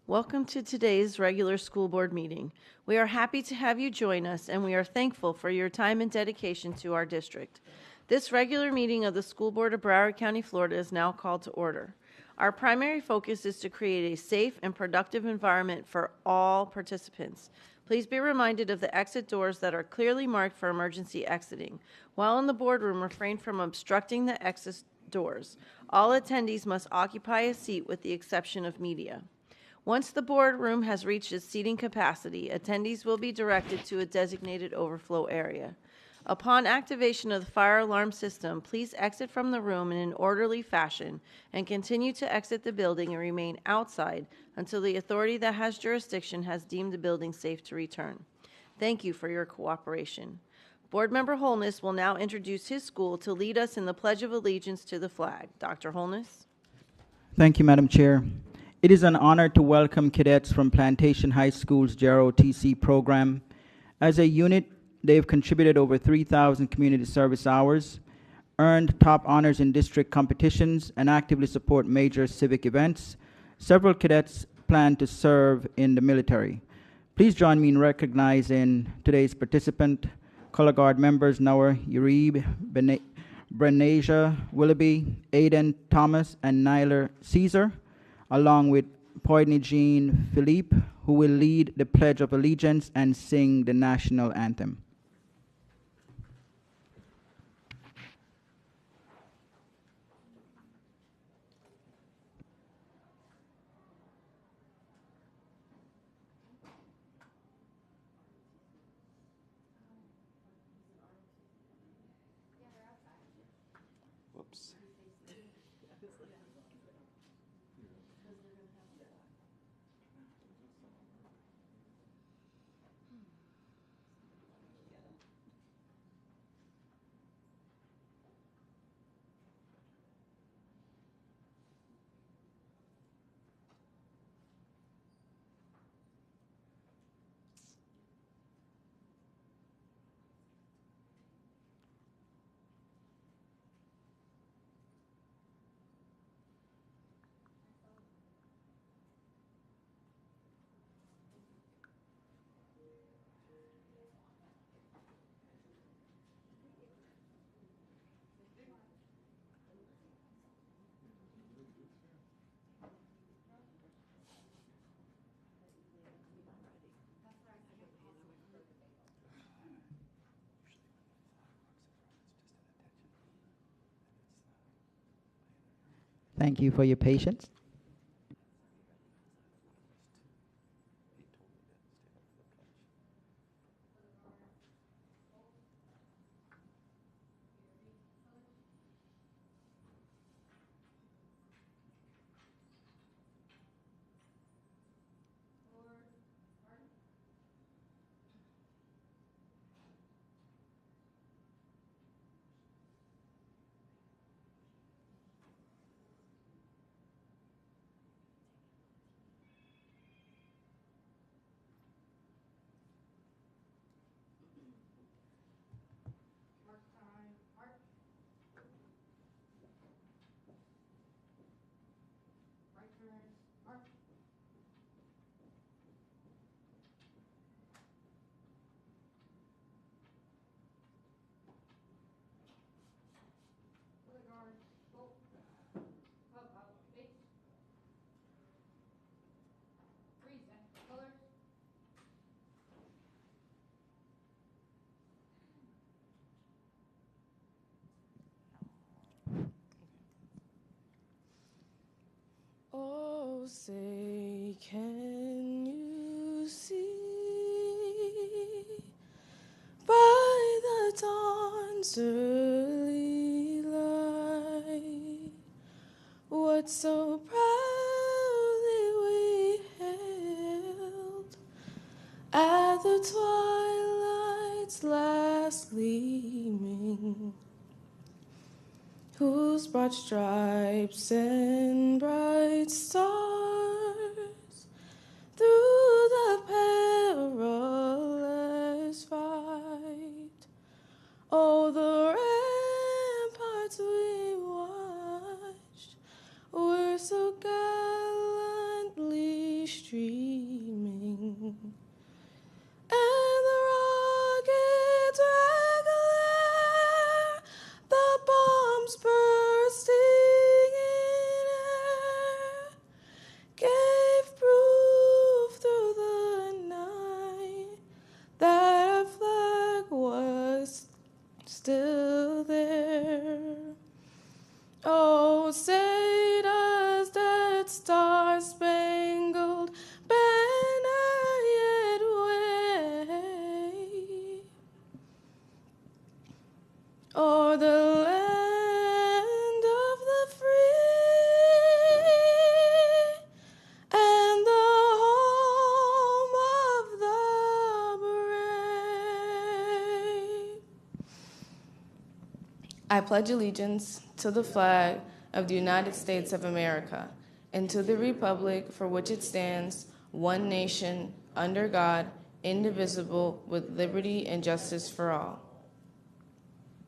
Welcome to today's regular school board meeting. We are happy to have you join us, and we are thankful for your time and dedication to our district. This regular meeting of the School Board of Broward County, Florida is now called to order. Our primary focus is to create a safe and productive environment for all participants. Please be reminded of the exit doors that are clearly marked for emergency exiting. While in the boardroom, refrain from obstructing the exit doors. All attendees must occupy a seat with the exception of media. Once the boardroom has reached its seating capacity, attendees will be directed to a designated overflow area. Upon activation of the fire alarm system, please exit from the room in an orderly fashion and continue to exit the building and remain outside until the authority that has jurisdiction has deemed the building safe to return. Thank you for your cooperation. Board Member Holness will now introduce his school to lead us in the Pledge of Allegiance to the flag. Dr. Holness? Thank you, Madam Chair. It is an honor to welcome cadets from Plantation High School's JROTC program. As a unit, they've contributed over 3,000 community service hours, earned top honors in district competitions, and actively support major civic events. Several cadets plan to serve in the military. Please join me in recognizing today's participant, Color Guard members Noah Uribe, Brenasia Willoughby, Aiden Thomas, and Nyler Caesar, along with Poydney Jean Philippe, who will lead the Pledge of Allegiance and sing the national anthem. Whoops. Thank you for your patience. Oh, say, can you see by the dawn's early light what so proudly we hailed at the twilight's last gleaming, whose broad stripes and bright stars through the perilous fight, oh, the ramparts we watched were so gallantly streaming, and the rockets regular, the bombs bursting in air, gave proof through the night that our flag was still there. Oh, say does that star-spangled banner yet wave o'er the land of the free and the home of the brave? I pledge allegiance to the flag of the United States of America and to the republic for which it stands, one nation, under God, indivisible, with liberty and justice for all.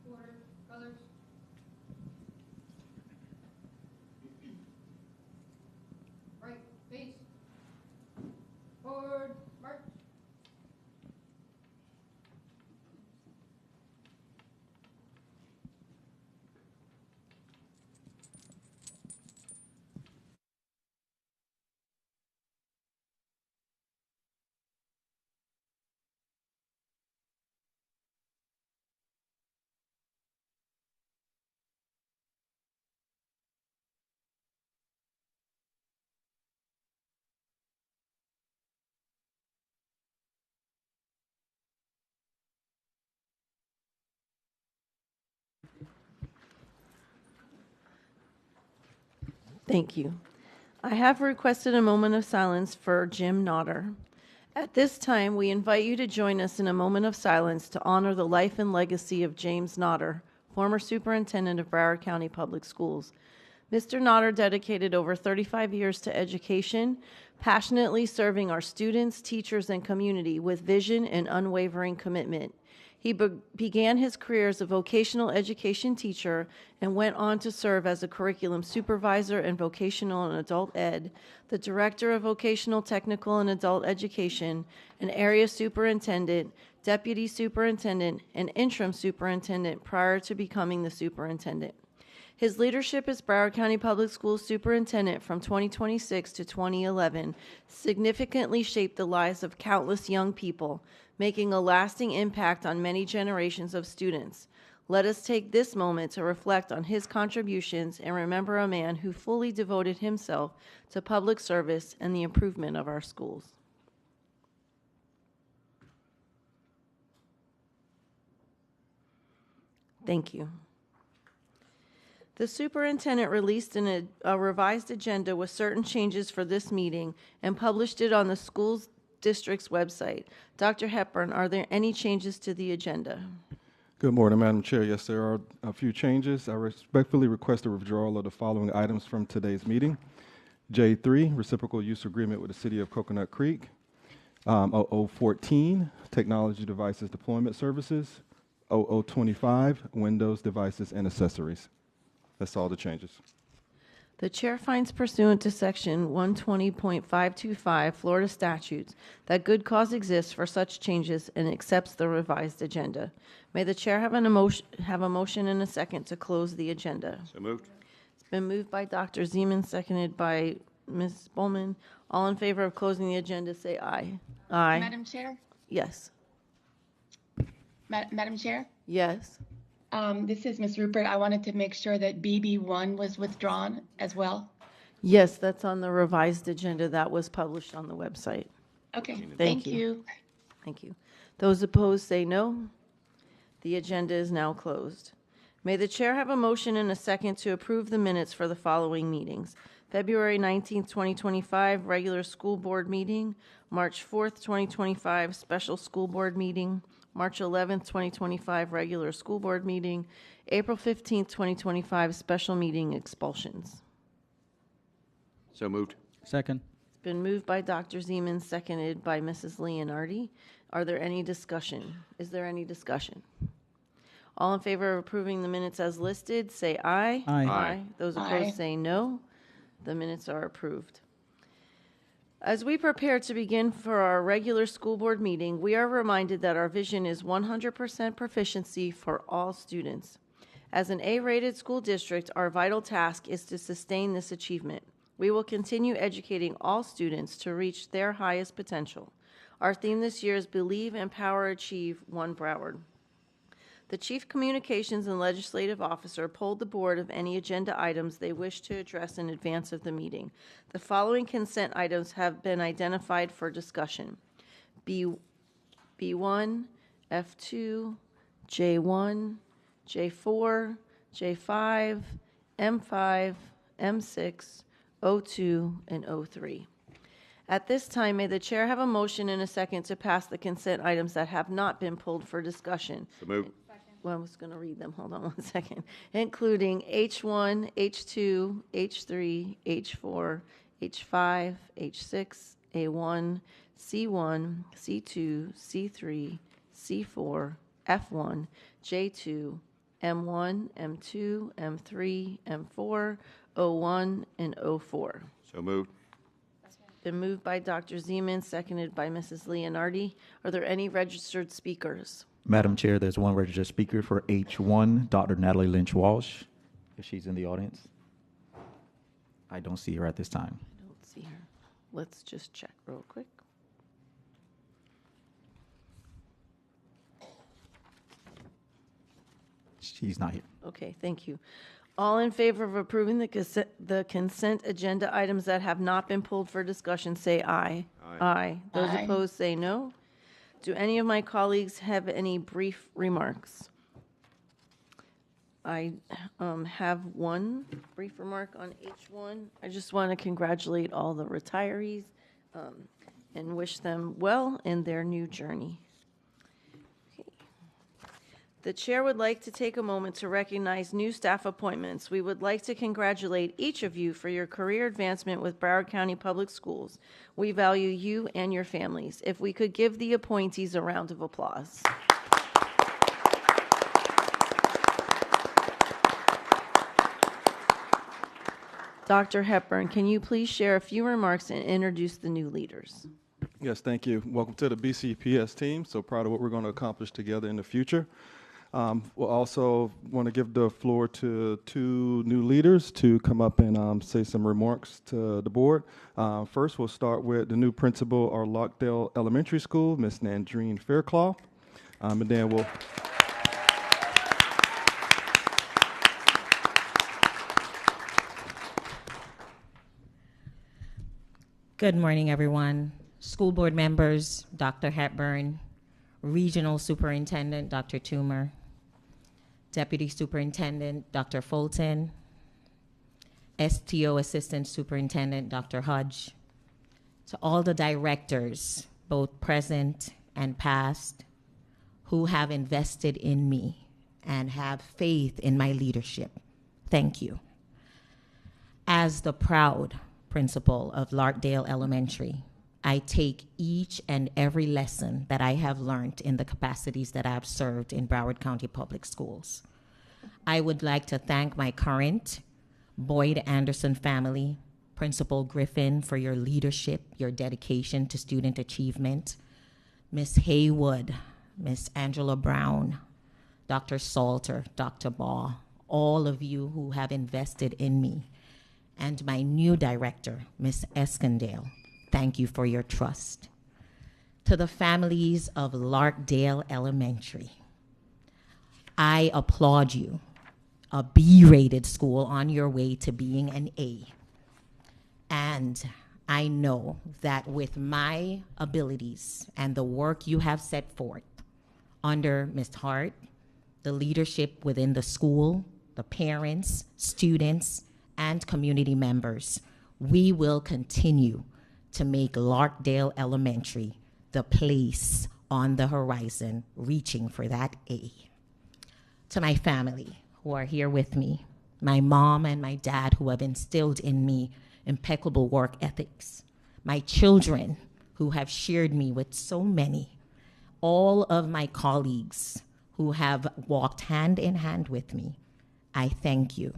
Order, brothers. Right, face. Forward, march. Thank you. I have requested a moment of silence for Jim Nodder. At this time, we invite you to join us in a moment of silence to honor the life and legacy of James Nodder, former superintendent of Broward County Public Schools. Mr. Nodder dedicated over 35 years to education, passionately serving our students, teachers, and community with vision and unwavering commitment. He began his career as a vocational education teacher and went on to serve as a curriculum supervisor in vocational and adult ed, the director of vocational, technical, and adult education, an area superintendent, deputy superintendent, and interim superintendent prior to becoming the superintendent. His leadership as Broward County Public Schools superintendent from 2026 to 2011 significantly shaped the lives of countless young people, making a lasting impact on many generations of students. Let us take this moment to reflect on his contributions and remember a man who fully devoted himself to public service and the improvement of our schools. Thank you. The superintendent released a revised agenda with certain changes for this meeting and published it on the school's district's website. Dr. Hepburn, are there any changes to the agenda? Good morning, Madam Chair. Yes, there are a few changes. I respectfully request a withdrawal of the following items from today's meeting. J3, reciprocal use agreement with the City of Coconut Creek. 0014, technology devices deployment services. 0025, Windows devices and accessories. That's all the changes. The chair finds pursuant to Section 120.525 Florida statutes that good cause exists for such changes and accepts the revised agenda. May the chair have a motion and a second to close the agenda. So moved. It's been moved by Dr. Zeman, seconded by Ms. Bowman. All in favor of closing the agenda, say aye. Aye. Madam Chair? Yes. Madam Chair? Yes. This is Ms. Rupert. I wanted to make sure that BB1 was withdrawn as well. Yes, that's on the revised agenda that was published on the website. Okay, Thank thank you. Thank you. Those opposed say no. The agenda is now closed. May the chair have a motion and a second to approve the minutes for the following meetings. February 19th, 2025, regular school board meeting. March 4th, 2025, special school board meeting. March 11th, 2025, regular school board meeting. April 15th, 2025, special meeting expulsions. So moved. Second. It's been moved by Dr. Zeman, seconded by Mrs. Leonardi. Are there any discussion? Is there any discussion? All in favor of approving the minutes as listed, say aye. Aye. Aye. Those opposed Aye. say no. The minutes are approved. As we prepare to begin for our regular school board meeting, we are reminded that our vision is 100% proficiency for all students. As an A-rated school district, our vital task is to sustain this achievement. We will continue educating all students to reach their highest potential. Our theme this year is Believe, Empower, Achieve, One Broward. The Chief Communications and Legislative Officer polled the board of any agenda items they wish to address in advance of the meeting. The following consent items have been identified for discussion: B1, F2, J1, J4, J5, M5, M6, O2, and O3. At this time, may the chair have a motion and a second to pass the consent items that have not been pulled for discussion? So moved. Well, I was going to read them. Hold on one second. Including H1, H2, H3, H4, H5, H6, A1, C1, C2, C3, C4, F1, J2, M1, M2, M3, M4, O1, and O4. So moved. Been moved by Dr. Zeman, seconded by Mrs. Leonardi. Are there any registered speakers? Madam Chair, there's one registered speaker for H1, Dr. Natalie Lynch Walsh, if she's in the audience. I don't see her at this time. I don't see her. Let's just check real quick. She's not here. Okay, thank you. All in favor of approving the consent agenda items that have not been pulled for discussion, say aye. Aye. Those Aye. opposed, say no. Do any of my colleagues have any brief remarks? I have one brief remark on H1. I just want to congratulate all the retirees and wish them well in their new journey. Okay. The chair would like to take a moment to recognize new staff appointments. We would like to congratulate each of you for your career advancement with Broward County Public Schools. We value you and your families. If we could give the appointees a round of applause. Dr. Hepburn, can you please share a few remarks and introduce the new leaders? Yes, thank you. Welcome to the BCPS team. So proud of what we're going to accomplish together in the future. We'll also want to give the floor to two new leaders to come up and say some remarks to the board. First, we'll start with the new principal of Lockdale Elementary School, Miss Nandrine Fairclough. And then we'll... Good morning, everyone. School board members, Dr. Hepburn, Regional Superintendent, Dr. Toomer, Deputy Superintendent, Dr. Fulton, STO Assistant Superintendent, Dr. Hodge, to all the directors, both present and past, who have invested in me and have faith in my leadership. Thank you. As the proud principal of Larkdale Elementary, I take each and every lesson that I have learned in the capacities that I've served in Broward County Public Schools. I would like to thank my current Boyd Anderson family, Principal Griffin, for your leadership, your dedication to student achievement, Miss Haywood, Miss Angela Brown, Dr. Salter, Dr. Baugh, all of you who have invested in me, and my new director, Miss Eskandale. Thank you for your trust. To the families of Larkdale Elementary, I applaud you, a B-rated school on your way to being an A. And I know that with my abilities and the work you have set forth under Ms. Hart, the leadership within the school, the parents, students, and community members, we will continue to make Larkdale Elementary the place on the horizon reaching for that A. To my family who are here with me, my mom and my dad who have instilled in me impeccable work ethics, my children who have shared me with so many, all of my colleagues who have walked hand in hand with me, I thank you.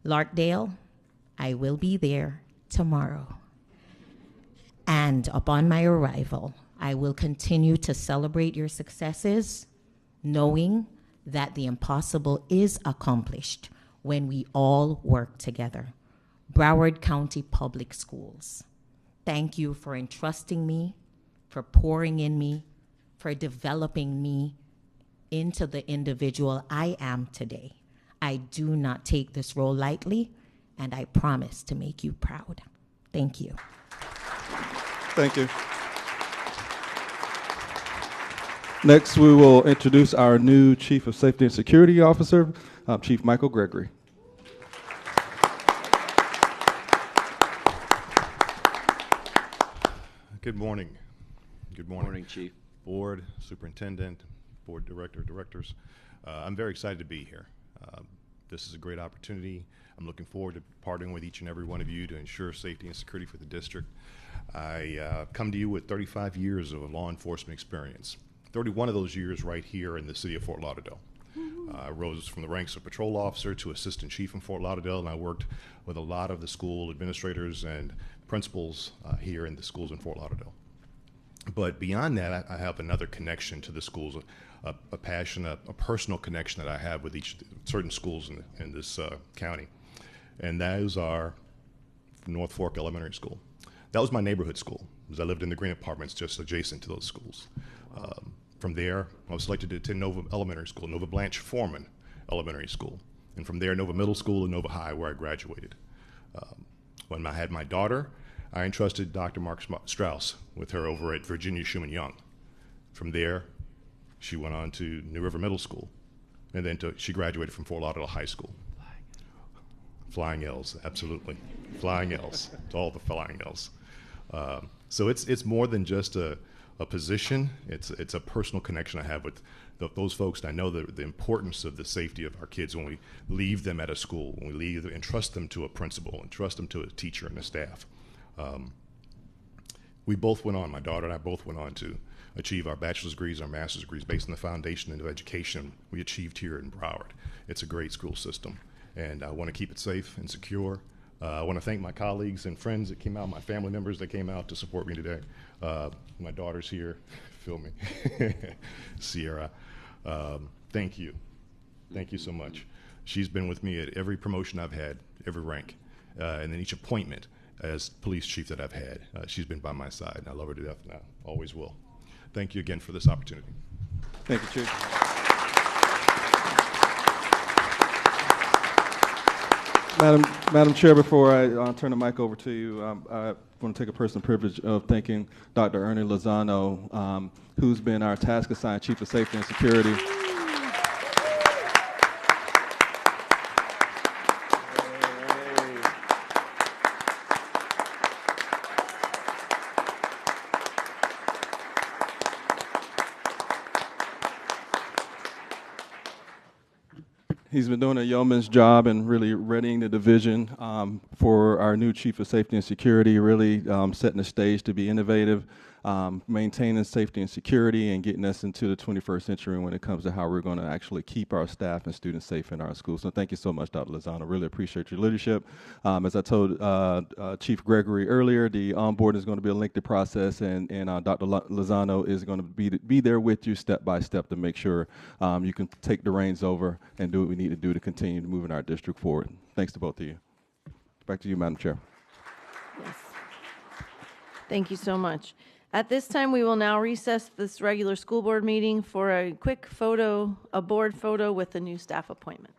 Larkdale, I will be there tomorrow. And upon my arrival, I will continue to celebrate your successes, knowing that the impossible is accomplished when we all work together. Broward County Public Schools, thank you for entrusting me, for pouring in me, for developing me into the individual I am today. I do not take this role lightly, and I promise to make you proud. Thank you. Thank you. Next, we will introduce our new Chief of Safety and Security Officer, Chief Michael Gregory. Good morning. Good morning. Morning, Chief. Board, Superintendent, Board Director, Directors. I'm very excited to be here. This is a great opportunity. I'm looking forward to partnering with each and every one of you to ensure safety and security for the district. I come to you with 35 years of law enforcement experience. 31 of those years right here in the city of Fort Lauderdale. I rose from the ranks of patrol officer to assistant chief in Fort Lauderdale, and I worked with a lot of the school administrators and principals here in the schools in Fort Lauderdale. But beyond that, I have another connection to the schools, a passion, a personal connection that I have with certain schools in this county. And those are North Fork Elementary School. That was my neighborhood school, because I lived in the Green Apartments just adjacent to those schools. From there, I was selected to attend Nova Elementary School, Nova Blanche Foreman Elementary School. And from there, Nova Middle School and Nova High, where I graduated. When I had my daughter, I entrusted Dr. Mark Strauss with her over at Virginia Schumann Young. From there, she went on to New River Middle School, and then she graduated from Fort Lauderdale High School. Flying L's, absolutely. Flying L's, it's all the flying L's. So it's more than just a position. It's a personal connection I have with those folks. And I know the importance of the safety of our kids when we leave them at a school, when we leave and trust them to a principal and trust them to a teacher and a staff. We both went on, my daughter and I both went on to achieve our bachelor's degrees, our master's degrees based on the foundation of education we achieved here in Broward. It's a great school system, and I want to keep it safe and secure. I want to thank my colleagues and friends that came out, my family members that came out to support me today. My daughter's here, feel me, Sierra. Thank you. Thank you so much. She's been with me at every promotion I've had, every rank, and then each appointment as police chief that I've had. She's been by my side, and I love her to death now, always will. Thank you again for this opportunity. Thank you, Chief. Madam Chair, before I turn the mic over to you, I want to take a personal privilege of thanking Dr. Ernie Lozano, who's been our task assigned Chief of Safety and Security. He's been doing a yeoman's job and really readying the division for our new Chief of Safety and Security, really setting the stage to be innovative, maintaining safety and security, and getting us into the 21st century when it comes to how we're going to actually keep our staff and students safe in our schools. So thank you so much, Dr. Lozano. Really appreciate your leadership. As I told Chief Gregory earlier, the onboarding is going to be a lengthy process, and Dr. Lozano is going to be there with you step by step to make sure you can take the reins over and do what we need to do to continue moving our district forward. Thanks to both of you. Back to you, Madam Chair. Yes. Thank you so much. At this time, we will now recess this regular school board meeting for a quick photo, a board photo with the new staff appointments.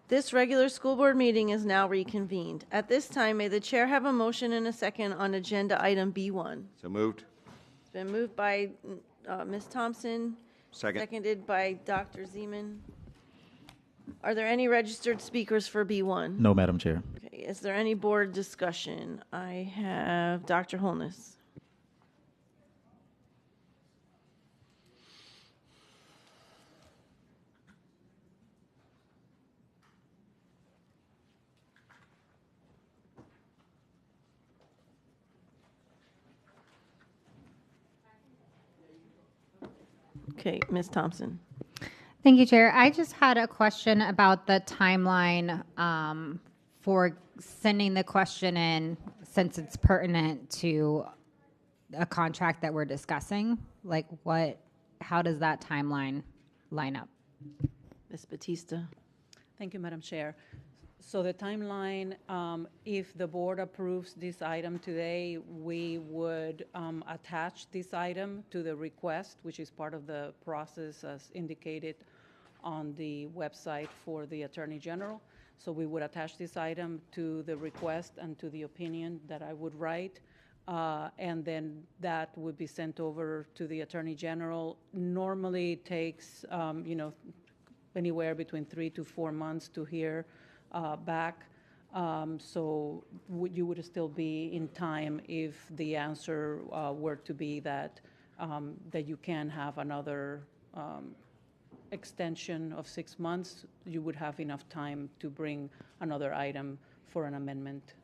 This regular school board meeting is now reconvened. At this time, may the chair have a motion and a second on agenda item B1? So moved. It's been moved by Ms. Thompson, Second. seconded by Dr. Zeman. Are there any registered speakers for B1? No, Madam Chair. Okay, is there any board discussion? I have Dr. Holness. Okay, Ms. Thompson. Thank you, Chair. I just had a question about the timeline for sending the question in, since it's pertinent to a contract that we're discussing. Like, how does that timeline line up? Ms. Batista. Thank you, Madam Chair. So the timeline, if the board approves this item today, we would attach this item to the request, which is part of the process as indicated on the website for the Attorney General. So we would attach this item to the request and to the opinion that I would write, and then that would be sent over to the Attorney General. Normally it takes, anywhere between 3 to 4 months to hear back. So you would still be in time if the answer were to be that you can have another extension of 6 months. You would have enough time to bring another item for an amendment.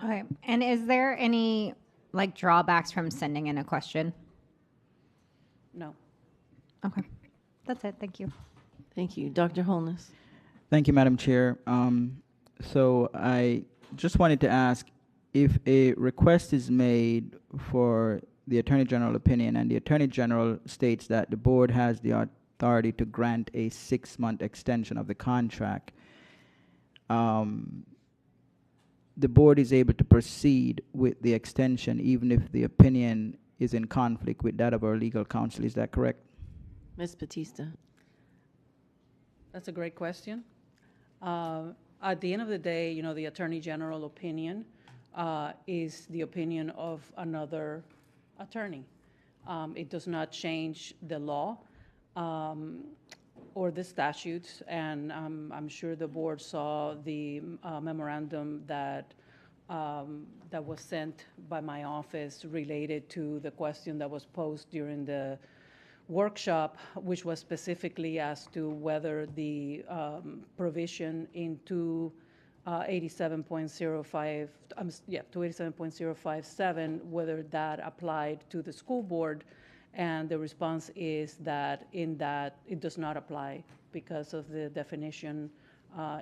Okay. And is there any drawbacks from sending in a question? No. Okay. That's it. Thank you. Thank you. Dr. Holness. Thank you, Madam Chair. So I just wanted to ask if a request is made for the Attorney General opinion and the Attorney General states that the board has the authority to grant a 6-month extension of the contract, the board is able to proceed with the extension even if the opinion is in conflict with that of our legal counsel. Is that correct? Ms. Batista. That's a great question. At the end of the day, the Attorney General opinion is the opinion of another attorney. It does not change the law or the statutes, and I'm sure the board saw the memorandum that was sent by my office related to the question that was posed during the workshop, which was specifically as to whether the provision in 287.057, whether that applied to the school board, and the response is that in that it does not apply because of the definition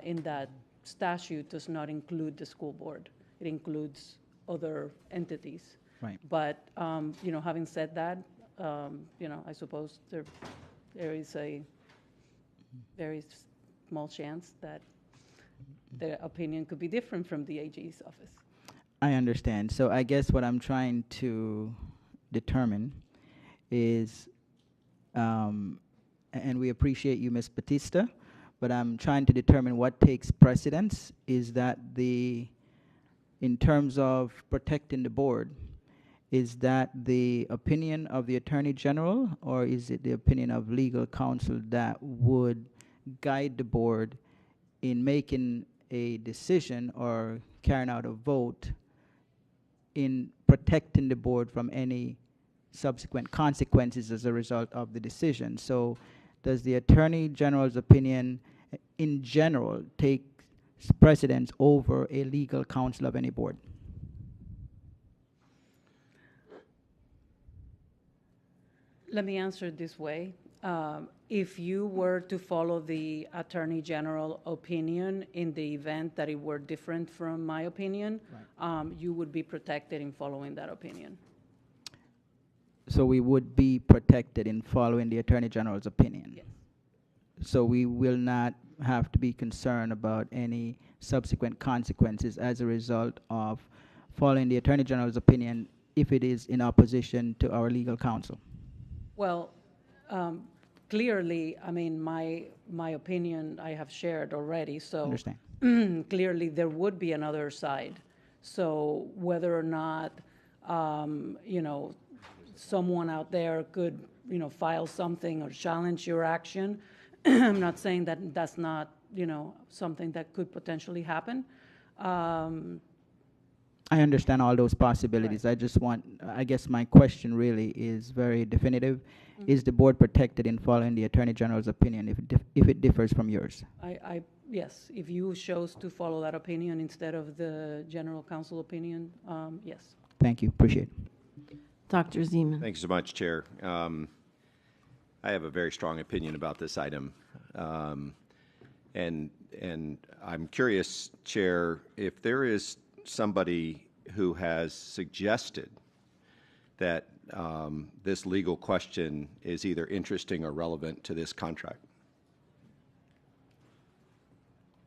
in that statute does not include the school board. It includes other entities. Right. But having said that, I suppose there is a very small chance that the opinion could be different from the AG's office. I understand. So I guess what I'm trying to determine is, and we appreciate you, Ms. Batista, but I'm trying to determine what takes precedence. Is that in terms of protecting the board, is that the opinion of the Attorney General, or is it the opinion of legal counsel that would guide the board in making a decision or carrying out a vote in protecting the board from any subsequent consequences as a result of the decision? So does the Attorney General's opinion in general take precedence over a legal counsel of any board? Let me answer it this way. If you were to follow the Attorney General opinion in the event that it were different from my opinion, you would be protected in following that opinion. So we would be protected in following the Attorney General's opinion? Yes. So we will not have to be concerned about any subsequent consequences as a result of following the Attorney General's opinion if it is in opposition to our legal counsel? Well, clearly, I mean, my opinion I have shared already, so Understand. clearly there would be another side. So whether or not, you know, someone out there could, you know, file something or challenge your action, I'm not saying that that's not, you know, something that could potentially happen. I understand all those possibilities. I just want, I guess my question really is very definitive. Is the board protected in following the Attorney General's opinion if it differs from yours? Yes, if you chose to follow that opinion instead of the general counsel opinion, yes. Thank you. Appreciate it. Dr. Zeman. Thank you so much, Chair. I have a very strong opinion about this item. And I'm curious, Chair, if there is somebody who has suggested that this legal question is either interesting or relevant to this contract.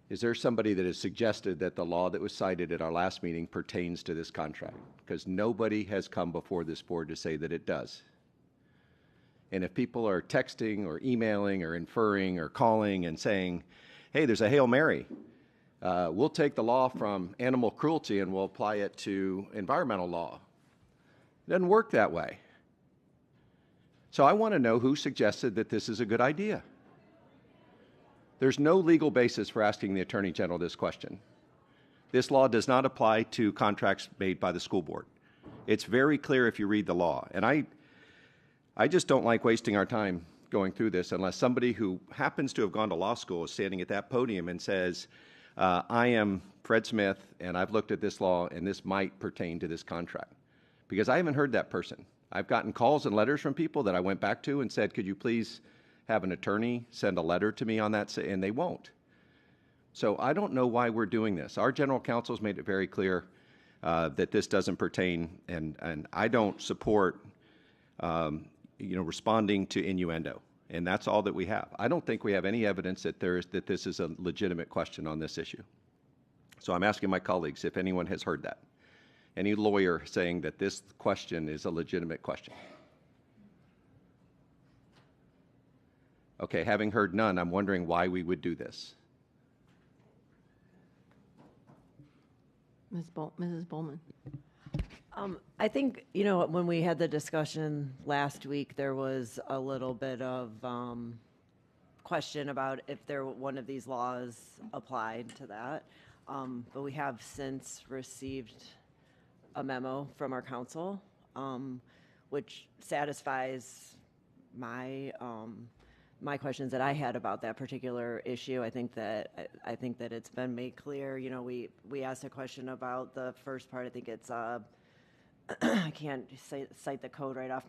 Is there somebody that has suggested that the law that was cited at our last meeting pertains to this contract? Because nobody has come before this board to say that it does. And if people are texting or emailing or inferring or calling and saying, hey, there's a Hail Mary, we'll take the law from animal cruelty and we'll apply it to environmental law. It doesn't work that way. So I want to know who suggested that this is a good idea. There's no legal basis for asking the Attorney General this question. This law does not apply to contracts made by the school board. It's very clear if you read the law. And I just don't like wasting our time going through this unless somebody who happens to have gone to law school is standing at that podium and says, I am Fred Smith and I've looked at this law and this might pertain to this contract. Because I haven't heard that person. I've gotten calls and letters from people that I went back to and said, could you please have an attorney send a letter to me on that, and they won't. So I don't know why we're doing this. Our general counsel's made it very clear that this doesn't pertain, and I don't support responding to innuendo, and that's all that we have. I don't think we have any evidence that this is a legitimate question on this issue. So I'm asking my colleagues if anyone has heard that. Any lawyer saying that this question is a legitimate question? Okay, having heard none, I'm wondering why we would do this. Mrs. Bowman. I think, you know, when we had the discussion last week, there was a little bit of question about if one of these laws applied to that. But we have since received a memo from our council, which satisfies my questions that I had about that particular issue. I think that it's been made clear. You know, we asked a question about the first part. I think it's I can't cite the code right off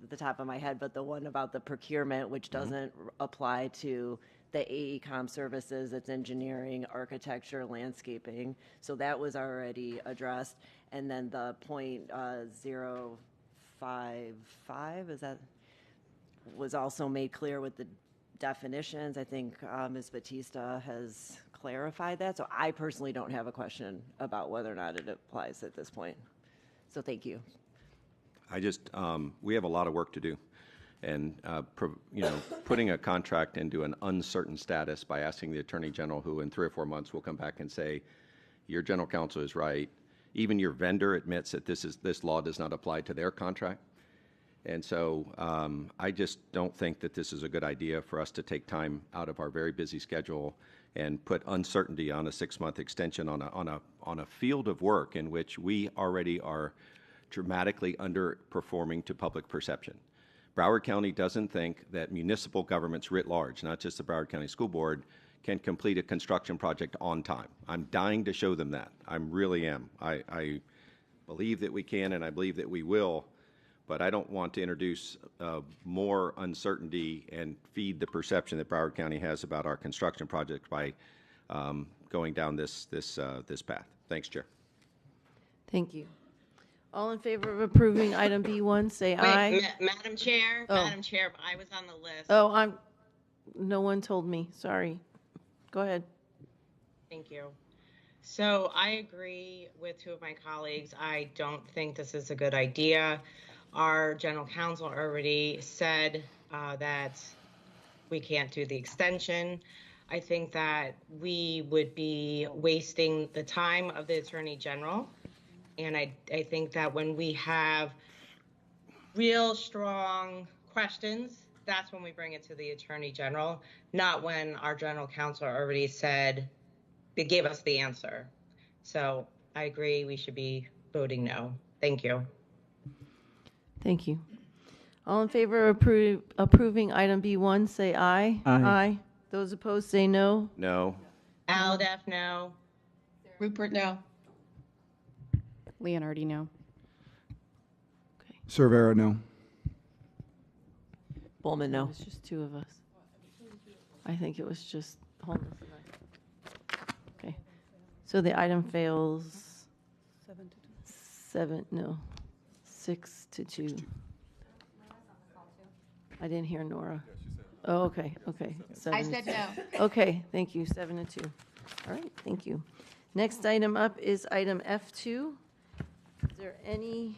the top of my head, but the one about the procurement, which doesn't apply to the AECom services. It's engineering, architecture, landscaping. So that was already addressed. And then the .055 was also made clear with the definitions. I think Ms. Batista has clarified that. So I personally don't have a question about whether or not it applies at this point. So thank you. We have a lot of work to do. And, putting a contract into an uncertain status by asking the Attorney General, who in 3 or 4 months will come back and say, your general counsel is right. Even your vendor admits that this law does not apply to their contract. And so I just don't think that this is a good idea for us to take time out of our very busy schedule and put uncertainty on a 6-month extension on a field of work in which we already are dramatically underperforming to public perception. Broward County doesn't think that municipal governments writ large, not just the Broward County School Board, can complete a construction project on time. I'm dying to show them that. I really am. I believe that we can and I believe that we will, but I don't want to introduce more uncertainty and feed the perception that Broward County has about our construction project by going down this path. Thanks, Chair. Thank you. All in favor of approving item B1, say aye. Madam Chair, Oh. Madam Chair, I was on the list. Oh, no one told me. Sorry. Go ahead. Thank you. So I agree with 2 of my colleagues. I don't think this is a good idea. Our general counsel already said that we can't do the extension. I think that we would be wasting the time of the Attorney General. And I think that when we have real strong questions, that's when we bring it to the Attorney General, not when our General Counsel already said, they gave us the answer. So I agree we should be voting no. Thank you. Thank you. All in favor of approving item B1, say aye. Aye. Those opposed, say no. No. Aldef, no. Rupert, no. Leonardi, no. Cervera, no. Bowman, no. It was just two of us. I think it was just Holness and I. Okay. So the item fails 6-2. I didn't hear Nora. Oh, okay. I said no. Okay, thank you, 7-2. All right, thank you. Next item up is item F2. Is there any,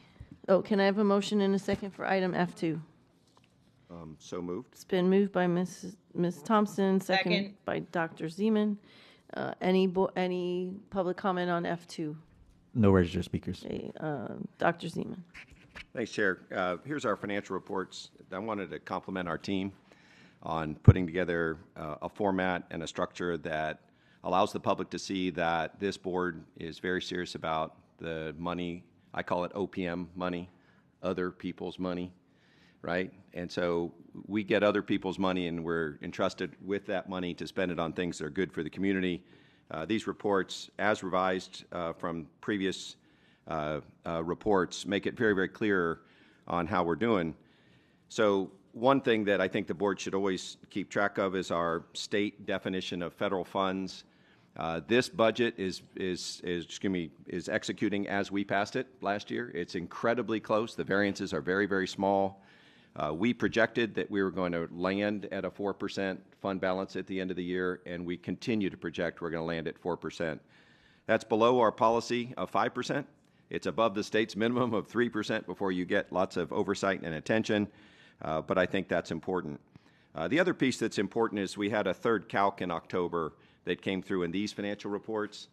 can I have a motion in a second for item F2? So moved. It's been moved by Ms. Thompson, second by Dr. Zeman. Any public comment on F2? No registered speakers. Okay, Dr. Zeman. Thanks, Chair. Here's our financial reports. I wanted to compliment our team on putting together a format and a structure that allows the public to see that this board is very serious about the money. I call it OPM money, other people's money, right? And so we get other people's money and we're entrusted with that money to spend it on things that are good for the community. These reports, as revised from previous reports, make it very, very clear on how we're doing. So one thing that I think the board should always keep track of is our state definition of federal funds. This budget is executing as we passed it last year. It's incredibly close. The variances are very, very small. We projected that we were going to land at a 4% fund balance at the end of the year, and we continue to project we're going to land at 4%. That's below our policy of 5%. It's above the state's minimum of 3% before you get lots of oversight and attention, but I think that's important. The other piece that's important is we had a third calc in October that came through in these financial reports.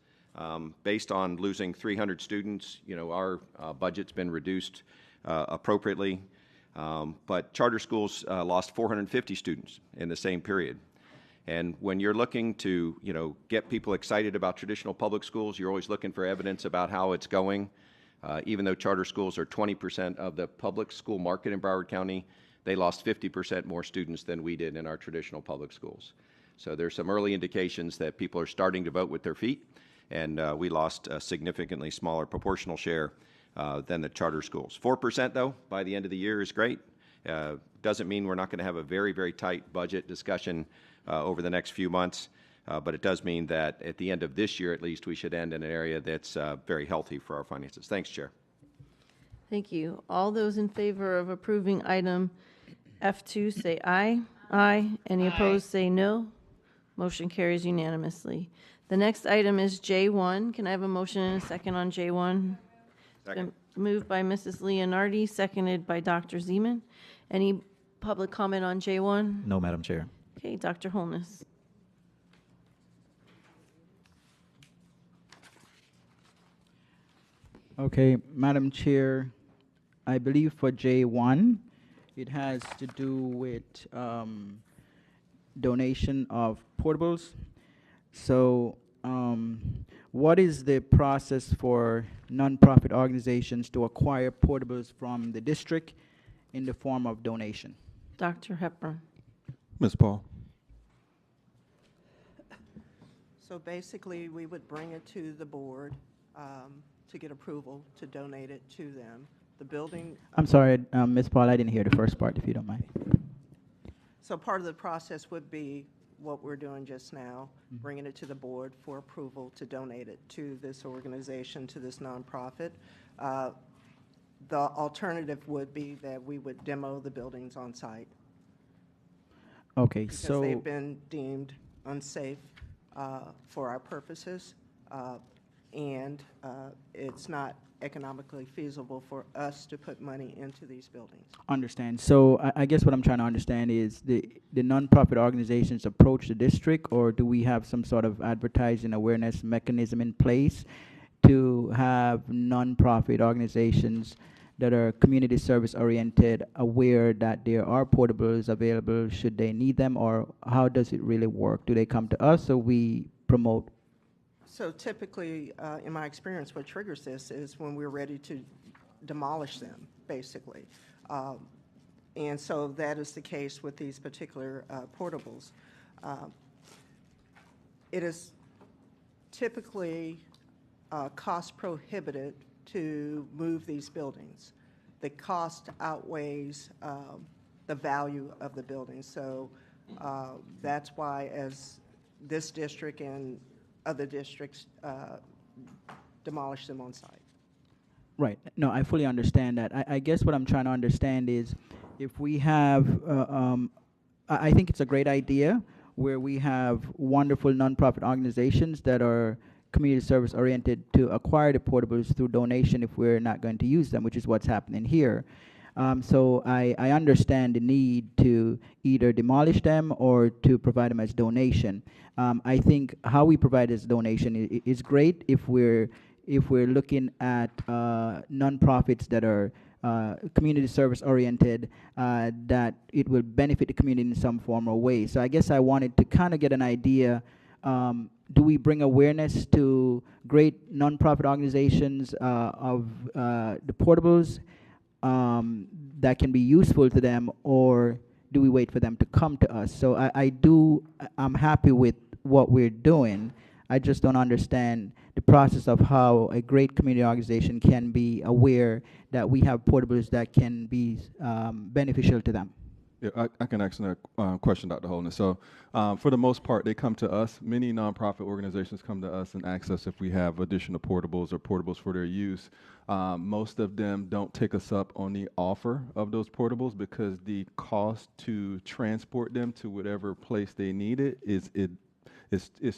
Based on losing 300 students, our budget's been reduced appropriately. But charter schools lost 450 students in the same period. And when you're looking to, get people excited about traditional public schools, you're always looking for evidence about how it's going. Even though charter schools are 20% of the public school market in Broward County, they lost 50% more students than we did in our traditional public schools. So there's some early indications that people are starting to vote with their feet, and we lost a significantly smaller proportional share than the charter schools. 4%, though, by the end of the year is great. Doesn't mean we're not going to have a very, very tight budget discussion over the next few months, but it does mean that at the end of this year, at least, we should end in an area that's very healthy for our finances. Thanks, Chair. Thank you. All those in favor of approving item F2 say aye. Aye. Any opposed say no. Motion carries unanimously. The next item is J1. Can I have a motion and a second on J1? Second. Moved by Mrs. Leonardi, seconded by Dr. Zeman. Any public comment on J1? No, Madam Chair. Okay, Dr. Holness. Okay, Madam Chair, I believe for J1, it has to do with donation of portables. So what is the process for nonprofit organizations to acquire portables from the district in the form of donation? Dr. Hepburn. Ms. Paul. So basically, we would bring it to the board to get approval to donate it to them. The building. I'm sorry, Ms. Paul, I didn't hear the first part, if you don't mind. So part of the process would be what we're doing just now, bringing it to the board for approval to donate it to this organization, to this nonprofit. The alternative would be that we would demo the buildings on site. Okay, because so they've been deemed unsafe for our purposes, and it it's not economically feasible for us to put money into these buildings. Understand. So I guess what I'm trying to understand is the nonprofit organizations approach the district, or do we have some sort of advertising awareness mechanism in place to have nonprofit organizations that are community service oriented aware that there are portables available should they need them, or how does it really work? Do they come to us or we promote? So typically, in my experience, what triggers this is when we're ready to demolish them, basically. And so that is the case with these particular portables. It is typically cost prohibitive to move these buildings. The cost outweighs the value of the building. So that's why, as this district and other districts demolish them on site. Right. No, I fully understand that. I guess what I'm trying to understand is if we have, I think it's a great idea where we have wonderful nonprofit organizations that are community service oriented to acquire the portables through donation if we're not going to use them, which is what's happening here. So I understand the need to either demolish them or to provide them as donation. I think how we provide as donation is great if we're looking at nonprofits that are community service oriented, that it will benefit the community in some form or way. So I guess I wanted to kind of get an idea. Do we bring awareness to great nonprofit organizations of the portables that can be useful to them, or do we wait for them to come to us? So I'm happy with what we're doing. I just don't understand the process of how a great community organization can be aware that we have portables that can be beneficial to them. Yeah, I can ask a question, Dr. Holden. So for the most part, they come to us. Many nonprofit organizations come to us and ask us if we have additional portables or portables for their use. Most of them don't take us up on the offer of those portables because the cost to transport them to whatever place they need it is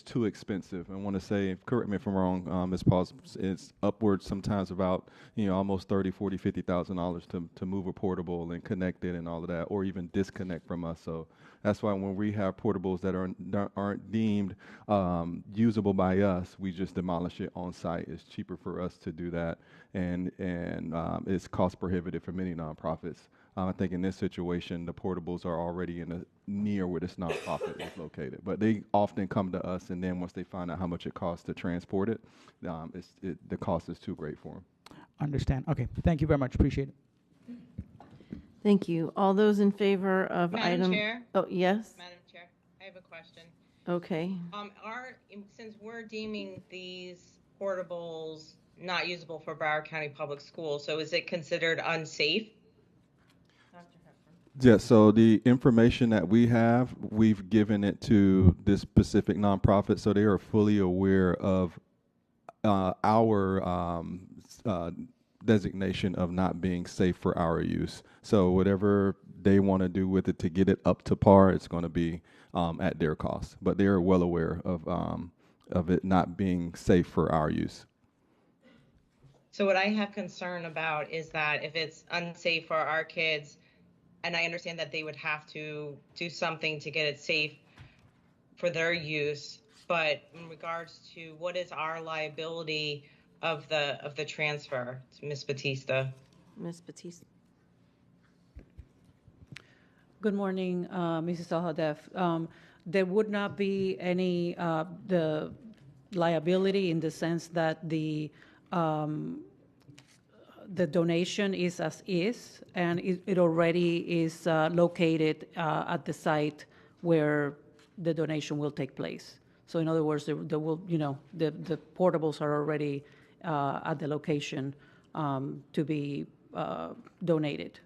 too expensive. I want to say, correct me if I'm wrong, Ms. Pauls, it's upwards sometimes about almost $30,000, $40,000, $50,000 to move a portable and connect it and all of that, or even disconnect from us. So that's why when we have portables that aren't deemed usable by us, we just demolish it on site. It's cheaper for us to do that, and it's cost prohibitive for many nonprofits. I think in this situation, the portables are already near where this nonprofit is located. But they often come to us, and then once they find out how much it costs to transport it, the cost is too great for them. Understand. Okay. Thank you very much. Appreciate it. Thank you. All those in favor of Madam item? Chair? Oh, yes? Madam Chair, I have a question. Okay. Since we're deeming these portables not usable for Broward County Public Schools, so is it considered unsafe? Yeah, so the information that we have, we've given it to this specific nonprofit, so they are fully aware of our designation of not being safe for our use. So whatever they want to do with it to get it up to par, it's going to be at their cost. But they are well aware of it not being safe for our use. So what I have concern about is that if it's unsafe for our kids, and I understand that they would have to do something to get it safe for their use, but in regards to what is our liability of the transfer, Ms. Batista? Ms. Batista. Good morning, Mrs. Alhadeff. There would not be any the liability in the sense that the donation is as is, and it already is located at the site where the donation will take place. So in other words, there will, the portables are already at the location to be donated.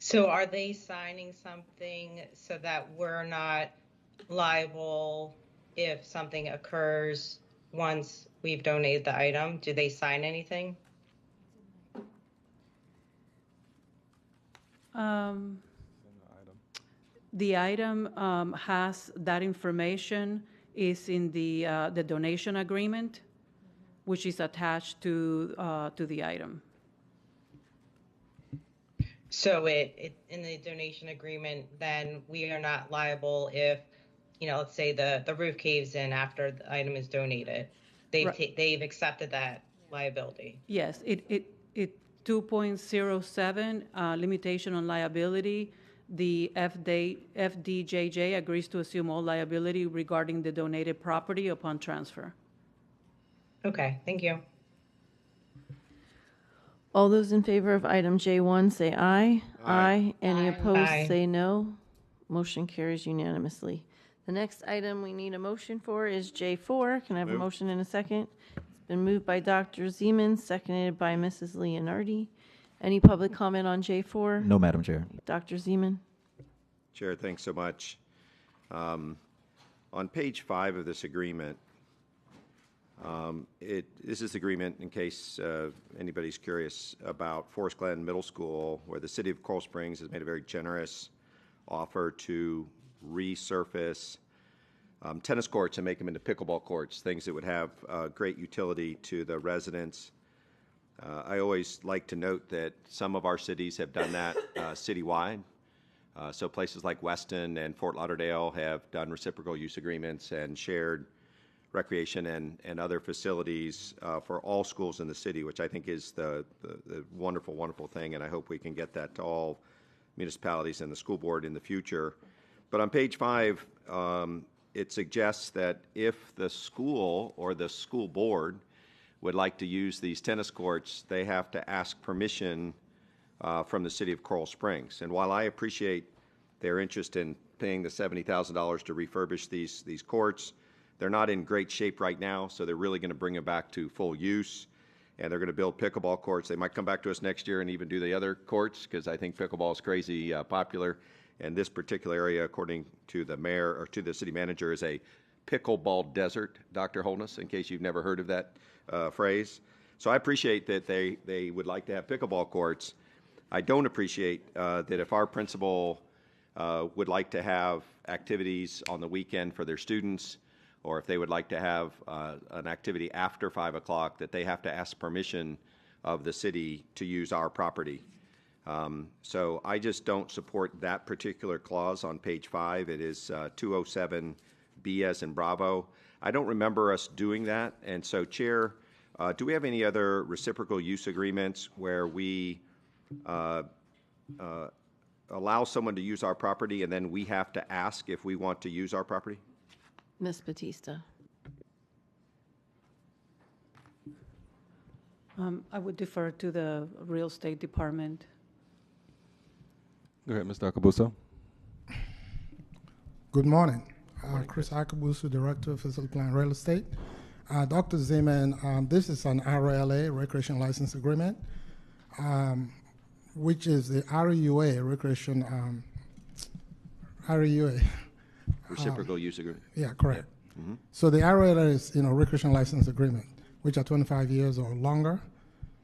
So are they signing something so that we're not liable if something occurs once we've donated the item? Do they sign anything? The item has that information is in the donation agreement, which is attached to the item. So in the donation agreement, then we are not liable if, let's say the roof caves in after the item is donated. They've accepted that liability. Yes, it 2.07 limitation on liability. The FDJJ agrees to assume all liability regarding the donated property upon transfer. Okay, thank you. All those in favor of item J1 say aye. Aye. Any opposed Aye. say no. Motion carries unanimously. The next item we need a motion for is J4. Can I have a motion in a second? It's been moved by Dr. Zeman, seconded by Mrs. Leonardi. Any public comment on J4? No, Madam Chair. Dr. Zeman? Chair, thanks so much. On page 5 of this agreement, this is the agreement, in case anybody's curious, about Forest Glen Middle School, where the city of Coral Springs has made a very generous offer to resurface tennis courts and make them into pickleball courts, things that would have great utility to the residents. I always like to note that some of our cities have done that citywide. So places like Weston and Fort Lauderdale have done reciprocal use agreements and shared recreation and other facilities for all schools in the city, which I think is the wonderful, wonderful thing, and I hope we can get that to all municipalities and the school board in the future. But on page 5, it suggests that if the school or the school board would like to use these tennis courts, they have to ask permission from the city of Coral Springs. And while I appreciate their interest in paying the $70,000 to refurbish these courts, they're not in great shape right now, so they're really going to bring them back to full use, and they're going to build pickleball courts. They might come back to us next year and even do the other courts, because I think pickleball is crazy popular. And this particular area, according to the mayor or to the city manager, is a pickleball desert, Dr. Holness, in case you've never heard of that phrase. So I appreciate that they would like to have pickleball courts. I don't appreciate that if our principal would like to have activities on the weekend for their students, or if they would like to have an activity after 5 o'clock, that they have to ask permission of the city to use our property. So I just don't support that particular clause on page 5. It is 207B as in Bravo. I don't remember us doing that. And so, Chair, do we have any other reciprocal use agreements where we allow someone to use our property and then we have to ask if we want to use our property? Ms. Batista? I would defer to the real estate department. Go ahead, Mr. Akabuso. Good morning. Chris Akabuso, Director of Facility Plan Real Estate. Dr. Zeman, this is an RLA, Recreation License Agreement, which is the RUA, Recreation, RUA. Reciprocal use agreement. Yeah, correct. Yeah. Mm-hmm. So the RLA is, Recreation License Agreement, which are 25 years or longer.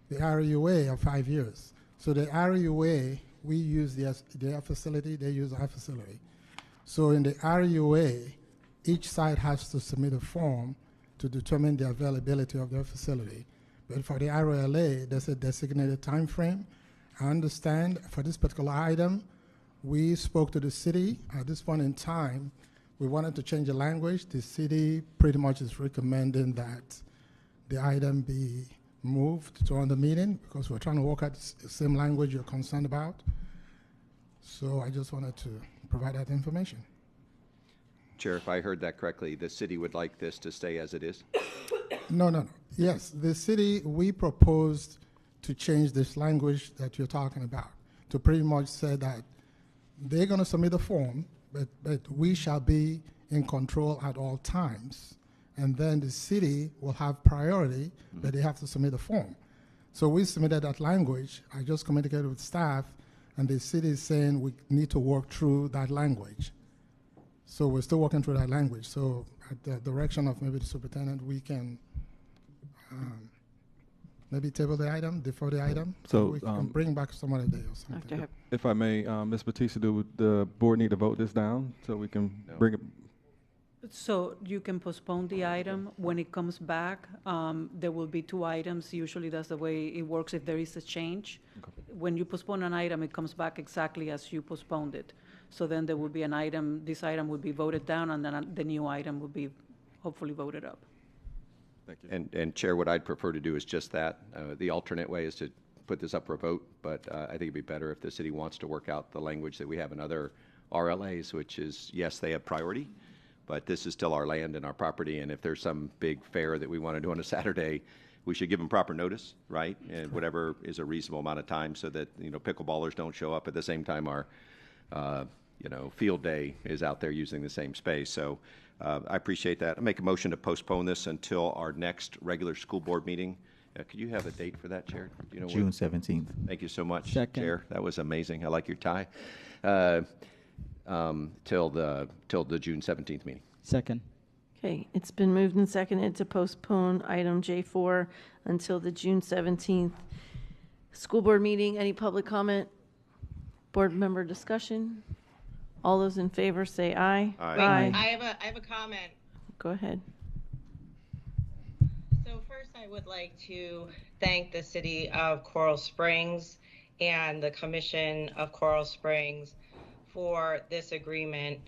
The RUA are 5 years. So the RUA, we use their facility, they use our facility. So in the RUA, each site has to submit a form to determine the availability of their facility. But for the RLA, there's a designated time frame. I understand for this particular item, we spoke to the city. At this point in time, we wanted to change the language. The city pretty much is recommending that the item be moved to on the meeting because we're trying to work out the same language you're concerned about. So I just wanted to provide that information. Chair, if I heard that correctly, the city would like this to stay as it is? No. Yes, the city, we proposed to change this language that you're talking about, to pretty much say that they're going to submit a form, but we shall be in control at all times. And then the city will have priority, but they have to submit a form. So we submitted that language. I just communicated with staff, and the city is saying we need to work through that language. So we're still working through that language. So at the direction of maybe the superintendent, we can maybe table the item, defer the item, so we can bring back some other day or something. If I may, Ms. Batista, do the board need to vote this down so we can bring it? So you can postpone the item. When it comes back, there will be two items. Usually that's the way it works if there is a change. When you postpone an item, it comes back exactly as you postponed it. So then there will be an item, this item would be voted down, and then the new item will be hopefully voted up. Thank you. And Chair, what I'd prefer to do is just that. The alternate way is to put this up for a vote, but I think it'd be better if the city wants to work out the language that we have in other RLAs, which is, yes, they have priority, but this is still our land and our property, and if there's some big fair that we want to do on a Saturday, we should give them proper notice, right? And whatever is a reasonable amount of time so that, pickleballers don't show up at the same time our, field day is out there using the same space. So I appreciate that. I make a motion to postpone this until our next regular school board meeting. Could you have a date for that, Chair? Do you know June 17th. Thank you so much, Second. Chair. That was amazing. I like your tie. Till the June 17th meeting. Second. Okay, it's been moved and seconded to postpone item J4 until the June 17th school board meeting. Any public comment? Board member discussion? All those in favor say aye. Aye. Wait, I have a comment. Go ahead. So first, I would like to thank the city of Coral Springs and the Commission of Coral Springs for this agreement.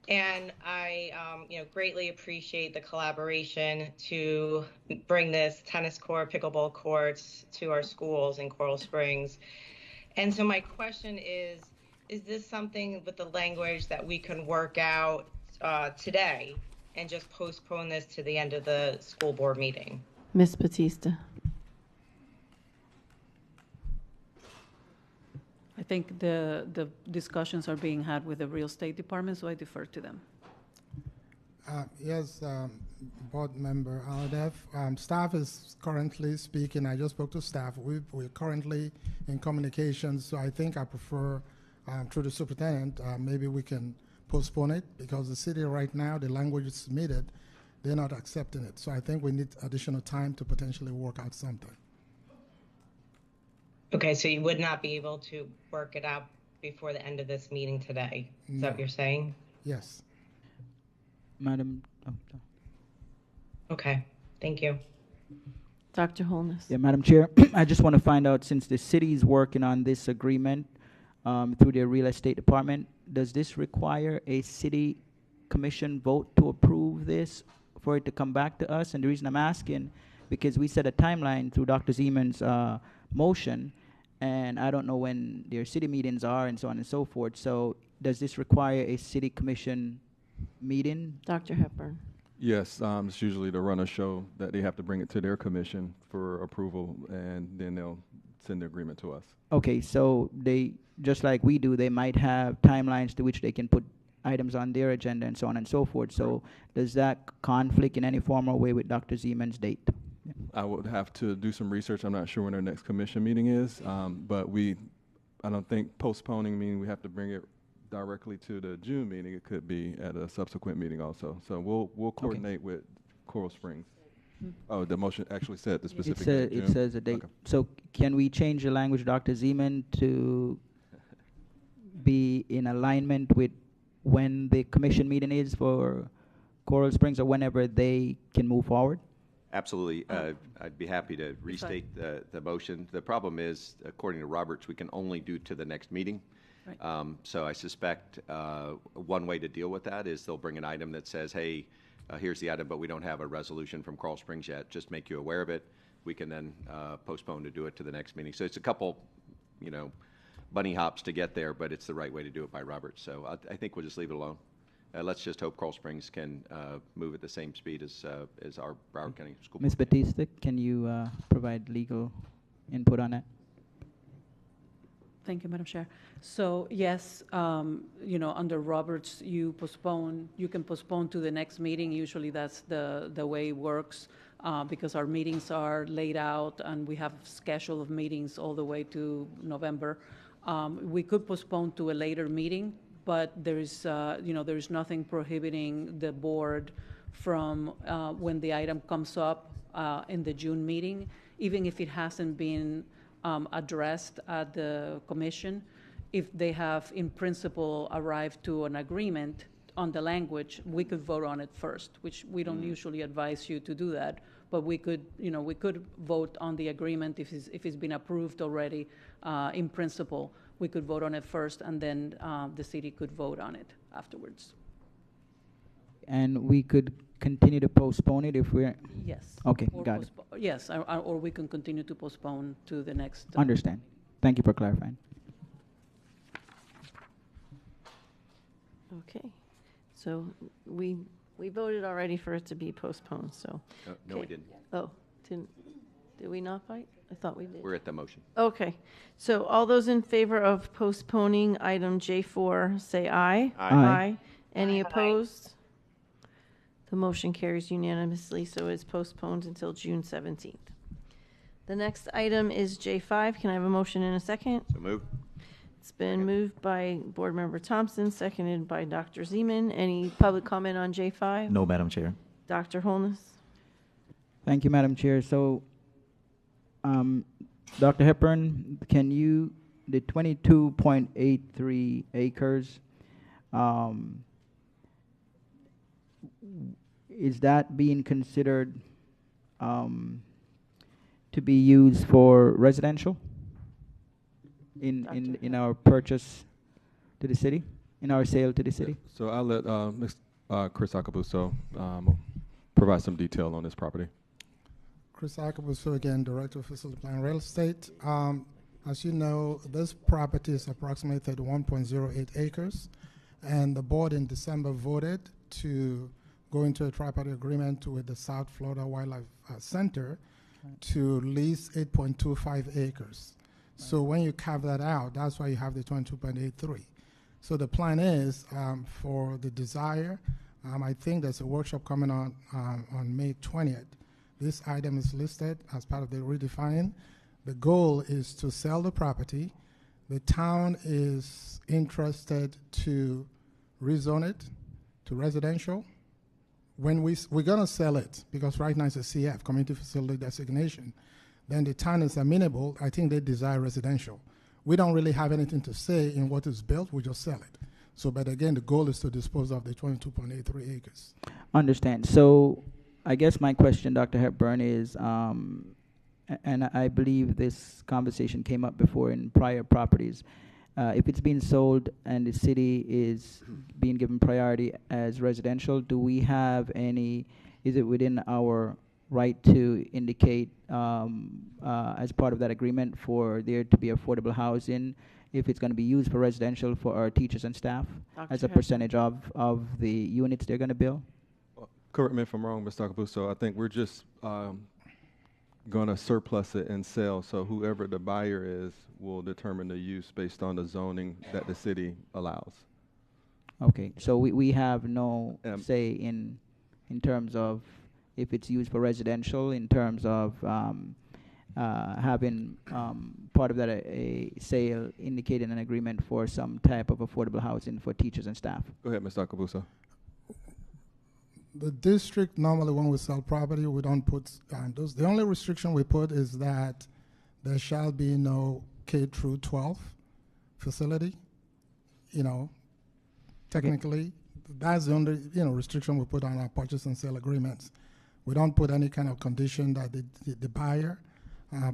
And I greatly appreciate the collaboration to bring this tennis court, pickleball courts to our schools in Coral Springs. And so my question is this something with the language that we can work out today and just postpone this to the end of the school board meeting? Ms. Batista. I think the discussions are being had with the real estate department, so I defer to them. Yes, Board Member Aldev. Staff is currently speaking. I just spoke to staff. We're currently in communications, so I think I prefer, through the superintendent, maybe we can postpone it because the city right now, the language is submitted, they're not accepting it. So I think we need additional time to potentially work out something. Okay, so you would not be able to work it out before the end of this meeting today? Is that what you're saying? Yes. Madam. Okay, thank you. Dr. Holness. Yeah, Madam Chair, I just want to find out, since the city is working on this agreement through their real estate department, does this require a city commission vote to approve this for it to come back to us? And the reason I'm asking, because we set a timeline through Dr. Zeman's motion, and I don't know when their city meetings are and so on and so forth. So does this require a city commission meeting? Dr. Hepburn. Yes, it's usually the runner show that they have to bring it to their commission for approval, and then they'll send the agreement to us. Okay, so they, just like we do, they might have timelines to which they can put items on their agenda and so on and so forth. So does that conflict in any form or way with Dr. Zeman's date? I would have to do some research. I'm not sure when our next commission meeting is, but I don't think postponing means we have to bring it directly to the June meeting. It could be at a subsequent meeting also. So we'll coordinate with Coral Springs. Oh, the motion actually said the specific date. It says a date. Okay. So can we change the language, Dr. Zeman, to be in alignment with when the commission meeting is for Coral Springs, or whenever they can move forward? Absolutely. I'd be happy to restate the motion. The problem is, according to Roberts, we can only do to the next meeting. Right. So I suspect one way to deal with that is they'll bring an item that says, hey, here's the item, but we don't have a resolution from Coral Springs yet. Just make you aware of it. We can then postpone to do it to the next meeting. So it's a couple, bunny hops to get there, but it's the right way to do it by Roberts. So I think we'll just leave it alone. Let's just hope Coral Springs can move at the same speed as our Broward County School Board. Ms. Batista, can you provide legal input on that? Thank you, Madam Chair. So yes, under Roberts, you can postpone to the next meeting. Usually that's the way it works because our meetings are laid out and we have schedule of meetings all the way to November. We could postpone to a later meeting, but there is nothing prohibiting the board from when the item comes up in the June meeting, even if it hasn't been addressed at the commission, if they have in principle arrived to an agreement on the language, we could vote on it first, which we don't usually advise you to do that. But we could, we could vote on the agreement if it's been approved already in principle. We could vote on it first, and then the city could vote on it afterwards. And we could continue to postpone it if we're... Yes. Okay, Or got it. Yes, or we can continue to postpone to the next. Understand. Thank you for clarifying. Okay, so we voted already for it to be postponed, so. No, we Okay. didn't. Oh, did we not fight? I thought we did. We're at the motion. Okay, so all those in favor of postponing item J4, say aye. Aye. Aye. Any opposed? The motion carries unanimously, so it's postponed until June 17th. The next item is J5. Can I have a motion in a second? So move. It's been moved by Board Member Thompson, seconded by Dr. Zeman. Any public comment on J5? No, Madam Chair. Dr. Holness? Thank you, Madam Chair. So, Dr. Hepburn, can you, the 22.83 acres, is that being considered to be used for residential in our purchase to the city, in our sale to the city? So I'll let Chris Acabuso provide some detail on this property. Chris Acabuso again, Director of Facility Plan Real Estate. As you know, this property is approximately 31.08 acres, and the board in December voted to go into a tripartite agreement with the South Florida Wildlife Center to lease 8.25 acres. So when you carve that out, that's why you have the 22.83. So the plan is for the desire, I think there's a workshop coming on May 20th. This item is listed as part of the redefining. The goal is to sell the property. The town is interested to rezone it to residential. When we're going to sell it, because right now it's a CF, Community Facility Designation, then the town is amenable. I think they desire residential. We don't really have anything to say in what is built. We just sell it. So, but again, the goal is to dispose of the 22.83 acres. Understand. So I guess my question, Dr. Hepburn, is, and I believe this conversation came up before in prior properties, if it's being sold and the city is being given priority as residential, do we have any, is it within our right to indicate as part of that agreement for there to be affordable housing if it's going to be used for residential for our teachers and staff as a percentage of the units they're going to build? Correct me if I'm wrong, Mr. Acabuso. I think we're just going to surplus it and sell. So whoever the buyer is will determine the use based on the zoning that the city allows. Okay, so we have no say in terms of if it's used for residential, in terms of having part of that a sale indicating an agreement for some type of affordable housing for teachers and staff. Go ahead, Mr. Acabuso. The district, normally when we sell property, we don't put those. The only restriction we put is that there shall be no K through 12 facility. Technically, that's the only restriction we put on our purchase and sale agreements. We don't put any kind of condition that the buyer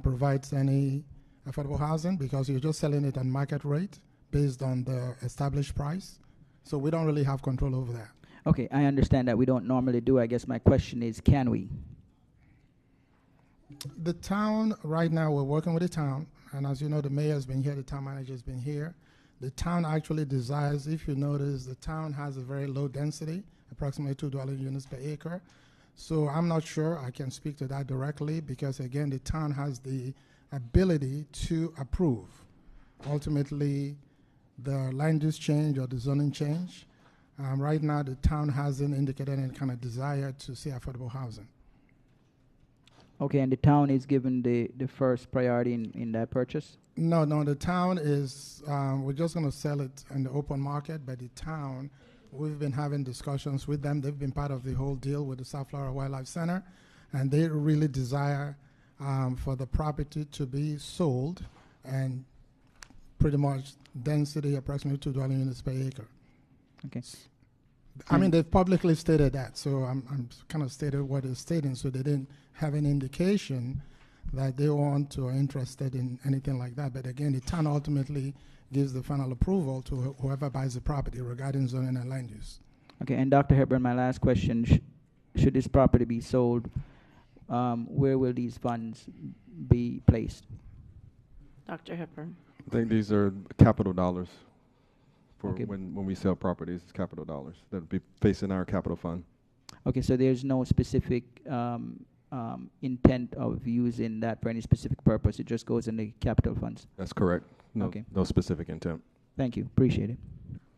provides any affordable housing, because you're just selling it on market rate based on the established price. So we don't really have control over that. Okay, I understand that we don't normally do. I guess my question is, can we? The town, right now, we're working with the town, and as you know, the mayor's been here, the town manager's been here. The town actually desires, if you notice, the town has a very low density, approximately 2 dwelling units per acre. So I'm not sure I can speak to that directly, because again, the town has the ability to approve ultimately the land use change or the zoning change. Right now, the town hasn't indicated any kind of desire to see affordable housing. Okay, and the town is given the first priority in that purchase? No, the town is, we're just going to sell it in the open market, but the town, we've been having discussions with them. They've been part of the whole deal with the South Florida Wildlife Center, and they really desire for the property to be sold, and pretty much density approximately 2 dwelling units per acre. Okay. I mean, they've publicly stated that, so I'm kind of stated what they're stating, so they didn't have any indication that they want or interested in anything like that. But again, the town ultimately gives the final approval to whoever buys the property regarding zoning and land use. Okay, and Dr. Hepburn, my last question, should this property be sold, where will these funds be placed? Dr. Hepburn. I think these are capital dollars for Okay. when we sell properties, it's capital dollars that will be facing our capital fund. Okay, so there's no specific intent of using that for any specific purpose. It just goes in the capital funds. That's correct. No, Okay. no specific intent. Thank you. Appreciate it.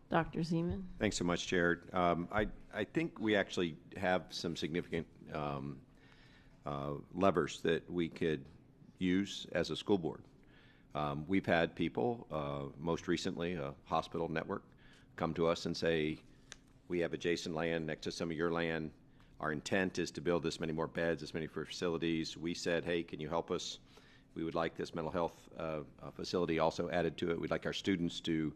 Dr. Zeman. Thanks so much, Chair. I think we actually have some significant levers that we could use as a school board. We've had people, most recently a hospital network, come to us and say, we have adjacent land next to some of your land. Our intent is to build this many more beds, this many facilities. We said, hey, can you help us? We would like this mental health facility also added to it. We'd like our students to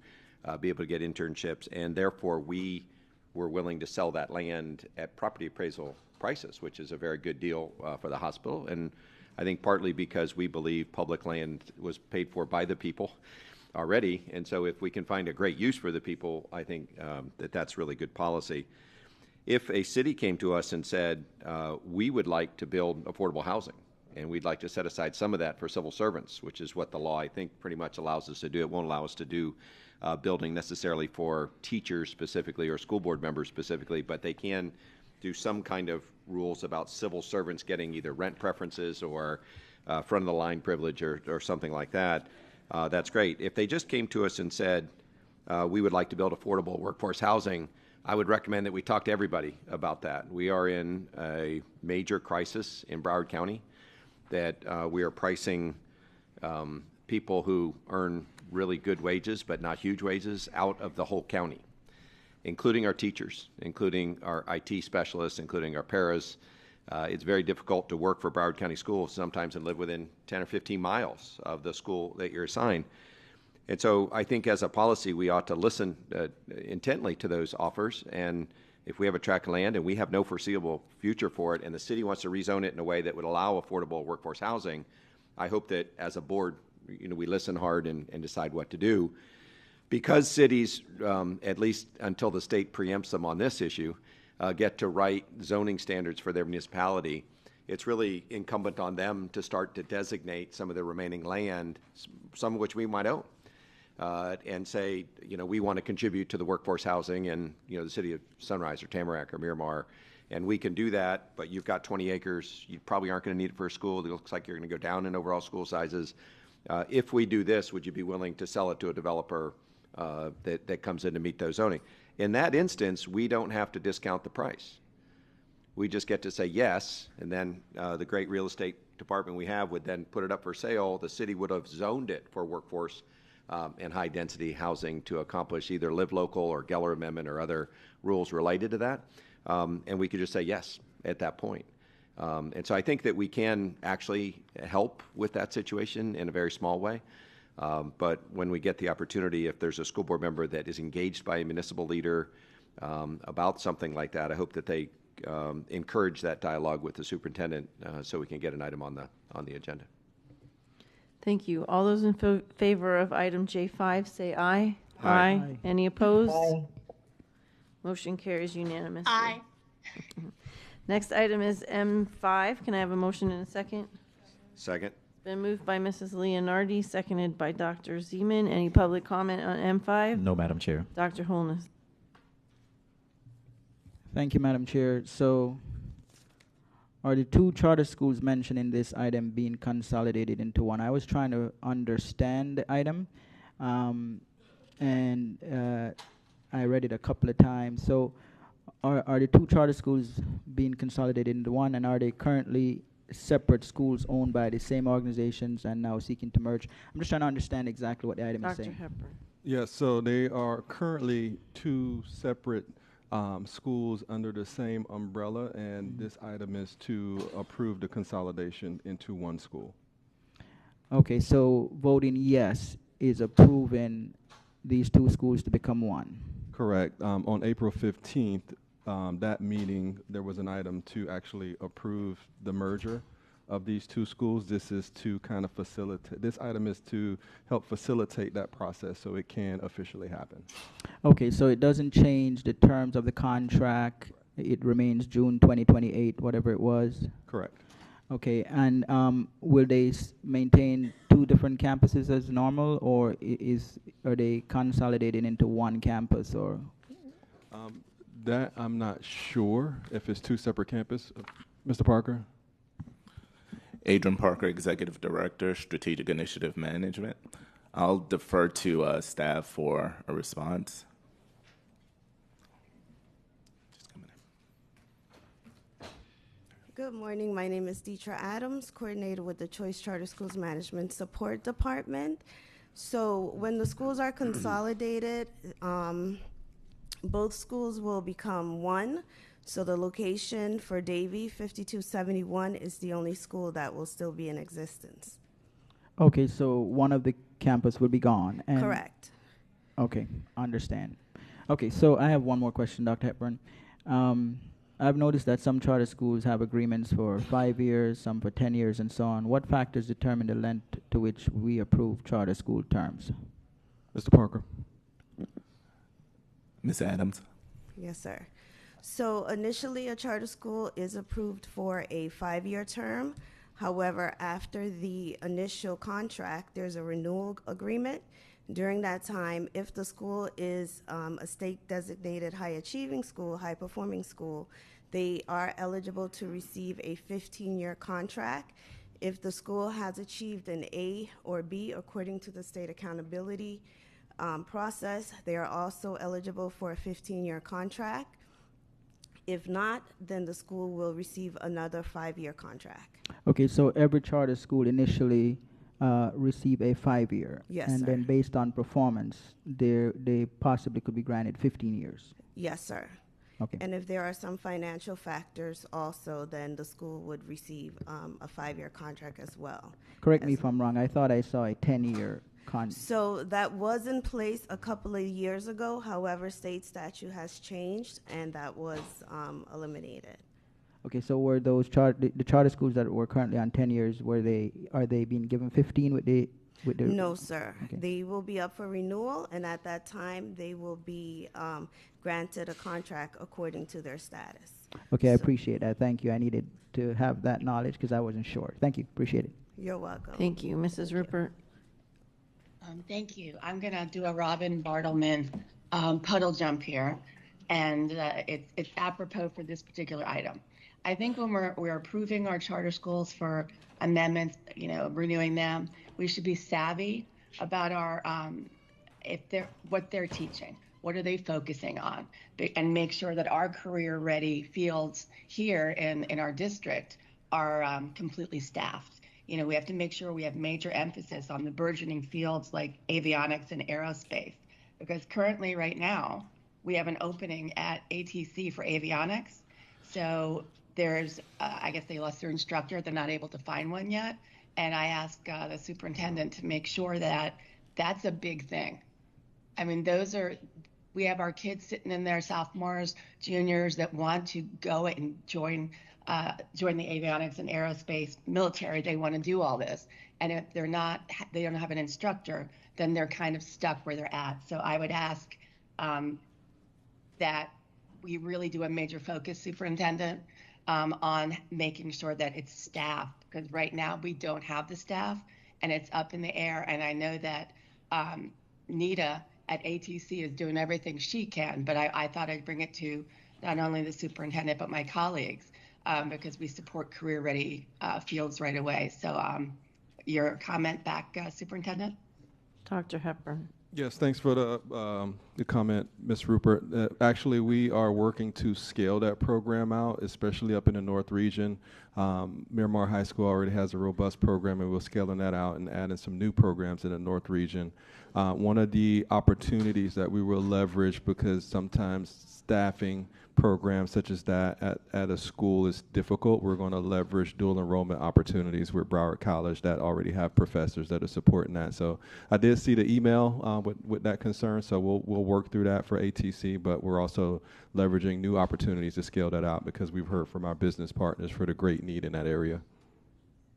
be able to get internships, and therefore we were willing to sell that land at property appraisal prices, which is a very good deal for the hospital. And I think partly because we believe public land was paid for by the people already, and so if we can find a great use for the people, I think that's really good policy. If a city came to us and said, we would like to build affordable housing, and we'd like to set aside some of that for civil servants, which is what the law, I think, pretty much allows us to do. It won't allow us to do building necessarily for teachers specifically or school board members specifically, but they can do some kind of rules about civil servants getting either rent preferences or front of the line privilege or something like that. That's great. If they just came to us and said, we would like to build affordable workforce housing, I would recommend that we talk to everybody about that. We are in a major crisis in Broward County, that we are pricing people who earn really good wages but not huge wages out of the whole county, including our teachers, including our IT specialists, including our paras. It's very difficult to work for Broward County Schools sometimes and live within 10 or 15 miles of the school that you're assigned. And so I think as a policy, we ought to listen intently to those offers. And if we have a tract of land and we have no foreseeable future for it, and the city wants to rezone it in a way that would allow affordable workforce housing, I hope that as a board, we listen hard and decide what to do. Because cities, at least until the state preempts them on this issue, get to write zoning standards for their municipality, it's really incumbent on them to start to designate some of the remaining land, some of which we might own, and say, we want to contribute to the workforce housing in, the city of Sunrise or Tamarack or Miramar, and we can do that, but you've got 20 acres, you probably aren't going to need it for a school, it looks like you're going to go down in overall school sizes. If we do this, would you be willing to sell it to a developer that comes in to meet those zoning? In that instance, we don't have to discount the price. We just get to say yes, and then the great real estate department we have would then put it up for sale. The city would have zoned it for workforce and high-density housing to accomplish either Live Local or Geller Amendment or other rules related to that, and we could just say yes at that point. And so I think that we can actually help with that situation in a very small way. But when we get the opportunity, if there's a school board member that is engaged by a municipal leader about something like that, I hope that they encourage that dialogue with the superintendent so we can get an item on the agenda. Thank you. All those in favor of item J5, say aye. Aye. Any opposed? Aye. Motion carries unanimously. Aye. Next item is M5. Can I have a motion in a second? Second. Been moved by Mrs. Leonardi, seconded by Dr. Zeman. Any public comment on M5? No, Madam Chair. Dr. Holness. Thank you, Madam Chair. So, are the two charter schools mentioned in this item being consolidated into one? I was trying to understand the item, and I read it a couple of times. So, are the two charter schools being consolidated into one, and are they currently separate schools owned by the same organizations and now seeking to merge? I'm just trying to understand exactly what the item is saying. Dr. Hepburn. Yes, so they are currently two separate schools under the same umbrella, and this item is to approve the consolidation into one school. Okay, so voting yes is approving these two schools to become one. Correct. On April 15th, that meeting, there was an item to actually approve the merger of these two schools. This is to kind of facilitate, this item is to help facilitate that process so it can officially happen. Okay, so it doesn't change the terms of the contract. It remains June 2028, whatever it was. Correct. Okay, and will they maintain two different campuses as normal, or are they consolidated into one campus, or? That I'm not sure if it's two separate campuses. Mr. Parker? Adrian Parker, Executive Director, Strategic Initiative Management. I'll defer to staff for a response. Good morning. My name is Deetra Adams, coordinator with the Choice Charter Schools Management Support Department. So when the schools are consolidated, both schools will become one. So the location for Davie, 5271, is the only school that will still be in existence. Okay, so one of the campus will be gone. And Correct. Okay, understand. Okay, so I have one more question, Dr. Hepburn. I've noticed that some charter schools have agreements for 5 years, some for 10 years, and so on. What factors determine the length to which we approve charter school terms? Mr. Parker. Ms. Adams. Yes, sir. So initially, a charter school is approved for a 5-year term. However, after the initial contract, there's a renewal agreement. During that time, if the school is a state-designated high-achieving school, high-performing school, they are eligible to receive a 15-year contract. If the school has achieved an A or B according to the state accountability process, they are also eligible for a 15-year contract. If not, then the school will receive another 5-year contract. Okay, so every charter school initially receive a 5-year. Yes, and sir. then based on performance, they possibly could be granted 15 years. Yes, sir. Okay. And if there are some financial factors also, then the school would receive a 5-year contract as well. Correct me if I'm wrong. I thought I saw a 10-year contract. So that was in place a couple of years ago. However, state statute has changed, and that was eliminated. Okay, so were those the charter schools that were currently on 10 years, are they being given 15 with the No, sir. Okay. They will be up for renewal, and at that time, they will be granted a contract according to their status. Okay, I appreciate that. Thank you. I needed to have that knowledge because I wasn't sure. Thank you. Appreciate it. You're welcome. Thank you. Mrs. Rupert. Thank you. I'm going to do a Robin Bartleman puddle jump here, and it's apropos for this particular item. I think when we're approving our charter schools for amendments, renewing them, we should be savvy about our what they're teaching. What are they focusing on? And make sure that our career-ready fields here in our district are completely staffed. We have to make sure we have major emphasis on the burgeoning fields like avionics and aerospace, because currently, right now, we have an opening at ATC for avionics. So there's, I guess they lost their instructor. They're not able to find one yet. And I asked the superintendent to make sure that that's a big thing. I mean, we have our kids sitting in there, sophomores, juniors, that want to go and join the avionics and aerospace military. They want to do all this. And if they don't have an instructor, then they're kind of stuck where they're at. So I would ask that we really do a major focus, superintendent, on making sure that it's staffed, because right now we don't have the staff and it's up in the air. And I know that Nita at ATC is doing everything she can, but I thought I'd bring it to not only the superintendent, but my colleagues, because we support career-ready fields right away. So your comment back, Superintendent? Dr. Hepburn. Yes, thanks for the comment, Ms. Rupert. Actually, we are working to scale that program out, especially up in the North region. Miramar High School already has a robust program, and we're scaling that out and adding some new programs in the North region. One of the opportunities that we will leverage, because sometimes staffing programs such as that at a school is difficult, we're going to leverage dual enrollment opportunities with Broward College that already have professors that are supporting that. So I did see the email with that concern, so we'll work through that for ATC, but we're also leveraging new opportunities to scale that out because we've heard from our business partners for the great need in that area.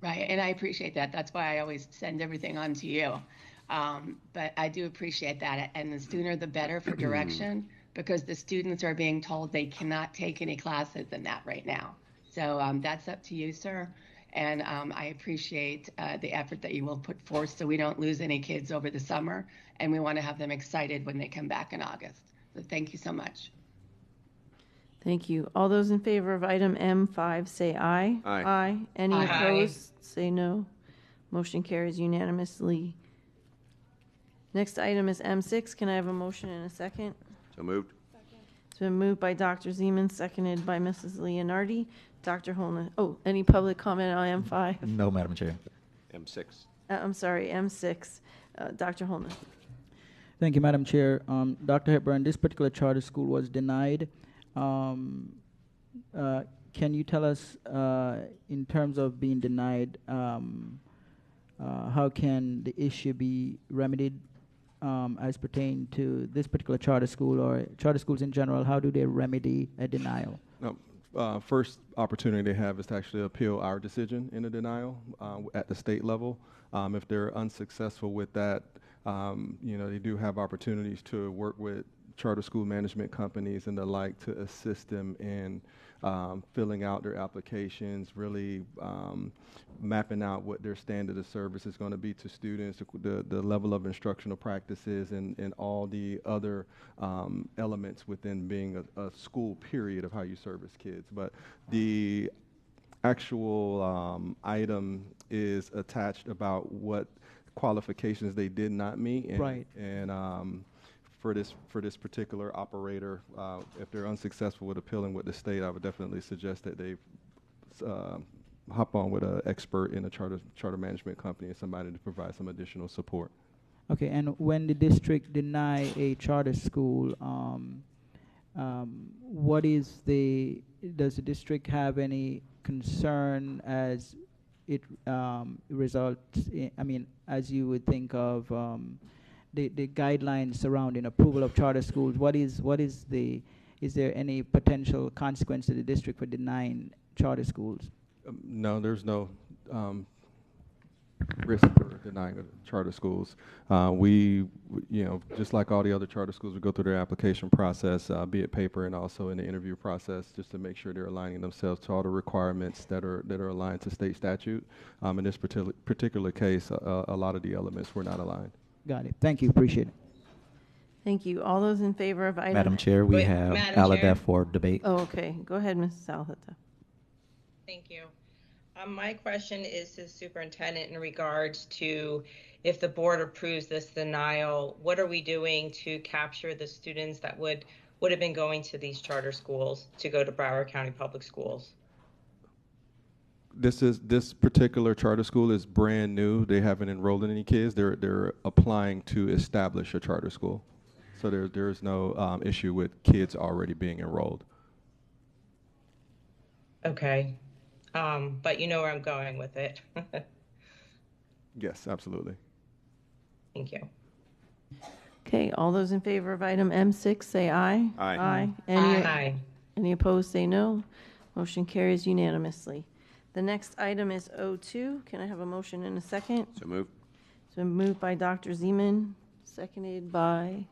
Right, and I appreciate that. That's why I always send everything on to you. But I do appreciate that, and the sooner the better for direction, because the students are being told they cannot take any classes in that right now. So that's up to you, sir. And I appreciate the effort that you will put forth so we don't lose any kids over the summer, and we want to have them excited when they come back in August. So thank you so much. Thank you. All those in favor of item M5, say aye. Aye. Aye. Any Aye. opposed, say no. Motion carries unanimously. Next item is M6. Can I have a motion and a second? So moved. It's been moved by Dr. Zeman, seconded by Mrs. Leonardi. Dr. Holness. Oh, any public comment on M5? No, Madam Chair. M6. I'm sorry, M6. Dr. Holness. Thank you, Madam Chair. Dr. Hepburn, this particular charter school was denied. Can you tell us, in terms of being denied, how can the issue be remedied as pertain to this particular charter school or charter schools in general? How do they remedy a denial? No, first opportunity they have is to actually appeal our decision in a denial at the state level. If they're unsuccessful with that, they do have opportunities to work with charter school management companies and the like to assist them in filling out their applications, really mapping out what their standard of service is going to be to students, the level of instructional practices, and all the other elements within being a school period of how you service kids. But the actual item is attached about what qualifications they did not meet. And, right. And for this particular operator, if they're unsuccessful with appealing with the state, I would definitely suggest that they hop on with an expert in a charter management company and somebody to provide some additional support. Okay, and when the district deny a charter school, does the district have any concern as it results in, as you would think of the guidelines surrounding approval of charter schools? Is there any potential consequence to the district for denying charter schools? No, there's no risk for denying charter schools. We, just like all the other charter schools, we go through their application process, be it paper and also in the interview process, just to make sure they're aligning themselves to all the requirements that are aligned to state statute. In this particular case, a lot of the elements were not aligned. Got it. Thank you. Appreciate it. Thank you. All those in favor of item... Madam Chair, we Wait, have Madam Chair. Aladef for debate. Oh, okay. Go ahead, Mrs. Salhata. Thank you. My question is to the superintendent in regards to if the board approves this denial, what are we doing to capture the students that would have been going to these charter schools to go to Broward County Public Schools? This particular charter school is brand new. They haven't enrolled in any kids. They're applying to establish a charter school. So there's no issue with kids already being enrolled. Okay. But you know where I'm going with it. Yes, absolutely. Thank you. Okay, all those in favor of item M6, say aye. Aye. Aye. Any opposed, say no. Motion carries unanimously. The next item is O2. Can I have a motion and a second? So moved. It's been moved by Dr. Zeman, seconded by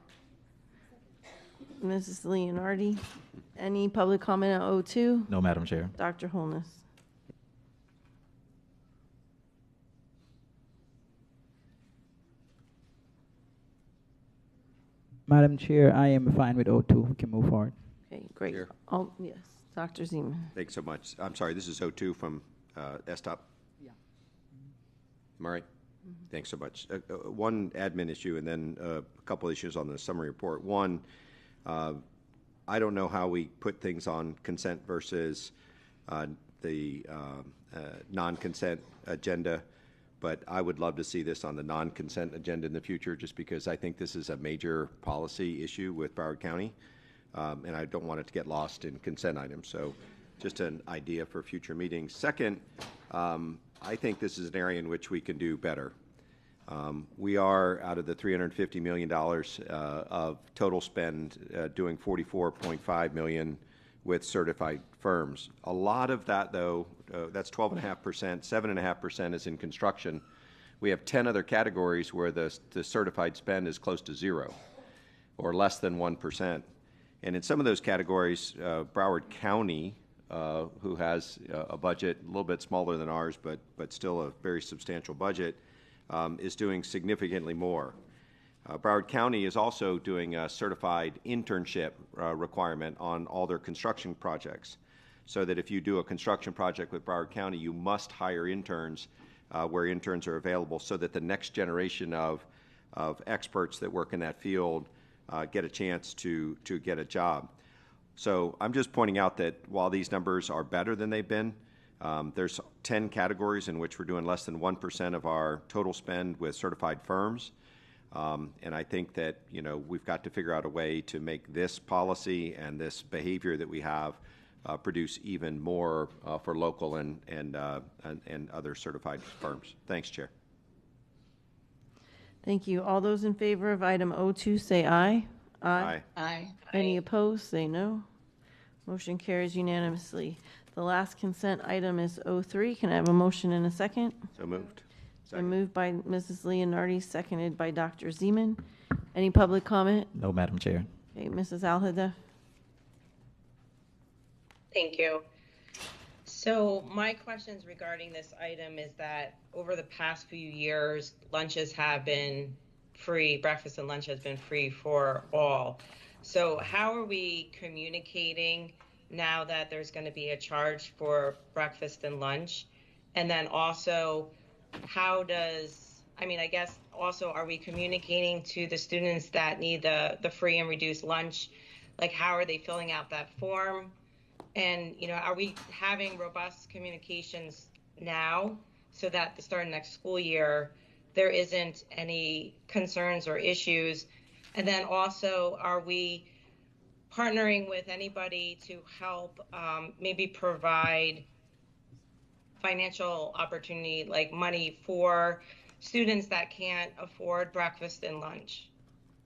Mrs. Leonardi. Any public comment on O2? No, Madam Chair. Dr. Holness. Madam Chair, I am fine with O2. We can move forward. Okay, great. Here. Yes, Dr. Zeman. Thanks so much. I'm sorry, this is O2 from STOP? Yeah. Am I right? Thanks so much. One admin issue and then a couple issues on the summary report. One, I don't know how we put things on consent versus the non-consent agenda, but I would love to see this on the non-consent agenda in the future just because I think this is a major policy issue with Broward County. and I don't want it to get lost in consent items. So just an idea for future meetings. Second, I think this is an area in which we can do better. We are, out of the $350 million of total spend, doing $44.5 million with certified firms. A lot of that, though, that's 12.5%, 7.5% is in construction. We have 10 other categories where the certified spend is close to zero or less than 1%. And in some of those categories, Broward County, who has a budget a little bit smaller than ours, but still a very substantial budget, is doing significantly more. Broward County is also doing a certified internship requirement on all their construction projects, so that if you do a construction project with Broward County, you must hire interns where interns are available, so that the next generation of experts that work in that field get a chance to get a job. So I'm just pointing out that while these numbers are better than they've been, there's 10 categories in which we're doing less than 1% of our total spend with certified firms. And I think that, we've got to figure out a way to make this policy and this behavior that we have produce even more for local and other certified firms. Thanks, Chair. Thank you. All those in favor of item O2 say aye. Aye. Aye. Any opposed say no. Motion carries unanimously. The last consent item is O3. Can I have a motion and a second? So moved. So moved by Mrs. Leonardi, seconded by Dr. Zeman. Any public comment? No, Madam Chair. Okay, Mrs. Alhadeff. Thank you. So my questions regarding this item is that over the past few years, lunches have been free, breakfast and lunch has been free for all. So how are we communicating now that there's going to be a charge for breakfast and lunch? And then also, I guess also, are we communicating to the students that need the free and reduced lunch? Like, how are they filling out that form? And, are we having robust communications now so that the start of next school year, there isn't any concerns or issues? And then also, are we partnering with anybody to help maybe provide financial opportunity, like money for students that can't afford breakfast and lunch?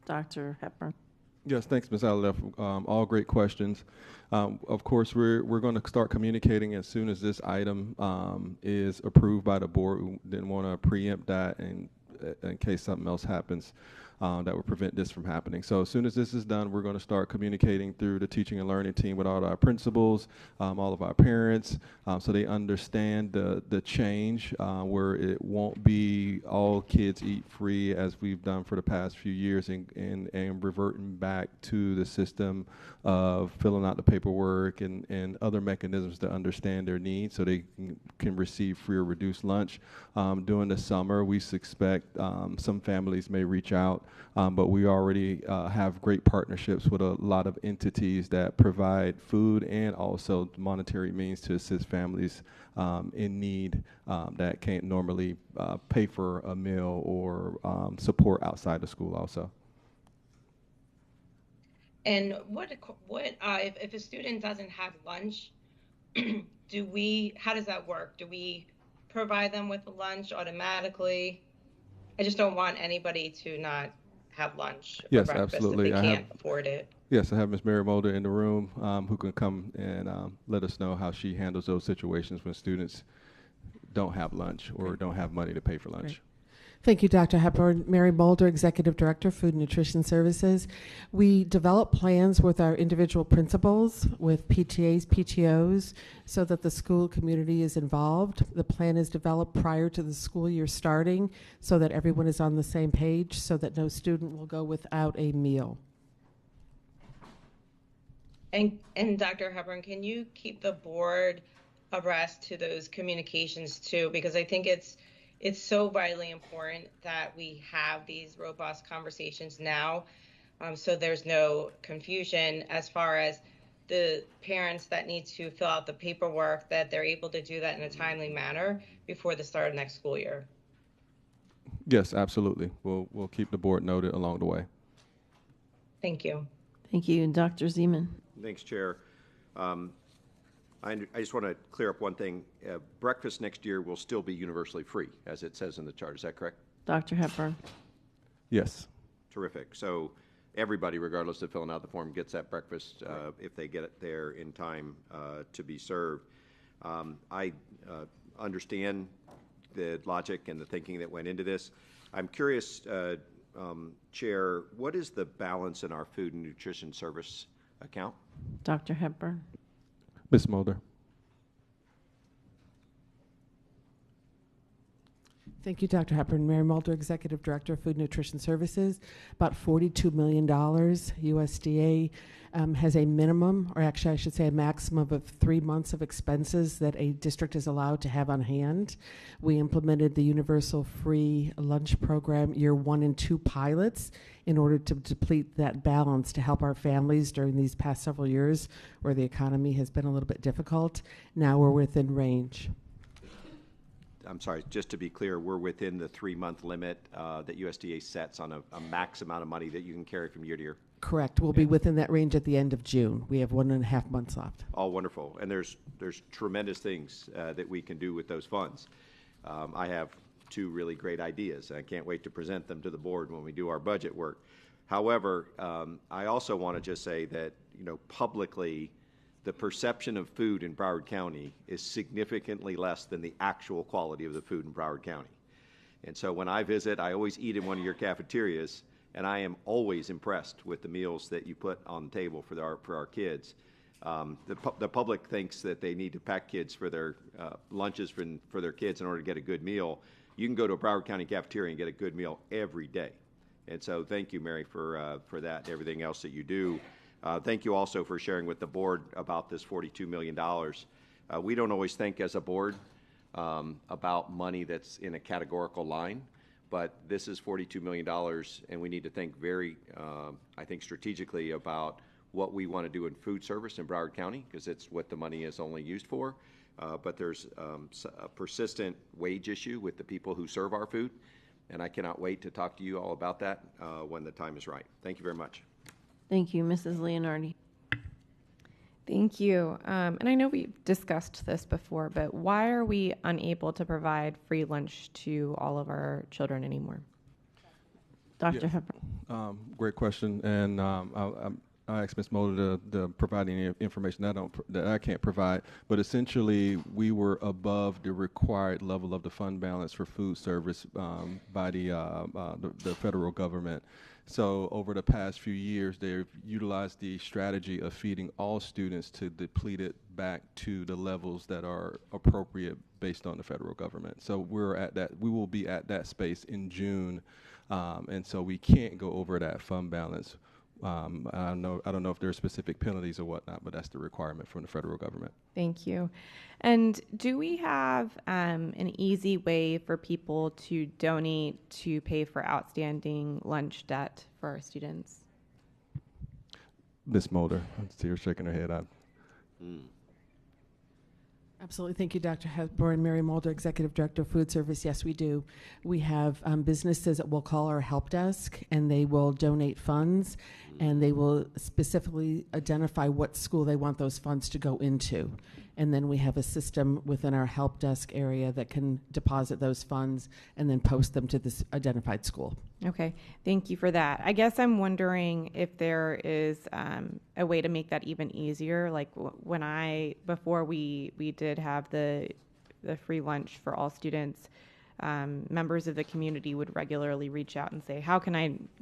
Dr. Hepburn. Yes, thanks, Ms. Alhadeff. All great questions. Of course, we're going to start communicating as soon as this item is approved by the board. We didn't want to preempt that in case something else happens that would prevent this from happening. So as soon as this is done, we're going to start communicating through the teaching and learning team with all of our principals, all of our parents, so they understand the change where it won't be all kids eat free as we've done for the past few years, and reverting back to the system of filling out the paperwork and other mechanisms to understand their needs so they can receive free or reduced lunch. During the summer, we expect some families may reach out, but we already have great partnerships with a lot of entities that provide food and also monetary means to assist families in need that can't normally pay for a meal or support outside the school also. And if a student doesn't have lunch, how does that work? Do we provide them with lunch automatically? I just don't want anybody to not have lunch or Yes, breakfast absolutely. if they can't afford it. Yes, I have Ms. Mary Mulder in the room who can come and let us know how she handles those situations when students don't have lunch or don't have money to pay for lunch. Great. Thank you, Dr. Hepburn. Mary Mulder, Executive Director, Food and Nutrition Services. We develop plans with our individual principals, with PTAs, PTOs, so that the school community is involved. The plan is developed prior to the school year starting so that everyone is on the same page, so that no student will go without a meal. And Dr. Hepburn, can you keep the board abreast to those communications too? Because I think it's so vitally important that we have these robust conversations now, so there's no confusion as far as the parents that need to fill out the paperwork, that they're able to do that in a timely manner before the start of next school year. Yes, absolutely. We'll keep the board noted along the way. Thank you. Thank you. Dr. Zeman. Thanks, Chair. I just want to clear up one thing. Breakfast next year will still be universally free, as it says in the chart. Is that correct? Dr. Hepburn. Yes. Terrific. So everybody, regardless of filling out the form, gets that breakfast if they get it there in time to be served. I understand the logic and the thinking that went into this. I'm curious, Chair, what is the balance in our food and nutrition service account? Dr. Hepburn. Ms. Mulder. Thank you, Dr. Hepburn. Mary Mulder, Executive Director of Food Nutrition Services. About $42 million. USDA has a minimum, or actually I should say a maximum of 3 months of expenses that a district is allowed to have on hand. We implemented the Universal Free Lunch Program year 1 and 2 pilots in order to deplete that balance to help our families during these past several years where the economy has been a little bit difficult. Now we're within range. I'm sorry, just to be clear, we're within the 3-month limit that USDA sets on a max amount of money that you can carry from year to year. Correct. We'll be within that range at the end of June. We have 1.5 months left. Oh, wonderful. And there's tremendous things that we can do with those funds. I have 2 really great ideas. I can't wait to present them to the board when we do our budget work. However, I also want to just say that, publicly, the perception of food in Broward County is significantly less than the actual quality of the food in Broward County. And so when I visit, I always eat in one of your cafeterias, and I am always impressed with the meals that you put on the table for our kids. The public thinks that they need to pack kids for their lunches for their kids in order to get a good meal. You can go to a Broward County cafeteria and get a good meal every day. And so thank you, Mary, for that and everything else that you do. Thank you also for sharing with the board about this $42 million. We don't always think as a board about money that's in a categorical line, but this is $42 million, and we need to think very, I think, strategically about what we want to do in food service in Broward County, because it's what the money is only used for. But there's a persistent wage issue with the people who serve our food, and I cannot wait to talk to you all about that when the time is right. Thank you very much. Thank you. Mrs. Leonardi. Thank you. And I know we've discussed this before, but why are we unable to provide free lunch to all of our children anymore? Dr. Hepburn. Great question. And I asked Ms. Mulder to provide any information that I can't provide, but essentially we were above the required level of the fund balance for food service by the federal government. So over the past few years, they've utilized the strategy of feeding all students to deplete it back to the levels that are appropriate based on the federal government. So we will be at that space in June, and so we can't go over that fund balance. I don't know if there are specific penalties or whatnot, but that's the requirement from the federal government. Thank you. And do we have an easy way for people to donate to pay for outstanding lunch debt for our students? Ms. Mulder, I see her shaking her head. Absolutely. Thank you, Dr. Hepburn. Mary Mulder, Executive Director of Food Service. Yes, we do. We have businesses that we'll call our help desk, and they will donate funds, and they will specifically identify what school they want those funds to go into. And then we have a system within our help desk area that can deposit those funds and then post them to this identified school. Okay, thank you for that. I guess I'm wondering if there is a way to make that even easier. Like before we did have the free lunch for all students, members of the community would regularly reach out and say,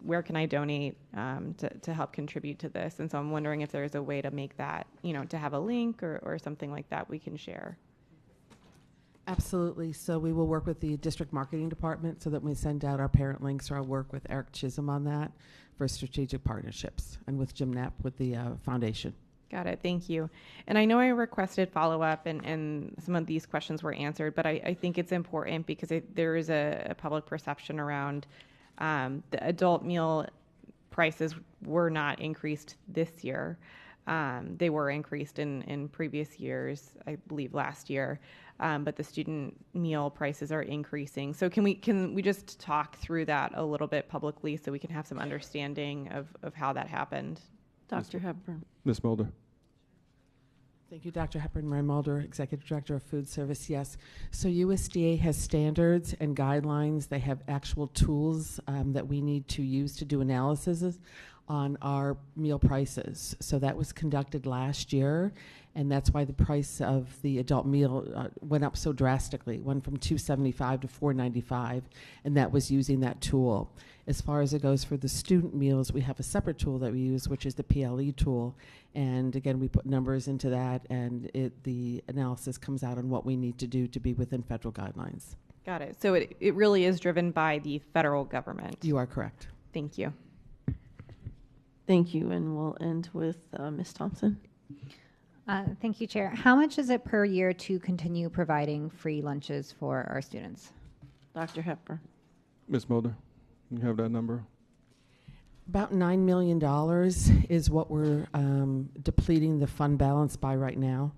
where can I donate to help contribute to this? And so I'm wondering if there's a way to make that, to have a link or something like that we can share. Absolutely. So we will work with the district marketing department so that we send out our parent links, or I'll work with Eric Chisholm on that for strategic partnerships, and with Jim Knapp with the foundation. Got it. Thank you. And I know I requested follow-up, and some of these questions were answered, but I think it's important because there is a public perception around the adult meal prices were not increased this year. They were increased in previous years, I believe last year, but the student meal prices are increasing. So can we just talk through that a little bit publicly so we can have some understanding of how that happened? Dr. Hepburn. Ms. Mulder. Thank you, Dr. Hepburn. Mary Mulder, Executive Director of Food Service. Yes. So USDA has standards and guidelines. They have actual tools that we need to use to do analysis on our meal prices. So that was conducted last year, and that's why the price of the adult meal went up so drastically. It went from $2.75 to $4.95, and that was using that tool. As far as it goes for the student meals, we have a separate tool that we use, which is the PLE tool. And again, we put numbers into that, and the analysis comes out on what we need to do to be within federal guidelines. Got it. So it really is driven by the federal government. You are correct. Thank you. Thank you, and we'll end with Ms. Thompson. Thank you, Chair. How much is it per year to continue providing free lunches for our students? Dr. Hepburn. Ms. Mulder, you have that number? About $9 million is what we're depleting the fund balance by right now,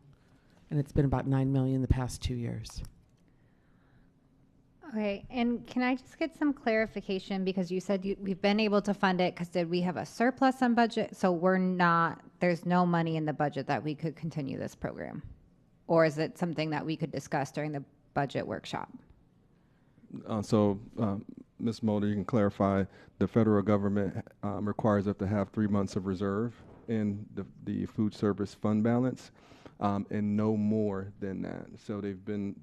and it's been about $9 million the past 2 years. Okay, and can I just get some clarification, because you said we've been able to fund it because did we have a surplus on budget? So there's no money in the budget that we could continue this program? Or is it something that we could discuss during the budget workshop? Ms. Mulder, you can clarify, the federal government requires us to have 3 months of reserve in the food service fund balance. And no more than that. So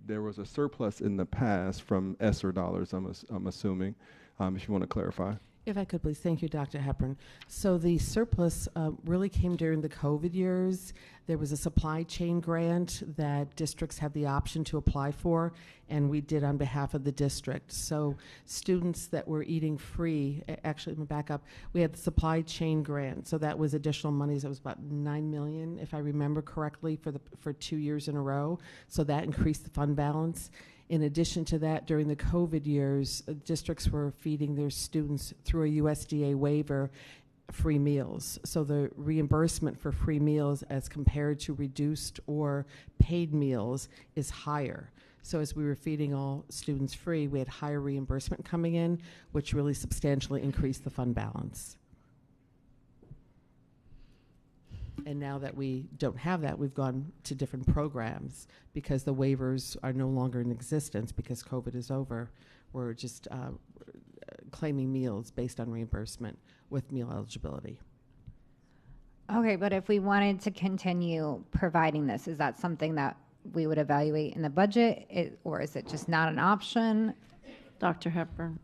there was a surplus in the past from ESSER dollars, I'm assuming, if you want to clarify. If I could, please. Thank you, Dr. Hepburn. So the surplus really came during the COVID years. There was a supply chain grant that districts had the option to apply for, and we did on behalf of the district. So students that were eating free, actually, let me back up, we had the supply chain grant. So that was additional monies. That was about $9 million, if I remember correctly, for 2 years in a row. So that increased the fund balance. In addition to that, during the COVID years, districts were feeding their students through a USDA waiver free meals. So the reimbursement for free meals as compared to reduced or paid meals is higher. So as we were feeding all students free, we had higher reimbursement coming in, which really substantially increased the fund balance. And now that we don't have that, we've gone to different programs because the waivers are no longer in existence because COVID is over. We're just claiming meals based on reimbursement with meal eligibility. Okay, but if we wanted to continue providing this, is that something that we would evaluate in the budget, or is it just not an option? Dr. Hepburn.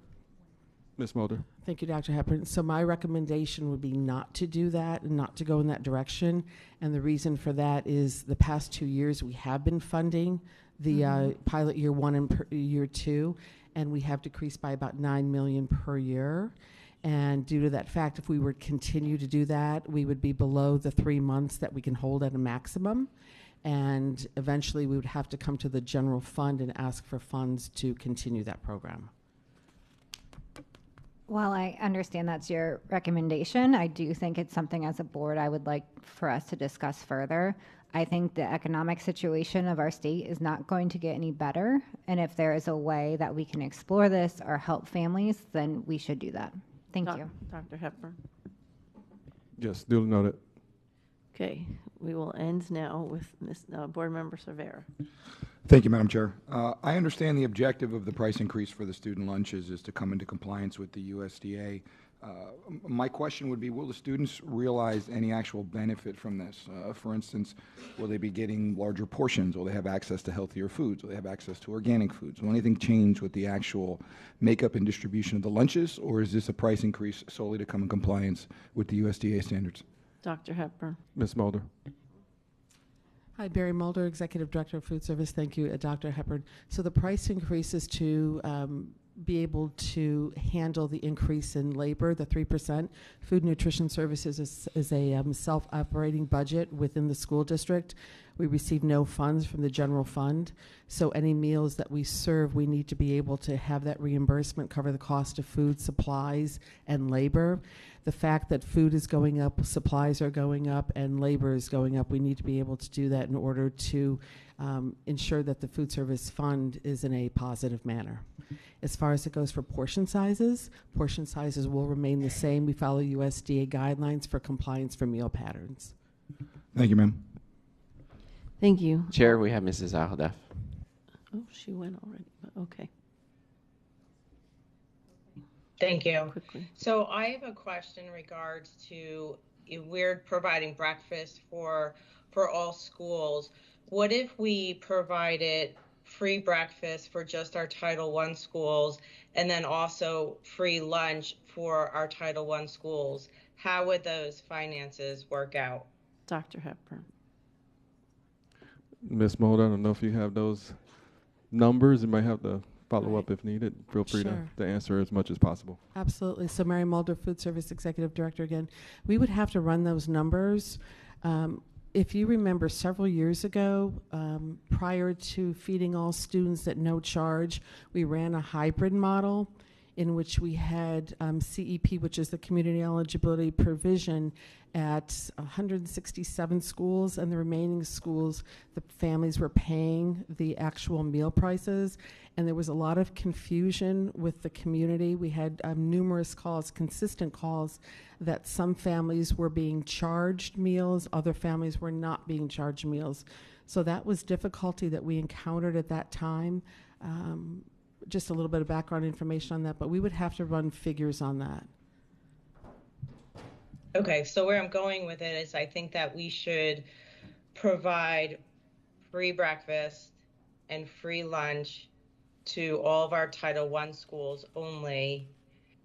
Ms. Mulder. Thank you, Dr. Hepburn. So my recommendation would be not to do that and not to go in that direction. And the reason for that is the past 2 years we have been funding the pilot year 1 and year 2, and we have decreased by about $9 million per year. And due to that fact, if we were to continue to do that, we would be below the 3 months that we can hold at a maximum. And eventually we would have to come to the general fund and ask for funds to continue that program. While I understand that's your recommendation, I do think it's something as a board I would like for us to discuss further. I think the economic situation of our state is not going to get any better. And if there is a way that we can explore this or help families, then we should do that. Thank you. Dr. Hepburn. Yes, duly noted. Okay, we will end now with Board Member Cervera. Thank you, Madam Chair. I understand the objective of the price increase for the student lunches is to come into compliance with the USDA. My question would be, will the students realize any actual benefit from this? For instance, will they be getting larger portions? Will they have access to healthier foods? Will they have access to organic foods? Will anything change with the actual makeup and distribution of the lunches, or is this a price increase solely to come in compliance with the USDA standards? Dr. Hepburn. Ms. Mulder. Hi, Barry Mulder, Executive Director of Food Service. Thank you, Dr. Hepburn. So the price increase is to be able to handle the increase in labor, the 3%. Food Nutrition Services is a self-operating budget within the school district. We receive no funds from the general fund. So any meals that we serve, we need to be able to have that reimbursement cover the cost of food, supplies, and labor. The fact that food is going up, supplies are going up, and labor is going up, we need to be able to do that in order to ensure that the food service fund is in a positive manner. As far as it goes for portion sizes will remain the same. We follow USDA guidelines for compliance for meal patterns. Thank you, ma'am. Thank you. Chair, we have Mrs. Aldef. Oh, she went already, but okay. Thank you. Quickly. So I have a question in regards to, if we're providing breakfast for all schools. What if we provided free breakfast for just our Title I schools and then also free lunch for our Title I schools? How would those finances work out? Dr. Hepburn. Ms. Mulder, I don't know if you have those numbers. You might have to follow up if needed. Feel free Sure. to answer as much as possible. Absolutely. So Mary Mulder, Food Service Executive Director again. We would have to run those numbers. If you remember several years ago, prior to feeding all students at no charge, we ran a hybrid model in which we had CEP, which is the Community Eligibility Provision, at 167 schools, and the remaining schools, the families were paying the actual meal prices, and there was a lot of confusion with the community. We had numerous calls, consistent calls, that some families were being charged meals, other families were not being charged meals. So that was difficulty that we encountered at that time. Just a little bit of background information on that, but we would have to run figures on that. Okay, so where I'm going with it is I think that we should provide free breakfast and free lunch to all of our Title I schools only.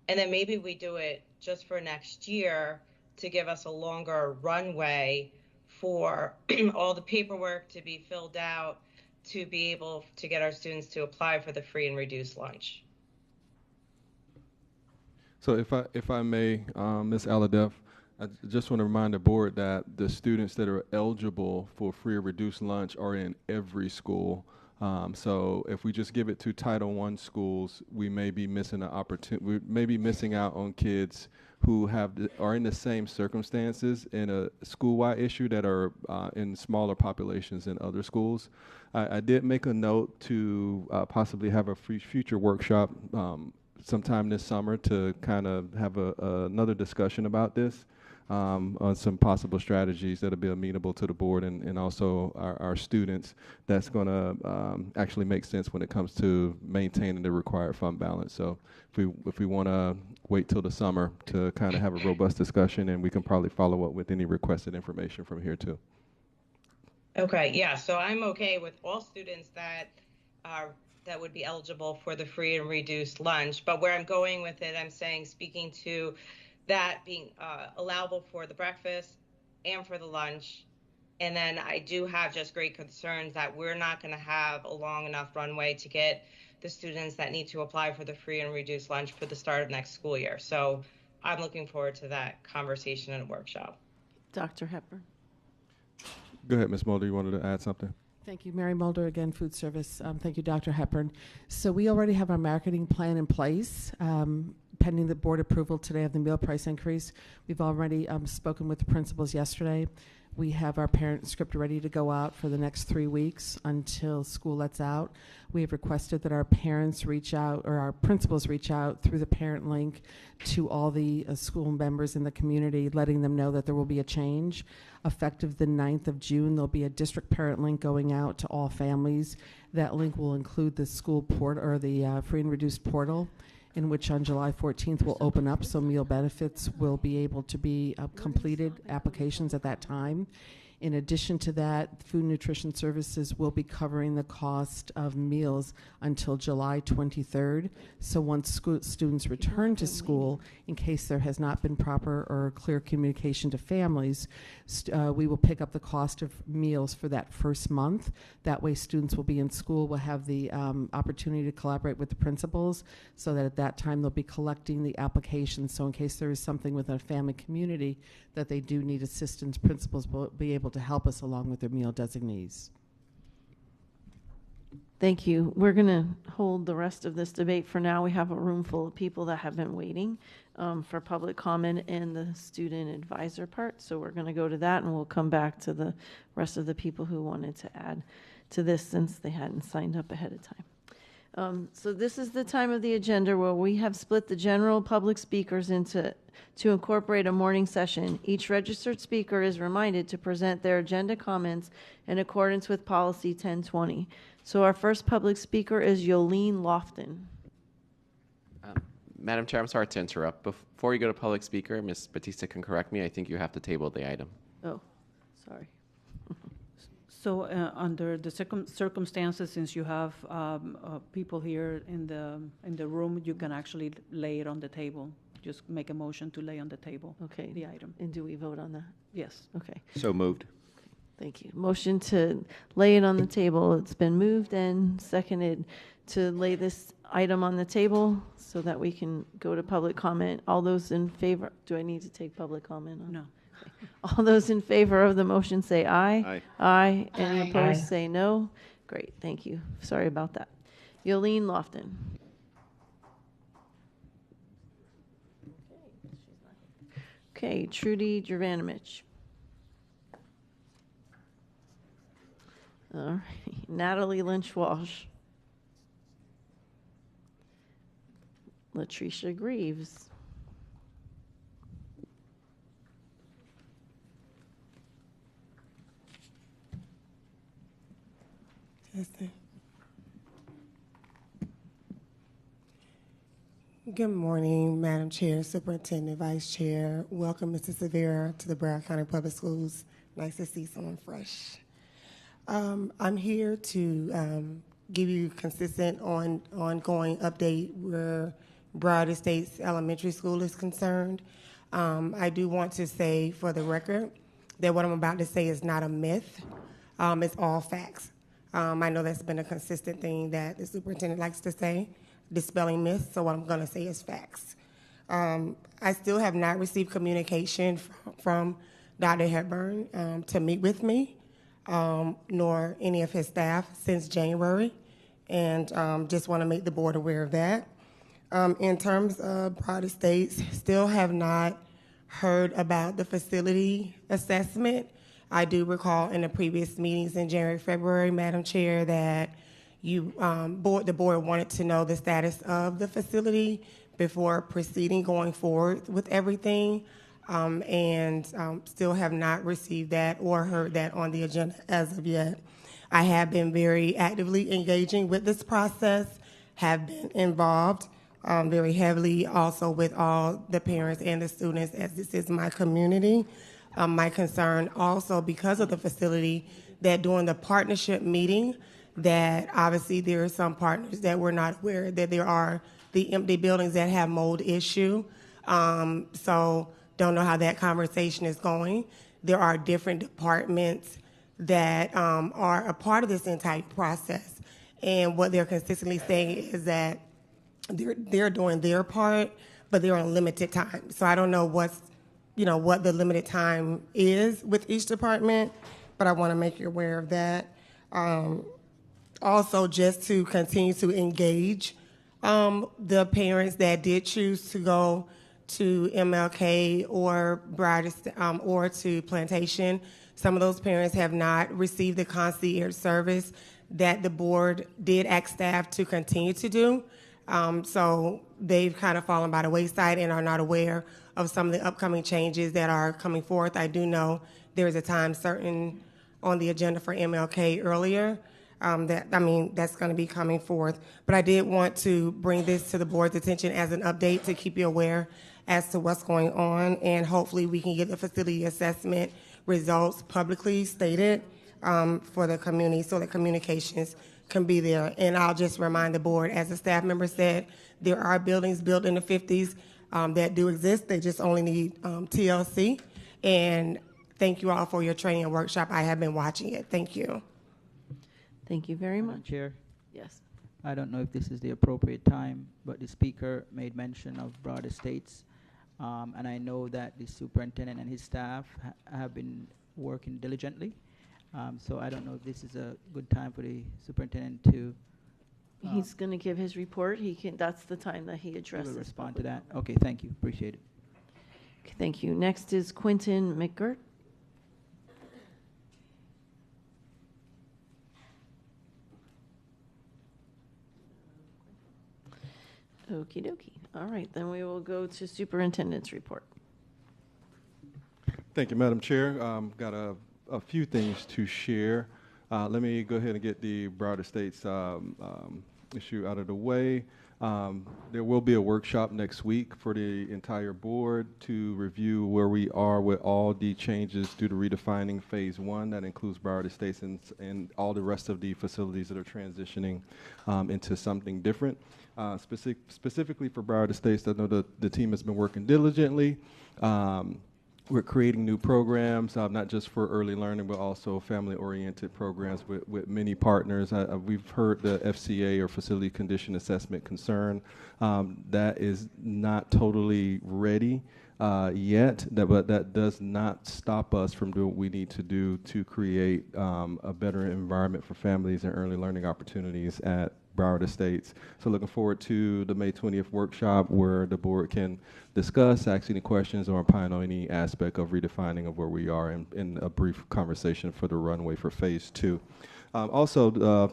And then maybe we do it just for next year to give us a longer runway for all the paperwork to be filled out to be able to get our students to apply for the free and reduced lunch. So if I may, Ms. Aladef, I just want to remind the board that the students that are eligible for free or reduced lunch are in every school. So if we just give it to Title I schools, we may be missing an opportunity. We may be missing out on kids who are in the same circumstances in a school-wide issue that are in smaller populations in other schools. I did make a note to possibly have a future workshop sometime this summer to kind of have another discussion about this. On some possible strategies that'll be amenable to the board and also our students. That's going to actually make sense when it comes to maintaining the required fund balance. So if we want to wait till the summer to kind of have a robust discussion, and we can probably follow up with any requested information from here too. Okay, yeah, so I'm okay with all students that would be eligible for the free and reduced lunch. But where I'm going with it, I'm saying, speaking to that being allowable for the breakfast and for the lunch. And then I do have just great concerns that we're not going to have a long enough runway to get the students that need to apply for the free and reduced lunch for the start of next school year. So I'm looking forward to that conversation and workshop. Dr. Hepburn. Go ahead, Ms. Mulder. You wanted to add something? Thank you, Mary Mulder, again, Food Service. Thank you, Dr. Hepburn. So we already have our marketing plan in place, pending the board approval today of the meal price increase. We've already spoken with the principals yesterday. We have our parent script ready to go out for the next 3 weeks until school lets out. We have requested that our parents reach out, or our principals reach out through the parent link to all the school members in the community, letting them know that there will be a change. Effective the 9th of June, there'll be a district parent link going out to all families. That link will include the school port, or the free and reduced portal, in which on July 14th will open up, so meal benefits will be able to be completed applications at that time. In addition to that, Food and Nutrition Services will be covering the cost of meals until July 23rd. So once students return to school, in case there has not been proper or clear communication to families, we will pick up the cost of meals for that first month. That way students will be in school, will have the opportunity to collaborate with the principals, so that at that time they'll be collecting the applications. So in case there is something within a family community that they do need assistance, principals will be able to help us along with their meal designees. Thank you. We're going to hold the rest of this debate for now. We have a room full of people that have been waiting for public comment and the student advisor part. So we're going to go to that, and we'll come back to the rest of the people who wanted to add to this since they hadn't signed up ahead of time. So this is the time of the agenda where we have split the general public speakers to incorporate a morning session. Each registered speaker is reminded to present their agenda comments in accordance with policy 1020. So our first public speaker is Yolene Lofton. Madam Chair, I'm sorry to interrupt. Before you go to public speaker, Ms. Batista can correct me. I think you have to table the item. Oh, sorry. So under the circumstances, since you have people here in the room, you can actually lay it on the table. Just make a motion to lay on the table. Okay. The item. And do we vote on that? Yes. Okay. So moved. Thank you. Motion to lay it on the table. It's been moved and seconded to lay this item on the table so that we can go to public comment. All those in favor, do I need to take public comment on? No. All those in favor of the motion say aye. Aye. Aye. Any Aye. opposed Aye. say no. Great, thank you. Sorry about that. Yolene Lofton. Okay, Trudy Jovanovich. All right, Natalie Lynch Walsh. Latricia Greaves. Good morning, Madam Chair, Superintendent, Vice Chair. Welcome, Mr. Severa, to the Broward County Public Schools. Nice to see someone fresh. I'm here to give you consistent ongoing update where Broward Estates Elementary School is concerned. I do want to say for the record that what I'm about to say is not a myth. It's all facts. I know that's been a consistent thing that the superintendent likes to say, dispelling myths, so what I'm going to say is facts. I still have not received communication from Dr. Hepburn to meet with me, nor any of his staff since January, and just want to make the board aware of that. In terms of Broward Estates, still have not heard about the facility assessment. I do recall in the previous meetings in January, February, Madam Chair, that the board wanted to know the status of the facility before proceeding going forward with everything, and still have not received that or heard that on the agenda as of yet. I have been very actively engaging with this process, have been involved very heavily also with all the parents and the students, as this is my community. My concern also, because of the facility, that during the partnership meeting, that obviously there are some partners that were not aware that there are the empty buildings that have mold issue. So don't know how that conversation is going. There are different departments that are a part of this entire process. And what they're consistently saying is that they're doing their part, but they're on limited time. So I don't know what the limited time is with each department, but I want to make you aware of that. Also, just to continue to engage the parents that did choose to go to MLK or or to Plantation. Some of those parents have not received the concierge service that the board did ask staff to continue to do. So they've kind of fallen by the wayside and are not aware of some of the upcoming changes that are coming forth. I do know there is a time certain on the agenda for MLK earlier. That's going to be coming forth. But I did want to bring this to the board's attention as an update to keep you aware as to what's going on, and hopefully we can get the facility assessment results publicly stated for the community so that communications can be there. And I'll just remind the board, as a staff member said, there are buildings built in the 50s that do exist. They just only need TLC. And thank you all for your training and workshop. I have been watching it. Thank you. Thank you very much. Chair, Yes. I don't know if this is the appropriate time, but the speaker made mention of Broward Estates, and I know that the superintendent and his staff have been working diligently. So I don't know if this is a good time for the superintendent to. He's going to give his report. That's the time that he addresses. Will respond to that. Okay, thank you. Appreciate it. Okay, thank you. Next is Quentin McGirt. Okie dokie. All right, then we will go to superintendent's report. Thank you, Madam Chair. Got a few things to share. Let me go ahead and get the Broward Estates issue out of the way. There will be a workshop next week for the entire board to review where we are with all the changes due to redefining phase 1. That includes Broward Estates and all the rest of the facilities that are transitioning into something different. Specifically for Broward Estates, I know the team has been working diligently. We're creating new programs, not just for early learning, but also family-oriented programs with many partners. We've heard the FCA, or Facility Condition Assessment, concern. That is not totally ready yet, but that does not stop us from doing what we need to do to create a better environment for families and early learning opportunities at Broward Estates. So looking forward to the May 20th workshop where the board can discuss, ask any questions, or opine on any aspect of redefining of where we are in a brief conversation for the runway for phase 2. Also, the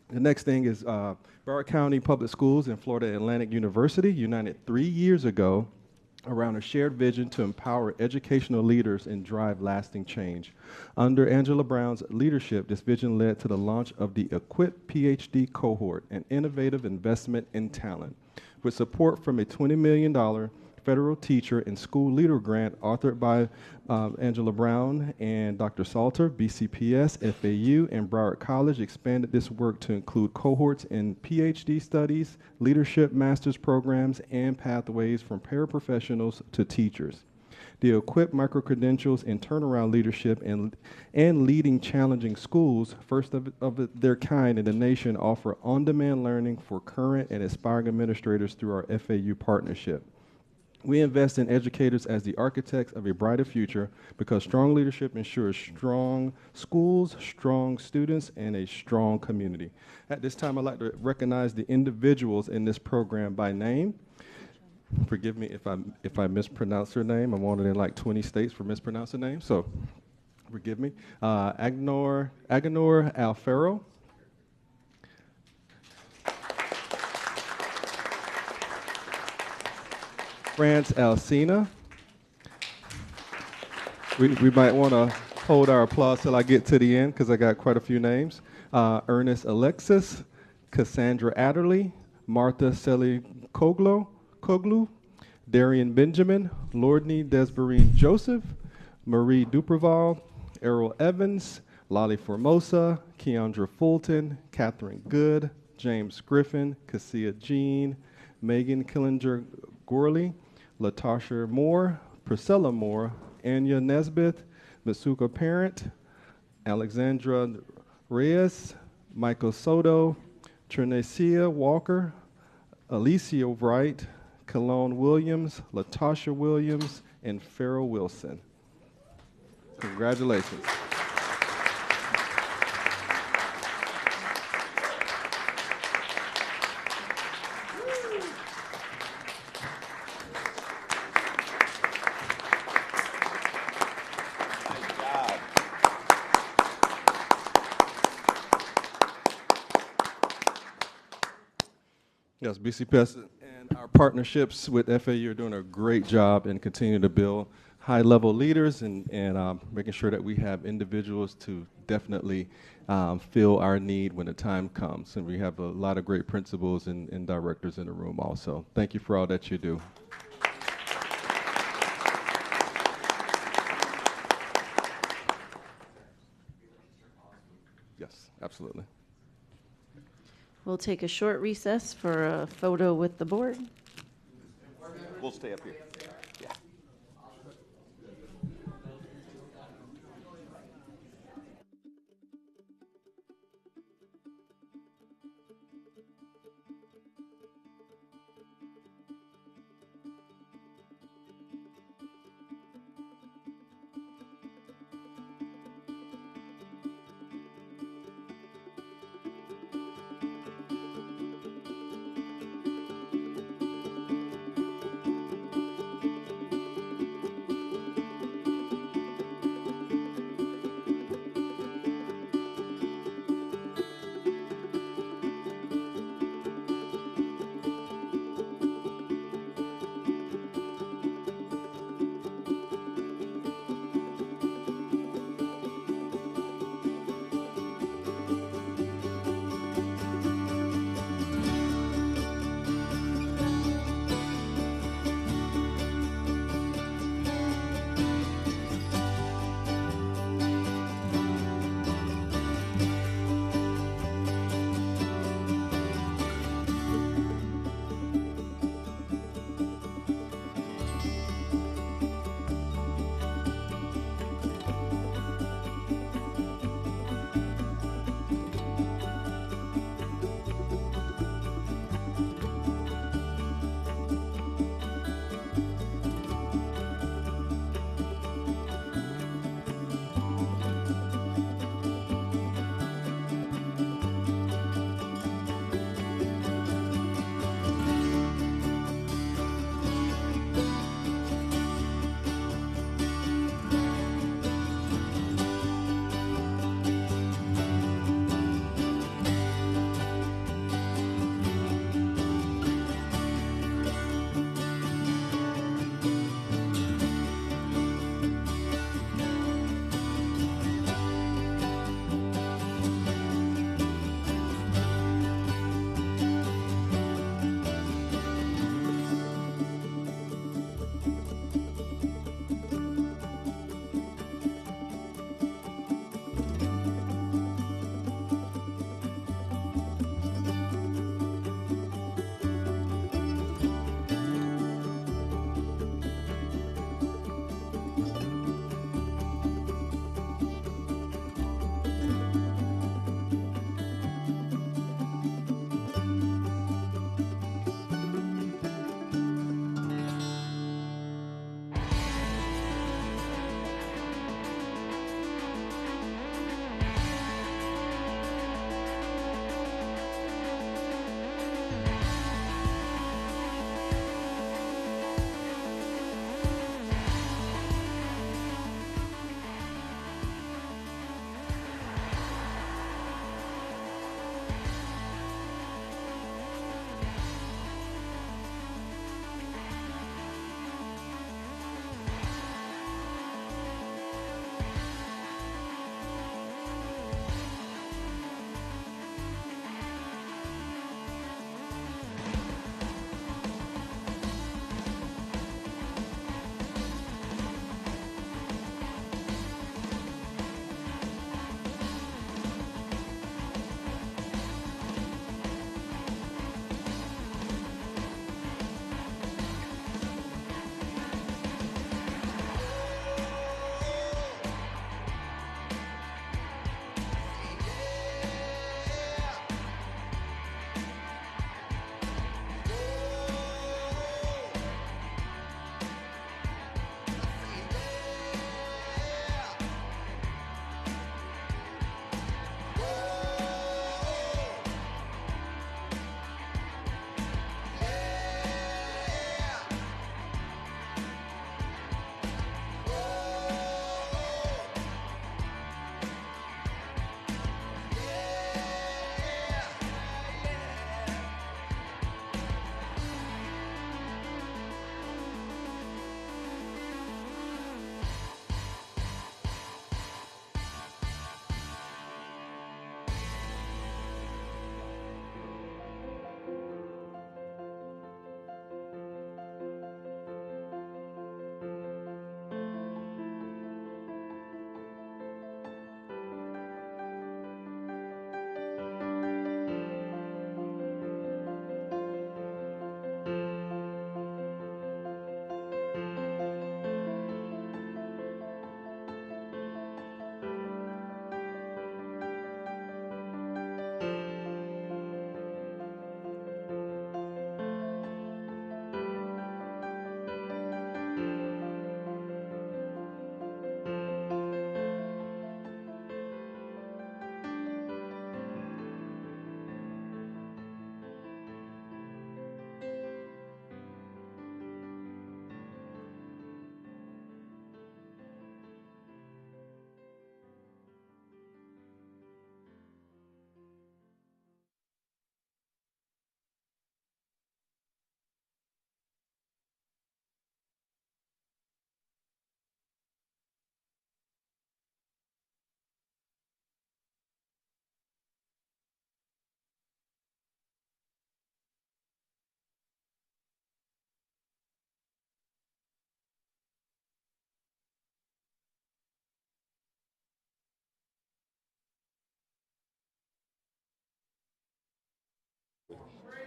next thing is Broward County Public Schools and Florida Atlantic University united 3 years ago around a shared vision to empower educational leaders and drive lasting change. Under Angela Brown's leadership, this vision led to the launch of the Equip PhD cohort, an innovative investment in talent. With support from a $20 million federal teacher and school leader grant authored by Angela Brown and Dr. Salter, BCPS, FAU, and Broward College expanded this work to include cohorts in PhD studies, leadership master's programs, and pathways from paraprofessionals to teachers. The Equip micro-credentials in turnaround leadership and leading challenging schools, first of their kind in the nation, offer on-demand learning for current and aspiring administrators through our FAU partnership. We invest in educators as the architects of a brighter future because strong leadership ensures strong schools, strong students, and a strong community. At this time, I'd like to recognize the individuals in this program by name. Forgive me if I mispronounce her name. I'm wanted in like 20 states for mispronouncing her name, so forgive me. Agnor Alfaro. France Alcina. We might want to hold our applause till I get to the end because I got quite a few names. Ernest Alexis, Cassandra Adderley, Martha Selly Koglu, Darian Benjamin, Lordney Desbarine Joseph, Marie Duperval, Errol Evans, Lolly Formosa, Keandra Fulton, Catherine Good, James Griffin, Cassia Jean, Megan Killinger Gorley, Latasha Moore, Priscilla Moore, Anya Nesbitt, Masuka Parent, Alexandra Reyes, Michael Soto, Trinecia Walker, Alicia Wright, Cologne Williams, Latasha Williams, and Farrell Wilson. Congratulations. Yes, BCPS and our partnerships with FAU are doing a great job and continue to build high-level leaders and making sure that we have individuals to definitely fill our need when the time comes. And we have a lot of great principals and directors in the room also. Thank you for all that you do. Yes, absolutely. We'll take a short recess for a photo with the board. We'll stay up here. Yeah.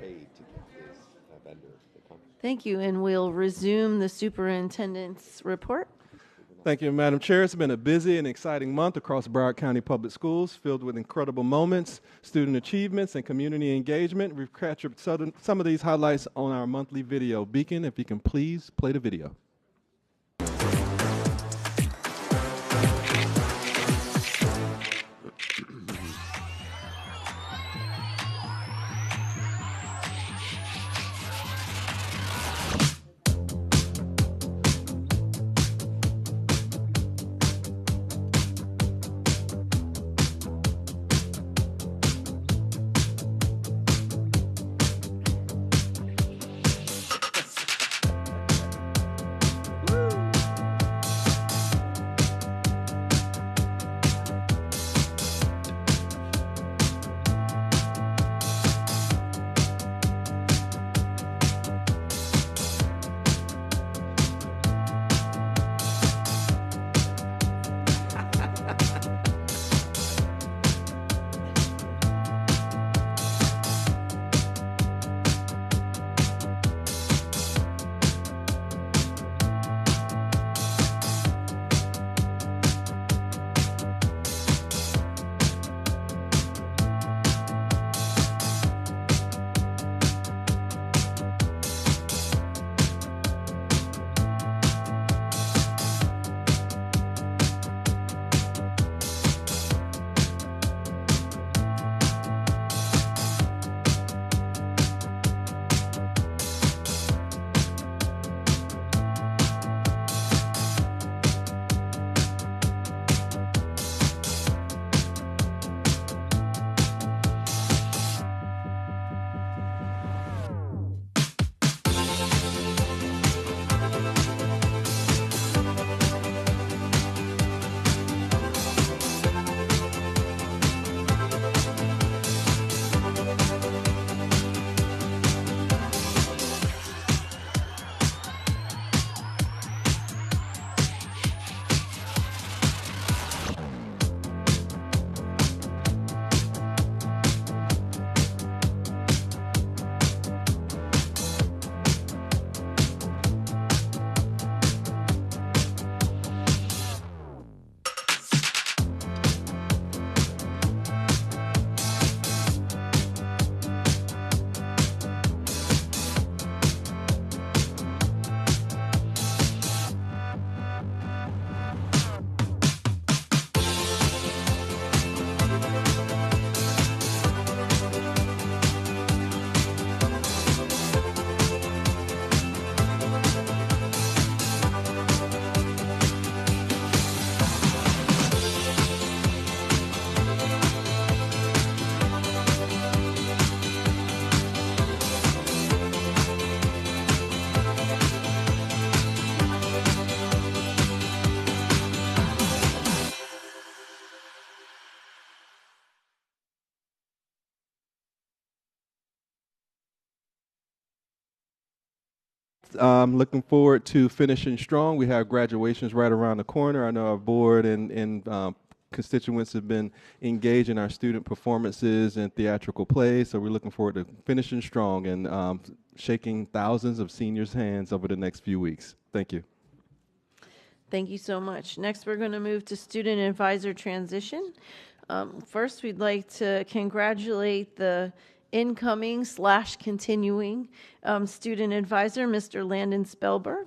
paid to get this vendor to come. Thank you, and we'll resume the superintendent's report. Thank you, Madam Chair. It's been a busy and exciting month across Broward County Public Schools, filled with incredible moments, student achievements, and community engagement. We've captured some of these highlights on our monthly video. Beacon, if you can please play the video. Looking forward to finishing strong. We have graduations right around the corner. I know our board and constituents have been engaged in our student performances and theatrical plays, so we're looking forward to finishing strong and shaking thousands of seniors' hands over the next few weeks. Thank you. Thank you so much. Next, we're going to move to student advisor transition. First, we'd like to congratulate the incoming/continuing student advisor, Mr. Landon Spelber.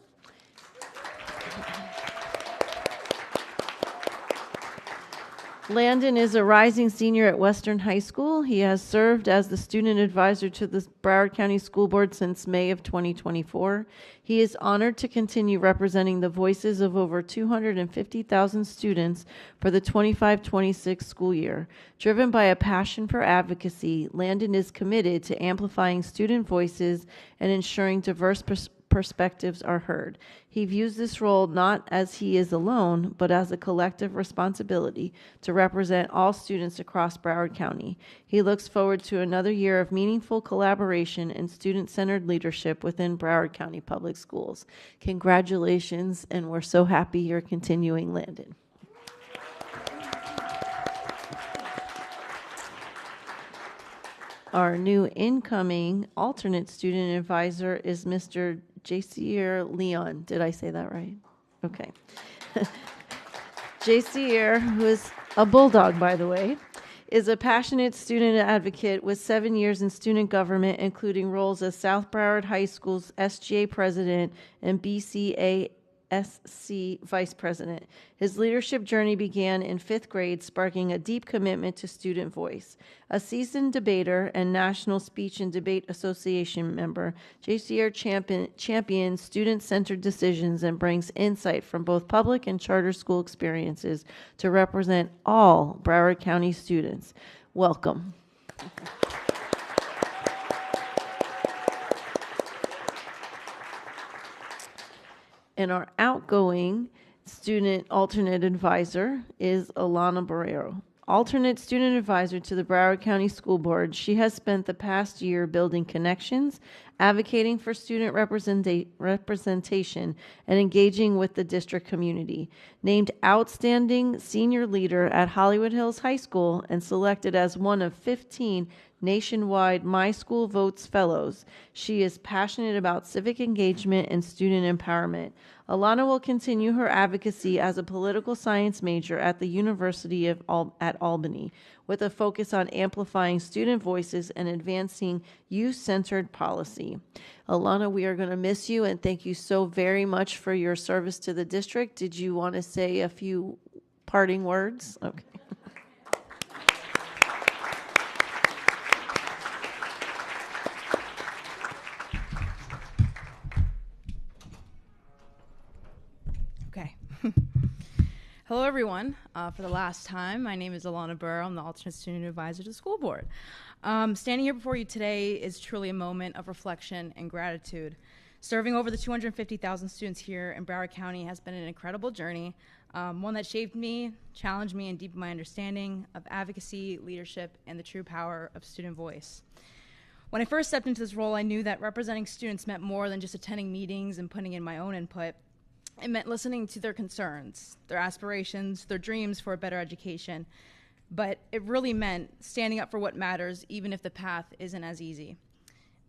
Landon is a rising senior at Western High School. He has served as the student advisor to the Broward County School Board since May of 2024. He is honored to continue representing the voices of over 250,000 students for the 25-26 school year. Driven by a passion for advocacy, Landon is committed to amplifying student voices and ensuring diverse perspectives are heard. He views this role not as he is alone, but as a collective responsibility to represent all students across Broward County. He looks forward to another year of meaningful collaboration and student-centered leadership within Broward County Public Schools. Congratulations, and we're so happy you're continuing, Landon. Our new incoming alternate student advisor is Mr. Jasier Leon. Did I say that right? Okay. Jasier, who is a bulldog, by the way, is a passionate student advocate with 7 years in student government, including roles as South Broward High School's SGA president and BCASC vice president. His leadership journey began in 5th grade, sparking a deep commitment to student voice. A seasoned debater and National Speech and Debate Association member, JCR champions student-centered decisions and brings insight from both public and charter school experiences to represent all Broward County students. Welcome. And our outgoing student alternate advisor is Alana Barrero. Alternate student advisor to the Broward County School Board, she has spent the past year building connections, advocating for student representation, and engaging with the district community. Named Outstanding Senior Leader at Hollywood Hills High School and selected as one of 15 nationwide My School Votes Fellows, she is passionate about civic engagement and student empowerment. Alana will continue her advocacy as a political science major at the University of at Albany, with a focus on amplifying student voices and advancing youth-centered policy. Alana, we are going to miss you, and thank you so very much for your service to the district. Did you want to say a few parting words? Okay. Okay. Hello, everyone. For the last time, my name is Alana Burr. I'm the alternate student advisor to the school board. Standing here before you today is truly a moment of reflection and gratitude. Serving over the 250,000 students here in Broward County has been an incredible journey, one that shaped me, challenged me, and deepened my understanding of advocacy, leadership, and the true power of student voice. When I first stepped into this role, I knew that representing students meant more than just attending meetings and putting in my own input. It meant listening to their concerns, their aspirations, their dreams for a better education. But it really meant standing up for what matters, even if the path isn't as easy.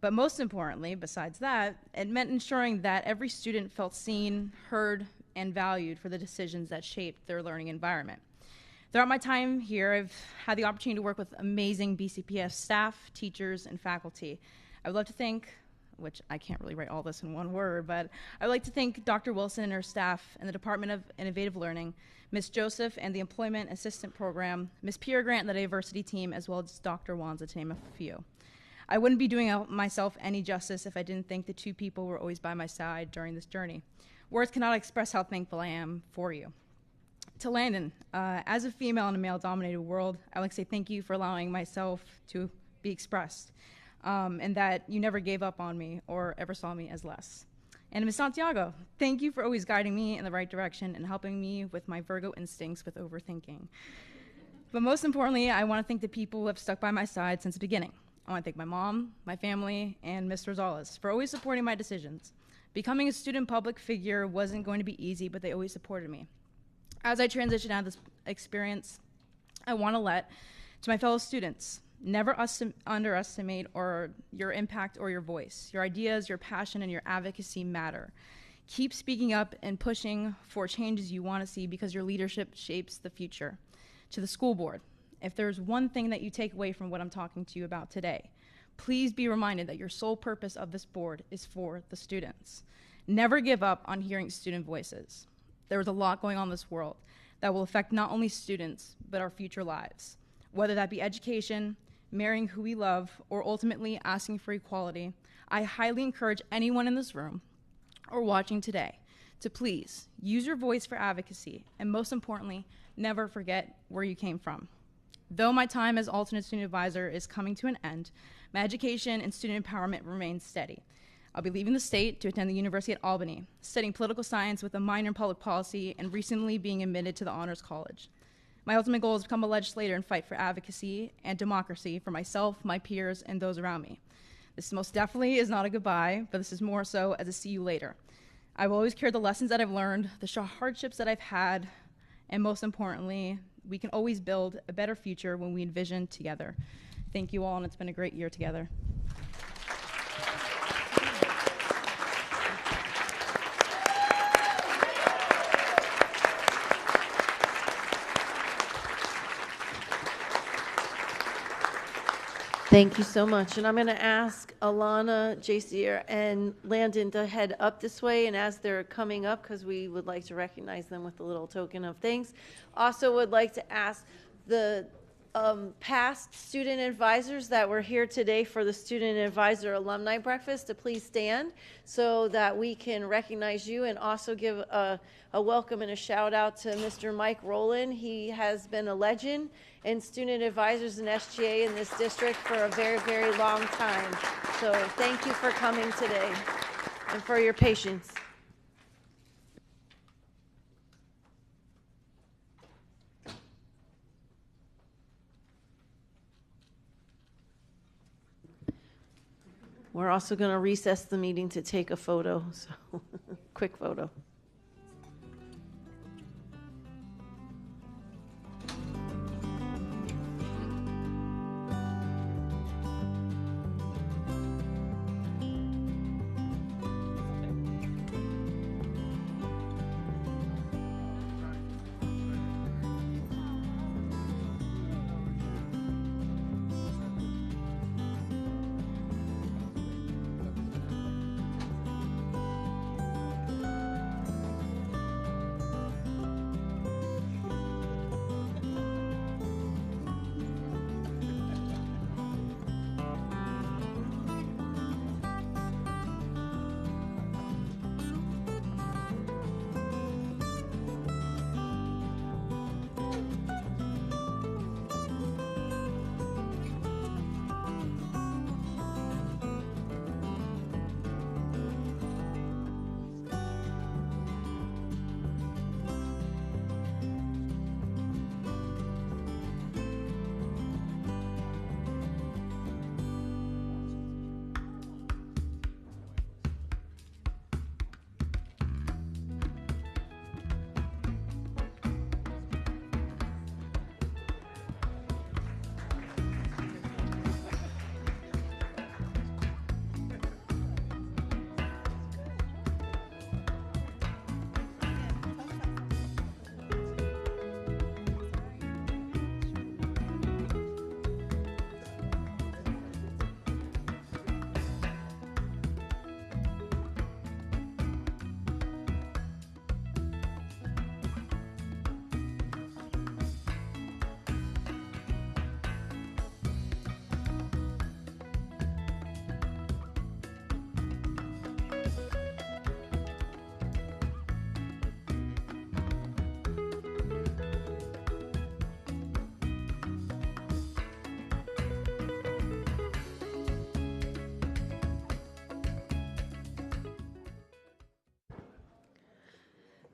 But most importantly, besides that, it meant ensuring that every student felt seen, heard, and valued for the decisions that shaped their learning environment. Throughout my time here, I've had the opportunity to work with amazing BCPS staff, teachers, and faculty. I would love to thank, which I can't really write all this in one word, but I would like to thank Dr. Wilson and her staff in the Department of Innovative Learning, Ms. Joseph and the Employment Assistant Program, Ms. Pierre Grant and the Diversity Team, as well as Dr. Wanza, to name a few. I wouldn't be doing myself any justice if I didn't think the two people were always by my side during this journey. Words cannot express how thankful I am for you. To Landon, as a female in a male-dominated world, I would like to say thank you for allowing myself to be expressed. And that you never gave up on me or ever saw me as less. And Ms. Santiago, thank you for always guiding me in the right direction and helping me with my Virgo instincts with overthinking. But most importantly, I want to thank the people who have stuck by my side since the beginning. I want to thank my mom, my family, and Ms. Rosales for always supporting my decisions. Becoming a student public figure wasn't going to be easy, but they always supported me. As I transition out of this experience, I want to let to my fellow students, never underestimate your impact or your voice. Your ideas, your passion, and your advocacy matter. Keep speaking up and pushing for changes you want to see because your leadership shapes the future. To the school board, if there's one thing that you take away from what I'm talking to you about today, please be reminded that your sole purpose of this board is for the students. Never give up on hearing student voices. There is a lot going on in this world that will affect not only students, but our future lives. Whether that be education, marrying who we love, or ultimately asking for equality, I highly encourage anyone in this room or watching today to please use your voice for advocacy, and most importantly, never forget where you came from. Though my time as alternate student advisor is coming to an end, my education and student empowerment remains steady. I'll be leaving the state to attend the University at Albany, studying political science with a minor in public policy, and recently being admitted to the Honors College. My ultimate goal is to become a legislator and fight for advocacy and democracy for myself, my peers, and those around me. This most definitely is not a goodbye, but this is more so as a see you later. I will always carry the lessons that I've learned, the hardships that I've had, and most importantly, we can always build a better future when we envision together. Thank you all, and it's been a great year together. Thank you so much. And I'm going to ask Alana, JC, and Landon to head up this way. And as they're coming up, because we would like to recognize them with a little token of thanks, also would like to ask the past student advisors that were here today for the Student Advisor Alumni Breakfast to please stand so that we can recognize you, and also give a welcome and a shout out to Mr. Mike Rowland. He has been a legend in student advisors and SGA in this district for a very, very long time. So thank you for coming today and for your patience. We're also going to recess the meeting to take a photo, so quick photo.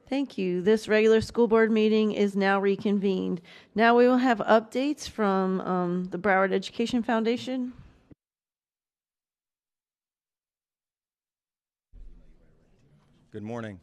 Thank you. This regular school board meeting is now reconvened. Now we will have updates from the Broward Education Foundation. Good morning.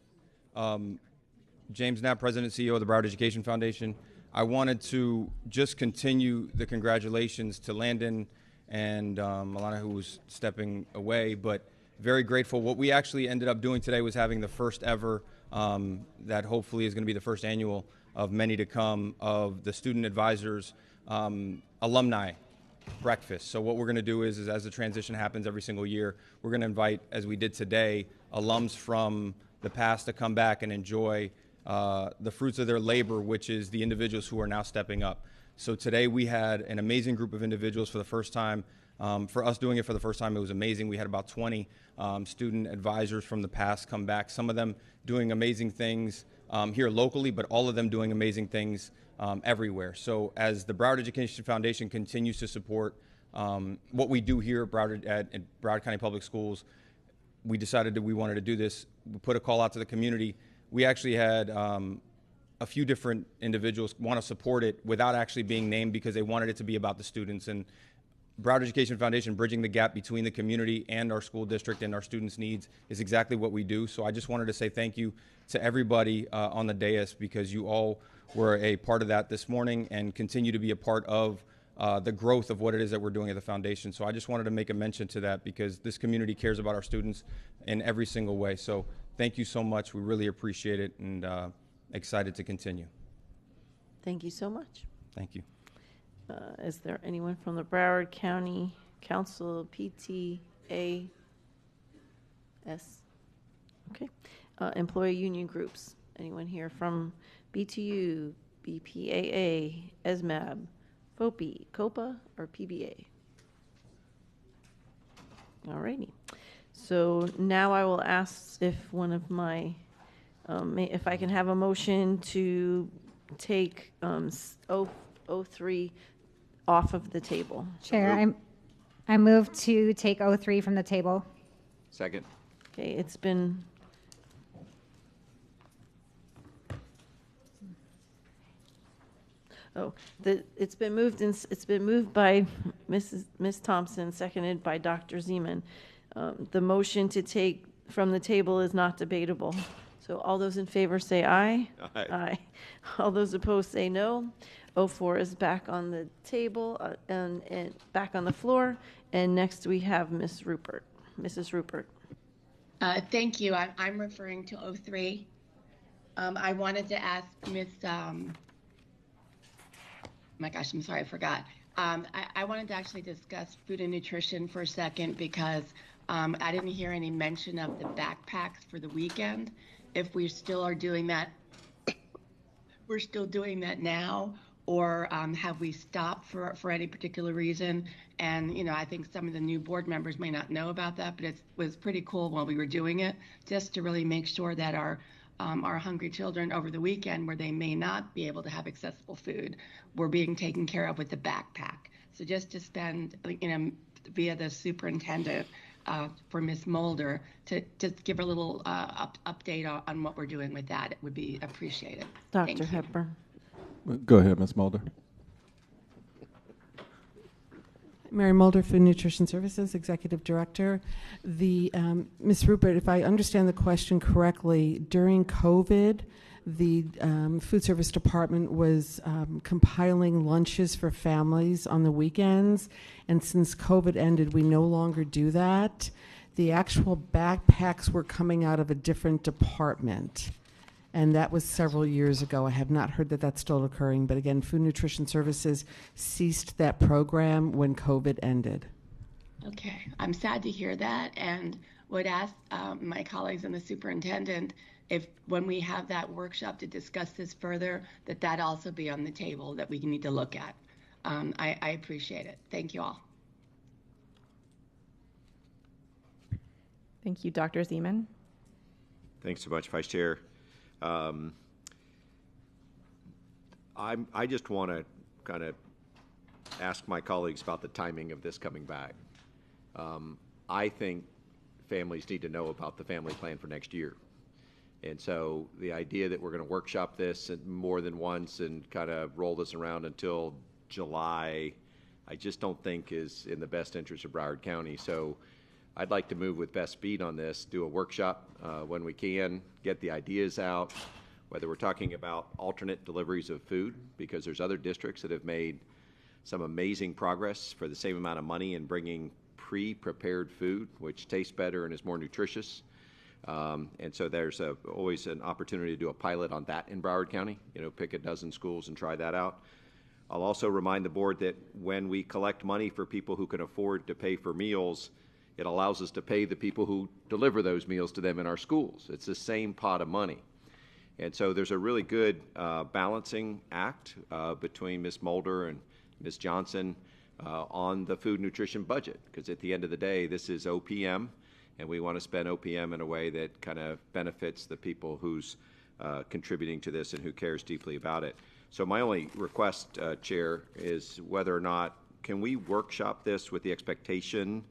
James Knapp, President and CEO of the Broward Education Foundation. I wanted to just continue the congratulations to Landon and Alana, who was stepping away, but very grateful. What we actually ended up doing today was having the first ever, that hopefully is going to be the first annual of many to come, of the Student Advisors Alumni Breakfast. So what we're going to do is as the transition happens every single year, we're going to invite, as we did today, alums from the past to come back and enjoy the fruits of their labor, which is the individuals who are now stepping up. So today we had an amazing group of individuals for the first time. For us doing it for the first time, it was amazing. We had about 20 student advisors from the past come back, some of them doing amazing things here locally, but all of them doing amazing things everywhere. So as the Broward Education Foundation continues to support what we do here at Broward County Public Schools, we decided that we wanted to do this. We put a call out to the community. We actually had a few different individuals want to support it without actually being named because they wanted it to be about the students. And Broward Education Foundation, bridging the gap between the community and our school district and our students' needs, is exactly what we do. So I just wanted to say thank you to everybody on the dais, because you all were a part of that this morning and continue to be a part of the growth of what it is that we're doing at the foundation. So I just wanted to make a mention to that because this community cares about our students in every single way. So thank you so much. We really appreciate it and excited to continue. Thank you so much. Thank you. Is there anyone from the Broward County Council, PTA? Okay. Employee union groups. Anyone here from BTU, BPAA, ESMAB, FOPI, COPA, or PBA? All righty. So now I will ask if one of my, if I can have a motion to take 03 off of the table. Chair, I move to take 03 from the table. Second. Okay, it's been it's been moved by Ms. Thompson, seconded by Dr. Zeman. The motion to take from the table is not debatable. So all those in favor say aye. Aye. Aye. All those opposed say no. 04 is back on the table and back on the floor. And next we have Ms. Rupert. Mrs. Rupert. Thank you. I'm referring to 03. I wanted to ask Ms. My gosh, I'm sorry, I forgot. I wanted to actually discuss food and nutrition for a second because I didn't hear any mention of the backpacks for the weekend. If we still are doing that, we're still doing that now, or have we stopped for any particular reason? And, you know, I think some of the new board members may not know about that, but it was pretty cool while we were doing it, just to really make sure that our hungry children over the weekend, where they may not be able to have accessible food, were being taken care of with the backpack. So just to spend, you know, via the superintendent for Ms. Mulder to just give a little update on what we're doing with that, it would be appreciated. Dr. Hepburn. Go ahead, Ms. Mulder. Mary Mulder, Food and Nutrition Services, Executive Director. Ms. Rupert, if I understand the question correctly, during COVID, the Food Service Department was compiling lunches for families on the weekends, and since COVID ended, we no longer do that. The actual backpacks were coming out of a different department, and that was several years ago. I have not heard that that's still occurring, but again, Food and Nutrition Services ceased that program when COVID ended. Okay, I'm sad to hear that, and would ask my colleagues and the superintendent if, when we have that workshop to discuss this further, that also be on the table that we need to look at. I appreciate it. Thank you all. Thank you, Dr. Zeman. Thanks so much, Vice Chair. I just want to kind of ask my colleagues about the timing of this coming back. I think families need to know about the family plan for next year. And so the idea that we're going to workshop this more than once and kind of roll this around until July, I just don't think is in the best interest of Broward County. So I'd like to move with best speed on this, do a workshop when we can, get the ideas out, whether we're talking about alternate deliveries of food, because there's other districts that have made some amazing progress for the same amount of money in bringing pre-prepared food, which tastes better and is more nutritious. And so there's always an opportunity to do a pilot on that in Broward County, you know, pick a dozen schools and try that out. I'll also remind the board that when we collect money for people who can afford to pay for meals, it allows us to pay the people who deliver those meals to them in our schools. It's the same pot of money. And so there's a really good balancing act between Ms. Mulder and Ms. Johnson on the food nutrition budget, because at the end of the day, this is OPM, and we want to spend OPM in a way that kind of benefits the people who's contributing to this and who cares deeply about it. So my only request, Chair, is whether or not, can we workshop this with the expectation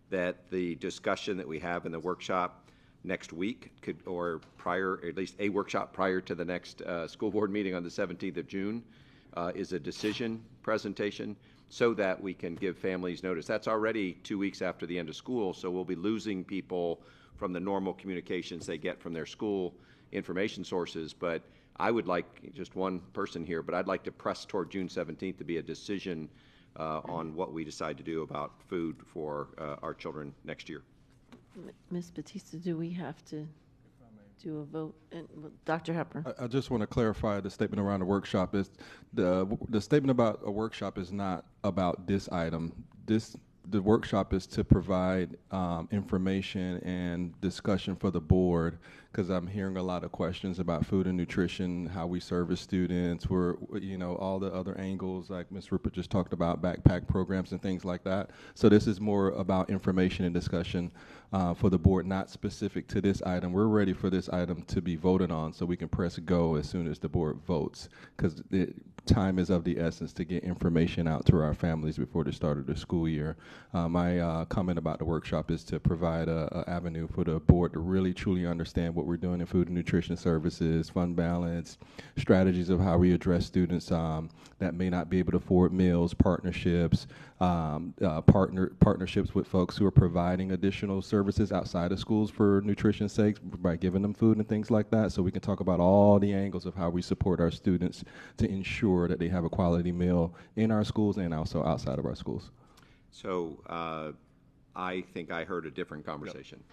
that the discussion that we have in the workshop next week could, or prior, at least a workshop prior to the next school board meeting on the 17th of June, is a decision presentation so that we can give families notice. That's already 2 weeks after the end of school, so we'll be losing people from the normal communications they get from their school information sources. But I would like, just one person here, but I'd like to press toward June 17th to be a decision on what we decide to do about food for our children next year. Ms. Batista, do we have to do a vote? And Dr. Hepburn? I just want to clarify the statement around the workshop. Is the statement about a workshop is not about this item. The workshop is to provide information and discussion for the board, because I'm hearing a lot of questions about food and nutrition, how we service students, all the other angles like Ms. Rupert just talked about, backpack programs and things like that. So this is more about information and discussion for the board, not specific to this item. We're ready for this item to be voted on so we can press go as soon as the board votes, because time is of the essence to get information out to our families before the start of the school year. My comment about the workshop is to provide an avenue for the board to really truly understand what we're doing in food and nutrition services, fund balance, strategies of how we address students that may not be able to afford meals, partnerships, partnerships with folks who are providing additional services outside of schools for nutrition's sake by giving them food and things like that. So we can talk about all the angles of how we support our students to ensure that they have a quality meal in our schools and also outside of our schools. So I think I heard a different conversation. Yep.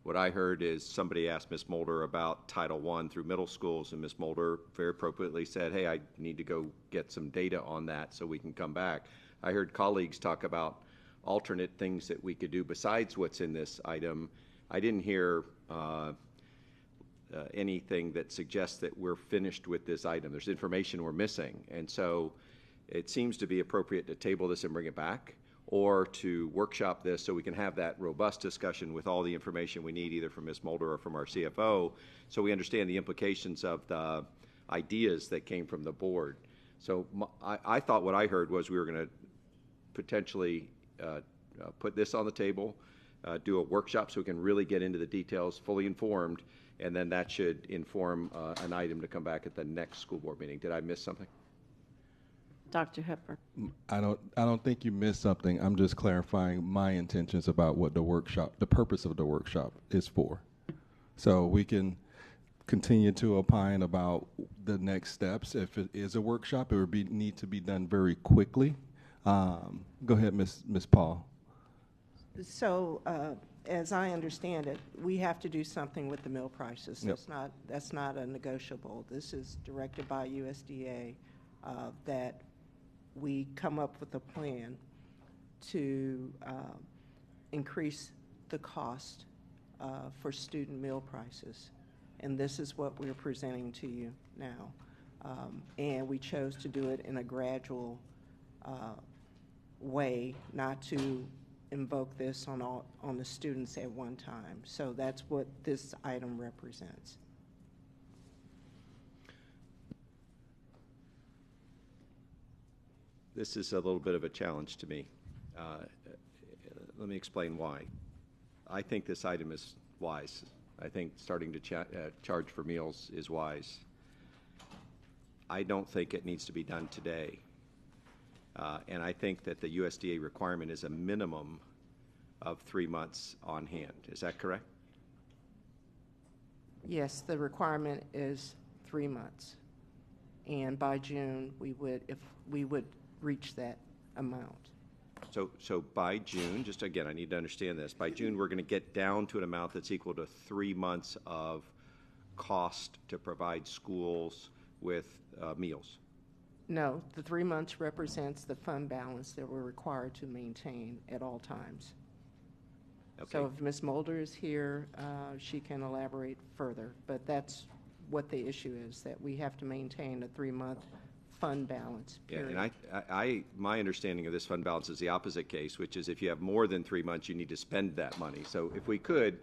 What I heard is somebody asked Ms. Mulder about Title I through middle schools, and Ms. Mulder very appropriately said, hey, I need to go get some data on that so we can come back. I heard colleagues talk about alternate things that we could do besides what's in this item. I didn't hear anything that suggests that we're finished with this item. There's information we're missing. And so it seems to be appropriate to table this and bring it back, or to workshop this so we can have that robust discussion with all the information we need, either from Ms. Mulder or from our CFO, so we understand the implications of the ideas that came from the board. So I thought what I heard was we were going to potentially put this on the table, do a workshop so we can really get into the details, fully informed, and then that should inform an item to come back at the next school board meeting. Did I miss something? Dr. Hepburn. I don't think you missed something. I'm just clarifying my intentions about what the purpose of the workshop is for. So we can continue to opine about the next steps. If it is a workshop, it would need to be done very quickly. Go ahead, Ms. Paul. So, as I understand it, we have to do something with the meal prices. Yep. That's not a negotiable. This is directed by USDA that we come up with a plan to increase the cost for student meal prices. And this is what we're presenting to you now. And we chose to do it in a gradual way, not to invoke this on the students at one time. So that's what this item represents. This is a little bit of a challenge to me. Let me explain why. I think this item is wise. I think starting to charge for meals is wise. I don't think it needs to be done today. And I think that the USDA requirement is a minimum of 3 months on hand. Is that correct? Yes, the requirement is 3 months. And by June, we would reach that amount. So by June, just again, I need to understand this. By June, we're going to get down to an amount that's equal to 3 months of cost to provide schools with meals. No, the 3 months represents the fund balance that we're required to maintain at all times. Okay. So if Ms. Mulder is here, she can elaborate further, but that's what the issue is, that we have to maintain a 3-month fund balance, period. Yeah, and my understanding of this fund balance is the opposite case, which is if you have more than 3 months, you need to spend that money. So if we could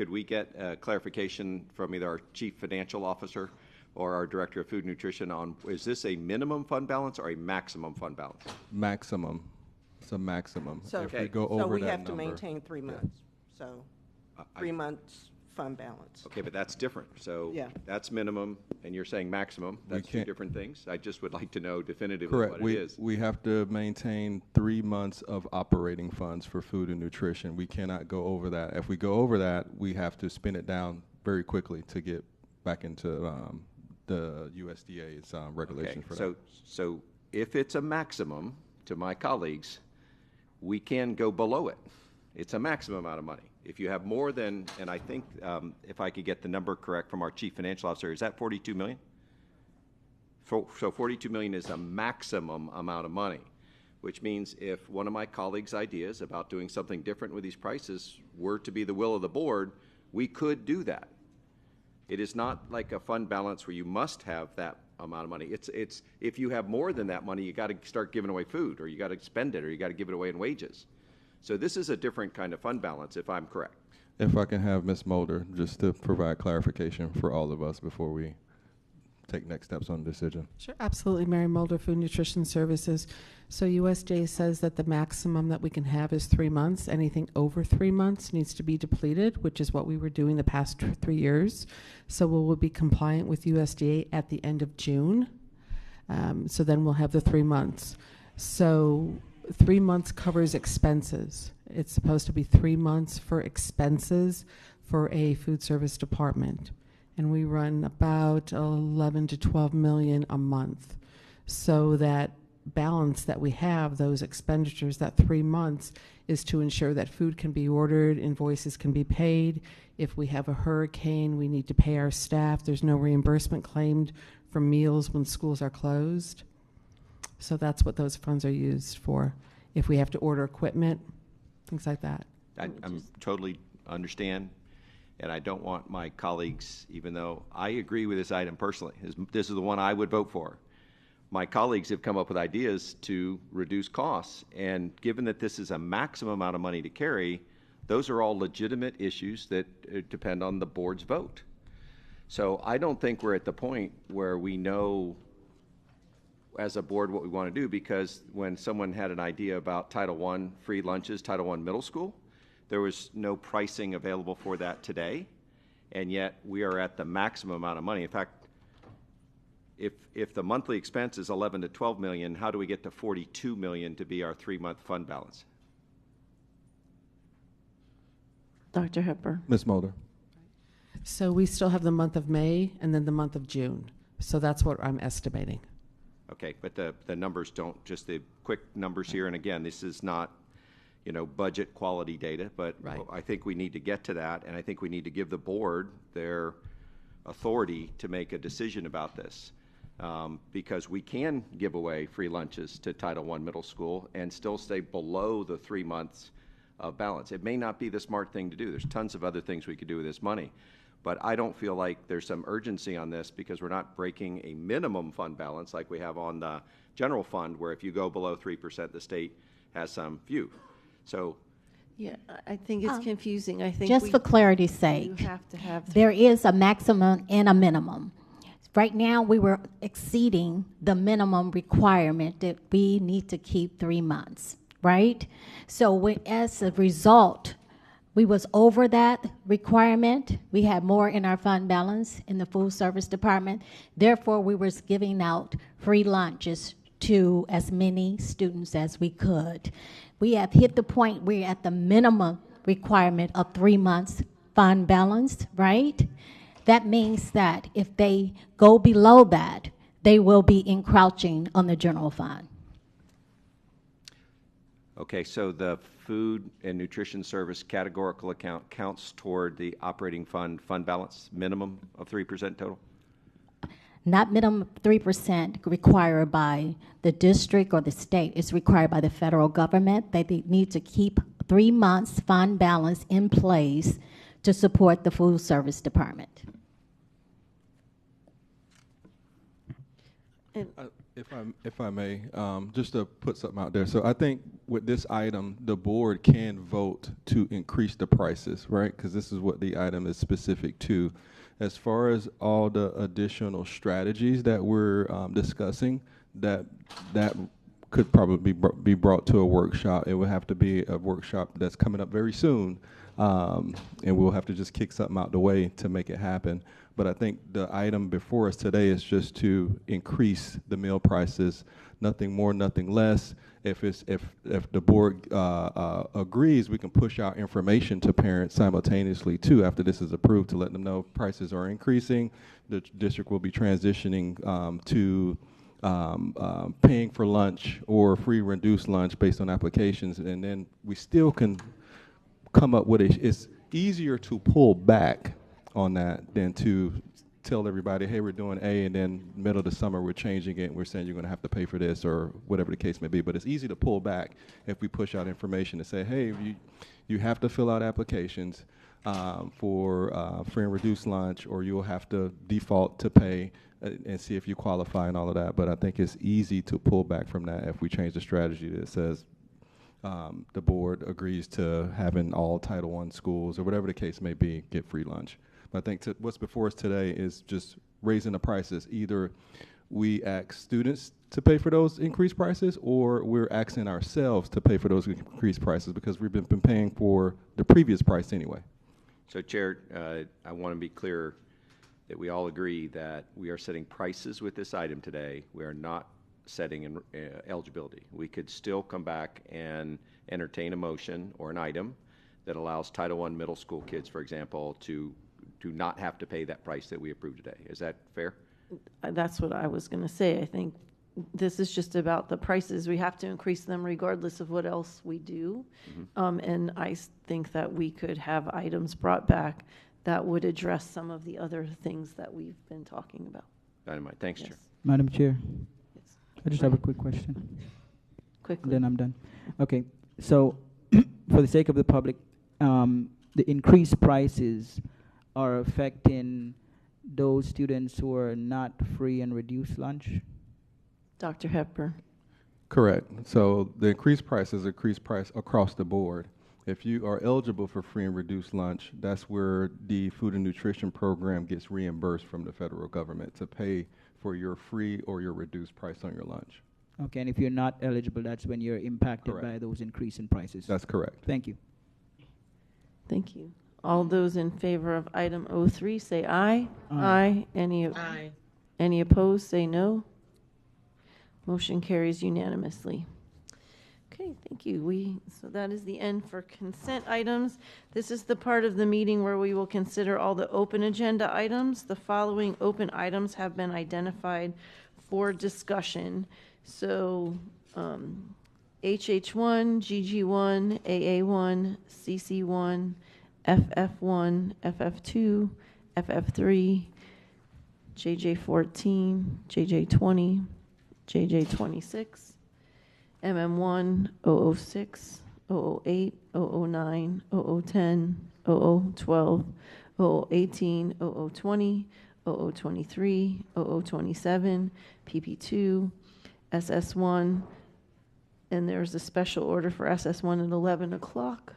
we get clarification from either our chief financial officer or our director of food and nutrition on, is this a minimum fund balance or a maximum fund balance? Maximum. It's a maximum. So, if we go over so we that have number, to maintain 3 months. So 3 months fund balance. Okay, but that's different. So yeah, that's minimum, and you're saying maximum. That's two different things. I just would like to know definitively correct. What it is. We have to maintain 3 months of operating funds for food and nutrition. We cannot go over that. If we go over that, we have to spin it down very quickly to get back into the USDA's regulations for that. So if it's a maximum, to my colleagues, we can go below it. It's a maximum amount of money. If you have more than, and I think if I could get the number correct from our chief financial officer, is that 42 million? So 42 million is a maximum amount of money, which means if one of my colleagues' ideas about doing something different with these prices were to be the will of the board, we could do that. It is not like a fund balance where you must have that amount of money. It's if you have more than that money, you got to start giving away food, or you got to spend it, or you got to give it away in wages. So this is a different kind of fund balance, if I'm correct. If I can have Ms. Mulder just to provide clarification for all of us before we take next steps on the decision. Sure, absolutely. Mary Mulder, Food Nutrition Services. So USDA says that the maximum that we can have is 3 months. Anything over 3 months needs to be depleted, which is what we were doing the past 3 years. So we will be compliant with USDA at the end of June. So then we'll have the 3 months. So 3 months covers expenses. It's supposed to be 3 months for expenses for a food service department. And we run about 11 to 12 million a month. So that balance that we have, those expenditures, that 3 months, is to ensure that food can be ordered, invoices can be paid. If we have a hurricane, we need to pay our staff. There's no reimbursement claimed for meals when schools are closed. So that's what those funds are used for. If we have to order equipment, things like that. I'm totally understand, and I don't want my colleagues, even though I agree with this item personally, this is the one I would vote for. My colleagues have come up with ideas to reduce costs, and given that this is a maximum amount of money to carry, those are all legitimate issues that depend on the board's vote. So I don't think we're at the point where we know as a board what we want to do, because when someone had an idea about Title I free lunches, Title I middle school, there was no pricing available for that today, and yet we are at the maximum amount of money. In fact, if the monthly expense is 11 to 12 million, how do we get to 42 million to be our 3-month fund balance? Dr. Hepburn. Ms. Mulder. So we still have the month of May and then the month of June. So that's what I'm estimating. Okay, but the numbers don't, just the quick numbers here, and again, this is not, budget quality data, but right. I think we need to get to that, and I think we need to give the board their authority to make a decision about this, because we can give away free lunches to Title I middle school and still stay below the 3 months of balance. It may not be the smart thing to do. There's tons of other things we could do with this money. But I don't feel like there's some urgency on this, because we're not breaking a minimum fund balance like we have on the general fund, where if you go below 3%, the state has some view. So, yeah, I think it's confusing. I think just for clarity's sake, you have to have there is a maximum and a minimum. Right now, we were exceeding the minimum requirement that we need to keep 3 months, right? So as a result, we was over that requirement. We had more in our fund balance in the food service department. Therefore, we were giving out free lunches to as many students as we could. We have hit the point we're at the minimum requirement of 3 months fund balance, right? That means that if they go below that, they will be encroaching on the general fund. okay, so the food and nutrition service categorical account counts toward the operating fund balance minimum of 3% total? Not minimum 3% required by the district or the state. It's required by the federal government. They need to keep 3 months fund balance in place to support the food service department. If I may, just to put something out there. So I think with this item, the board can vote to increase the prices, right? Because this is what the item is specific to. As far as all the additional strategies that we're discussing, that could probably be brought to a workshop. It would have to be a workshop that's coming up very soon, and we'll have to just kick something out the way to make it happen. But I think the item before us today is just to increase the meal prices, nothing more, nothing less. If the board agrees, we can push out information to parents simultaneously too after this is approved to let them know prices are increasing. The district will be transitioning to paying for lunch or free reduced lunch based on applications, and then we still can come up with it's easier to pull back on that than to tell everybody, hey, we're doing A, and then middle of the summer we're changing it and we're saying you're going to have to pay for this or whatever the case may be. But it's easy to pull back if we push out information to say, hey, you have to fill out applications for free and reduced lunch, or you'll have to default to pay and see if you qualify and all of that. But I think it's easy to pull back from that if we change the strategy that says the board agrees to having all Title I schools or whatever the case may be get free lunch. But I think what's before us today is just raising the prices. Either we ask students to pay for those increased prices, or we're asking ourselves to pay for those increased prices because we've been paying for the previous price anyway. So, Chair, I want to be clear that we all agree that we are setting prices with this item today. We are not setting eligibility. We could still come back and entertain a motion or an item that allows Title I middle school kids, for example, to not have to pay that price that we approved today. Is that fair? That's what I was going to say. I think this is just about the prices. We have to increase them regardless of what else we do. And I think that we could have items brought back that would address some of the other things that we've been talking about. Dynamite. Thanks, Yes. Chair. Madam Chair, I just have a quick question. Quickly. Then I'm done. Okay, so for the sake of the public, the increased prices are affecting those students who are not free and reduced lunch? Dr. Hepburn. Correct. So the increased price is increased price across the board. If you are eligible for free and reduced lunch, that's where the food and nutrition program gets reimbursed from the federal government to pay for your free or your reduced price on your lunch. Okay, and if you're not eligible, that's when you're impacted by those increase in prices? That's correct. Thank you. Thank you. All those in favor of item 03 say aye. Aye. Any opposed say no. Motion carries unanimously. Okay, thank you. So that is the end for consent items. This is the part of the meeting where we will consider all the open agenda items. The following open items have been identified for discussion. So HH1, GG1, AA1, CC1, FF1, FF2, FF3, JJ14, JJ20, JJ26, MM1, 006, 008, 009, 0010, 0012, 0018, 0020, 0023, 0027, PP2, SS1, and there's a special order for SS1 at 11 o'clock.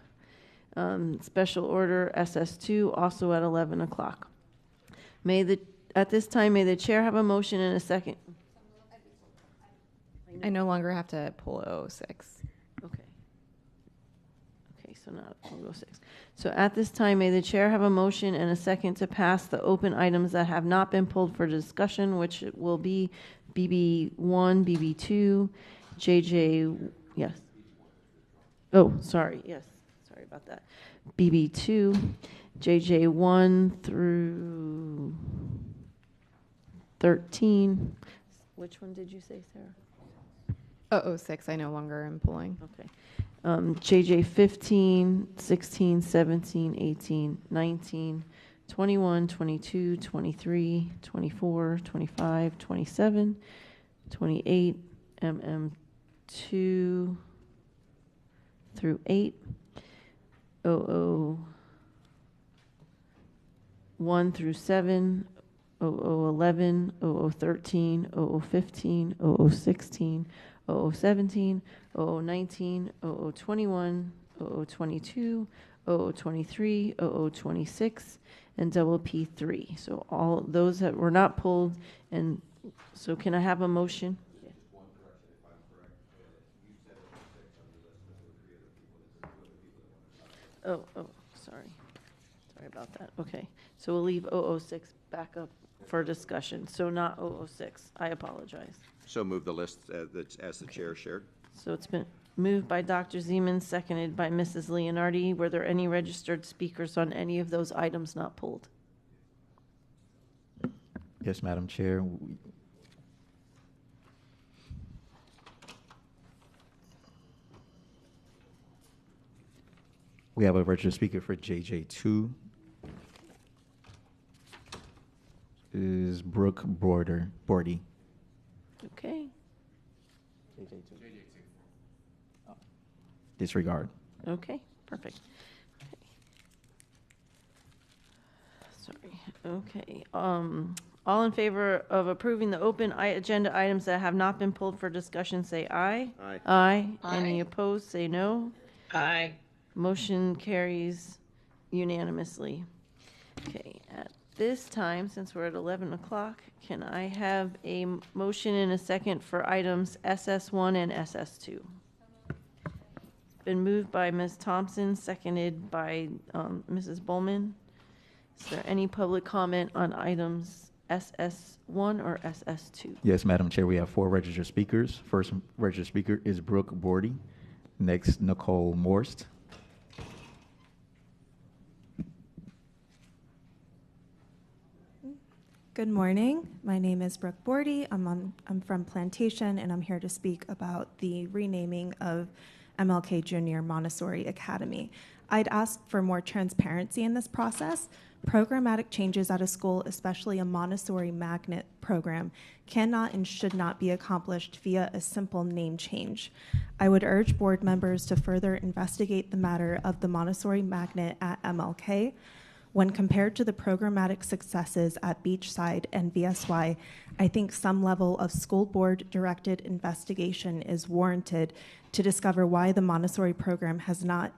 Special order SS2 also at 11 o'clock. At this time, may the chair have a motion and a second? I no longer have to pull 006. Okay, so not 006. So at this time, may the chair have a motion and a second to pass the open items that have not been pulled for discussion, which will be BB1, BB2, JJ, yes. Oh, sorry, yes. Sorry about that. BB2, JJ1 through 13. Which one did you say, Sarah? 006, I no longer am pulling. Okay. JJ 15, 16, 17, 18, 19, 21, 22, 23, 24, 25, 27, 28, MM2 through 8, 001 through 7, 0011, 0013, 0015, 0016, 0017, 0019, 0021, 0022, 0023, 0026, and double P3. So all those that were not pulled, and so can I have a motion? Oh, sorry about that. Okay, so we'll leave 006 back up for discussion. So not 006. I apologize. So move the list as the chair shared. So it's been moved by Dr. Zeman, seconded by Mrs. Leonardi. Were there any registered speakers on any of those items not pulled? Yes, Madam Chair. We have a registered speaker for JJ2. Is Brooke Bordy. Okay. Disregard. Okay, perfect. Okay. Sorry. Okay. All in favor of approving the open agenda items that have not been pulled for discussion, say aye. Aye. Aye. Aye. Any opposed, say no. Aye. Motion carries unanimously. Okay, at this time, since we're at 11 o'clock, can I have a motion and a second for items SS1 and SS2? Been moved by Ms. Thompson, seconded by Mrs. Bowman. Is there any public comment on items SS1 or SS2? Yes, Madam Chair, we have 4 registered speakers. First registered speaker is Brooke Bordy. Next, Nicole Morst. Good morning. My name is Brooke Bordy. I'm from Plantation, and I'm here to speak about the renaming of MLK Junior Montessori Academy. I'd ask for more transparency in this process. Programmatic changes at a school, especially a Montessori magnet program, cannot and should not be accomplished via a simple name change. I would urge board members to further investigate the matter of the Montessori magnet at MLK. When compared to the programmatic successes at Beachside and VSY, I think some level of school board directed investigation is warranted to discover why the Montessori program has not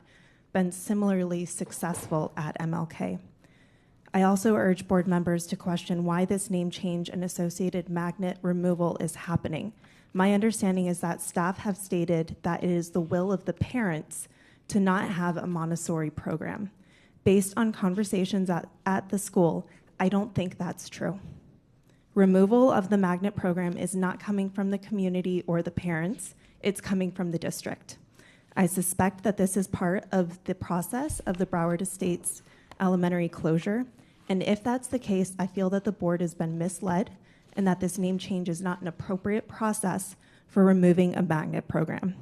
been similarly successful at MLK. I also urge board members to question why this name change and associated magnet removal is happening. My understanding is that staff have stated that it is the will of the parents to not have a Montessori program. Based on conversations at the school, I don't think that's true. Removal of the magnet program is not coming from the community or the parents, it's coming from the district. I suspect that this is part of the process of the Broward Estates Elementary closure, and if that's the case, I feel that the board has been misled and that this name change is not an appropriate process for removing a magnet program.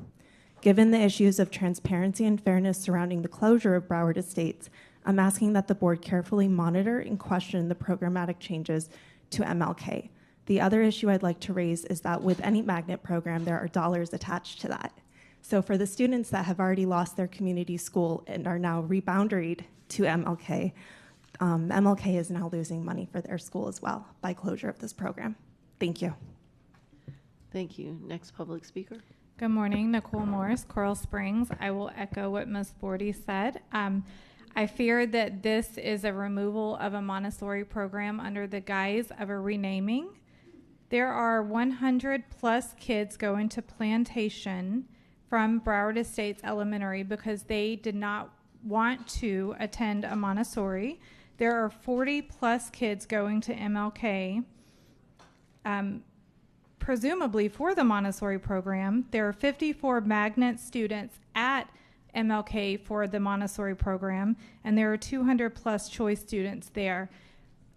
Given the issues of transparency and fairness surrounding the closure of Broward Estates, I'm asking that the board carefully monitor and question the programmatic changes to MLK. The other issue I'd like to raise is that with any magnet program, there are dollars attached to that. So for the students that have already lost their community school and are now reboundaried to MLK, MLK is now losing money for their school as well by closure of this program. Thank you. Thank you. Next public speaker. Good morning, Nicole Morris, Coral Springs. I will echo what Ms. Bordy said. I fear that this is a removal of a Montessori program under the guise of a renaming. There are 100 plus kids going to Plantation from Broward Estates Elementary because they did not want to attend a Montessori. There are 40 plus kids going to MLK, presumably for the Montessori program. There are 54 magnet students at MLK for the Montessori program, and there are 200 plus choice students there.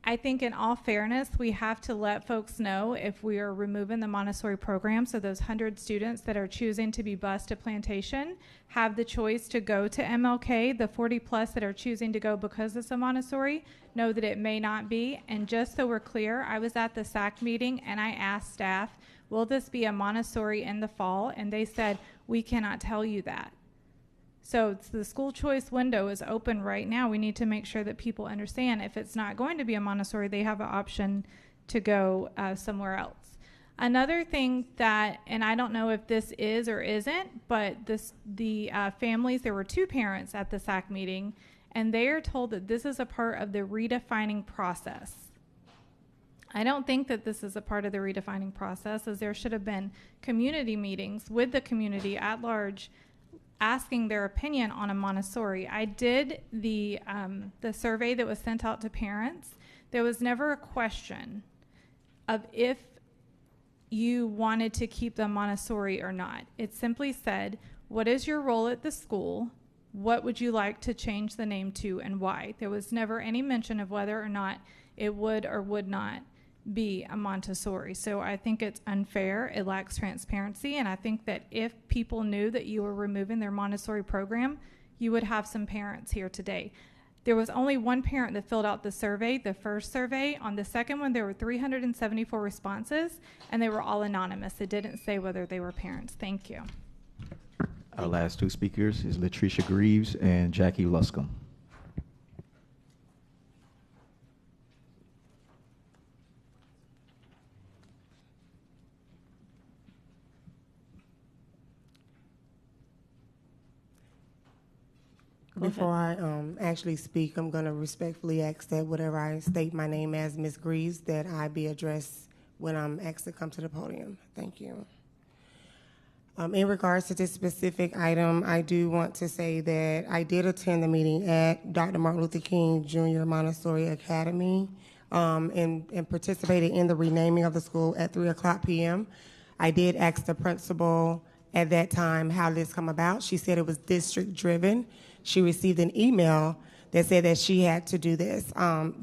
I think in all fairness, we have to let folks know if we are removing the Montessori program, so those 100 students that are choosing to be bused to Plantation have the choice to go to MLK. The 40 plus that are choosing to go because it's a Montessori know that it may not be. And just so we're clear, I was at the SAC meeting and I asked staff, will this be a Montessori in the fall? And they said, we cannot tell you that. So the school choice window is open right now. We need to make sure that people understand if it's not going to be a Montessori, they have an option to go somewhere else. Another thing that, and I don't know if this is or isn't, but the families, there were 2 parents at the SAC meeting, and they are told that this is a part of the redefining process. I don't think that this is a part of the redefining process, as there should have been community meetings with the community at large asking their opinion on a Montessori. I did the survey that was sent out to parents. There was never a question of if you wanted to keep the Montessori or not. It simply said, what is your role at the school? What would you like to change the name to and why? There was never any mention of whether or not it would or would not be a Montessori. So I think it's unfair, it lacks transparency, and I think that if people knew that you were removing their Montessori program, you would have some parents here today. There was only one parent that filled out the survey, the first survey. On the second one, there were 374 responses, and they were all anonymous. It didn't say whether they were parents. Thank you. Our last two speakers is Latricia Greaves and Jackie Luscombe. Before I actually speak, I'm going to respectfully ask that whatever I state my name as, Ms. Greaves, that I be addressed when I'm asked to come to the podium. Thank you. In regards to this specific item, I do want to say that I did attend the meeting at Dr. Martin Luther King Jr. Montessori Academy and participated in the renaming of the school at 3:00 p.m. I did ask the principal at that time how this come about. She said it was district driven. She received an email that said that she had to do this.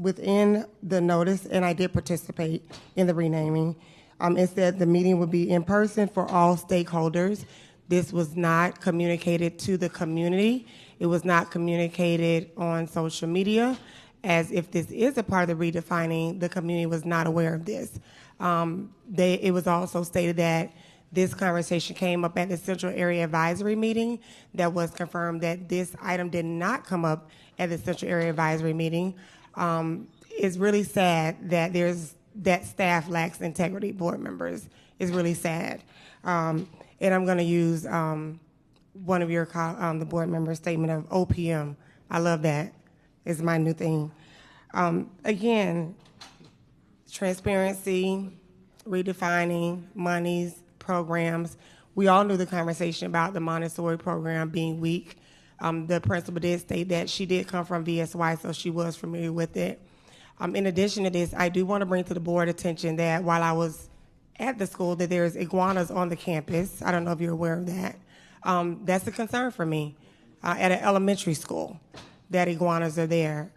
Within the notice, and I did participate in the renaming, it said the meeting would be in person for all stakeholders. This was not communicated to the community. It was not communicated on social media. As if this is a part of the redefining, the community was not aware of this. It was also stated that this conversation came up at the Central Area Advisory meeting. That was confirmed that this item did not come up at the Central Area Advisory meeting. It's really sad that staff lacks integrity, board members. It's really sad. And I'm going to use one of your the board member's statement of OPM. I love that. It's my new thing. Again, transparency, redefining, monies, programs. We all knew the conversation about the Montessori program being weak. The principal did state that she did come from VSY, so she was familiar with it. In addition to this, I do want to bring to the board attention that while I was at the school, that there's iguanas on the campus. I don't know if you're aware of that. That's a concern for me. At an elementary school, that iguanas are there.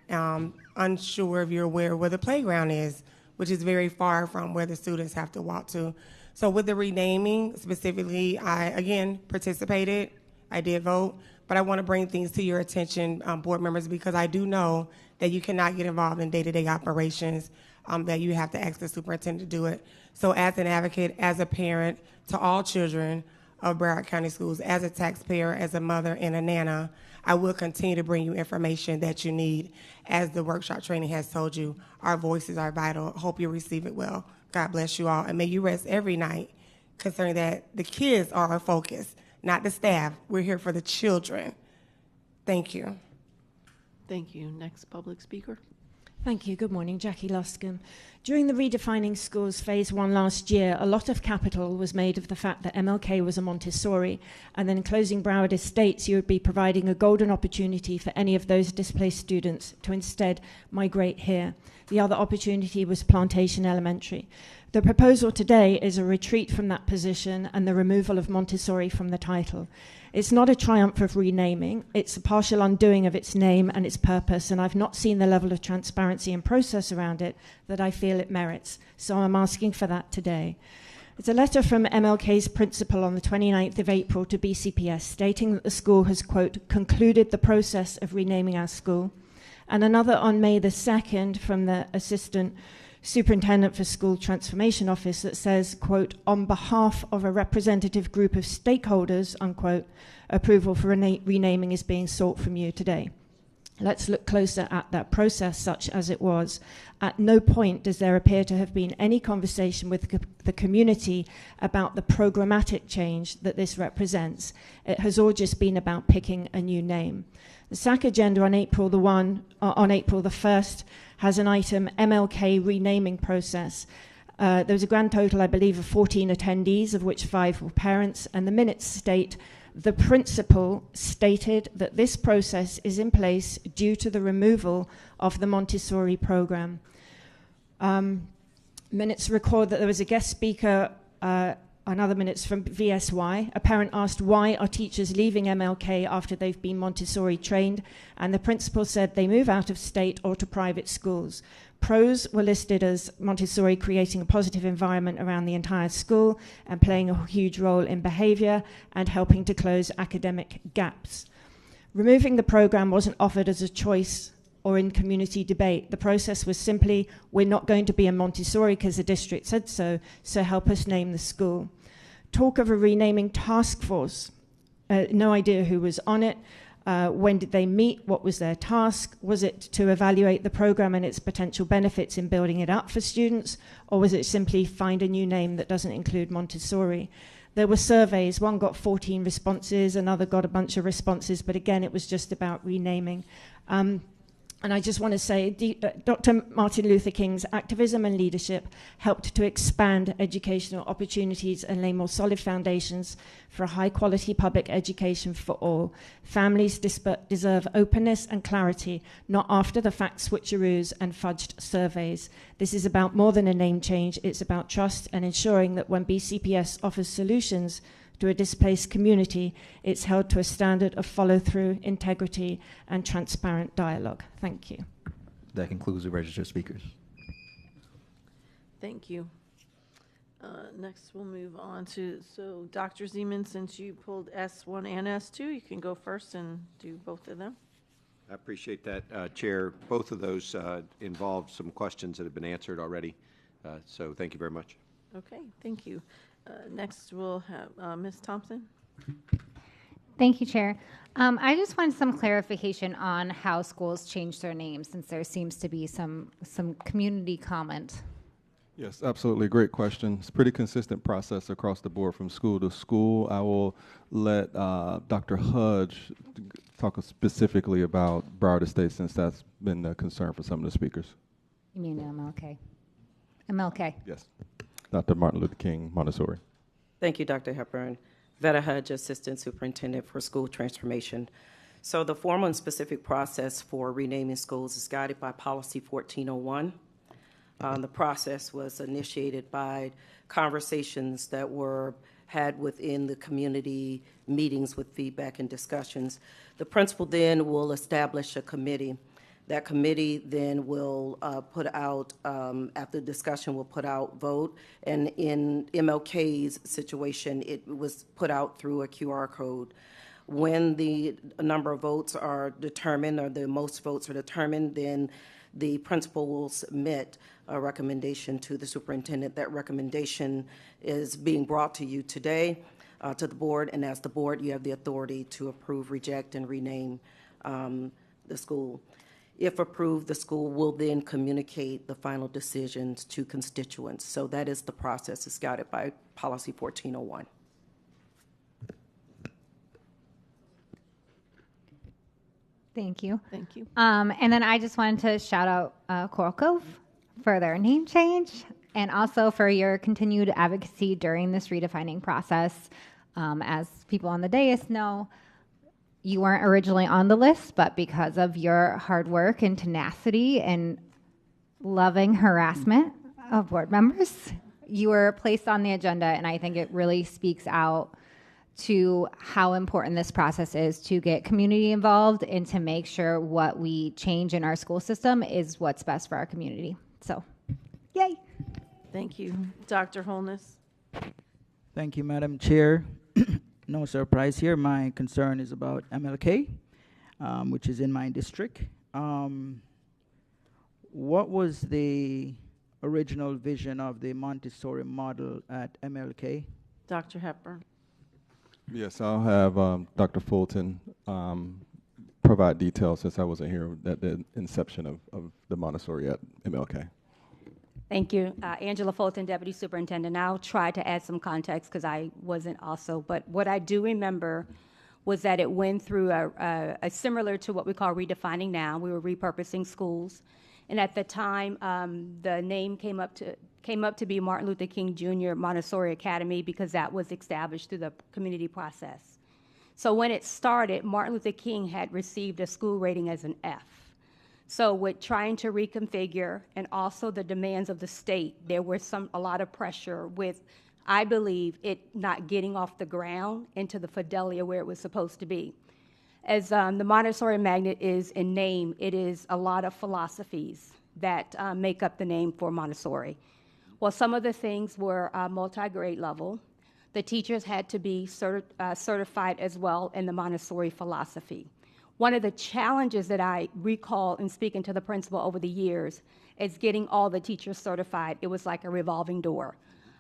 Unsure if you're aware where the playground is, which is very far from where the students have to walk to. So with the renaming specifically, I, again, participated. I did vote. But I want to bring things to your attention, board members, because I do know that you cannot get involved in day-to-day operations, that you have to ask the superintendent to do it. So as an advocate, as a parent to all children of Broward County Schools, as a taxpayer, as a mother and a nana, I will continue to bring you information that you need. As the workshop training has told you, our voices are vital. Hope you receive it well. God bless you all. And may you rest every night concerning that the kids are our focus, not the staff. We're here for the children. Thank you. Thank you. Next public speaker. Thank you. Good morning. Jackie Luscombe. During the Redefining Schools Phase 1 last year, a lot of capital was made of the fact that MLK was a Montessori, and then closing Broward Estates, you would be providing a golden opportunity for any of those displaced students to instead migrate here. The other opportunity was Plantation Elementary. The proposal today is a retreat from that position and the removal of Montessori from the title. It's not a triumph of renaming, it's a partial undoing of its name and its purpose, and I've not seen the level of transparency and process around it that I feel it merits, so I'm asking for that today. It's a letter from MLK's principal on the 29th of April to BCPS stating that the school has, quote, concluded the process of renaming our school, and another on May the 2nd from the Assistant Superintendent for School Transformation Office that says, quote, on behalf of a representative group of stakeholders, unquote, approval for renaming is being sought from you today. Let's look closer at that process, such as it was. At no point does there appear to have been any conversation with the community about the programmatic change that this represents. It has all just been about picking a new name. The SAC agenda on April the 1st has an item, MLK renaming process. There was a grand total, I believe, of 14 attendees, of which 5 were parents, and the minutes state, the principal stated that this process is in place due to the removal of the Montessori program. Minutes record that there was a guest speaker, another minutes from VSY. A parent asked why are teachers leaving MLK after they've been Montessori trained, and the principal said they move out of state or to private schools. Pros were listed as Montessori creating a positive environment around the entire school and playing a huge role in behavior and helping to close academic gaps. Removing the program wasn't offered as a choice or in community debate. The process was simply, we're not going to be a Montessori because the district said so, so help us name the school. Talk of a renaming task force. No idea who was on it. When did they meet? What was their task? Was it to evaluate the program and its potential benefits in building it up for students? Or was it simply find a new name that doesn't include Montessori? There were surveys. One got 14 responses, another got a bunch of responses, but again, it was just about renaming. And I just want to say, Dr. Martin Luther King's activism and leadership helped to expand educational opportunities and lay more solid foundations for a high-quality public education for all. Families deserve openness and clarity, not after-the-fact switcheroos and fudged surveys. This is about more than a name change. It's about trust and ensuring that when BCPS offers solutions to a displaced community, it's held to a standard of follow-through, integrity, and transparent dialogue. Thank you. That concludes the registered speakers. Thank you. Next, we'll move on to, so Dr. Zeman, since you pulled S1 and S2, you can go first and do both of them. I appreciate that, Chair. Both of those involved some questions that have been answered already, so thank you very much. Okay, thank you. Next, we'll have Ms. Thompson. Thank you, Chair. I just wanted some clarification on how schools change their names, since there seems to be some community comment. Yes, absolutely. Great question. It's a pretty consistent process across the board from school to school. I will let Dr. Hudge talk specifically about Broward Estate, since that's been a concern for some of the speakers. You mean MLK? MLK. Yes. Dr. Martin Luther King Montessori. Thank you, Dr. Hepburn. Vetta Hudge, Assistant Superintendent for School Transformation. So the formal and specific process for renaming schools is guided by Policy 1401. The process was initiated by conversations that were had within the community, meetings with feedback and discussions. The principal then will establish a committee. That committee then will put out, after discussion, will put out vote. And in MLK's situation, it was put out through a QR code. When the number of votes are determined, or the most votes are determined, then the principal will submit a recommendation to the superintendent. That recommendation is being brought to you today, to the board, and as the board, you have the authority to approve, reject, and rename the school. If approved, the school will then communicate the final decisions to constituents. So that is the process. It's guided by Policy 1401. Thank you. Thank you. And then I just wanted to shout out Coral Cove for their name change, and also for your continued advocacy during this redefining process. As people on the dais know, you weren't originally on the list, but because of your hard work and tenacity and loving harassment of board members, you were placed on the agenda, and I think it really speaks out to how important this process is to get community involved and to make sure what we change in our school system is what's best for our community. So, yay. Thank you. Dr. Holness. Thank you, Madam Chair. No surprise here. My concern is about MLK, which is in my district. What was the original vision of the Montessori model at MLK? Dr. Hepburn. Yes, I'll have Dr. Fulton provide details, since I wasn't here at the inception of the Montessori at MLK. Thank you. Angela Fulton, Deputy Superintendent. I'll try to add some context because I wasn't also, but what I do remember was that it went through a similar to what we call redefining now. We were repurposing schools. And at the time, the name came up to be Martin Luther King Jr. Montessori Academy, because that was established through the community process. So when it started, Martin Luther King had received a school rating as an F. So with trying to reconfigure and also the demands of the state, there was a lot of pressure with, I believe, it not getting off the ground into the Fidelia where it was supposed to be. As the Montessori magnet is in name, it is a lot of philosophies that make up the name for Montessori. Well, some of the things were multi-grade level. The teachers had to be certified as well in the Montessori philosophy. One of the challenges that I recall in speaking to the principal over the years is getting all the teachers certified. It was like a revolving door.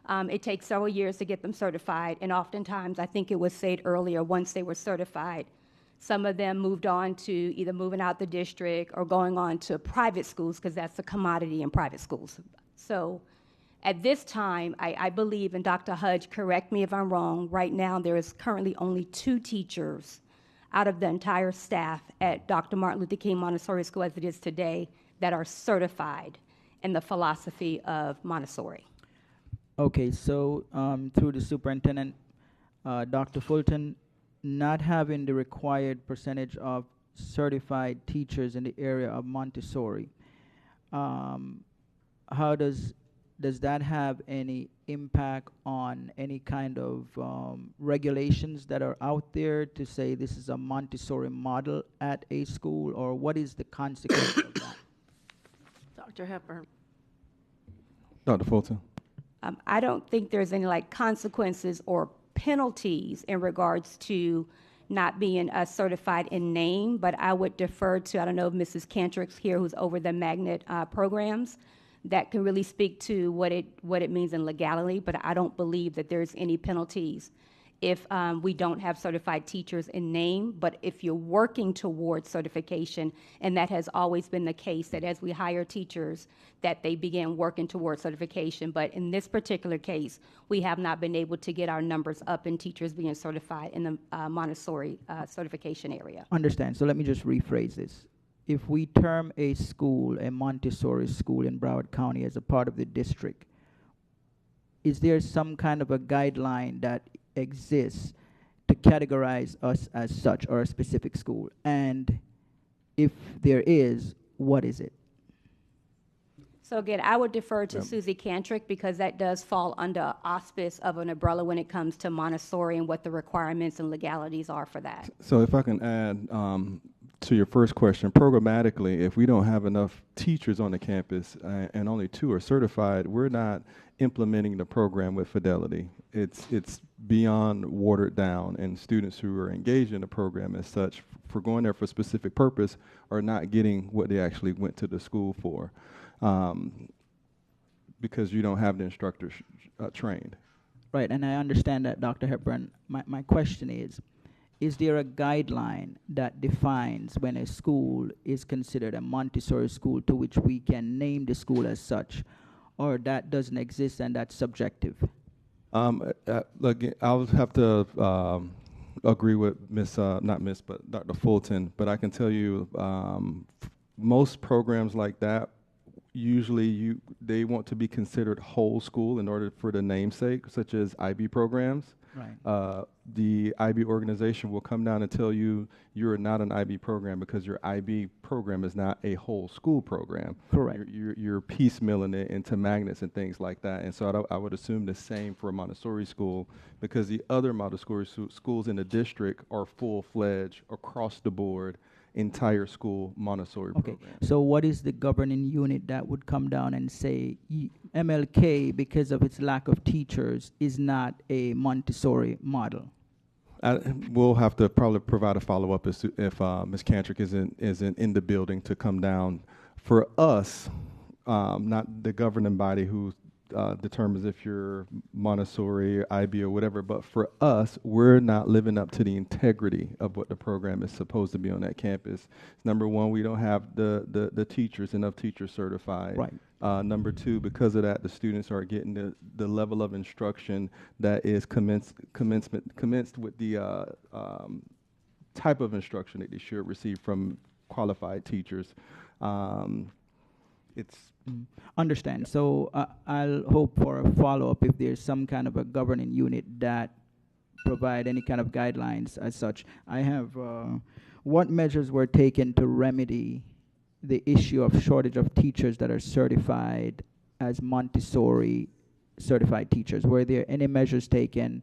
It takes several years to get them certified, and oftentimes, I think it was said earlier, once they were certified, some of them moved on to either moving out the district or going on to private schools, because that's a commodity in private schools. So at this time, I believe, and Dr. Hudge, correct me if I'm wrong, right now there is currently only 2 teachers out of the entire staff at Dr. Martin Luther King Montessori School as it is today that are certified in the philosophy of Montessori. Okay, so through the superintendent, Dr. Fulton, not having the required percentage of certified teachers in the area of Montessori, how does that have any impact on any kind of regulations that are out there to say this is a Montessori model at a school, or what is the consequence of that? Dr. Hepburn. Dr. Fulton. I don't think there's any like consequences or penalties in regards to not being certified in name, but I would defer to, I don't know if Mrs. Cantrick's here, who's over the magnet programs, that can really speak to what it means in legality, but I don't believe that there's any penalties if we don't have certified teachers in name. But if you're working towards certification, and that has always been the case, that as we hire teachers, that they begin working towards certification. But in this particular case, we have not been able to get our numbers up in teachers being certified in the Montessori certification area. Understand. So let me just rephrase this. If we term a school a Montessori school in Broward County as a part of the district, is there some kind of a guideline that exists to categorize us as such, or a specific school? And if there is, what is it? So again, I would defer to Susie Cantrick, because that does fall under auspice of an umbrella when it comes to Montessori and what the requirements and legalities are for that. So if I can add to your first question, programmatically, if we don't have enough teachers on the campus and only 2 are certified, we're not implementing the program with fidelity. It's beyond watered down, and students who are engaged in the program as such, for going there for a specific purpose, are not getting what they actually went to the school for, because you don't have the instructors trained. Right, and I understand that, Dr. Hepburn. My question is there a guideline that defines when a school is considered a Montessori school to which we can name the school as such, or that doesn't exist and that's subjective? Look, I'll have to agree with Dr. Fulton, but I can tell you most programs like that, usually they want to be considered whole school in order for the namesake, such as IB programs. Right. The IB organization will come down and tell you you're not an IB program because your IB program is not a whole school program. Correct. You're piecemealing it into magnets and things like that. And so I would assume the same for a Montessori school, because the other Montessori schools in the district are full-fledged, across the board, entire school Montessori program. So what is the governing unit that would come down and say MLK, because of its lack of teachers, is not a Montessori model? We'll have to probably provide a follow-up if Ms. Cantrick isn't in the building to come down. For us, not the governing body who determines if you're Montessori, IB, or whatever, but for us, we're not living up to the integrity of what the program is supposed to be on that campus. Number one, we don't have the teachers, enough teachers certified. Right. Number 2, because of that, the students are getting the level of instruction that is commenced with the type of instruction that they should receive from qualified teachers. Understand. So I'll hope for a follow-up if there's some kind of a governing unit that provide any kind of guidelines as such. I have what measures were taken to remedy the issue of shortage of teachers that are certified as Montessori certified teachers? Were there any measures taken?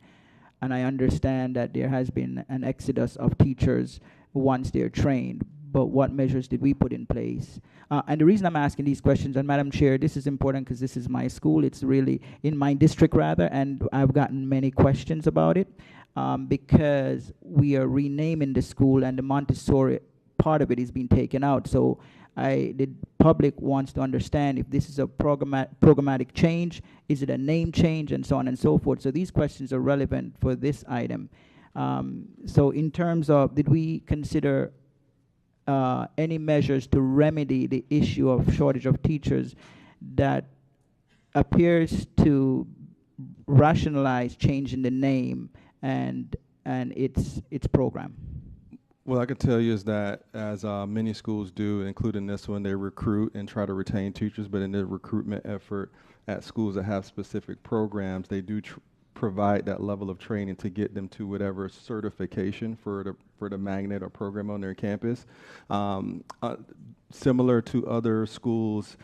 And I understand that there has been an exodus of teachers once they're trained, but what measures did we put in place? And the reason I'm asking these questions, and Madam Chair, this is important because this is my school, it's really in my district rather, and I've gotten many questions about it, because we are renaming the school, and the Montessori part of it is being taken out. So the public wants to understand if this is a programmatic change, is it a name change, and so on and so forth. So these questions are relevant for this item. So in terms of, did we consider any measures to remedy the issue of shortage of teachers that appears to rationalize changing the name and its program? What I can tell you is that, as many schools do, including this one, they recruit and try to retain teachers, but in their recruitment effort at schools that have specific programs, they do provide that level of training to get them to whatever certification for the magnet or program on their campus. Similar to other schools,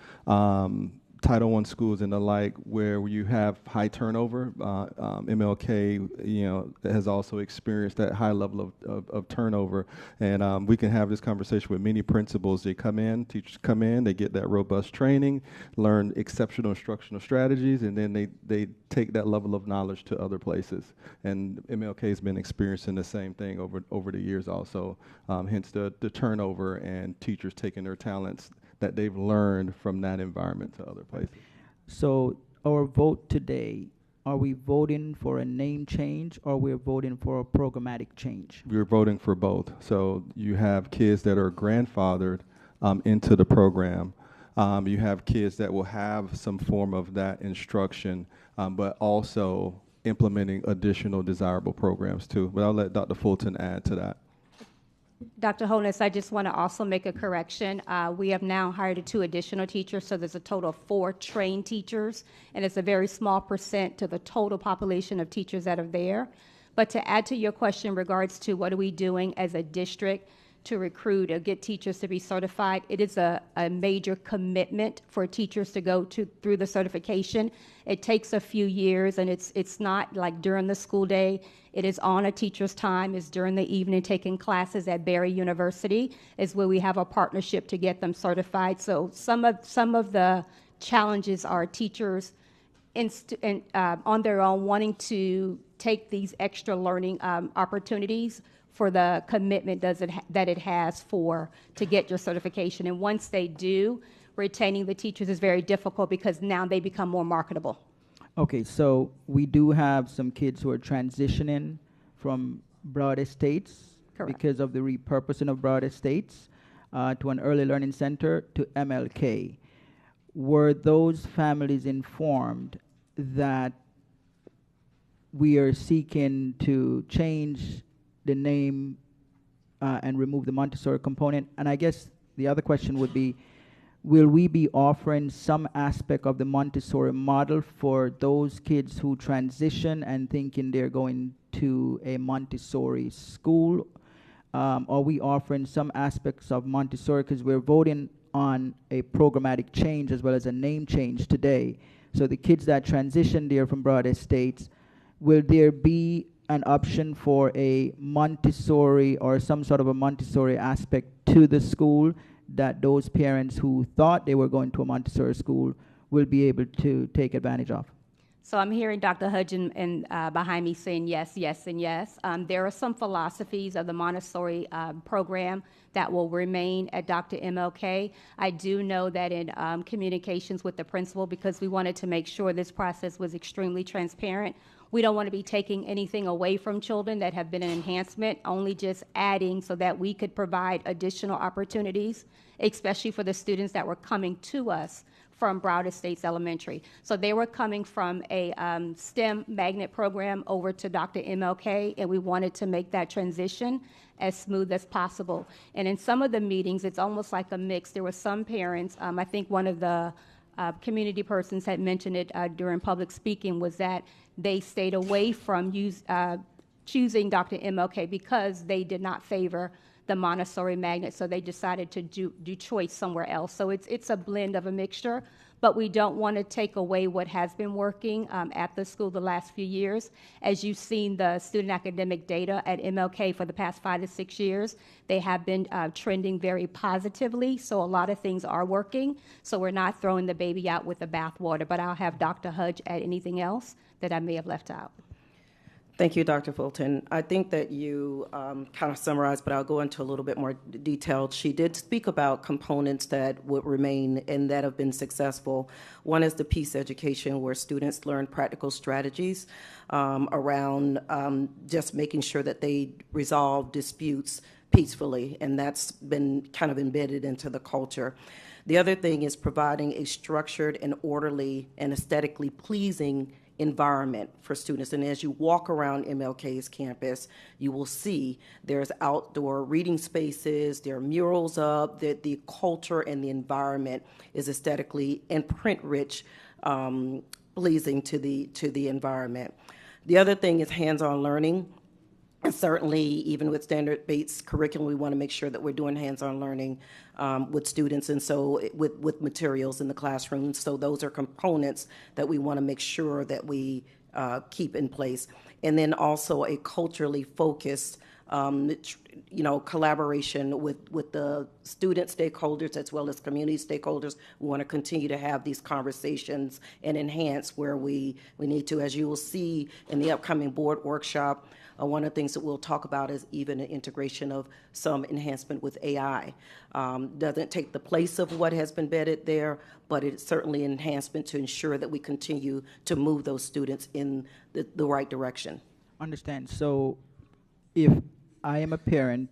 Title I schools and the like, where you have high turnover, MLK, has also experienced that high level of turnover. And we can have this conversation with many principals. They come in, teachers come in, they get that robust training, learn exceptional instructional strategies, and then they take that level of knowledge to other places. And MLK has been experiencing the same thing over the years also, hence the turnover and teachers taking their talents that they've learned from that environment to other places. So our vote today, are we voting for a name change or we're voting for a programmatic change? We're voting for both. So you have kids that are grandfathered into the program. You have kids that will have some form of that instruction, but also implementing additional desirable programs too. But I'll let Dr. Fulton add to that. Dr. Holness, I just want to also make a correction. We have now hired 2 additional teachers, so there's a total of 4 trained teachers, and it's a very small percent to the total population of teachers that are there. But to add to your question in regards to what are we doing as a district to recruit or get teachers to be certified, it is a major commitment for teachers to go through the certification. It takes a few years, and it's not like during the school day. It is on a teacher's time. It's during the evening taking classes at Barry University is where we have a partnership to get them certified. So some of the challenges are teachers on their own wanting to take these extra learning opportunities for the commitment that it has to get your certification. And once they do, retaining the teachers is very difficult because now they become more marketable. Okay, so we do have some kids who are transitioning from Broad Estates because of the repurposing of Broad Estates to an early learning center to MLK. Were those families informed that we are seeking to change the name and remove the Montessori component? And I guess the other question would be, will we be offering some aspect of the Montessori model for those kids who transition and thinking they're going to a Montessori school? Are we offering some aspects of Montessori, because we're voting on a programmatic change as well as a name change today? So the kids that transition there from Broad Estates, will there be an option for a Montessori or some sort of a Montessori aspect to the school that those parents who thought they were going to a Montessori school will be able to take advantage of? So I'm hearing Dr. Hudgen and behind me saying yes, yes, and yes. There are some philosophies of the Montessori program that will remain at Dr. MLK. I do know that in communications with the principal, because we wanted to make sure this process was extremely transparent, we don't want to be taking anything away from children that have been an enhancement, only just adding so that we could provide additional opportunities, especially for the students that were coming to us from Broward Estates Elementary. So they were coming from a STEM magnet program over to Dr. MLK, and we wanted to make that transition as smooth as possible. And in some of the meetings, it's almost like a mix. There were some parents, I think one of the community persons had mentioned it during public speaking, was that they stayed away from choosing Dr. MLK because they did not favor the Montessori magnet, so they decided to do choice somewhere else. So it's a blend of a mixture, but we don't want to take away what has been working at the school the last few years. As you've seen the student academic data at MLK for the past 5 to 6 years, they have been trending very positively, so a lot of things are working. So we're not throwing the baby out with the bathwater, but I'll have Dr. Hudge add anything else that I may have left out. Thank you, Dr. Fulton. I think that you kind of summarized, but I'll go into a little bit more detail. She did speak about components that would remain and that have been successful. One is the peace education, where students learn practical strategies around just making sure that they resolve disputes peacefully, and that's been kind of embedded into the culture. The other thing is providing a structured and orderly and aesthetically pleasing environment for students. And as you walk around MLK's campus, you will see there's outdoor reading spaces, there are murals up, the culture and the environment is aesthetically and print rich, pleasing to the environment. The other thing is hands-on learning. And certainly, even with standard-based curriculum, we want to make sure that we're doing hands-on learning with students, and so with materials in the classroom. So those are components that we want to make sure that we keep in place. And then also a culturally focused, collaboration with the student stakeholders as well as community stakeholders. We want to continue to have these conversations and enhance where we need to. As you will see in the upcoming board workshop, one of the things that we'll talk about is even an integration of some enhancement with AI. Doesn't take the place of what has been embedded there, but it's certainly an enhancement to ensure that we continue to move those students in the right direction. Understand. So if I am a parent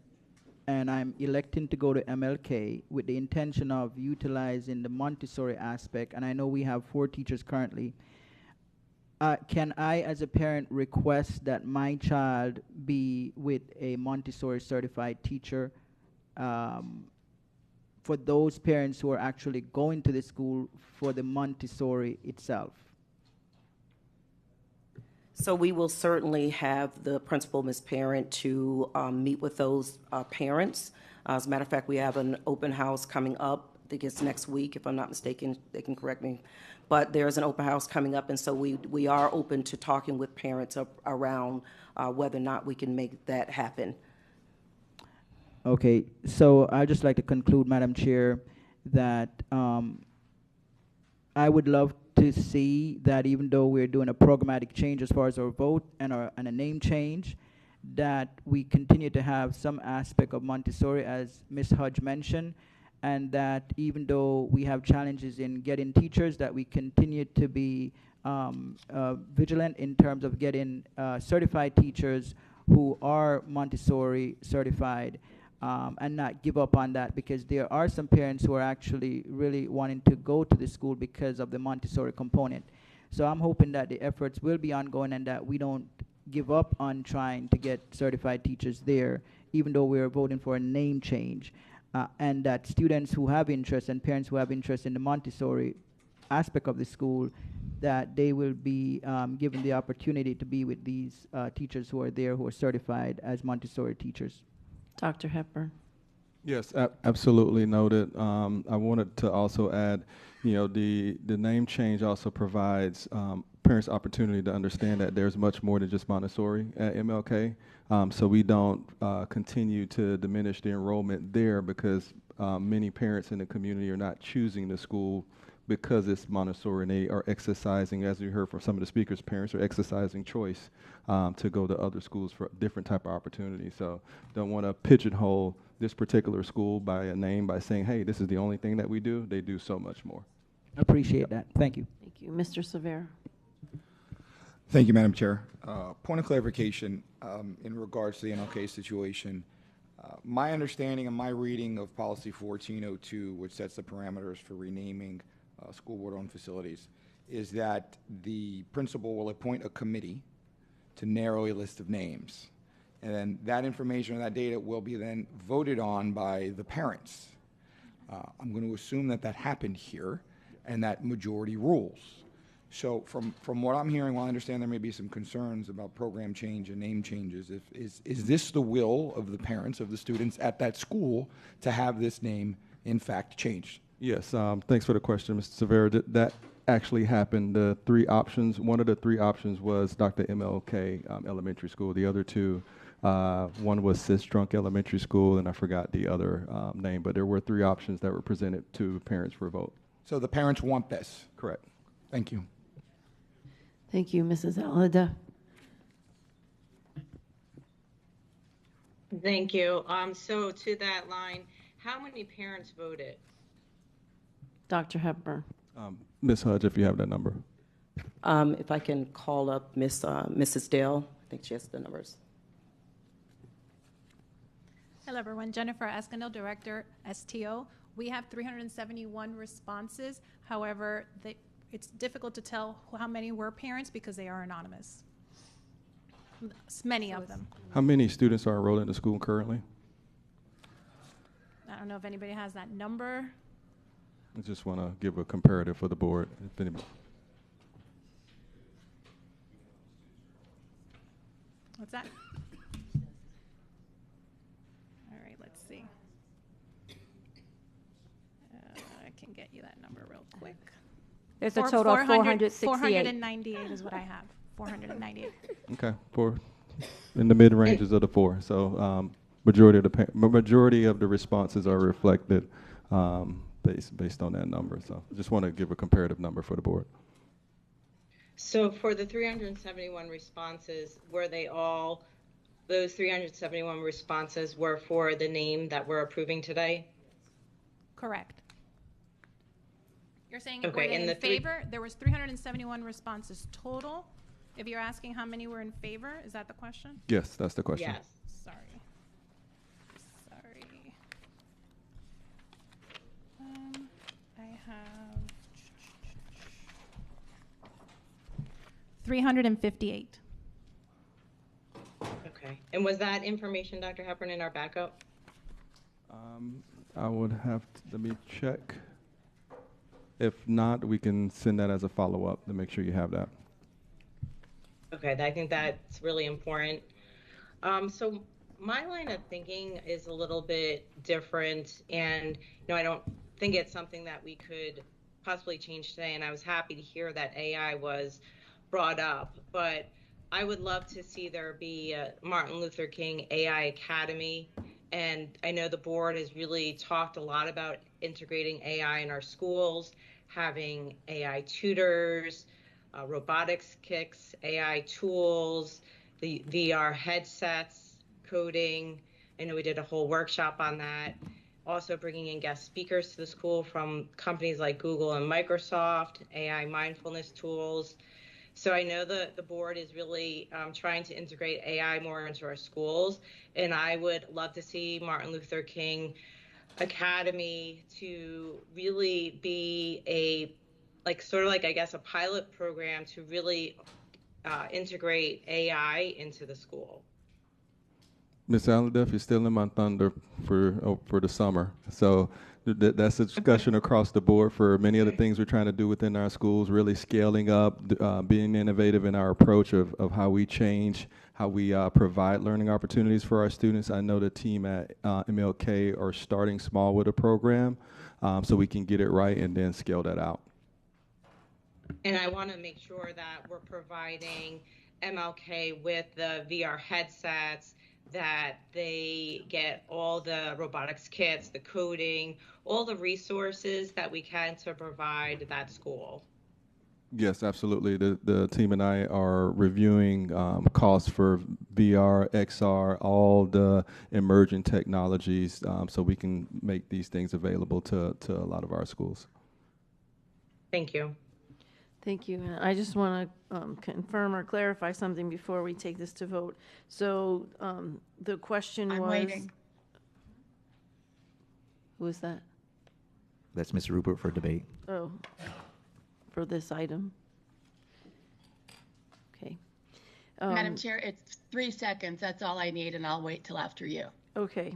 and I'm electing to go to MLK with the intention of utilizing the Montessori aspect, and I know we have 4 teachers currently, can I, as a parent, request that my child be with a Montessori certified teacher for those parents who are actually going to the school for the Montessori itself? So we will certainly have the principal, Ms. Parent, to meet with those parents. As a matter of fact, we have an open house coming up. I think it's next week, if I'm not mistaken. They can correct me. But there's an open house coming up, and so we are open to talking with parents around whether or not we can make that happen. Okay, so I'd just like to conclude, Madam Chair, that I would love to see that even though we're doing a programmatic change as far as our vote and a name change, that we continue to have some aspect of Montessori, as Ms. Hudge mentioned, and that even though we have challenges in getting teachers, that we continue to be vigilant in terms of getting certified teachers who are Montessori certified, and not give up on that, because there are some parents who are actually really wanting to go to the school because of the Montessori component. So I'm hoping that the efforts will be ongoing and that we don't give up on trying to get certified teachers there, even though we're voting for a name change. And that students who have interest and parents who have interest in the Montessori aspect of the school, that they will be given the opportunity to be with these teachers who are there, who are certified as Montessori teachers. Dr. Hepburn. Yes, absolutely noted. I wanted to also add, the name change also provides parents opportunity to understand that there's much more than just Montessori at MLK. So we don't continue to diminish the enrollment there, because many parents in the community are not choosing the school because it's Montessori, and they are exercising, as we heard from some of the speakers, parents are exercising choice to go to other schools for different type of opportunities. So don't want to pigeonhole this particular school by a name by saying, hey, this is the only thing that we do. They do so much more. Appreciate that. Thank you. Thank you. Mr. Severa. Thank you, Madam Chair. Point of clarification in regards to the MLK situation. My understanding and my reading of Policy 1402, which sets the parameters for renaming school board-owned facilities, is that the principal will appoint a committee to narrow a list of names. And then that information or that data will be then voted on by the parents. I'm going to assume that that happened here and that majority rules. So from what I'm hearing, while I understand there may be some concerns about program change and name changes, is this the will of the parents of the students at that school to have this name in fact changed? Yes, thanks for the question, Mr. Severa. That actually happened. The 3 options, one of the 3 options was Dr. MLK Elementary School. The other 2, one was Sistrunk Elementary School, and I forgot the other name, but there were 3 options that were presented to parents for a vote. So the parents want this? Correct. Thank you. Thank you, Mrs. Alida. Thank you. So to that line, how many parents voted? Dr. Hepburn. Ms. Hudge, if you have that number. If I can call up Mrs. Dale, I think she has the numbers. Hello, everyone. Jennifer Escandel, Director, STO. We have 371 responses. However, it's difficult to tell how many were parents because they are anonymous. Many of them. How many students are enrolled in the school currently? I don't know if anybody has that number. I just want to give a comparative for the board. If anybody. What's that? All right, let's see. I can get you that number real quick. There's a total of 468. 498 is what I have. 498. Okay, in the mid ranges of the four. So majority of the responses are reflected based on that number. So I just want to give a comparative number for the board. So for the 371 responses, were they all, those 371 responses were for the name that we're approving today? Correct. You're saying Okay, were they and in the favor? There was 371 responses total. If you're asking how many were in favor, is that the question? Yes, that's the question. Yes. Sorry. I have 358. Okay. And was that information, Dr. Hepburn, in our backup? I would have to, let me check. If not, we can send that as a follow-up to make sure you have that. Okay, I think that's really important. So my line of thinking is a little bit different, and I don't think it's something that we could possibly change today. And I was happy to hear that AI was brought up, but I would love to see there be a Martin Luther King AI Academy. And I know the board has really talked a lot about integrating AI in our schools, having AI tutors, robotics kits, AI tools, the VR headsets, coding. I know we did a whole workshop on that. Also bringing in guest speakers to the school from companies like Google and Microsoft, AI mindfulness tools. So I know the board is really trying to integrate AI more into our schools, and I would love to see Martin Luther King Academy to really be a a pilot program to really integrate AI into the school. Ms. Allendeff, you're still in my thunder for the summer. So that's a discussion across the board for many of the things we're trying to do within our schools, really scaling up, being innovative in our approach of how we change, how we provide learning opportunities for our students. I know the team at MLK are starting small with a program so we can get it right and then scale that out. And I want to make sure that we're providing MLK with the VR headsets, that they get all the robotics kits, the coding, all the resources that we can to provide that school. Yes, absolutely. The team and I are reviewing costs for VR, XR, all the emerging technologies so we can make these things available to a lot of our schools. Thank you. Thank you. And I just want to confirm or clarify something before we take this to vote. So the question was... I'm waiting. Who is that? That's Ms. Rupert for debate. Oh, for this item. Okay. Madam Chair, it's 3 seconds. That's all I need, and I'll wait till after you. Okay.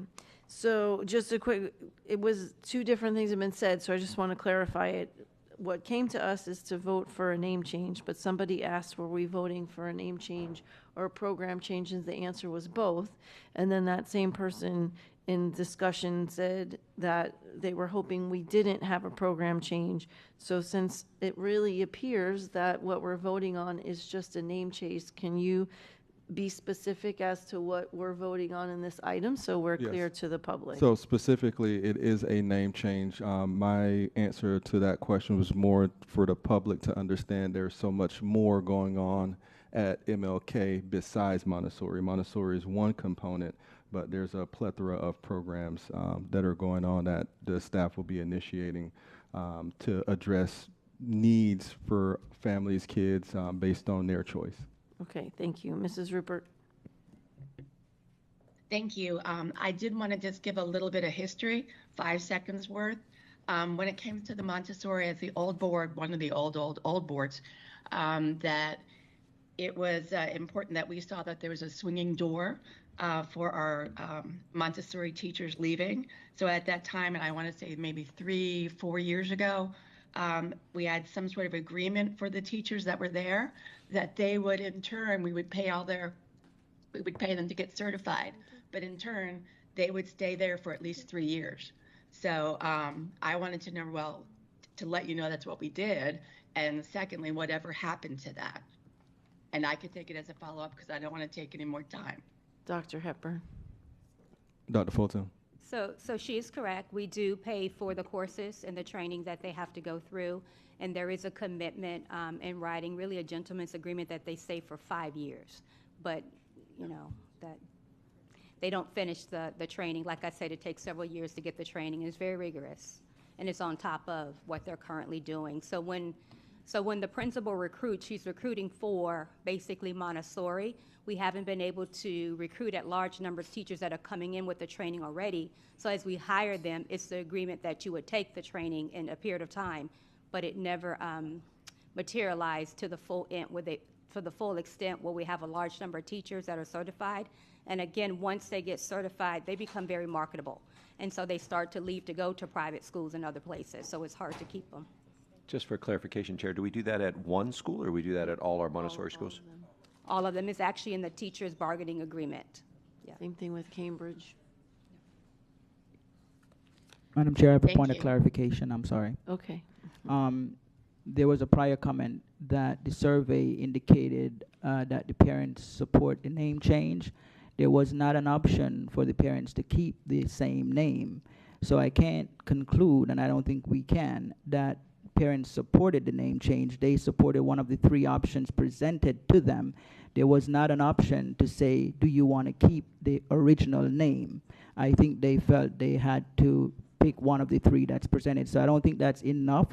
So just a quick, it was two different things have been said, so I just want to clarify it. What came to us is to vote for a name change, but somebody asked, were we voting for a name change or a program change? And the answer was both. And then that same person in discussion said that they were hoping we didn't have a program change. So since it really appears that what we're voting on is just a name change, can you be specific as to what we're voting on in this item so we're clear to the public? So specifically, it is a name change. My answer to that question was more for the public to understand there's so much more going on at MLK besides Montessori. Montessori is one component, but there's a plethora of programs that are going on that the staff will be initiating to address needs for families, kids, based on their choice. Okay, thank you. Mrs. Rupert? Thank you. I did want to just give a little bit of history, 5 seconds worth. When it came to the Montessori as the old board, one of the old boards, that it was important that we saw that there was a swinging door for our Montessori teachers leaving. So at that time, and I want to say maybe 3-4 years ago, we had some sort of agreement for the teachers that were there that they would in turn, we would pay them to get certified, but in turn, they would stay there for at least 3 years. So I wanted to know, well, to let you know that's what we did. And secondly, whatever happened to that. And I could take it as a follow-up because I don't want to take any more time. Dr. Hepburn? Dr. Fulton. So she is correct. We do pay for the courses and the training that they have to go through, and there is a commitment in writing, really a gentleman's agreement that they stay for 5 years. But, you know, that they don't finish the training. Like I said, it takes several years to get the training. It's very rigorous, and it's on top of what they're currently doing. So when the principal recruits, she's recruiting for basically Montessori. We haven't been able to recruit at large numbers of teachers that are coming in with the training already. So as we hire them, it's the agreement that you would take the training in a period of time, but it never materialized to the full end for the full extent where we have a large number of teachers that are certified. And again, once they get certified, they become very marketable. And so they start to leave to go to private schools and other places. So it's hard to keep them. Just for clarification, Chair, do we do that at one school or do we do that at all our Montessori schools? All of them is actually in the teacher's bargaining agreement. Yeah. Same thing with Cambridge. Madam Chair, I have a Thank point you. of clarification. I'm sorry. Okay. There was a prior comment that the survey indicated that the parents support the name change. There was not an option for the parents to keep the same name. So I can't conclude, and I don't think we can, that parents supported the name change. They supported one of the 3 options presented to them. There was not an option to say, do you want to keep the original name? I think they felt they had to pick one of the 3 that's presented. So I don't think that's enough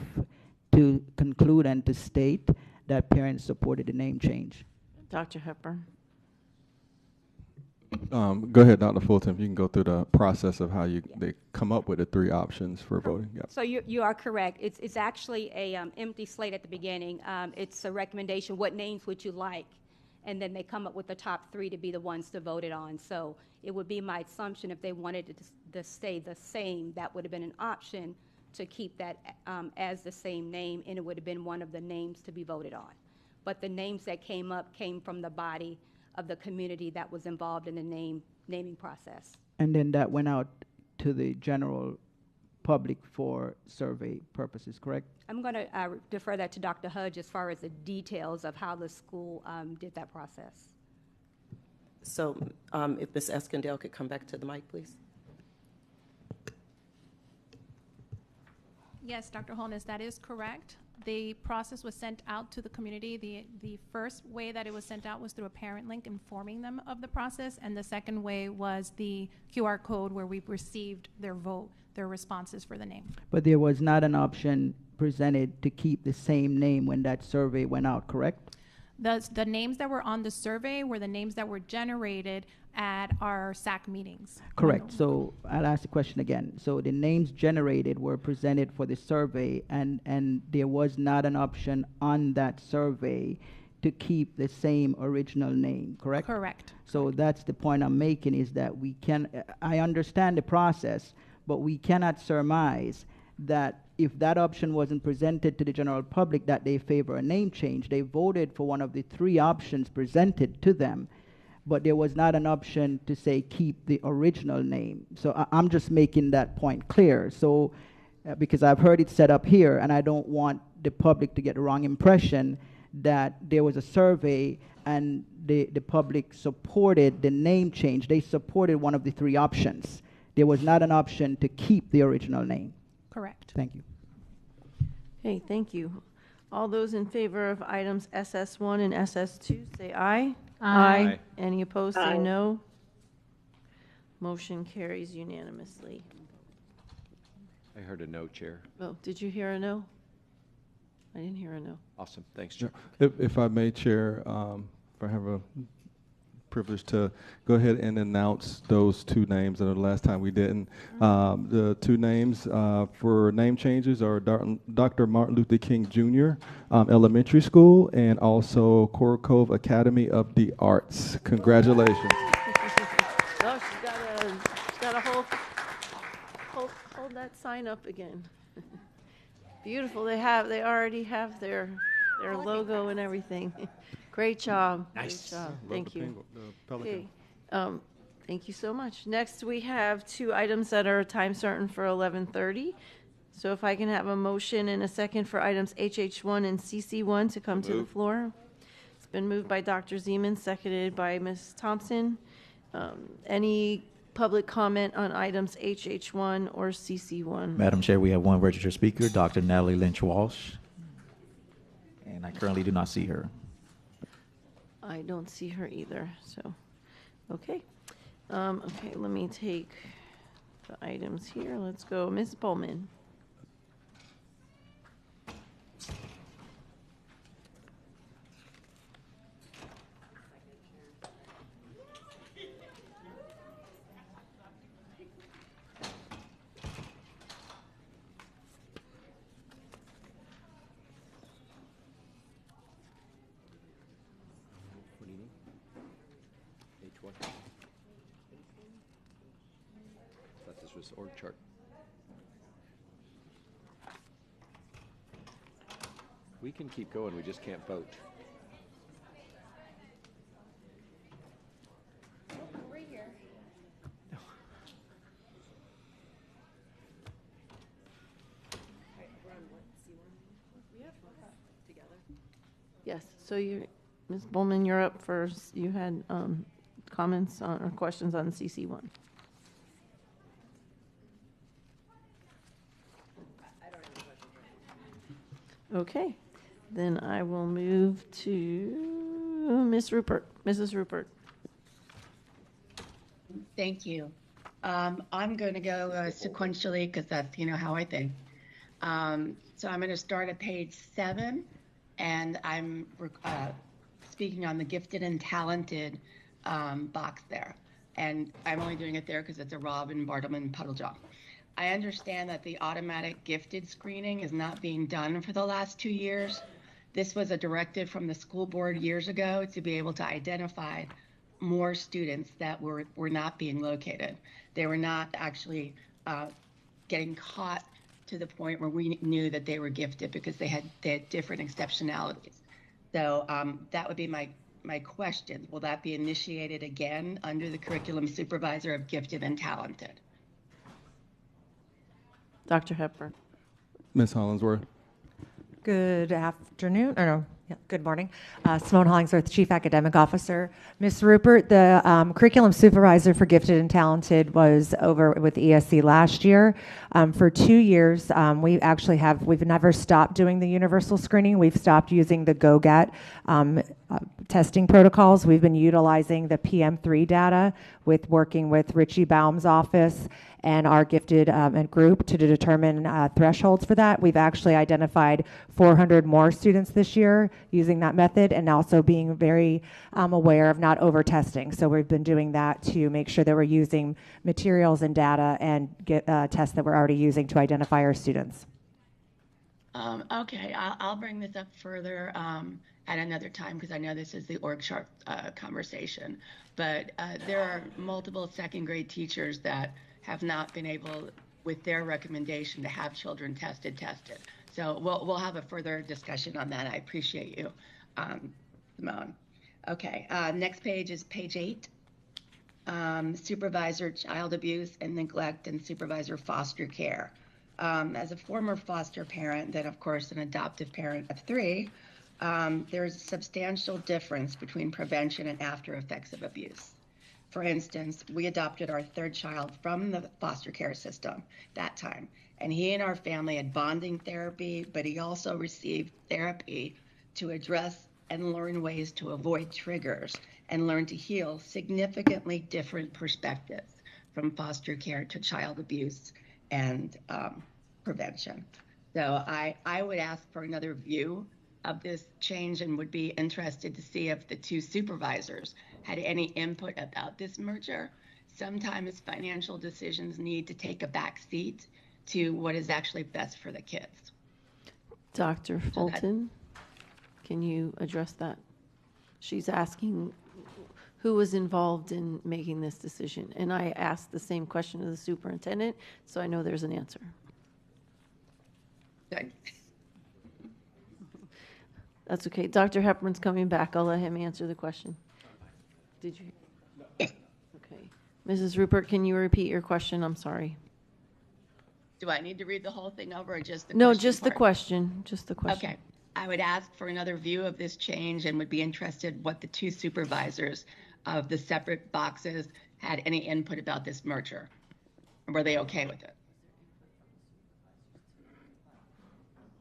to conclude and to state that parents supported the name change. Dr. Hepburn? Go ahead, Dr. Fulton. You can go through the process of how they come up with the 3 options for voting. Yep. So you are correct. It's actually a empty slate at the beginning. It's a recommendation. What names would you like? And then they come up with the top 3 to be the ones to vote it on. So it would be my assumption if they wanted it to stay the same, that would have been an option to keep that as the same name, and it would have been one of the names to be voted on. But the names that came up came from the body of the community that was involved in the naming process. And then that went out to the general public for survey purposes, correct? I'm going to defer that to Dr. Hudge as far as the details of how the school did that process. So if Ms. Eskandel could come back to the mic, please. Yes, Dr. Holness, that is correct. The process was sent out to the community. The first way that it was sent out was through a parent link informing them of the process, and the second way was the QR code where we received their vote, their responses for the name. But there was not an option presented to keep the same name when that survey went out, correct? The names that were on the survey were the names that were generated at our SAC meetings. Correct. So I'll ask the question again. So the names generated were presented for the survey, and there was not an option on that survey to keep the same original name, correct? Correct. So that's the point I'm making, is that I understand the process, but we cannot surmise that if that option wasn't presented to the general public that they favor a name change. They voted for one of the 3 options presented to them, but there was not an option to say keep the original name. So I'm just making that point clear. So because I've heard it set up here, and I don't want the public to get the wrong impression that there was a survey and the public supported the name change. They supported one of the 3 options. There was not an option to keep the original name. Correct. Thank you. Okay, thank you. All those in favor of items SS1 and SS2, say aye. Aye. Any opposed, say no. Motion carries unanimously. I heard a no, Chair. Oh, did you hear a no? I didn't hear a no. Awesome. Thanks, Chair. If I may, Chair, if I have a privilege to go ahead and announce those two names. I know the last time we didn't. The two names for name changes are Dr. Martin Luther King Jr. Elementary School and also Coral Cove Academy of the Arts. Congratulations. Oh, she's got to hold that sign up again. Beautiful. They already have their logo and everything. Great job. Nice. Great job. Love Thank the you. Pelican. Okay. Thank you so much. Next, we have two items that are time certain for 11:30. So if I can have a motion and a second for items HH1 and CC1 to come to the floor. It's been moved by Dr. Zeman, seconded by Ms. Thompson. Any public comment on items HH1 or CC1? Madam Chair, we have one registered speaker, Dr. Natalie Lynch Walsh. And I currently do not see her. I don't see her either, so, okay. Okay, let me take the items here. Let's go, Ms. Bowman. What do you need? H1? I thought this was org chart. We can keep going, we just can't vote. Right here. Yes, so Ms. Bowman, you're up first. You had comments on, or questions on CC1. Okay, then I will move to Ms. Rupert, Mrs. Rupert. Thank you. I'm going to go sequentially because that's, how I think. So I'm going to start at page 7, and I'm speaking on the gifted and talented box there. And I'm only doing it there because it's a Robin Bartleman puddle job. I understand that the automatic gifted screening is not being done for the last 2 years. This was a directive from the school board years ago to be able to identify more students that were not being located. They were not actually getting caught to the point where we knew that they were gifted because they had different exceptionalities. So that would be my question. Will that be initiated again under the curriculum supervisor of gifted and talented? Dr. Hepburn. Ms. Hollingsworth. Good afternoon, or no, yeah, good morning. Simone Hollingsworth, Chief Academic Officer. Ms. Rupert, the curriculum supervisor for gifted and talented was over with ESC last year. For 2 years, we've never stopped doing the universal screening. We've stopped using the GO-GET testing protocols. We've been utilizing the PM3 data with working with Richie Baum's office and our gifted group to determine thresholds for that. We've actually identified 400 more students this year using that method, and also being very aware of not over-testing. So we've been doing that to make sure that we're using materials and data and get tests that we're already using to identify our students. Okay, I'll bring this up further at another time because I know this is the org chart conversation. But there are multiple second grade teachers that have not been able, with their recommendation, to have children tested. So we'll have a further discussion on that. I appreciate you, Simone. Okay, next page is page 8. Supervisor child abuse and neglect and supervisor foster care. As a former foster parent, then of course an adoptive parent of 3, there's a substantial difference between prevention and after effects of abuse. For instance, we adopted our 3rd child from the foster care system that time, and he and our family had bonding therapy, but he also received therapy to address and learn ways to avoid triggers and learn to heal significantly different perspectives. from foster care to child abuse and prevention. So I would ask for another view of this change and would be interested to see if the two supervisors had any input about this merger. Sometimes financial decisions need to take a back seat to what is actually best for the kids. Dr. Fulton, can you address that? She's asking who was involved in making this decision. And I asked the same question to the superintendent, so I know there's an answer. Good. That's okay. Dr. Hepburn's coming back. I'll let him answer the question. Did you? Okay. Mrs. Rupert, can you repeat your question? I'm sorry. Do I need to read the whole thing over or just the No, question just the part? question. Just the question. Okay. I would ask for another view of this change and would be interested what the two supervisors of the separate boxes had any input about this merger. Were they okay with it?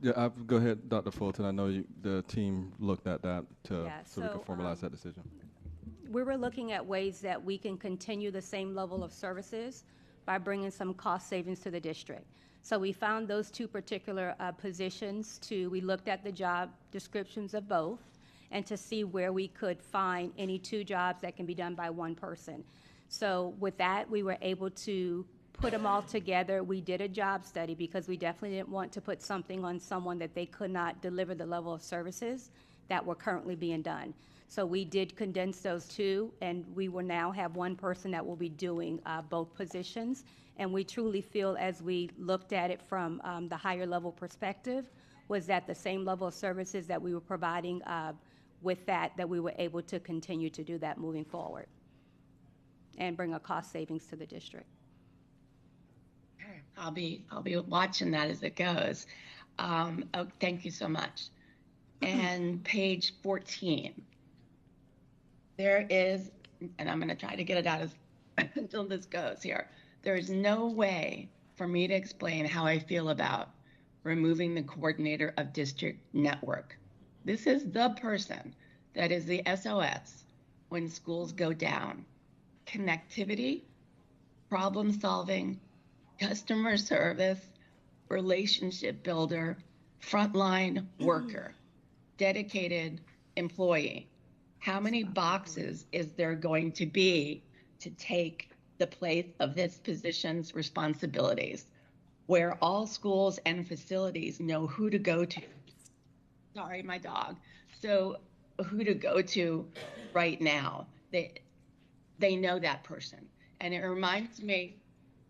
Yeah, go ahead, Dr. Fulton. I know the team looked at that so we can so, formalize that decision. We were looking at ways that we can continue the same level of services by bringing some cost savings to the district. So we found those two particular positions we looked at the job descriptions of both and to see where we could find any two jobs that can be done by one person. So with that, we were able to put them all together. We did a job study because we definitely didn't want to put something on someone that they could not deliver the level of services that were currently being done. So we did condense those two, and we will now have one person that will be doing both positions. And we truly feel, as we looked at it from the higher level perspective, was that the same level of services that we were providing with that we were able to continue to do that moving forward and bring a cost savings to the district. I'll be watching that as it goes. Oh, thank you so much. And page 14, there is, and I'm going to try to get it out as until this goes here. There is no way for me to explain how I feel about removing the coordinator of district network. This is the person that is the SOS when schools go down. Connectivity, problem solving, customer service, relationship builder, frontline worker, dedicated employee. How many boxes is there going to be to take the place of this position's responsibilities, where all schools and facilities know who to go to? Sorry, my dog. So who to go to right now. They know that person. And it reminds me,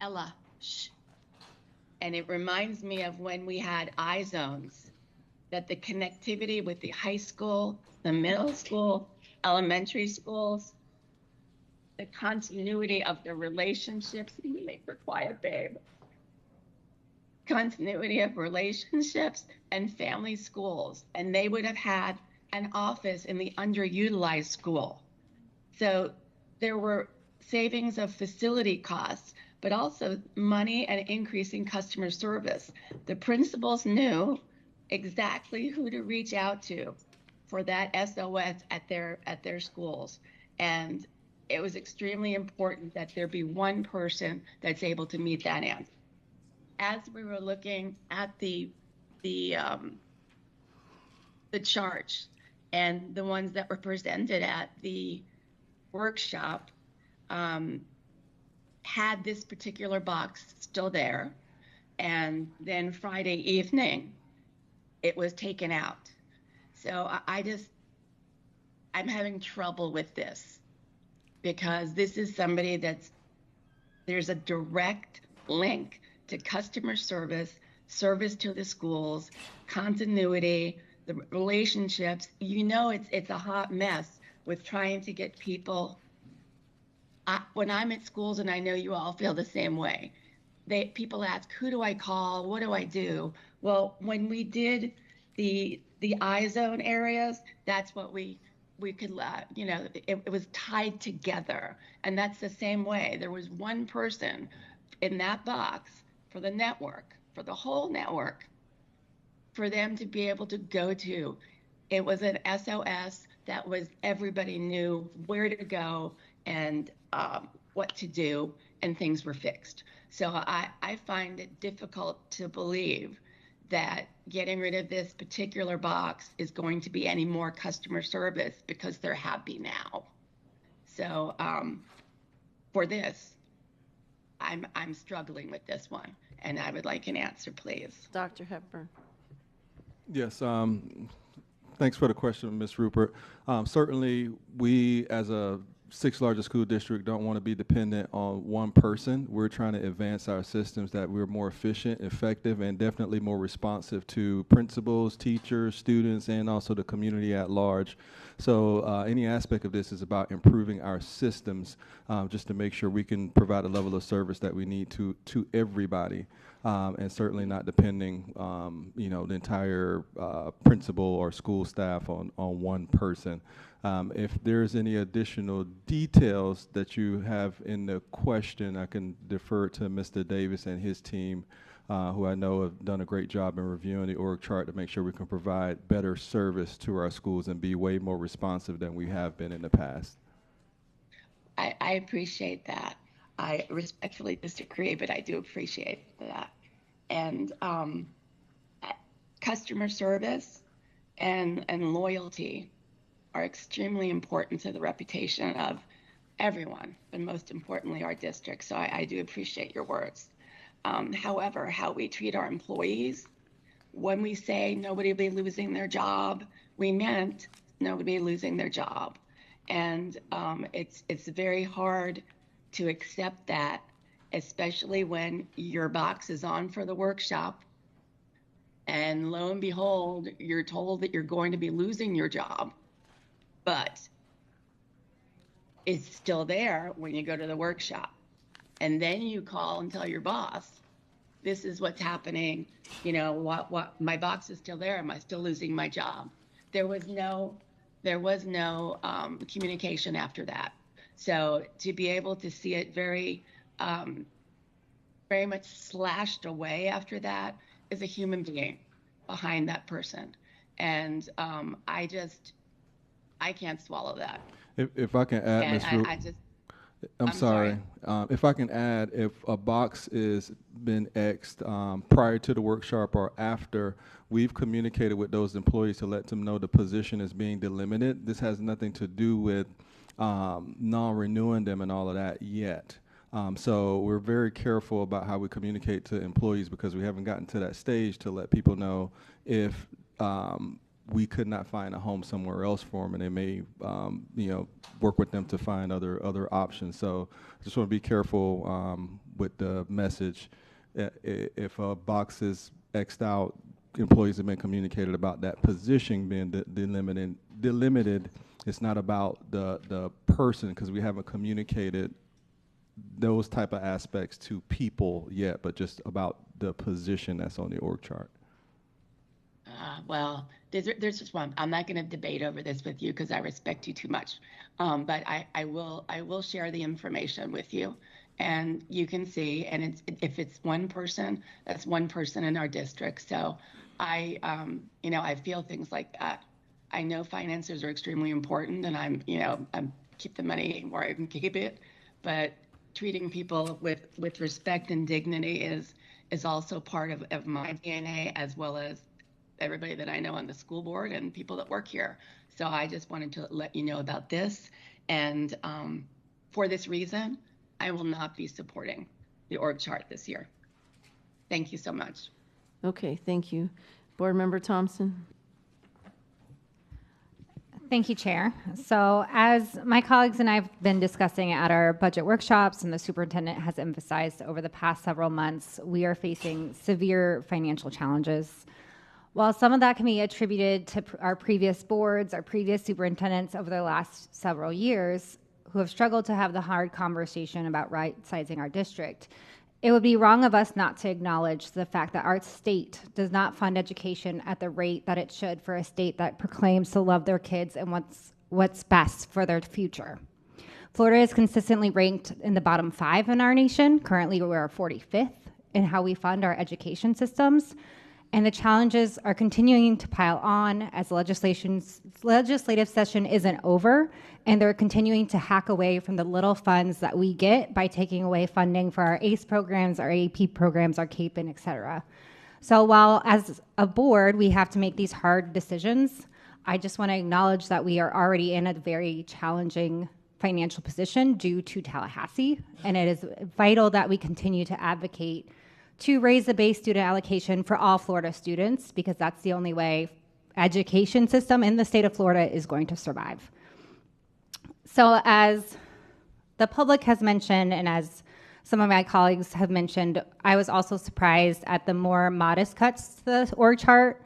Ella, shh. And it reminds me of when we had iZones, that the connectivity with the high school, the middle school, elementary schools, the continuity of the relationships, you make her quiet, babe. Continuity of relationships and family schools. And they would have had an office in the underutilized school. So there were savings of facility costs, but also money and increasing customer service. The principals knew exactly who to reach out to for that SOS at their schools. And it was extremely important that there be one person that's able to meet that end. As we were looking at the charts and the ones that were presented at the workshop, had this particular box still there, and then Friday evening it was taken out. So I'm having trouble with this, because this is somebody there's a direct link to customer service, service to the schools, continuity, the relationships. You know, it's a hot mess with trying to get people. When I'm at schools, and I know you all feel the same way, people ask, who do I call? What do I do? Well, when we did the iZone areas, that's what we could, it was tied together. And that's the same way. There was one person in that box for the network, for the whole network, for them to be able to go to. It was an SOS that was, everybody knew where to go and what to do and things were fixed. So I find it difficult to believe that getting rid of this particular box is going to be any more customer service because they're happy now. So for this, I'm struggling with this one, and I would like an answer, please. Dr. Hepburn. Yes, thanks for the question, Ms. Rupert. Certainly, we as a sixth largest school district don't want to be dependent on one person. We're trying to advance our systems that we're more efficient, effective, and definitely more responsive to principals, teachers, students, and also the community at large. So any aspect of this is about improving our systems just to make sure we can provide a level of service that we need to everybody. And certainly not depending, the entire principal or school staff on one person. If there's any additional details that you have in the question, I can defer to Mr. Davis and his team, who I know have done a great job in reviewing the org chart to make sure we can provide better service to our schools and be way more responsive than we have been in the past. I appreciate that. I respectfully disagree, but I do appreciate that. And customer service and loyalty are extremely important to the reputation of everyone, but most importantly, our district. So I do appreciate your words. However, how we treat our employees, when we say nobody will be losing their job, we meant nobody losing their job. And it's very hard to accept that, especially when your box is on for the workshop and lo and behold, you're told that you're going to be losing your job, but it's still there when you go to the workshop. And then you call and tell your boss, this is what's happening, what my box is still there, am I still losing my job? There was no communication after that. So to be able to see it very much slashed away after that is a human being behind that person. And I can't swallow that. If I can add, Ms. Rupert, I'm sorry. If I can add, if a box is been X'd prior to the workshop or after, we've communicated with those employees to let them know the position is being delimited. This has nothing to do with non-renewing them and all of that yet. So we're very careful about how we communicate to employees because we haven't gotten to that stage to let people know if we could not find a home somewhere else for them, and they may, work with them to find other options. So I just want to be careful with the message. If a box is X'd out, employees have been communicated about that position being delimited. It's not about the person because we haven't communicated those type of aspects to people yet, but just about the position that's on the org chart. Well, there's just one. I'm not going to debate over this with you because I respect you too much. But I will share the information with you, and you can see. And if it's one person, that's one person in our district. So I feel things like that. I know finances are extremely important, and I'm keep the money where I can keep it. But treating people with respect and dignity is also part of my DNA, as well as everybody that I know on the school board and people that work here. So I just wanted to let you know about this. And for this reason, I will not be supporting the org chart this year. Thank you so much. Okay, thank you. Board Member Thompson. Thank you, Chair. So as my colleagues and I have been discussing at our budget workshops and the superintendent has emphasized over the past several months, we are facing severe financial challenges. While some of that can be attributed to our previous boards, our previous superintendents over the last several years who have struggled to have the hard conversation about right-sizing our district, it would be wrong of us not to acknowledge the fact that our state does not fund education at the rate that it should for a state that proclaims to love their kids and what's best for their future. Florida is consistently ranked in the bottom 5 in our nation. Currently, we're 45th in how we fund our education systems. And the challenges are continuing to pile on as the legislative session isn't over, and they're continuing to hack away from the little funds that we get by taking away funding for our ACE programs, our AP programs, our CAPEN, et cetera. So while as a board, we have to make these hard decisions, I just want to acknowledge that we are already in a very challenging financial position due to Tallahassee, and it is vital that we continue to advocate to raise the base student allocation for all Florida students, because that's the only way education system in the state of Florida is going to survive. So as the public has mentioned, and as some of my colleagues have mentioned, I was also surprised at the more modest cuts to the org chart.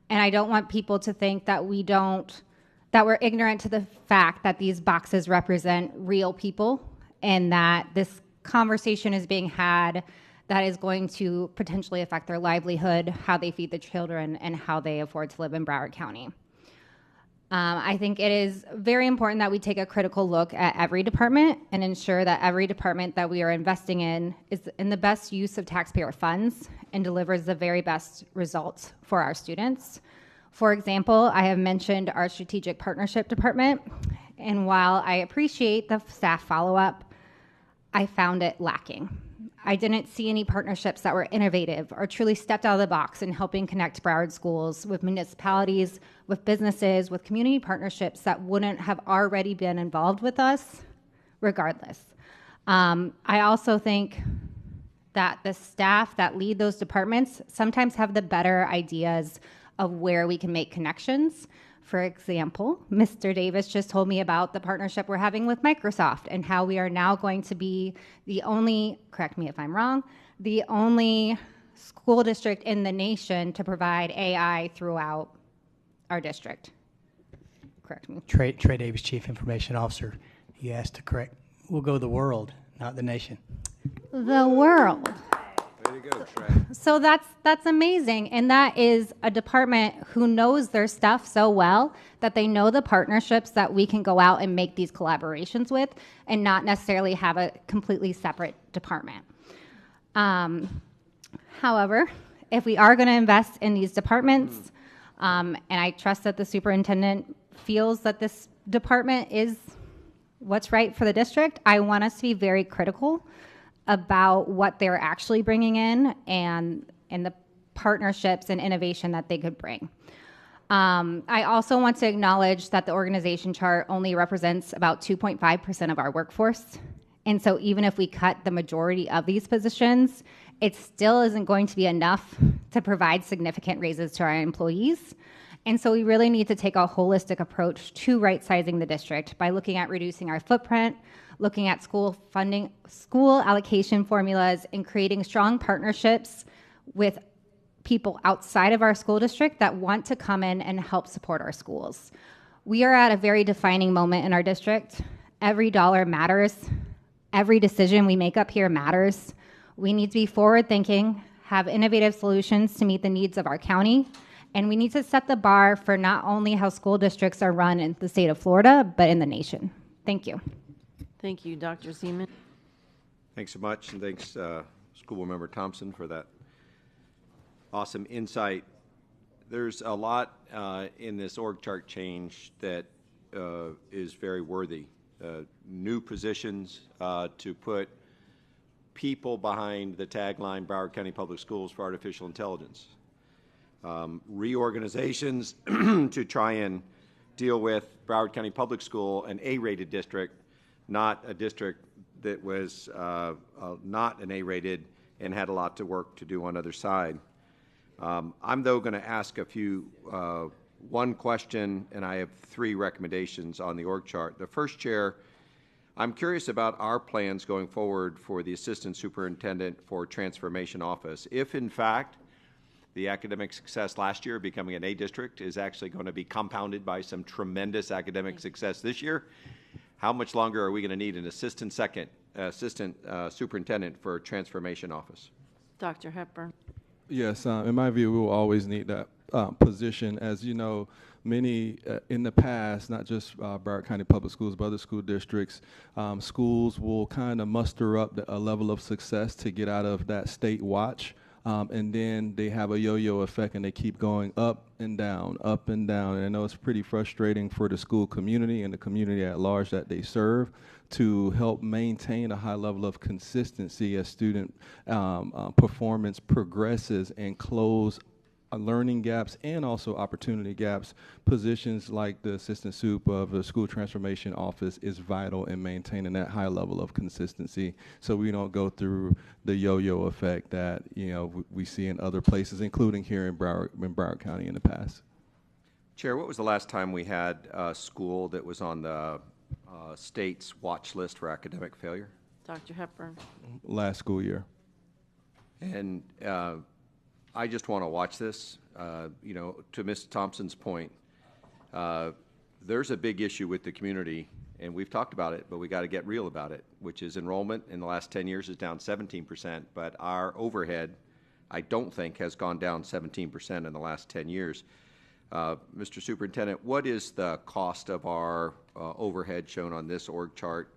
And I don't want people to think that we're ignorant to the fact that these boxes represent real people, and that this conversation is being had that is going to potentially affect their livelihood, how they feed the children, and how they afford to live in Broward County. I think it is very important that we take a critical look at every department and ensure that every department that we are investing in is in the best use of taxpayer funds and delivers the very best results for our students. For example, I have mentioned our strategic partnership department, and while I appreciate the staff follow-up, I found it lacking. I didn't see any partnerships that were innovative or truly stepped out of the box in helping connect Broward schools with municipalities, with businesses, with community partnerships that wouldn't have already been involved with us regardless. I also think that the staff that lead those departments sometimes have the better ideas of where we can make connections. For example, Mr. Davis just told me about the partnership we're having with Microsoft and how we are now going to be the only, correct me if I'm wrong, the only school district in the nation to provide AI throughout our district. Correct me. Trey Davis, Chief Information Officer. He asked to correct. We'll go the world, not the nation. The world. Way to go, Trey. So that's amazing. And that is a department who knows their stuff so well that they know the partnerships that we can go out and make these collaborations with and not necessarily have a completely separate department. However, if we are going to invest in these departments, and I trust that the superintendent feels that this department is what's right for the district, I want us to be very critical about what they're actually bringing in and the partnerships and innovation that they could bring. I also want to acknowledge that the organization chart only represents about 2.5% of our workforce. And so even if we cut the majority of these positions, it still isn't going to be enough to provide significant raises to our employees. And so we really need to take a holistic approach to right-sizing the district by looking at reducing our footprint, looking at school funding, school allocation formulas, and creating strong partnerships with people outside of our school district that want to come in and help support our schools. We are at a very defining moment in our district. Every dollar matters. Every decision we make up here matters. We need to be forward-thinking, have innovative solutions to meet the needs of our county, and we need to set the bar for not only how school districts are run in the state of Florida, but in the nation. Thank you. Thank you, Dr. Seaman. Thanks so much, and thanks, School Board Member Thompson, for that awesome insight. There's a lot in this org chart change that is very worthy. New positions to put people behind the tagline Broward County Public Schools for Artificial Intelligence. Reorganizations to try and deal with Broward County Public School, an A-rated district, not a district that was not an A-rated and had a lot to work to do on either side. I'm, though, going to ask one question, and I have 3 recommendations on the org chart. The first, Chair, I'm curious about our plans going forward for the Assistant Superintendent for Transformation Office. If, in fact, the academic success last year becoming an A district is actually going to be compounded by some tremendous academic success this year, how much longer are we going to need an assistant superintendent for Transformation Office? Dr. Hepburn. Yes, in my view, we will always need that position. As you know, many in the past, not just Broward County Public Schools, but other school districts, schools will kind of muster up a level of success to get out of that state watch and then they have a yo-yo effect and they keep going up and down, up and down. And I know it's pretty frustrating for the school community and the community at large that they serve to help maintain a high level of consistency as student performance progresses and close learning gaps and also opportunity gaps. Positions like the assistant soup of the school transformation office is vital in maintaining that high level of consistency, so we don't go through the yo-yo effect that we see in other places, including here in Broward County in the past. Chair, what was the last time we had a school that was on the state's watch list for academic failure? Dr. Hepburn. Last school year. And I just want to watch this. To Ms. Thompson's point, there's a big issue with the community, and we've talked about it, but we got to get real about it, which is enrollment in the last 10 years is down 17%, but our overhead, I don't think, has gone down 17% in the last 10 years. Mr. Superintendent, what is the cost of our overhead shown on this org chart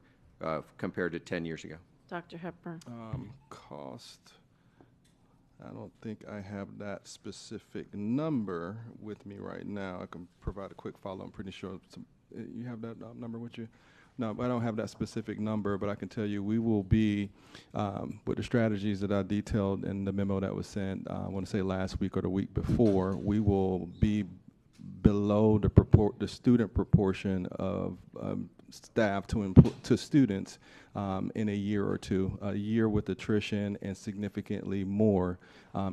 compared to 10 years ago? Dr. Hepburn. Cost. I don't think I have that specific number with me right now. I can provide a quick follow. I'm pretty sure you have that number with you. No, I don't have that specific number, but I can tell you we will be, with the strategies that I detailed in the memo that was sent, I want to say last week or the week before, we will be below the student proportion of staff to students in a year or two, a year with attrition and significantly more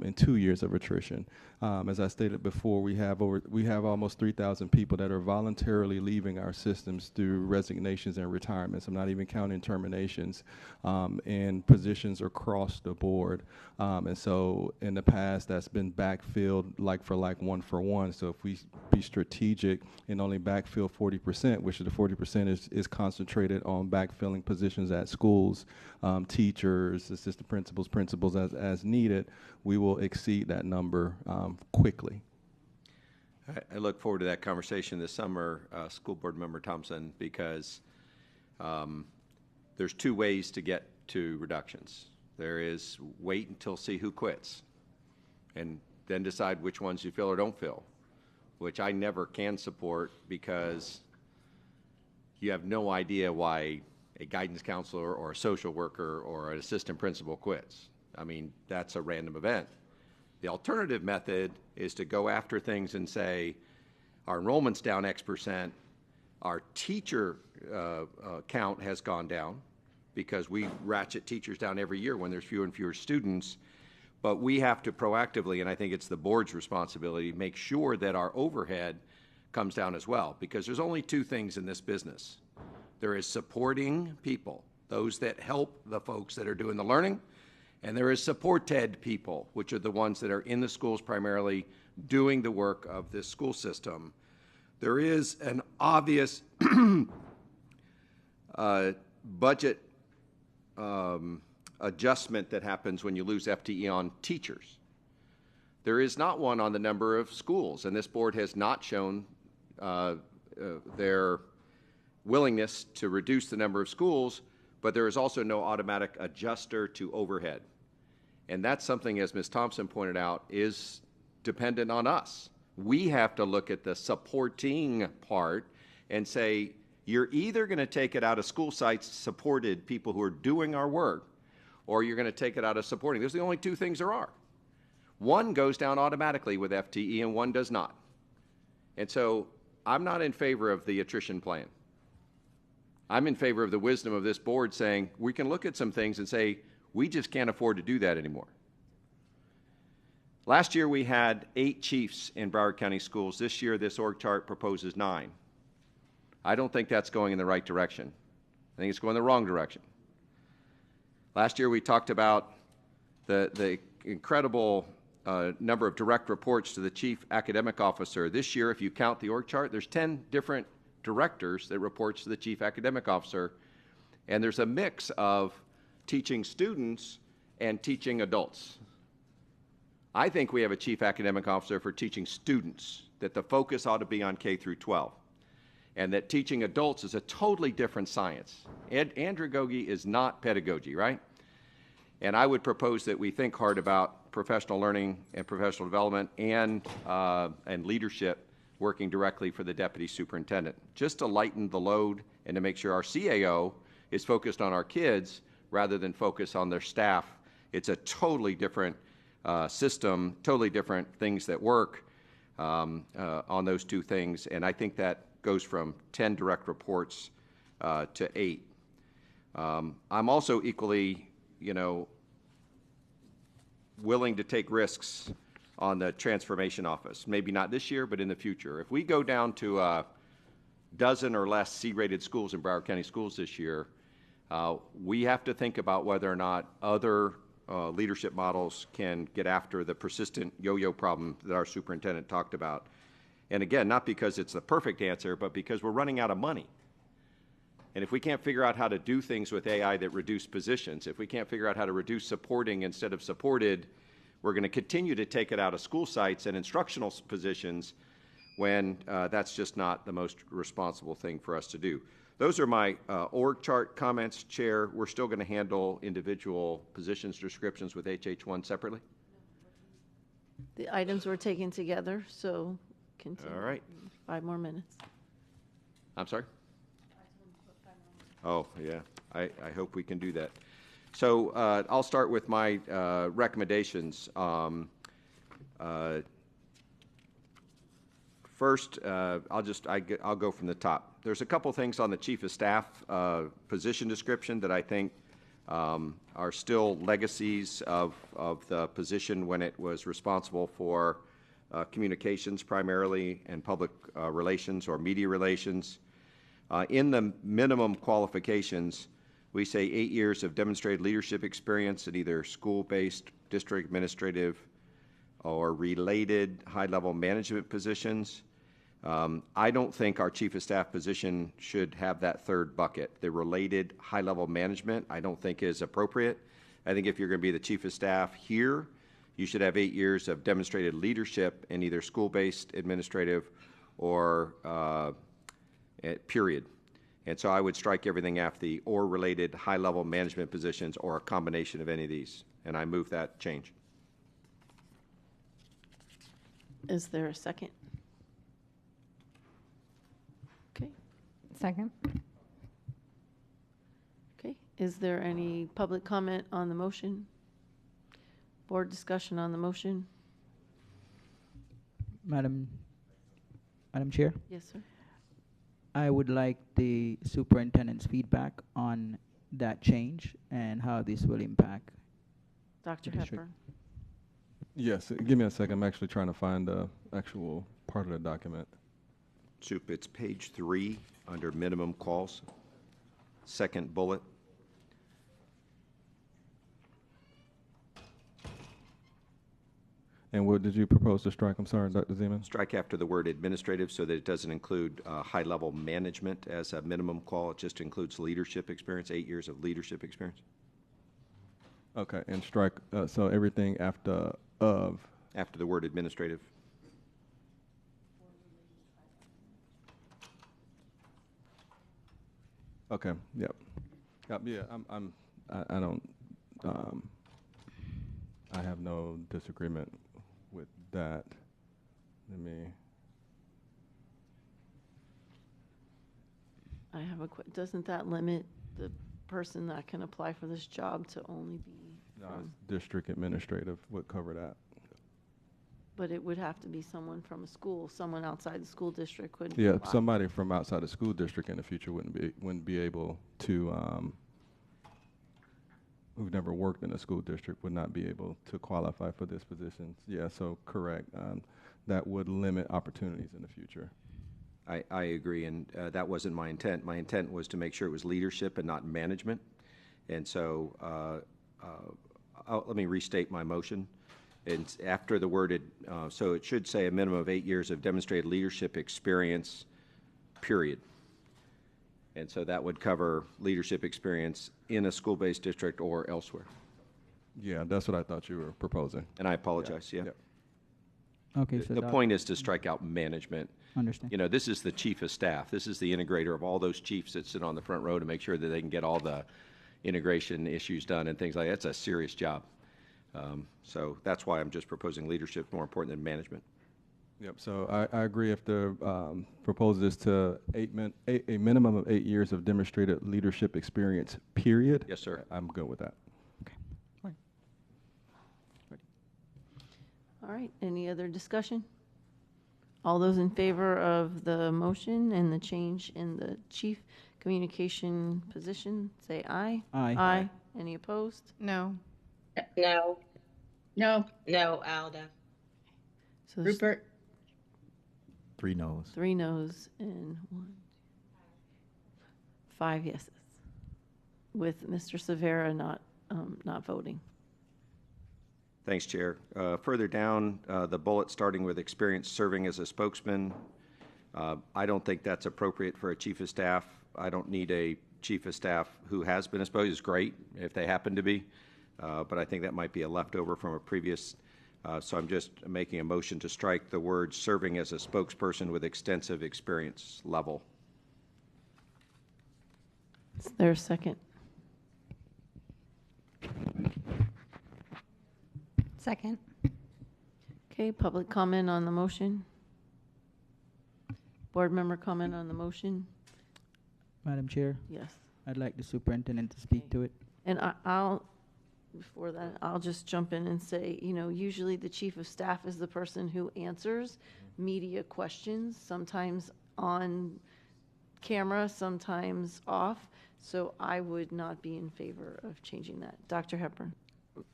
in 2 years of attrition. As I stated before, we have almost 3,000 people that are voluntarily leaving our systems through resignations and retirements. I'm not even counting terminations, and positions across the board. And so in the past, that's been backfilled like for like, one for one. So if we be strategic and only backfill 40%, which the 40% is concentrated on backfilling positions at schools, teachers, assistant principals as needed, we will exceed that number quickly. I look forward to that conversation this summer, School Board Member Thompson, because there's two ways to get to reductions. There is wait until see who quits, and then decide which ones you fill or don't fill, which I never can support because you have no idea why a guidance counselor or a social worker or an assistant principal quits. I mean, that's a random event. The alternative method is to go after things and say, our enrollment's down X percent, our teacher count has gone down because we ratchet teachers down every year when there's fewer and fewer students, but we have to proactively, and I think it's the board's responsibility, make sure that our overhead comes down as well, because there's only two things in this business. There is supporting people, those that help the folks that are doing the learning, and there is supported people, which are the ones that are in the schools primarily doing the work of this school system. There is an obvious budget adjustment that happens when you lose FTE on teachers. There is not one on the number of schools, and this board has not shown their willingness to reduce the number of schools, but there is also no automatic adjuster to overhead. And that's something, as Ms. Thompson pointed out, is dependent on us. We have to look at the supporting part and say, you're either going to take it out of school sites supported people who are doing our work, or you're going to take it out of supporting. Those are the only two things there are. One goes down automatically with FTE and one does not. And so I'm not in favor of the attrition plan. I'm in favor of the wisdom of this board saying we can look at some things and say we just can't afford to do that anymore. Last year we had 8 chiefs in Broward County Schools. This year this org chart proposes 9. I don't think that's going in the right direction. I think it's going the wrong direction. Last year we talked about the incredible number of direct reports to the chief academic officer. This year, if you count the org chart, there's 10 different directors that reports to the chief academic officer, and there's a mix of teaching students and teaching adults. I think we have a chief academic officer for teaching students, that the focus ought to be on K through 12, and that teaching adults is a totally different science. Andragogy is not pedagogy, right? And I would propose that we think hard about professional learning and professional development and leadership working directly for the deputy superintendent, just to lighten the load and to make sure our CAO is focused on our kids rather than focus on their staff. It's a totally different system, totally different things that work on those two things, and I think that goes from 10 direct reports to 8. I'm also equally, willing to take risks on the transformation office. Maybe not this year, but in the future. If we go down to a dozen or less C-rated schools in Broward County Schools this year, we have to think about whether or not other leadership models can get after the persistent yo-yo problem that our superintendent talked about. And again, not because it's the perfect answer, but because we're running out of money. And if we can't figure out how to do things with AI that reduce positions, if we can't figure out how to reduce supporting instead of supported, we're going to continue to take it out of school sites and instructional positions when that's just not the most responsible thing for us to do. Those are my org chart comments, Chair. We're still going to handle individual positions descriptions with HH1 separately. The items were taken together, so continue. All right. 5 more minutes. I'm sorry? Oh, yeah. I hope we can do that. So I'll start with my recommendations. First, I'll go from the top. There's a couple things on the Chief of Staff position description that I think are still legacies of the position when it was responsible for communications primarily and public relations or media relations. In the minimum qualifications, we say 8 years of demonstrated leadership experience in either school-based, district administrative, or related high-level management positions. I don't think our Chief of Staff position should have that third bucket. The related high-level management, I don't think is appropriate. I think if you're going to be the Chief of Staff here, you should have 8 years of demonstrated leadership in either school-based, administrative, or period. And so I would strike everything after the or related high-level management positions or a combination of any of these. And I move that change. Is there a second? Okay. Second. Okay. Is there any public comment on the motion? Board discussion on the motion? Madam Chair? Yes, sir. I would like the superintendent's feedback on that change and how this will impact Dr. the district. Hepburn. Yes, give me a second. I'm actually trying to find the actual part of the document. Soup, it's page 3 under minimum calls, second bullet. And what did you propose to strike? I'm sorry, Dr. Zeman. Strike after the word administrative so that it doesn't include high-level management as a minimum call. It just includes leadership experience, 8 years of leadership experience. Okay, and strike, so everything after of. After the word administrative. Okay, yep. Yeah, I don't, I have no disagreement with that. Let me. I have doesn't that limit the person that can apply for this job to only be from, District administrative would cover that. but it would have to be someone from a school, someone outside the school district couldn't Yeah, apply. somebody from outside the school district in the future wouldn't be able to, who've never worked in a school district would not be able to qualify for this position. Yeah, so correct. That would limit opportunities in the future. I agree, and that wasn't my intent. My intent was to make sure it was leadership and not management. And so let me restate my motion. And after the worded, so it should say a minimum of 8 years of demonstrated leadership experience, period. And so that would cover leadership experience in a school-based district or elsewhere. Yeah, that's what I thought you were proposing. And I apologize, yeah. Okay, so The point is to strike out management. Understand. You know, this is the Chief of Staff. This is the integrator of all those chiefs that sit on the front row to make sure that they can get all the integration issues done and things like that. It's a serious job. So that's why I'm just proposing leadership more important than management. Yep, so I agree if the proposal is to a minimum of 8 years of demonstrated leadership experience, period. Yes, sir. I'm good with that. All right, any other discussion? All those in favor of the motion and the change in the chief communication position, say aye. Aye. Aye. Any opposed? No. No. No. No, Alda. So there's Rupert? 3 noes. 3 noes and 5 yeses, with Mr. Severa not voting. Thanks, Chair. Further down, the bullet starting with experience serving as a spokesman, I don't think that's appropriate for a chief of staff. I don't need a chief of staff who has been a spokesman. It's great if they happen to be, but I think that might be a leftover from a previous. So I'm just making a motion to strike the word serving as a spokesperson with extensive experience level. Is there a second? Second. Okay, public comment on the motion. Board member comment on the motion? Madam Chair, Yes. I'd like the superintendent to speak to it. And before that, I'll just jump in and say, usually the chief of staff is the person who answers media questions, sometimes on camera, sometimes off. So I would not be in favor of changing that. Dr. Hepburn?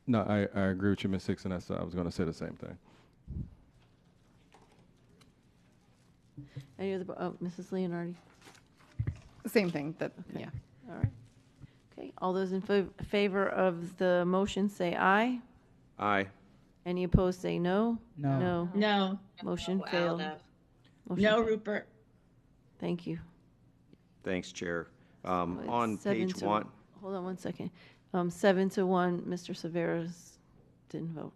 No, I agree with you, Ms. Hickson. I was going to say the same thing. Any other, Mrs. Leonardi? Same thing. Yeah. All right. Okay, all those in favor of the motion say aye. Aye. Any opposed say no. No. No. No. Motion No, failed. Alda. Motion No, failed. Rupert. Thank you. Thanks, Chair. It's On 7 page to 1, Hold on one second. 7-1, Mr. Severas didn't vote.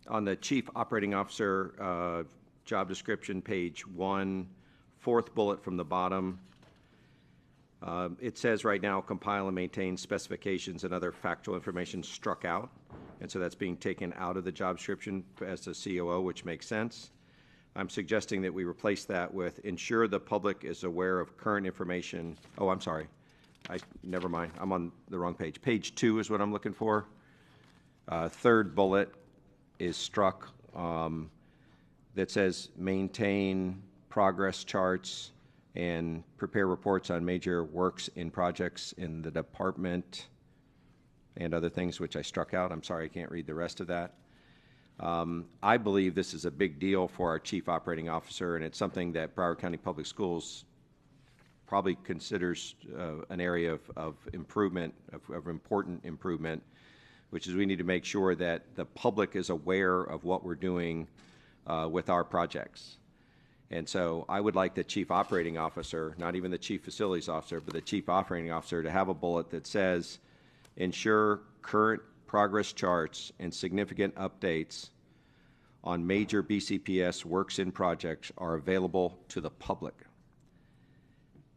on the Chief Operating Officer job description, page 1, 4th bullet from the bottom, it says right now, compile and maintain specifications and other factual information struck out. And so that's being taken out of the job description as a COO, which makes sense. I'm suggesting that we replace that with ensure the public is aware of current information. Oh, I'm sorry. Never mind. I'm on the wrong page. Page 2 is what I'm looking for. 3rd bullet is struck that says maintain progress charts and prepare reports on major works in projects in the department and other things which I struck out. I'm sorry, I can't read the rest of that. I believe this is a big deal for our chief operating officer, and it's something that Broward County Public Schools probably considers an area of improvement, of important improvement, which is we need to make sure that the public is aware of what we're doing with our projects. And so I would like the chief operating officer, not even the chief facilities officer, but the chief operating officer to have a bullet that says, ensure current progress charts and significant updates on major BCPS works in projects are available to the public.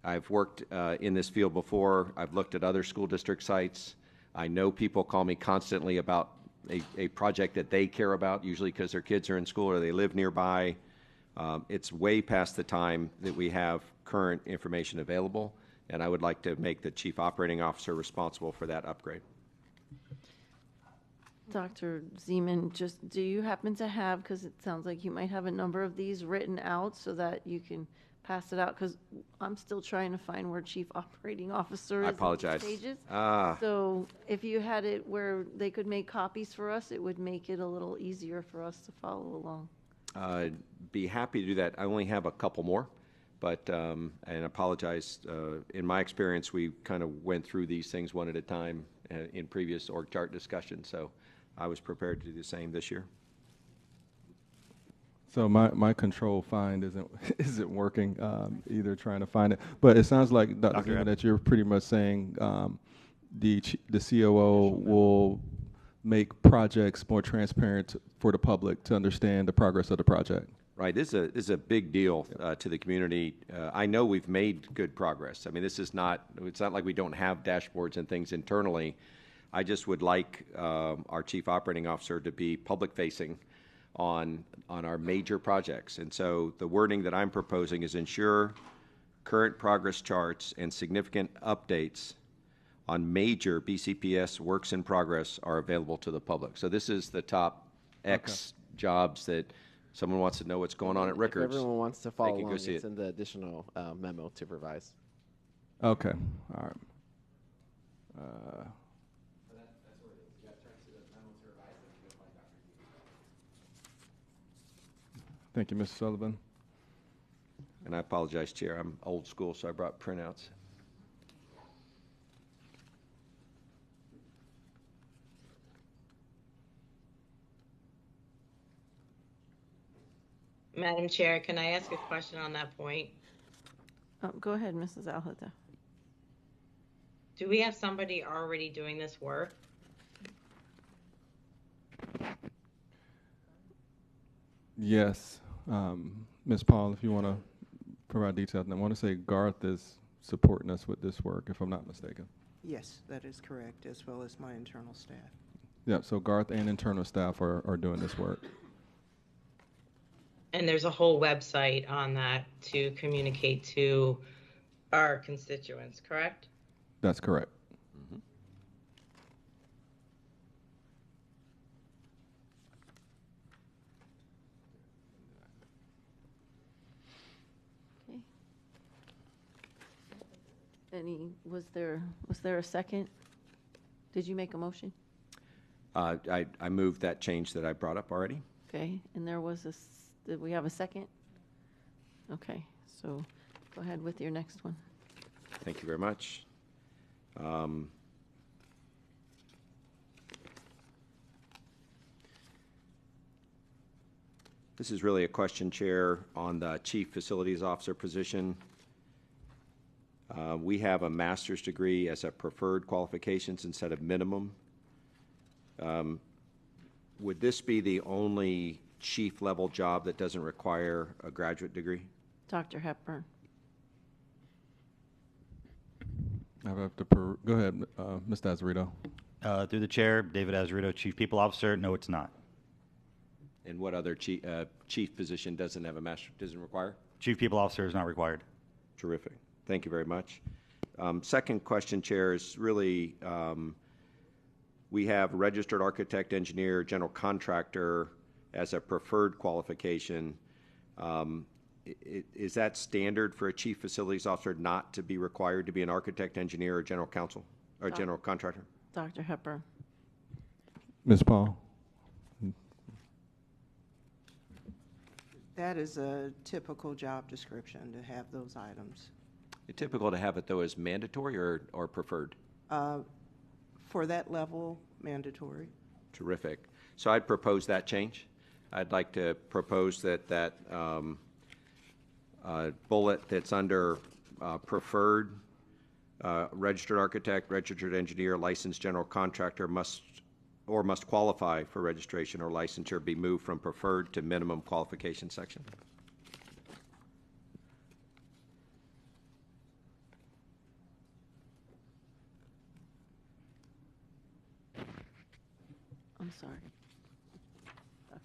I've worked in this field before. I've looked at other school district sites. I know people call me constantly about a project that they care about, usually because their kids are in school or they live nearby. It's way past the time that we have current information available, and I would like to make the chief operating officer responsible for that upgrade. Dr. Zeman, just do you happen to have, because it sounds like you might have a number of these written out so that you can pass it out, because I'm still trying to find where chief operating officer is. I apologize. In these pages. Ah. So if you had it where they could make copies for us, it would make it a little easier for us to follow along. Be happy to do that. I only have a couple more, but, and apologize. In my experience, we kind of went through these things one at a time in previous org chart discussions, so I was prepared to do the same this year. So my control find isn't working, either trying to find it. But it sounds like, Dr. Zeman, that you're pretty much saying the COO will make projects more transparent for the public to understand the progress of the project. Right. This is a big deal to the community. I know we've made good progress. I mean, it's not like we don't have dashboards and things internally. I just would like our chief operating officer to be public-facing on our major projects. And so the wording that I'm proposing is ensure current progress charts and significant updates on major BCPS works in progress are available to the public. So this is the top X jobs that someone wants to know what's going on at Rickards. If everyone wants to they follow can go along, see it's it. in the additional memo to revise. Okay, all right. Thank you, Mr. Sullivan. And I apologize, Chair, I'm old school, so I brought printouts. Madam Chair, can I ask a question on that point? Go ahead, Mrs. Alhuda. Do we have somebody already doing this work? Yes, Ms. Paul, if you want to provide details, and I want to say Garth is supporting us with this work, if I'm not mistaken. Yes, that is correct, as well as my internal staff. Yeah, so Garth and internal staff are doing this work. And there's a whole website on that to communicate to our constituents, correct? That's correct. Was there a second? Did you make a motion? I moved that change that I brought up already. Okay, and there was did we have a second? Okay, so go ahead with your next one. Thank you very much. This is really a question, Chair, on the Chief Facilities Officer position. We have a master's degree as a preferred qualifications instead of minimum. Would this be the only chief level job that doesn't require a graduate degree? Dr. Hepburn. I have to go ahead, Mr. Azarito. Through the chair, David Azarito, Chief People Officer. No, it's not. And what other chief position doesn't have a master, doesn't require? Chief People Officer is not required. Terrific. Thank you very much. Second question, Chair, is really we have registered architect, engineer, general contractor as a preferred qualification. Is that standard for a chief facilities officer not to be required to be an architect, engineer, or general counsel, or general contractor? Dr. Hepburn. Ms. Paul. That is a typical job description to have those items. It's typical to have it, though, as mandatory or preferred? For that level, mandatory. Terrific. So I'd propose that change. I'd like to propose that bullet that's under preferred, registered architect, registered engineer, licensed general contractor must qualify for registration or licensure be moved from preferred to minimum qualification section. I'm sorry.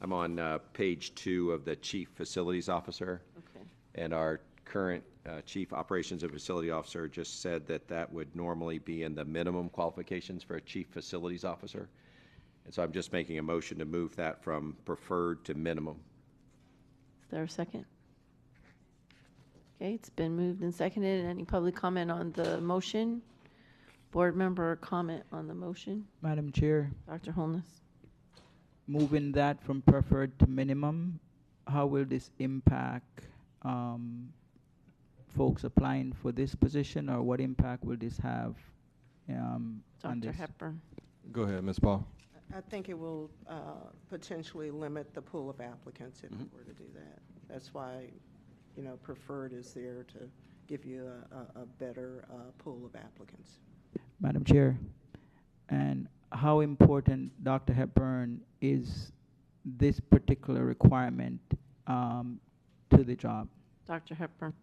I'm on page 2 of the Chief Facilities Officer. Okay. And our current Chief Operations and Facility Officer just said that would normally be in the minimum qualifications for a Chief Facilities Officer. And so I'm just making a motion to move that from preferred to minimum. Is there a second? Okay, it's been moved and seconded. Any public comment on the motion? Board member comment on the motion? Madam Chair, Dr. Holness. moving that from preferred to minimum, how will this impact folks applying for this position, or what impact will this have on Dr. this? Hepburn. Go ahead, Ms. Paul. I think it will potentially limit the pool of applicants if we were to do that. That's why, preferred is there to give you a better pool of applicants. Madam Chair, and how important, Dr. Hepburn, is this particular requirement to the job? Dr. Hepburn.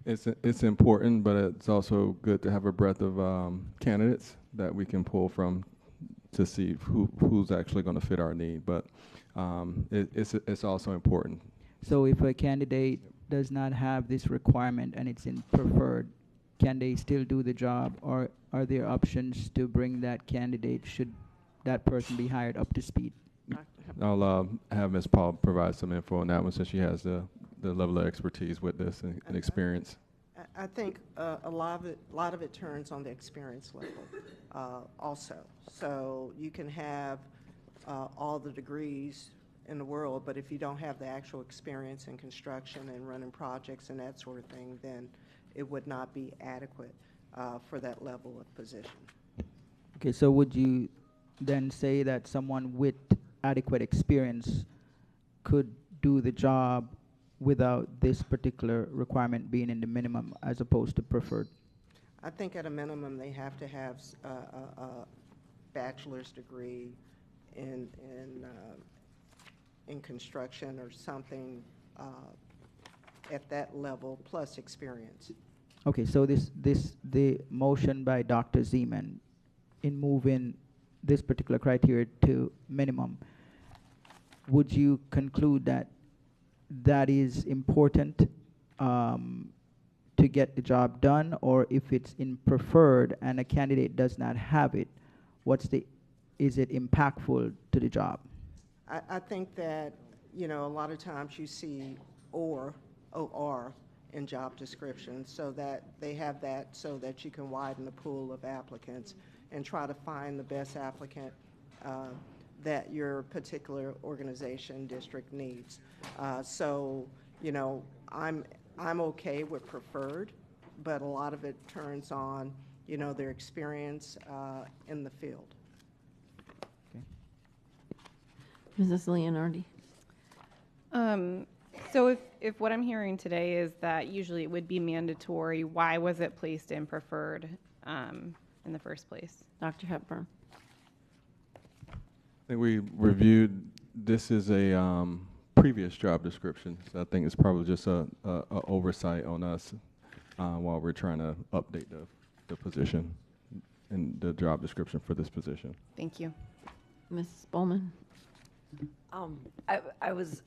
It's important, but it's also good to have a breadth of candidates that we can pull from to see who's actually going to fit our need. But it's also important. So if a candidate does not have this requirement and it's in preferred, can they still do the job, or are there options to bring that candidate should that person be hired up to speed? I'll have Ms. Paul provide some info on that one, since she has the level of expertise with this and experience. I think a lot of it turns on the experience level also. So you can have all the degrees in the world, but if you don't have the actual experience in construction and running projects and that sort of thing, then it would not be adequate for that level of position. Okay, so would you then say that someone with adequate experience could do the job without this particular requirement being in the minimum as opposed to preferred? I think at a minimum they have to have a bachelor's degree in construction or something at that level plus experience. Okay, so the motion by Dr. Zeman in moving this particular criteria to minimum, would you conclude that that is important to get the job done, or if it's in preferred and a candidate does not have it, is it impactful to the job? I think that, a lot of times you see OR in job descriptions, so that they have that so that you can widen the pool of applicants and try to find the best applicant that your particular organization district needs. So, I'm okay with preferred, but a lot of it turns on, their experience in the field. Mrs. Leonardi. So if what I'm hearing today is that usually it would be mandatory, why was it placed in preferred in the first place? Dr. Hepburn. I think we reviewed, this is a previous job description, so I think it's probably just a oversight on us while we're trying to update the position and the job description for this position. Thank you. Mrs. Bowman. I was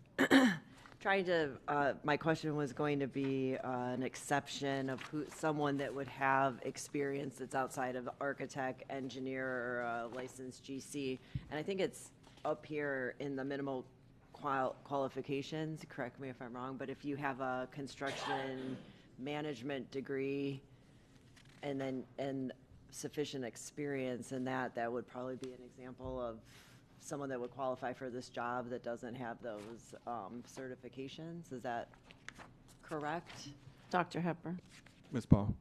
trying to, my question was going to be an exception of someone that would have experience that's outside of architect, engineer, or licensed GC. And I think it's up here in the minimal qualifications, correct me if I'm wrong, but if you have a construction management degree and sufficient experience in that would probably be an example of someone that would qualify for this job that doesn't have those certifications. Is that correct? Dr. Hepburn. Ms. Paul.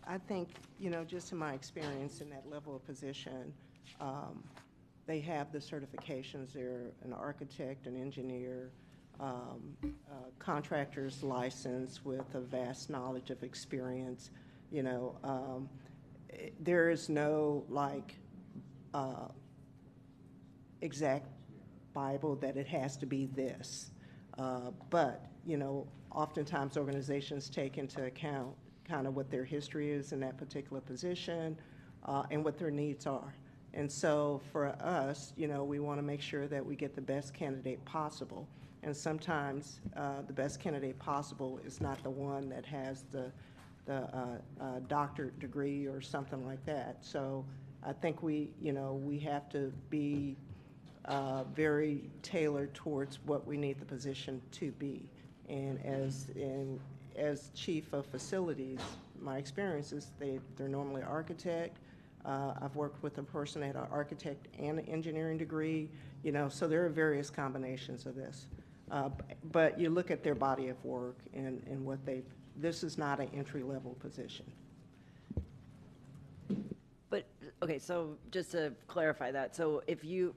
I think, just in my experience in that level of position, they have the certifications. They're an architect, an engineer, contractor's license with a vast knowledge of experience. There is no exact Bible that it has to be this. But, oftentimes organizations take into account kind of what their history is in that particular position and what their needs are. And so for us, we want to make sure that we get the best candidate possible. And sometimes the best candidate possible is not the one that has the doctorate degree or something like that. So I think we have to be very tailored towards what we need the position to be. And as chief of facilities, my experience is they're normally architect. I've worked with a person that had an architect and an engineering degree, so there are various combinations of this. But you look at their body of work and what this is not an entry-level position. But, okay, so just to clarify that, so if you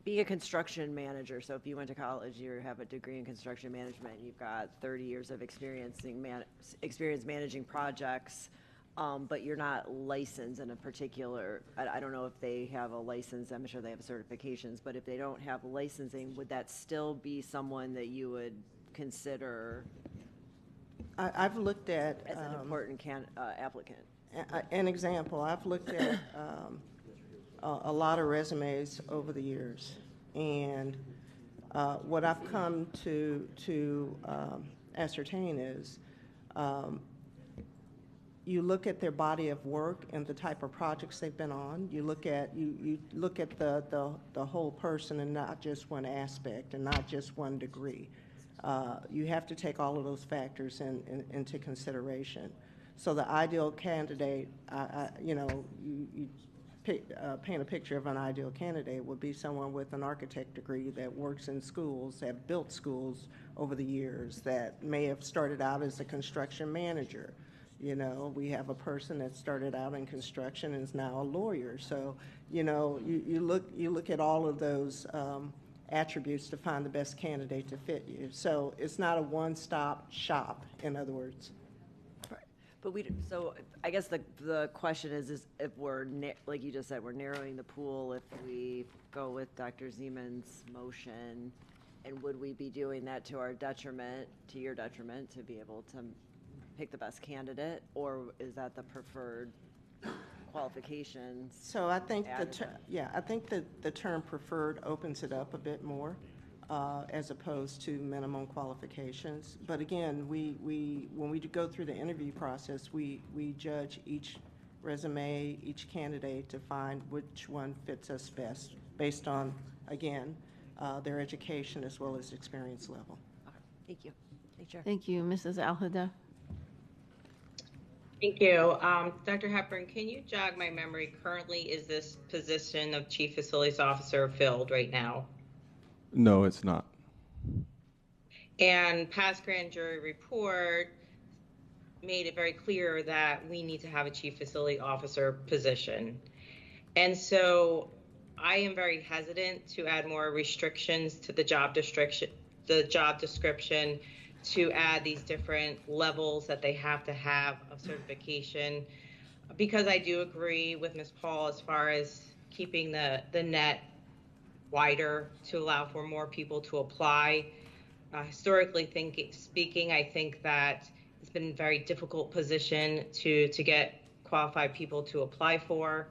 be a construction manager, so if you went to college, you have a degree in construction management, you've got 30 years of experience managing projects, but you're not licensed in a particular, I don't know if they have a license, I'm sure they have certifications, but if they don't have licensing, would that still be someone that you would consider? I've looked at. As an important applicant. An example, I've looked at a lot of resumes over the years, and what I've come to ascertain is you look at their body of work and the type of projects they've been on. You look at the whole person and not just one aspect and not just one degree. You have to take all of those factors into consideration. So the ideal candidate, you paint a picture of an ideal candidate would be someone with an architect degree that works in schools, have built schools over the years, that may have started out as a construction manager. You know, we have a person that started out in construction and is now a lawyer. So, you know, you look at all of those attributes to find the best candidate to fit you. So it's not a one-stop shop, in other words. But so I guess the question is if we're, like you just said, we're narrowing the pool if we go with Dr. Zeman's motion, and would we be doing that to our detriment, to your detriment, to be able to pick the best candidate, or is that the preferred qualifications? So I think I think that the term preferred opens it up a bit more. As opposed to minimum qualifications. But again, when we go through the interview process, we judge each resume, each candidate to find which one fits us best based on, again, their education as well as experience level. Thank you. Thank you. Mrs. Alhadeff. Thank you. Dr. Hepburn, can you jog my memory? Currently, is this position of Chief Facilities Officer filled right now? No, it's not. And past grand jury report made it very clear that we need to have a chief facility officer position. And so I am very hesitant to add more restrictions to the job description to add these different levels that they have to have of certification, because I do agree with Ms. Paul as far as keeping the net wider to allow for more people to apply. Historically speaking, I think that it's been a very difficult position to get qualified people to apply for.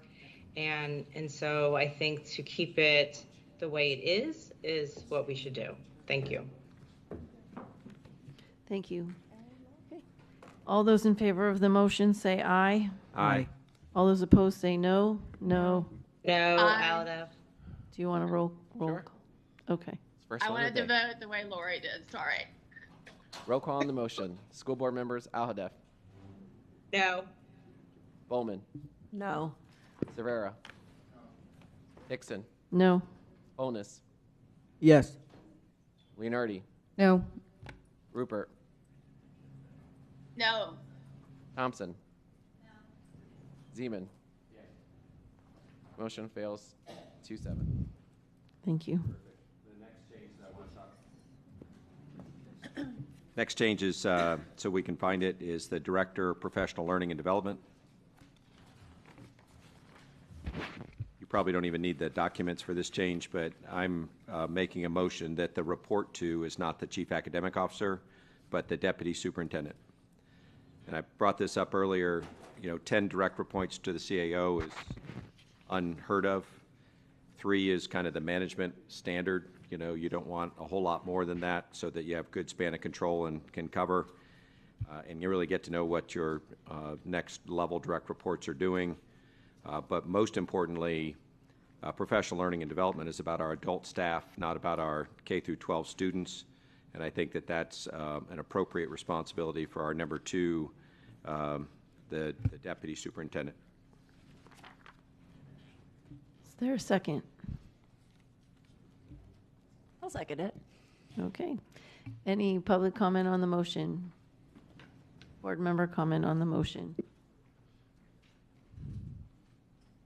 And so I think to keep it the way it is what we should do. Thank you. Thank you. Okay. All those in favor of the motion say aye. Aye. All those opposed say no. No. No, Alda. Do you want to roll? Sure. Okay. I wanted to vote the way Lori did. Sorry. Roll call on the motion. School board members, Alhadeff. No. Bowman. No. Cervera. Hickson. No. Onus. Yes. Leonardi. No. Rupert. No. Thompson. Zeman. Motion fails 2-7. Thank you. Next change is, so we can find it, is the Director of Professional Learning and Development. You probably don't even need the documents for this change, but I'm making a motion that the report to is not the Chief Academic Officer, but the Deputy Superintendent. And I brought this up earlier, 10 direct reports to the CAO is unheard of. 3 is kind of the management standard. You don't want a whole lot more than that so that you have good span of control and can cover. And you really get to know what your next level direct reports are doing. But most importantly, professional learning and development is about our adult staff, not about our K through 12 students. And I think that that's an appropriate responsibility for our number 2, the Deputy Superintendent. Is there a second? I'll second it. Okay. Any public comment on the motion? Board member comment on the motion?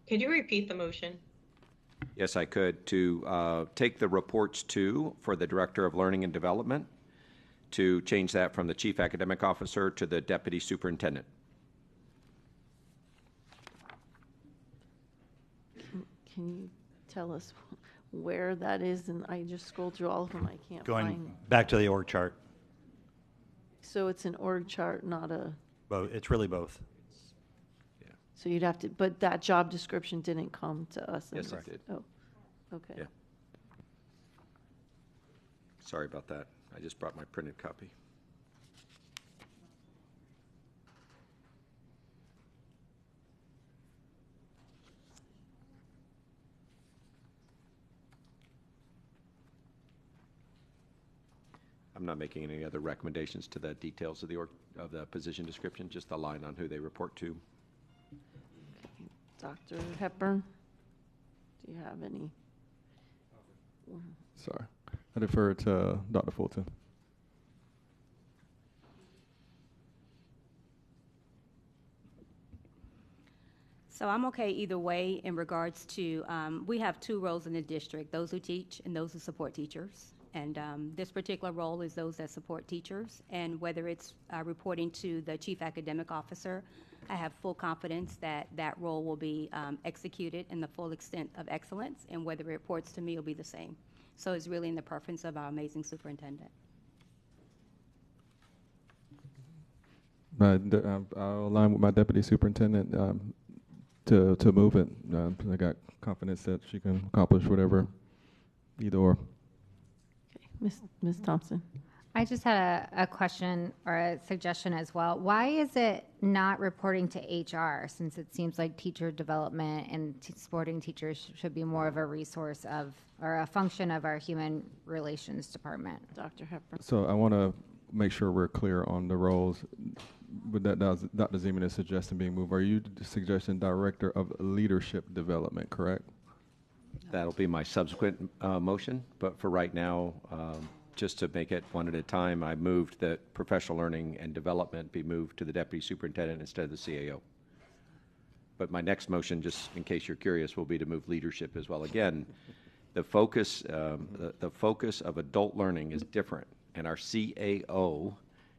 Could you repeat the motion? Yes, I could. To take the reports to for the Director of Learning and Development, to change that from the Chief Academic Officer to the Deputy Superintendent. Can you tell us where that is? And I just scrolled through all of them. I can't Going find. back to the org chart. So it's an org chart, not a, It's really both. so you'd have to, but that job description didn't come to us. Yes, it unless- did. Oh, okay. Yeah. Sorry about that. I just brought my printed copy. I'm not making any other recommendations to the details of of the position description, just the line on who they report to. Dr. Hepburn, do you have any? Sorry. I defer to Dr. Fulton. So I'm okay either way in regards to, we have two roles in the district, those who teach and those who support teachers. And this particular role is those that support teachers. And whether it's reporting to the chief academic officer, I have full confidence that that role will be executed in the full extent of excellence. And whether it reports to me will be the same. So it's really in the preference of our amazing superintendent. I'll align with my deputy superintendent to move it. I got confidence that she can accomplish whatever, either or. Ms. Thompson. I just had a question or a suggestion as well. Why is it not reporting to HR, since it seems like teacher development and supporting teachers should be more of a resource of, or a function of our human relations department? Dr. Hepburn. So I want to make sure we're clear on the roles. But that Dr. Zeman is suggesting being moved. Are you suggesting Director of Leadership Development, correct? That'll be my subsequent motion, but for right now, just to make it one at a time, I moved that professional learning and development be moved to the deputy superintendent instead of the CAO. But my next motion, just in case you're curious, will be to move leadership as well. Again, the focus of adult learning is different, and our CAO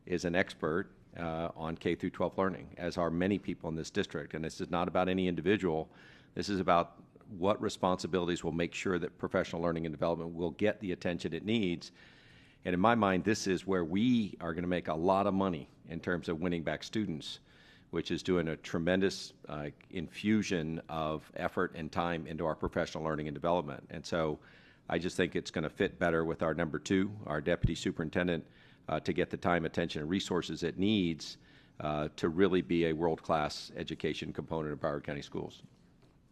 is an expert on K through 12 learning, as are many people in this district. And this is not about any individual. This is about what responsibilities will make sure that professional learning and development will get the attention it needs. And in my mind, this is where we are going to make a lot of money in terms of winning back students, which is doing a tremendous infusion of effort and time into our professional learning and development. And so I just think it's going to fit better with our number two, our deputy superintendent, to get the time, attention, and resources it needs to really be a world-class education component of Broward County Schools.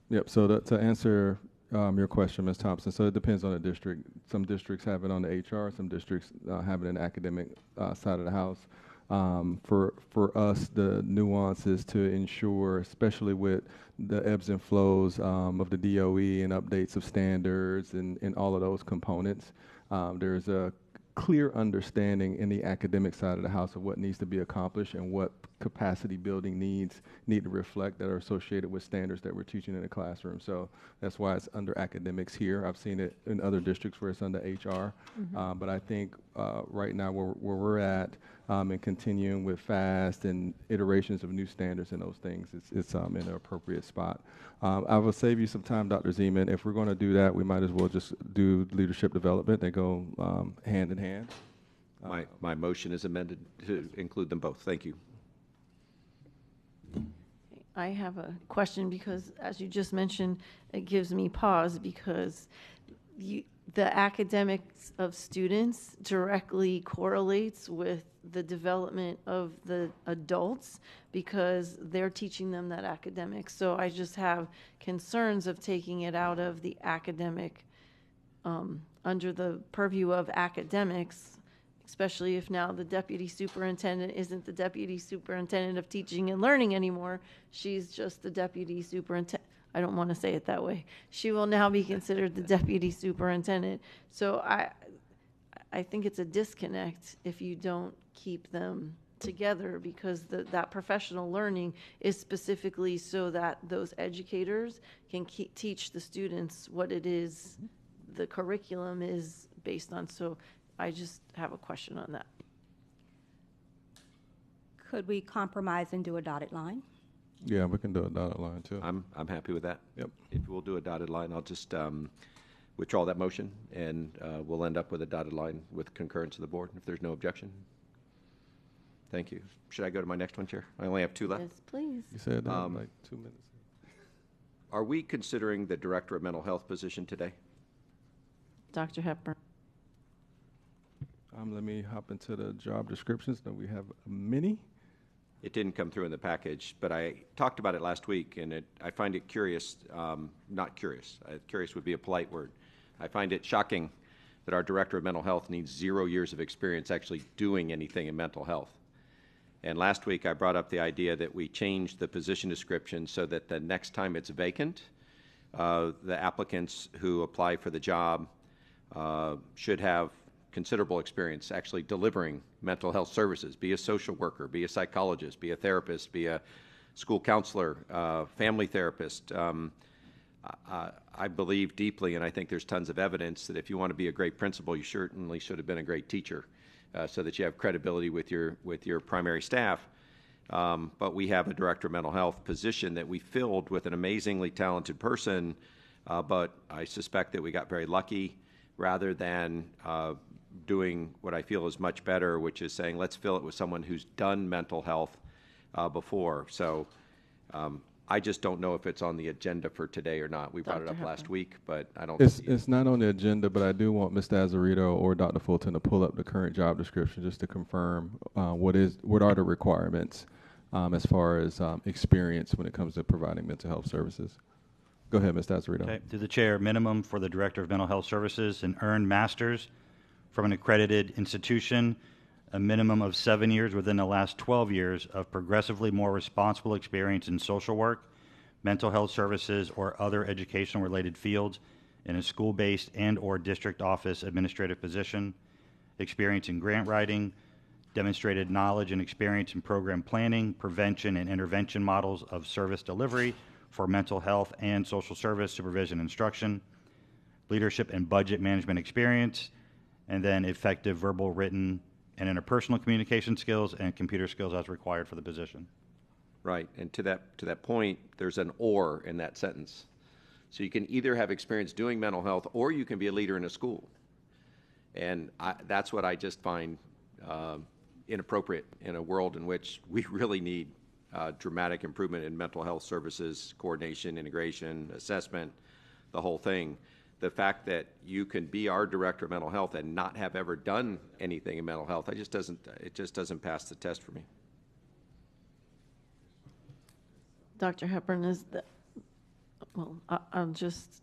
Yep, so to answer your question, Ms. Thompson, so it depends on the district. Some districts have it on the HR, some districts have it in the academic side of the house. For us, the nuance is to ensure, especially with the ebbs and flows of the DOE and updates of standards and all of those components, there's a clear understanding in the academic side of the house of what needs to be accomplished and what capacity building need to reflect that are associated with standards that we're teaching in the classroom. So that's why it's under academics here. I've seen it in other districts where it's under HR. But I think right now where we're at and continuing with FAST and iterations of new standards and those things, it's in an appropriate spot. I will save you some time, Dr. Zeman. If we're going to do that, we might as well just do leadership development. They go hand in hand. My motion is amended to include them both. Thank you. I have a question because, as you just mentioned, it gives me pause because the academics of students directly correlates with the development of the adults because they're teaching them that academics. So I just have concerns of taking it out of the academic, under the purview of academics, especially if now the deputy superintendent isn't the deputy superintendent of teaching and learning anymore. She's just the deputy superintendent. I don't want to say it that way. She will now be considered the deputy superintendent. So I think it's a disconnect if you don't keep them together because that professional learning is specifically so that those educators can teach the students what it is the curriculum is based on. So I just have a question on that. Could we compromise and do a dotted line? Yeah, we can do a dotted line too. I'm happy with that. Yep. If we'll do a dotted line, I'll just withdraw that motion, and we'll end up with a dotted line with concurrence of the board if there's no objection. Thank you. Should I go to my next one, Chair? I only have two left. Yes, please. You said like 2 minutes. Are we considering the Director of Mental Health position today? Dr. Hepburn. Let me hop into the job descriptions. Now we have many. It didn't come through in the package, but I talked about it last week, and I find it curious, not curious. Curious would be a polite word. I find it shocking that our Director of Mental Health needs 0 years of experience actually doing anything in mental health. And last week I brought up the idea that we change the position description so that the next time it's vacant, the applicants who apply for the job should have considerable experience actually delivering mental health services, be a social worker, be a psychologist, be a therapist, be a school counselor, family therapist. I believe deeply, and I think there's tons of evidence, that if you want to be a great principal, you certainly should have been a great teacher, so that you have credibility with your primary staff. But we have a Director of Mental Health position that we filled with an amazingly talented person, but I suspect that we got very lucky rather than doing what I feel is much better, which is saying let's fill it with someone who's done mental health before. So I just don't know if it's on the agenda for today or not. We brought it up last week, but I don't see it. It's not on the agenda, but I do want Mr. Azarito or Dr. Fulton to pull up the current job description just to confirm what are the requirements as far as experience when it comes to providing mental health services. Go ahead, Mr. Azarito. Okay. To the chair, minimum for the Director of Mental Health Services, an earned master's from an accredited institution, a minimum of 7 years within the last 12 years of progressively more responsible experience in social work, mental health services, or other educational-related fields in a school-based and/or district office administrative position, experience in grant writing, demonstrated knowledge and experience in program planning, prevention, and intervention models of service delivery for mental health and social service supervision instruction, leadership and budget management experience, and then effective verbal, written, and interpersonal communication skills and computer skills as required for the position. Right, and to that point, there's an or in that sentence. So you can either have experience doing mental health or you can be a leader in a school. And that's what I just find inappropriate in a world in which we really need dramatic improvement in mental health services, coordination, integration, assessment, the whole thing. The fact that you can be our Director of Mental Health and not have ever done anything in mental health, it just doesn't pass the test for me. Dr. Hepburn, I'll just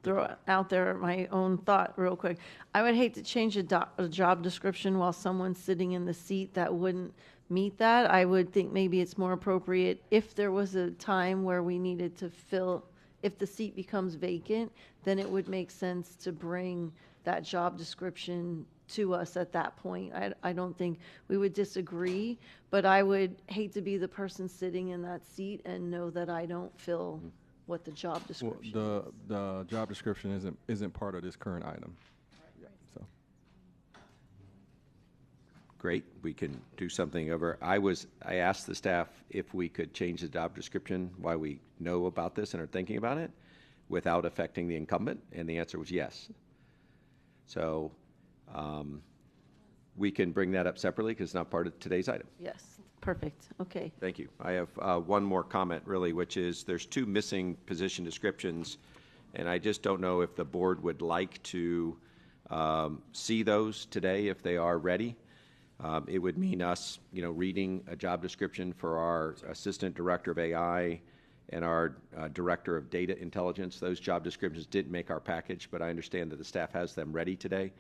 throw out there my own thought real quick. I would hate to change a job description while someone's sitting in the seat that wouldn't meet that. I would think maybe it's more appropriate if there was a time where we needed to fill, if the seat becomes vacant, then it would make sense to bring that job description to us at that point. I don't think we would disagree, but I would hate to be the person sitting in that seat and know that I don't fill what the job description is. The job description isn't part of this current item. So. Great, we can do something over. I asked the staff if we could change the job description while we know about this and are thinking about it without affecting the incumbent, and the answer was yes. So we can bring that up separately because it's not part of today's item. Yes, perfect, okay. Thank you. I have one more comment really, which is there's two missing position descriptions, and I just don't know if the board would like to see those today if they are ready. It would mean us, reading a job description for our Assistant Director of AI and our Director of Data Intelligence. Those job descriptions didn't make our package, but I understand that the staff has them ready today.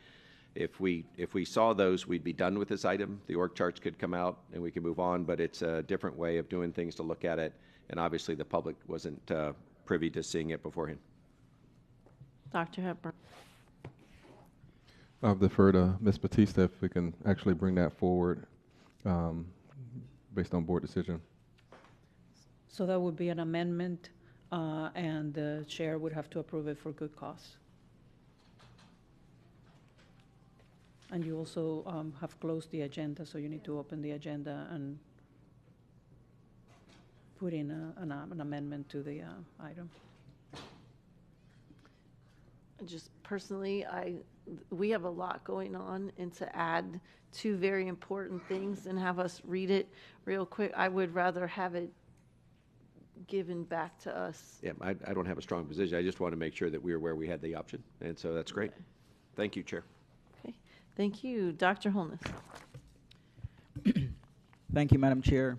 If we saw those, we'd be done with this item. The org charts could come out and we can move on, but it's a different way of doing things to look at it, and obviously the public wasn't privy to seeing it beforehand. Dr. Hepburn. I'll defer to Ms. Batista if we can actually bring that forward based on board decision. So that would be an amendment, and the chair would have to approve it for good cause. And you also have closed the agenda, so you need to open the agenda and put in an amendment to the item. just personally, we have a lot going on, and to add two very important things and have us read it real quick, I would rather have it given back to us. Yeah, I don't have a strong position. I just want to make sure that we were aware we had the option, and so that's great. Thank you, Chair. Okay, thank you. Dr. Holness. Thank you, Madam Chair.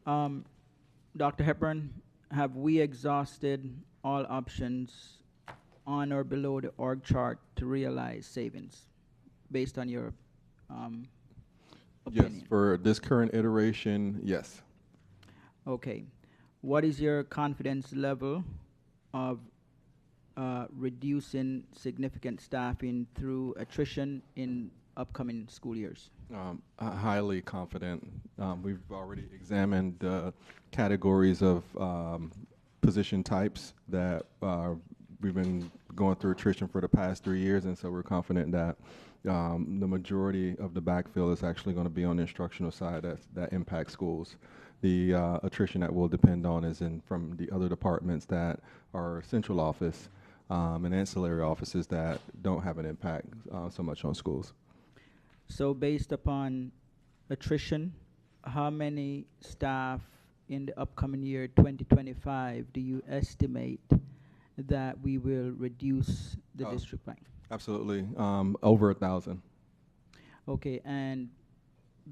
Dr. Hepburn, have we exhausted all options on or below the org chart to realize savings based on your opinion? Yes, for this current iteration, yes. Okay. What is your confidence level of reducing significant staffing through attrition in upcoming school years? Highly confident. We've already examined categories of position types that we've been going through attrition for the past 3 years, and so we're confident that the majority of the backfill is actually going to be on the instructional side that impacts schools. The attrition that will depend on is from the other departments that are central office and ancillary offices that don't have an impact so much on schools. So based upon attrition, how many staff in the upcoming year 2025 do you estimate that we will reduce the district by? Absolutely, over 1,000. Okay, and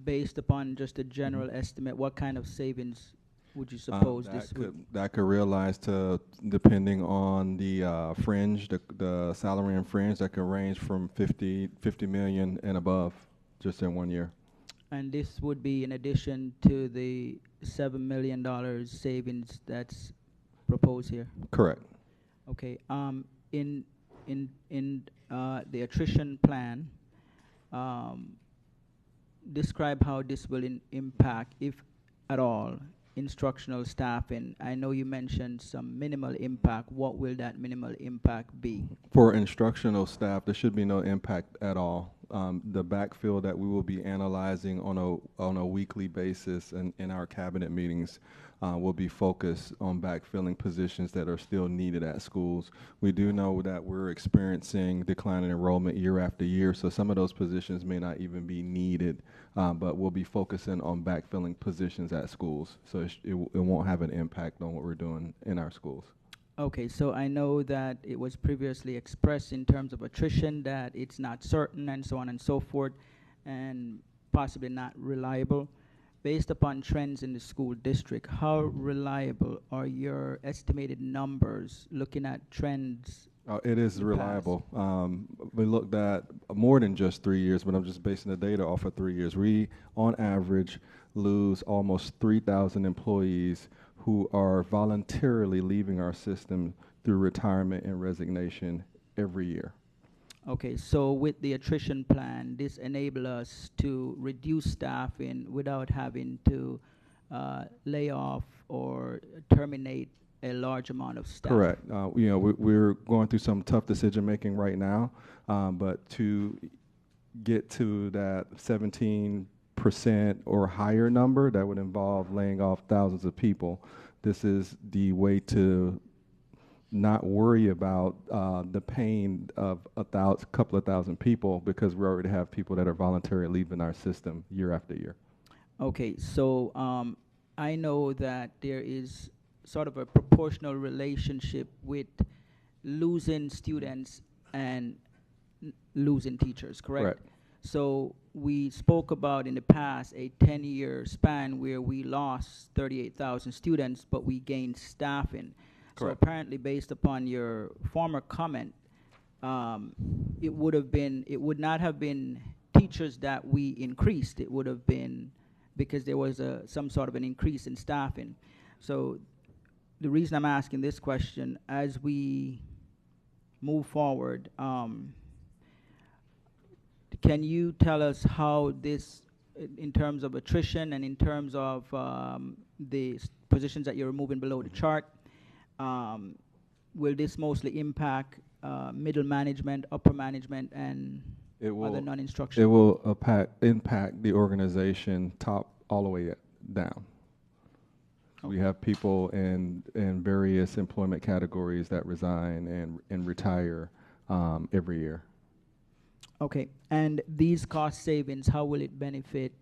based upon just a general estimate, what kind of savings would you suppose this would? That could realize to, depending on the fringe, the salary and fringe, that could range from 50 million and above just in 1 year. And this would be in addition to the $7 million savings that's proposed here? Correct. Okay. In the attrition plan, describe how this will impact, if at all, instructional staffing. I know you mentioned some minimal impact. What will that minimal impact be? For instructional staff, there should be no impact at all. The backfill that we will be analyzing on a weekly basis in our cabinet meetings will be focused on backfilling positions that are still needed at schools. We do know that we're experiencing declining enrollment year after year, so some of those positions may not even be needed, but we'll be focusing on backfilling positions at schools, so it won't have an impact on what we're doing in our schools. Okay, so I know that it was previously expressed in terms of attrition that it's not certain and so on and so forth, and possibly not reliable. Based upon trends in the school district, how reliable are your estimated numbers looking at trends? It is reliable. We looked at more than just 3 years, but I'm just basing the data off of 3 years. We, on average, lose almost 3,000 employees who are voluntarily leaving our system through retirement and resignation every year. Okay, so with the attrition plan, this enables us to reduce staffing without having to lay off or terminate a large amount of staff. Correct. We're going through some tough decision making right now, but to get to that 17% or higher number, that would involve laying off thousands of people. This is the way to not worry about the pain of a couple of thousand people, because we already have people that are voluntarily leaving our system year after year. Okay, so I know that there is sort of a proportional relationship with losing students and losing teachers, correct? Correct. So we spoke about in the past a 10-year span where we lost 38,000 students, but we gained staffing. So Correct. apparently, based upon your former comment, it would not have been teachers that we increased. It would have been because there was some sort of an increase in staffing. So the reason I'm asking this question, as we move forward, can you tell us how this, in terms of attrition and in terms of the positions that you're removing below the chart, will this mostly impact middle management, upper management, and other non-instructional? It will impact the organization top all the way down. Okay. We have people in various employment categories that resign and retire every year. Okay, and these cost savings, how will it benefit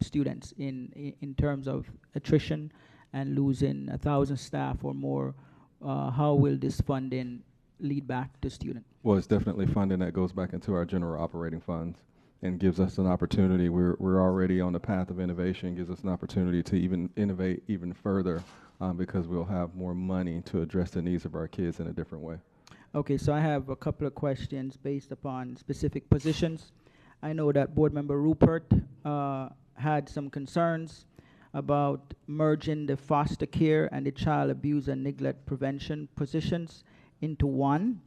students in terms of attrition and losing 1,000 staff or more? How will this funding lead back to student? Well, it's definitely funding that goes back into our general operating funds and gives us an opportunity. We're already on the path of innovation, gives us an opportunity to even innovate even further because we'll have more money to address the needs of our kids in a different way. Okay, so I have a couple of questions based upon specific positions. I know that Board Member Rupert had some concerns about merging the foster care and the child abuse and neglect prevention positions into one.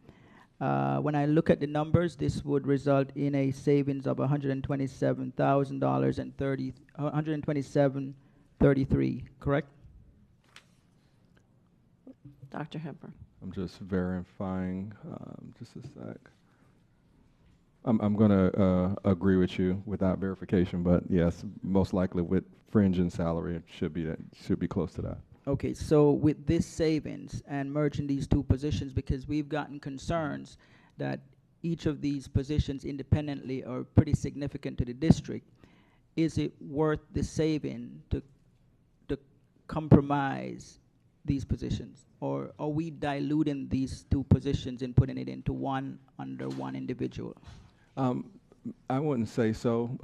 When I look at the numbers, this would result in a savings of $127,000 and $127.33, correct? Dr. Hepburn. I'm just verifying, just a sec. I'm going to agree with you without verification, but yes, most likely with fringe and salary, it should be close to that. Okay, so with this savings and merging these two positions, because we've gotten concerns that each of these positions independently are pretty significant to the district, is it worth the saving to compromise these positions? Or are we diluting these two positions and putting it into one under one individual? I wouldn't say so.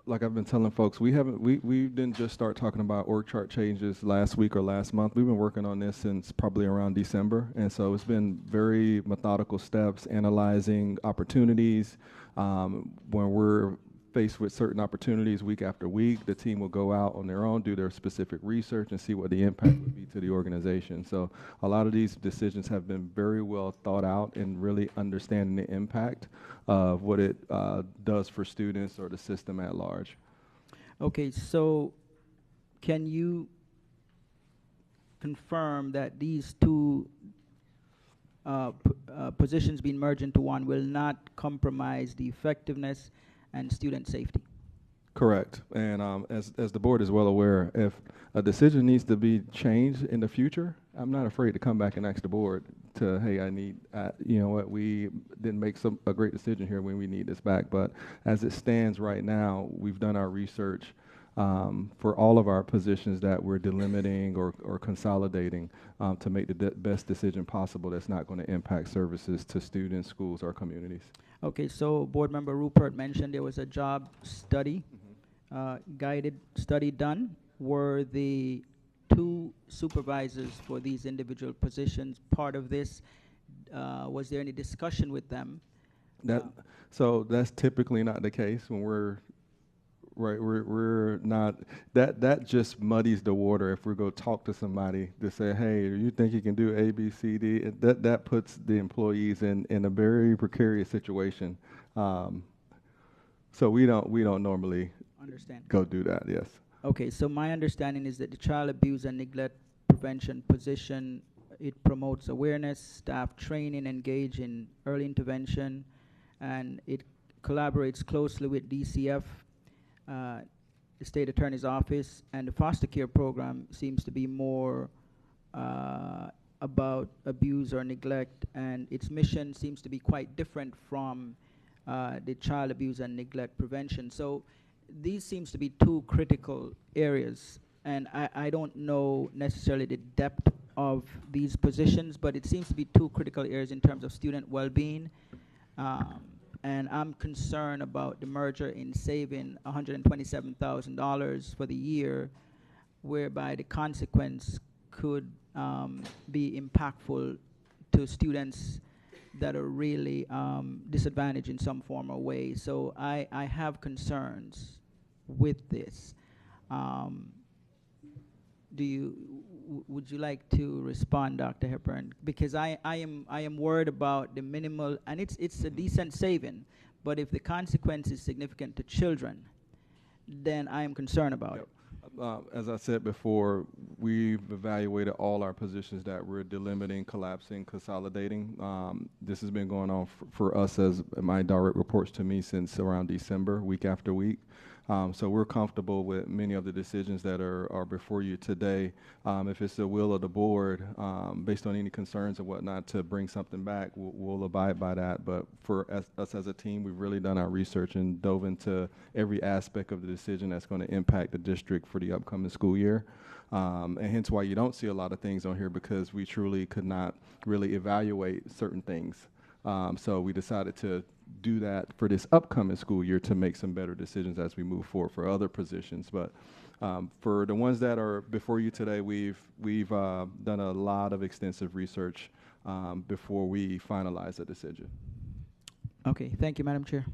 Like I've been telling folks, we didn't just start talking about org chart changes last week or last month. We've been working on this since probably around December, and so it's been very methodical steps, analyzing opportunities. When we're faced with certain opportunities week after week, the team will go out on their own, do their specific research, and see what the impact would be to the organization. So a lot of these decisions have been very well thought out and really understanding the impact of what it does for students or the system at large. Okay, so can you confirm that these two positions being merged into one will not compromise the effectiveness and student safety? Correct. And as the board is well aware, if a decision needs to be changed in the future, I'm not afraid to come back and ask the board to, hey, I need, you know what, we didn't make a great decision here when we need this back. But as it stands right now, we've done our research for all of our positions that we're delimiting or consolidating to make the best decision possible that's not going to impact services to students, schools, or communities. Okay, so Board Member Rupert mentioned there was a job study, guided study done. Were the two supervisors for these individual positions part of this? Was there any discussion with them? So that's typically not the case when we're not, that just muddies the water. If we go talk to somebody to say, hey, do you think you can do A, B, C, D? That puts the employees in a very precarious situation. So we don't normally go do that, yes. Okay, so my understanding is that the child abuse and neglect prevention position, it promotes awareness, staff training, engage in early intervention, and it collaborates closely with DCF, the State Attorney's Office, and the foster care program seems to be more about abuse or neglect, and its mission seems to be quite different from the child abuse and neglect prevention. So these seems to be two critical areas, and I don't know necessarily the depth of these positions, but it seems to be two critical areas in terms of student well-being. And I'm concerned about the merger in saving $127,000 for the year, whereby the consequence could be impactful to students that are really disadvantaged in some form or way. So I have concerns with this. Would you like to respond, Dr. Hepburn? Because I am worried about the minimal, and it's a decent saving, but if the consequence is significant to children, then I am concerned about it. As I said before, we've evaluated all our positions that we're delimiting, collapsing, consolidating. This has been going on for us as my direct reports to me since around December, week after week. So we're comfortable with many of the decisions that are before you today. If it's the will of the board, based on any concerns and whatnot, to bring something back, we'll abide by that. But for us as a team, we've really done our research and dove into every aspect of the decision that's going to impact the district for the upcoming school year. And hence why you don't see a lot of things on here, because we truly could not really evaluate certain things. So we decided to do that for this upcoming school year to make some better decisions as we move forward for other positions. But for the ones that are before you today, we've done a lot of extensive research before we finalize a decision. Okay, thank you, Madam Chair.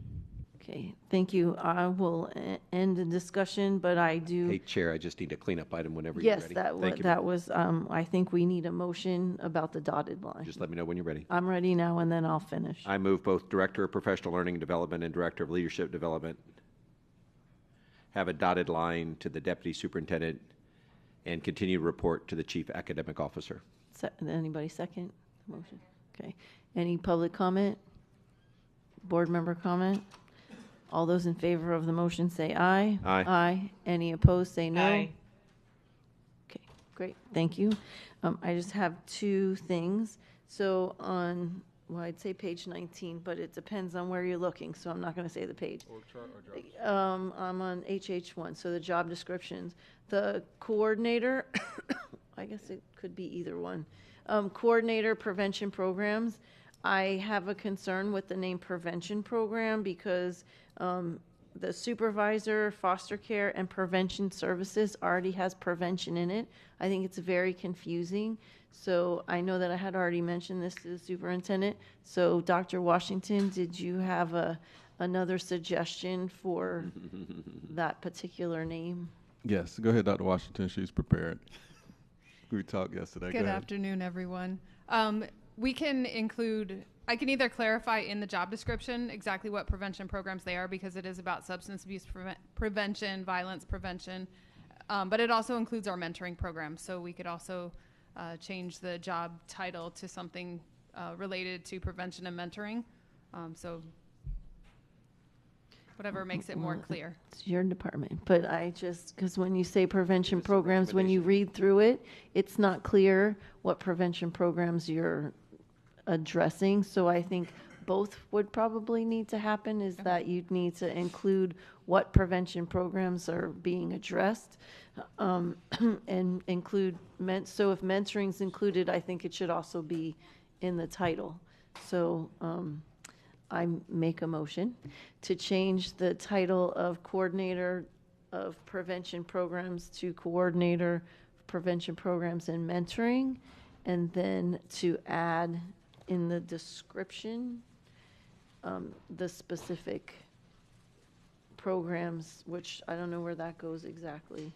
Okay, thank you. I will end the discussion, but I do. Hey, Chair, I just need a cleanup item whenever you're Yes, ready. that was, I think we need a motion about the dotted line. Just let me know when you're ready. I'm ready now, and then I'll finish. I move both Director of Professional Learning and Development and Director of Leadership Development have a dotted line to the Deputy Superintendent and continue to report to the Chief Academic Officer. Anybody second the motion? Okay. Any public comment? Board member comment? All those in favor of the motion say aye. Aye. Aye. Any opposed, say no. Aye. Okay, great, thank you. I just have two things. So on, well, I'd say page 19, but it depends on where you're looking, so I'm not going to say the page. I'm on HH1, so the job descriptions. The coordinator, I guess it could be either one. Coordinator prevention programs. I have a concern with the name prevention program because the supervisor, foster care, and prevention services already has prevention in it. I think it's very confusing. So I know that I had already mentioned this to the superintendent. So Dr. Washington, did you have another suggestion for that particular name? Yes, go ahead, Dr. Washington. She's prepared. We talked yesterday. Good afternoon, everyone. We can include, I can either clarify in the job description exactly what prevention programs they are, because it is about substance abuse prevention, violence prevention, but it also includes our mentoring program. So we could also change the job title to something related to prevention and mentoring. So whatever makes it more clear. It's your department, but I just, because when you say prevention programs, when you read through it, it's not clear what prevention programs you're addressing. So I think both would probably need to happen, is that you'd need to include what prevention programs are being addressed, and include, so if mentoring's included, I think it should also be in the title. So I make a motion to change the title of coordinator of prevention programs to coordinator of prevention programs and mentoring, and then to add in the description the specific programs, which I don't know where that goes exactly.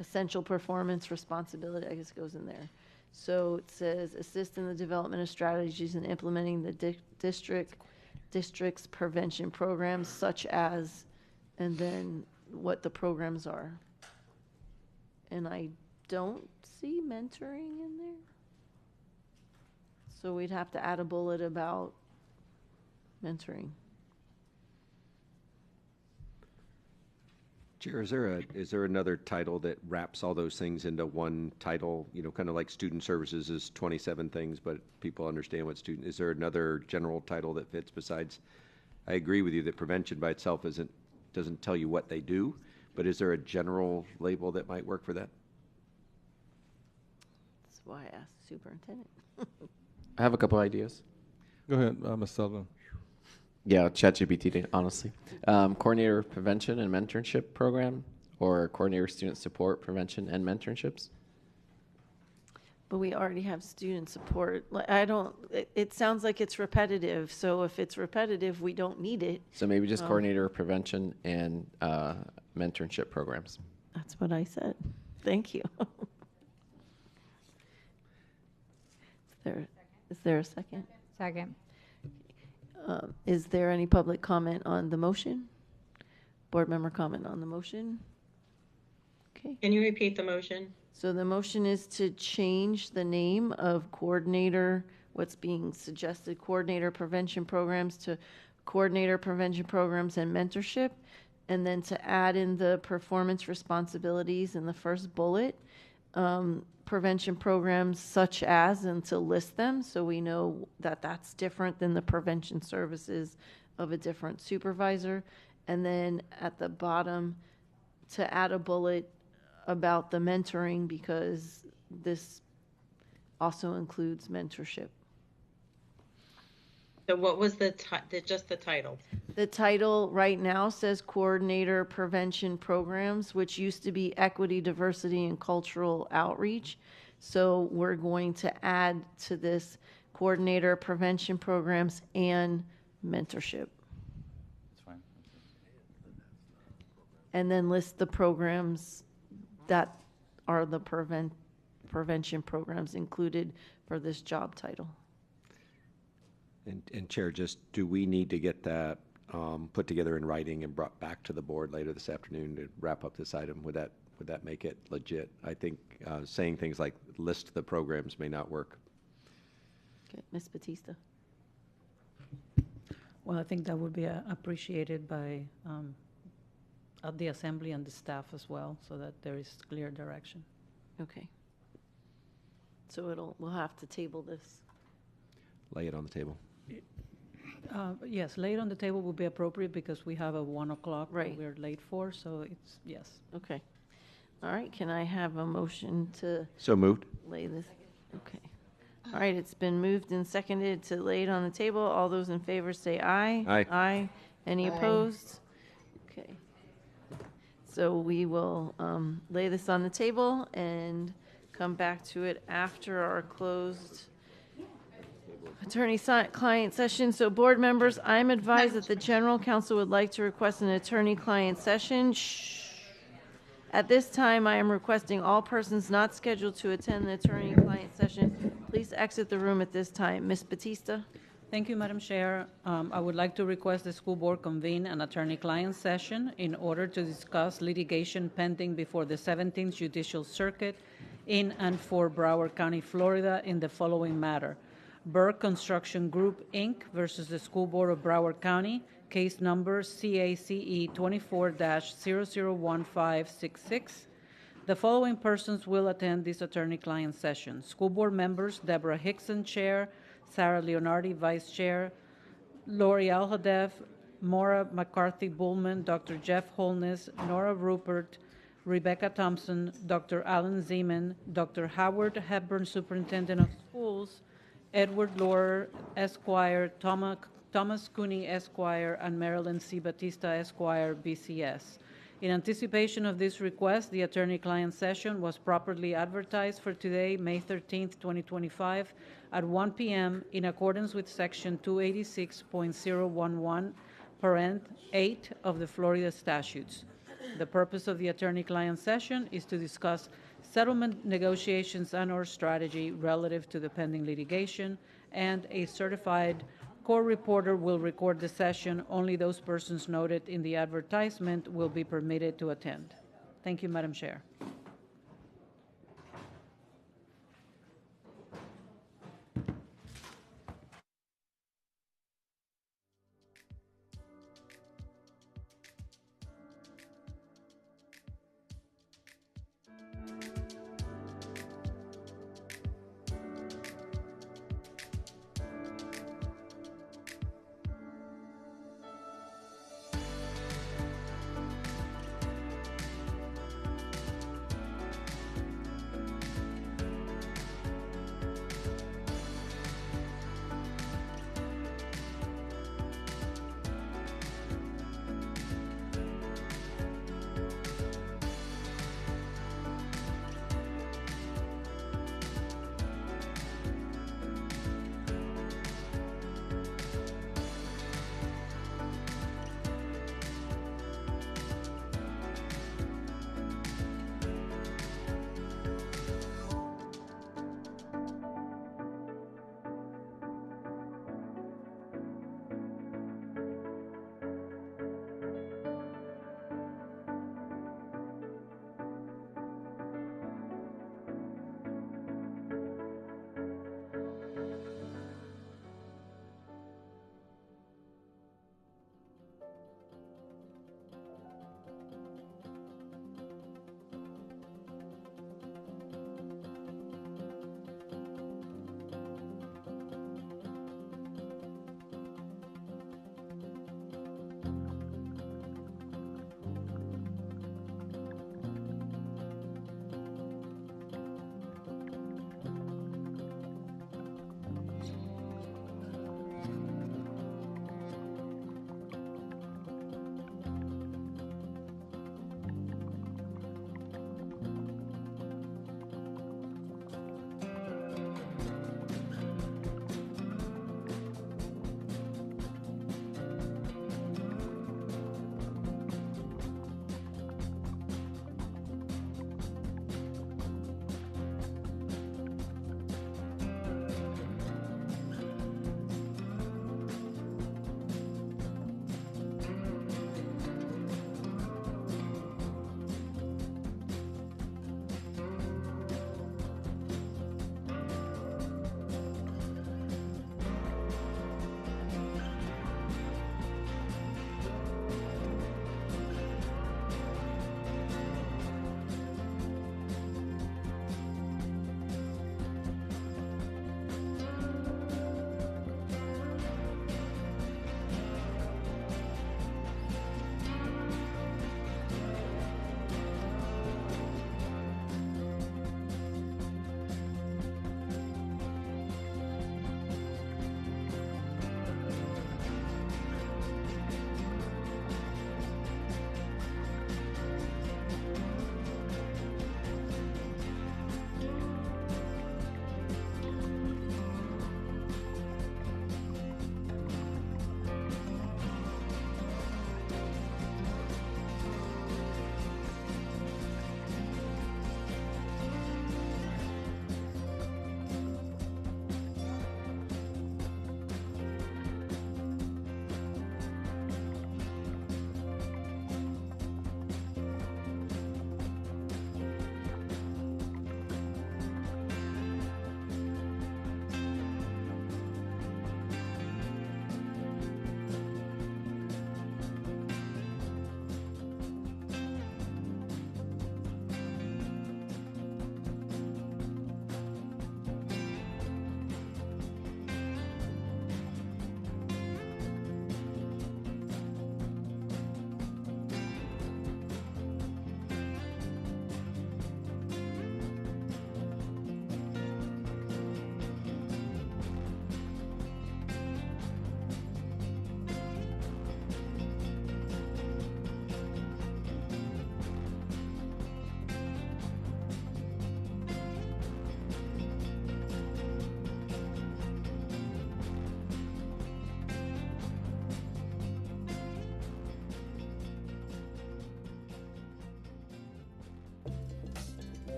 Essential performance responsibility, I guess, goes in there. So it says, assist in the development of strategies and implementing the district's prevention programs, such as, and then what the programs are. And I don't see mentoring in there. So we'd have to add a bullet about mentoring. Chair, is there another title that wraps all those things into one title? You know, kind of like student services is 27 things, but people understand what student. Is there another general title that fits besides? I agree with you that prevention by itself doesn't tell you what they do, but is there a general label that might work for that? That's why I asked the superintendent. I have a couple ideas. Go ahead, Ms. Sullivan. Yeah, ChatGPT, honestly. Coordinator prevention and mentorship program, or coordinator student support prevention and mentorships. But we already have student support. It sounds like it's repetitive. So if it's repetitive, we don't need it. So maybe just coordinator prevention and mentorship programs. That's what I said. Thank you. Is there a second? Second. Is there any public comment on the motion? Board member comment on the motion? Okay. Can you repeat the motion? So the motion is to change the name of coordinator, what's being suggested, coordinator prevention programs to coordinator prevention programs and mentorship, and then to add in the performance responsibilities in the first bullet, prevention programs such as, and to list them so we know that that's different than the prevention services of a different supervisor. And then at the bottom, to add a bullet about the mentoring, because this also includes mentorship. So what was just the title? The title right now says Coordinator Prevention Programs, which used to be Equity, Diversity, and Cultural Outreach. So we're going to add to this Coordinator Prevention Programs and Mentorship. That's fine. And then list the programs that are the prevention programs included for this job title. And Chair, just do we need to get that put together in writing and brought back to the board later this afternoon to wrap up this item? Would that make it legit? I think saying things like list the programs may not work. Okay, Ms. Batista. Well, I think that would be appreciated by the assembly and the staff as well, so that there is clear direction. Okay. So we'll have to table this. Lay it on the table. Yes, late on the table would be appropriate because we have a 1 o'clock Right. we're late for, so it's, yes. Okay. All right, can I have a motion to So moved. lay this? Okay. All right, it's been moved and seconded to lay it on the table. All those in favor say aye. Aye. Aye. Any Aye. opposed? Okay. So we will lay this on the table and come back to it after our closed attorney-client session. So board members, I'm advised that the general counsel would like to request an attorney-client session. Shh. At this time, I am requesting all persons not scheduled to attend the attorney-client session, please exit the room at this time. Ms. Batista? Thank you, Madam Chair. I would like to request the school board convene an attorney-client session in order to discuss litigation pending before the 17th Judicial Circuit in and for Broward County, Florida, in the following matter. Burke Construction Group, Inc. versus the School Board of Broward County, case number CACE 24-001566. The following persons will attend this attorney-client session. School board members, Deborah Hickson, Chair, Sarah Leonardi, Vice Chair, Lori Alhadev, Maura McCarthy Bullman, Dr. Jeff Holness, Nora Rupert, Rebecca Thompson, Dr. Alan Zeman, Dr. Howard Hepburn, Superintendent of Schools, Edward Laurer, Esquire, Thomas Cooney, Esquire, and Marilyn C. Batista, Esquire, BCS. In anticipation of this request, the attorney-client session was properly advertised for today, May 13th, 2025, at 1 p.m. in accordance with Section 286.011, parent 8 of the Florida statutes. The purpose of the attorney-client session is to discuss settlement negotiations and/or strategy relative to the pending litigation, and a certified court reporter will record the session. Only those persons noted in the advertisement will be permitted to attend. Thank you, Madam Chair.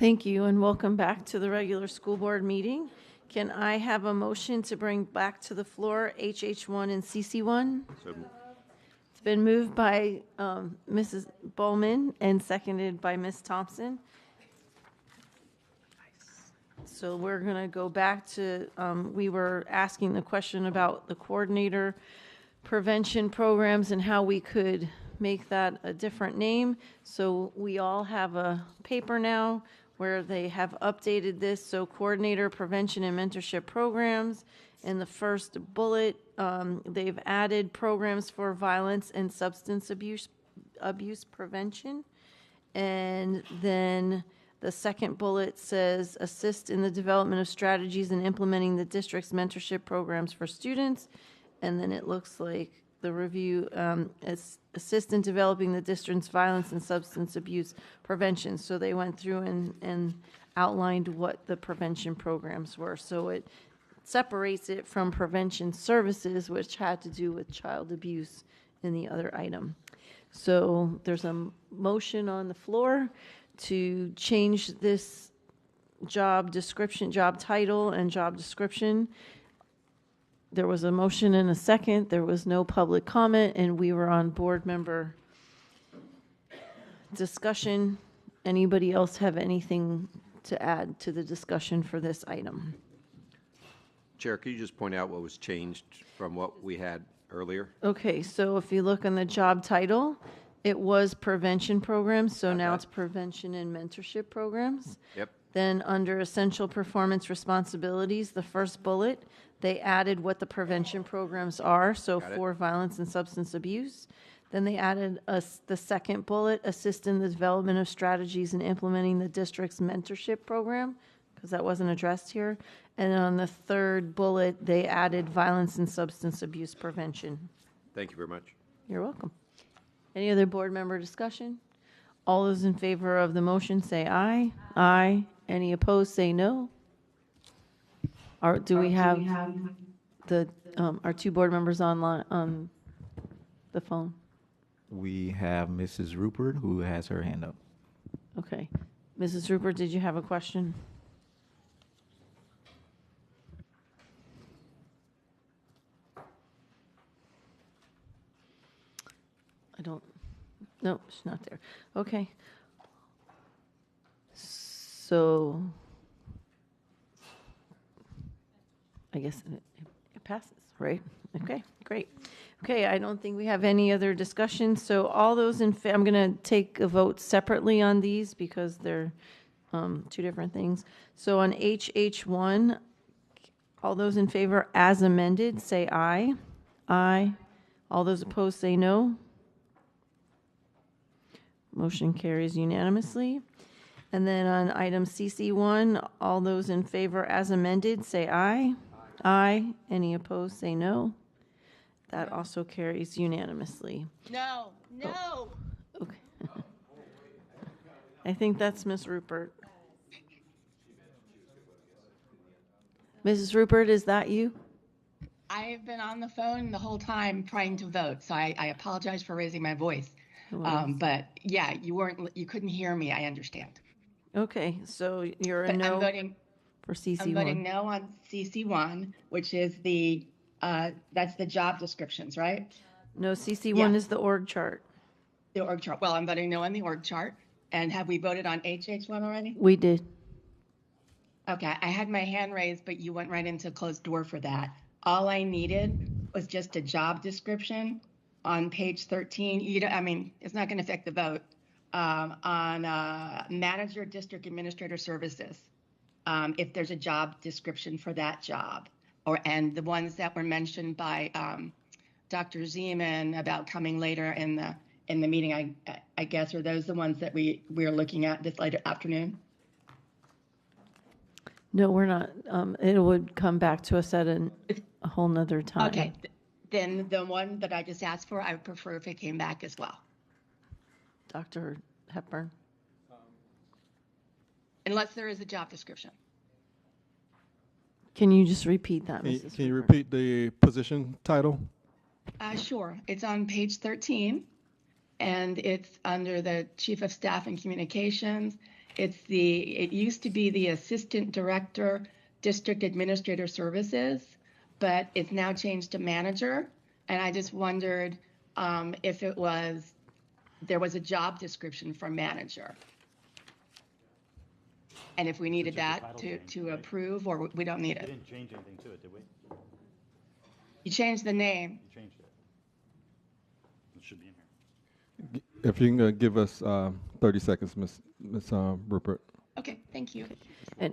Thank you, and welcome back to the regular school board meeting. Can I have a motion to bring back to the floor HH1 and CC1? It's been moved by Mrs. Bowman and seconded by Ms. Thompson. So we're going to go back to, we were asking the question about the coordinator prevention programs and how we could make that a different name. So we all have a paper now where they have updated this. So coordinator prevention and mentorship programs. In the first bullet, they've added programs for violence and substance abuse prevention. And then the second bullet says assist in the development of strategies and implementing the district's mentorship programs for students. And then it looks like the review assist in developing the district's violence and substance abuse prevention. So they went through and outlined what the prevention programs were. So it separates it from prevention services, which had to do with child abuse in the other item. So there's a motion on the floor to change this job description, job title and job description. There was a motion and a second. There was no public comment, and we were on board member discussion. Anybody else have anything to add to the discussion for this item? Chair, could you just point out what was changed from what we had earlier? Okay, so if you look on the job title, it was prevention programs, so now it's prevention and mentorship programs. Yep. Then under essential performance responsibilities, the first bullet, they added what the prevention programs are, so for violence and substance abuse. Then they added the second bullet, assist in the development of strategies and implementing the district's mentorship program, because that wasn't addressed here. And on the third bullet, they added violence and substance abuse prevention. Thank you very much. You're welcome. Any other board member discussion? All those in favor of the motion say aye. Aye. Any opposed say no. Do we have the our two board members online on the phone? We have Mrs. Rupert, who has her hand up. Okay. Mrs. Rupert, did you have a question? No, she's not there. Okay. So I guess it passes, right? Okay, great. Okay, I don't think we have any other discussion. So all those in favor, I'm going to take a vote separately on these because they're two different things. So on HH1, all those in favor as amended, say aye. Aye. All those opposed say no. Motion carries unanimously. And then on item CC1, all those in favor as amended, say aye. Aye. Any opposed, say no. That also carries unanimously. No. Okay. I think that's Ms. Rupert. Mrs. Rupert, is that you? I have been on the phone the whole time trying to vote, so I apologize for raising my voice. But yeah, you couldn't hear me, I understand. Okay, so you're a But no I'm voting for CC1. I'm voting no on CC1, which is that's the job descriptions, right? No, CC1 Yeah. is the org chart. The org chart. Well, I'm voting no on the org chart. And have we voted on HH1 already? We did. Okay, I had my hand raised, but you went right into closed door for that. All I needed was just a job description on page 13. It's not going to affect the vote. On manager district administrator services, if there's a job description for that job, and the ones that were mentioned by Dr. Zeman about coming later in the meeting, I guess, are those the ones that we're looking at this later afternoon? No, we're not. It would come back to us at a whole nother time. Okay, then the one that I just asked for, I would prefer if it came back as well. Dr. Hepburn. Unless there is a job description. Can you just repeat that, Mrs. Can you repeat the position title? Sure. It's on page 13, and it's under the Chief of Staff and Communications, It used to be the Assistant Director, District Administrator Services, but it's now changed to Manager. And I just wondered if there was a job description for Manager. And if we needed that to approve, or we don't need We it. didn't change anything to it, did we? You changed the name. You changed it. It should be in here. If you can give us 30 seconds, Ms. Rupert. Okay, thank you. And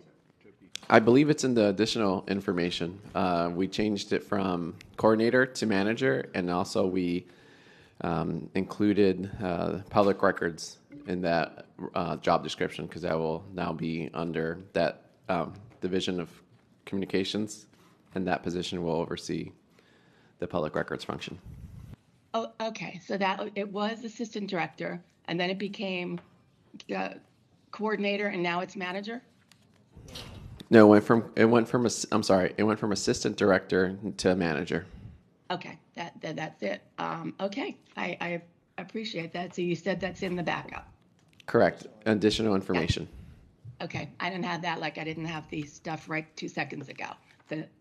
I believe it's in the additional information. We changed it from coordinator to manager, and also we included public records in that job description, because that will now be under that division of communications, and that position will oversee the public records function. Oh, okay. So it was assistant director, and then it became coordinator, and now it's manager. No, it went from assistant director to manager. Okay, that's it. Okay, I appreciate that. So you said that's in the backup. Correct. Additional information. Okay, I didn't have that. Like I didn't have the stuff right 2 seconds ago.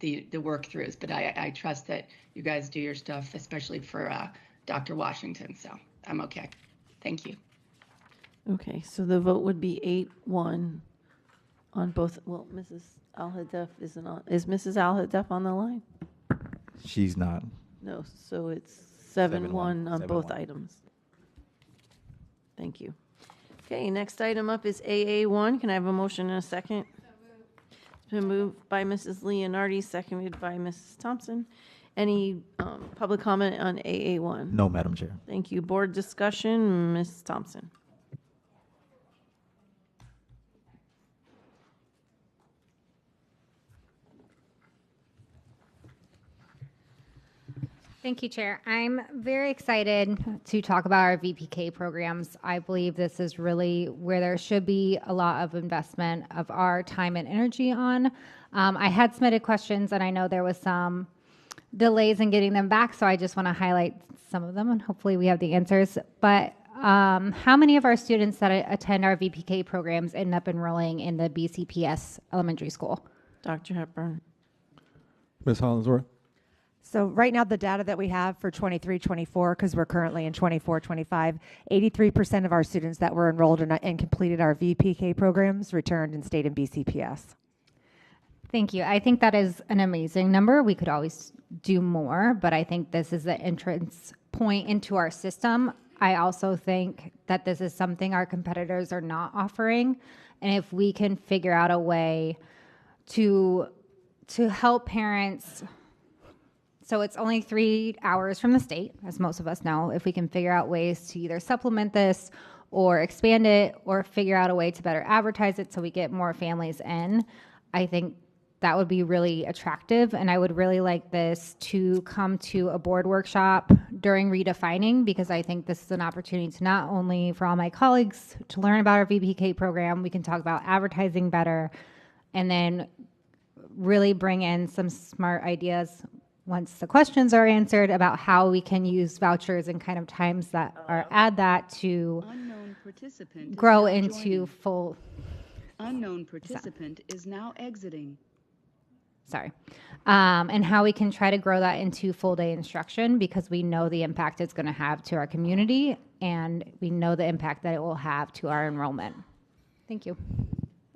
The work throughs, but I trust that you guys do your stuff, especially for Dr. Washington. So I'm okay. Thank you. Okay, so the vote would be 8-1 on both. Well, Mrs. Al-Hadef isn't on. Is Mrs. Al-Hadef on the line? She's not. No, so it's 7-1 on both 7-1. items. Thank you. Okay, next item up is AA1. Can I have a motion and a second? It's been moved by Mrs. Leonardi, seconded by Mrs. Thompson. Any public comment on AA1? No, Madam Chair. Thank you. Board discussion, Ms. Thompson. Thank you, Chair. I'm very excited to talk about our VPK programs. I believe this is really where there should be a lot of investment of our time and energy on. I had submitted questions, and I know there was some delays in getting them back, so I just want to highlight some of them, and hopefully we have the answers. But how many of our students that attend our VPK programs end up enrolling in the BCPS elementary school? Dr. Hepburn. Ms. Hollingsworth. So right now, the data that we have for 23-24, because we're currently in 24-25, 83% of our students that were enrolled and completed our VPK programs returned and stayed in BCPS. Thank you. I think that is an amazing number. We could always do more, but I think this is the entrance point into our system. I also think that this is something our competitors are not offering. And if we can figure out a way to help parents, so it's only 3 hours from the state, as most of us know. If we can figure out ways to either supplement this or expand it or figure out a way to better advertise it so we get more families in, I think that would be really attractive. And I would really like this to come to a board workshop during redefining, because I think this is an opportunity to not only for all my colleagues to learn about our VPK program, we can talk about advertising better, and then really bring in some smart ideas once the questions are answered about how we can use vouchers and kind of times that are add that to Unknown participant grow is now into joining. full. Unknown participant is now exiting. Sorry. And how we can try to grow that into full day instruction, because we know the impact it's going to have to our community, and we know the impact that it will have to our enrollment. Thank you.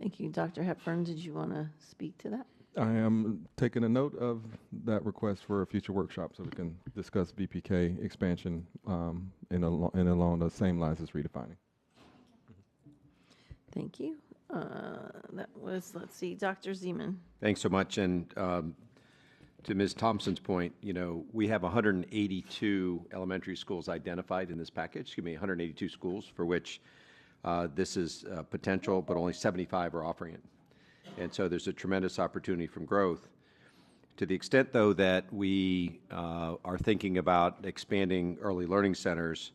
Thank you. Dr. Hepburn, did you want to speak to that? I am taking a note of that request for a future workshop so we can discuss VPK expansion along the same lines as redefining. Thank you. That was, let's see, Dr. Zeman. Thanks so much. And to Ms. Thompson's point, you know, we have 182 elementary schools identified in this package, 182 schools for which this is potential, but only 75 are offering it. And so there's a tremendous opportunity from growth. To the extent, though, that we are thinking about expanding early learning centers,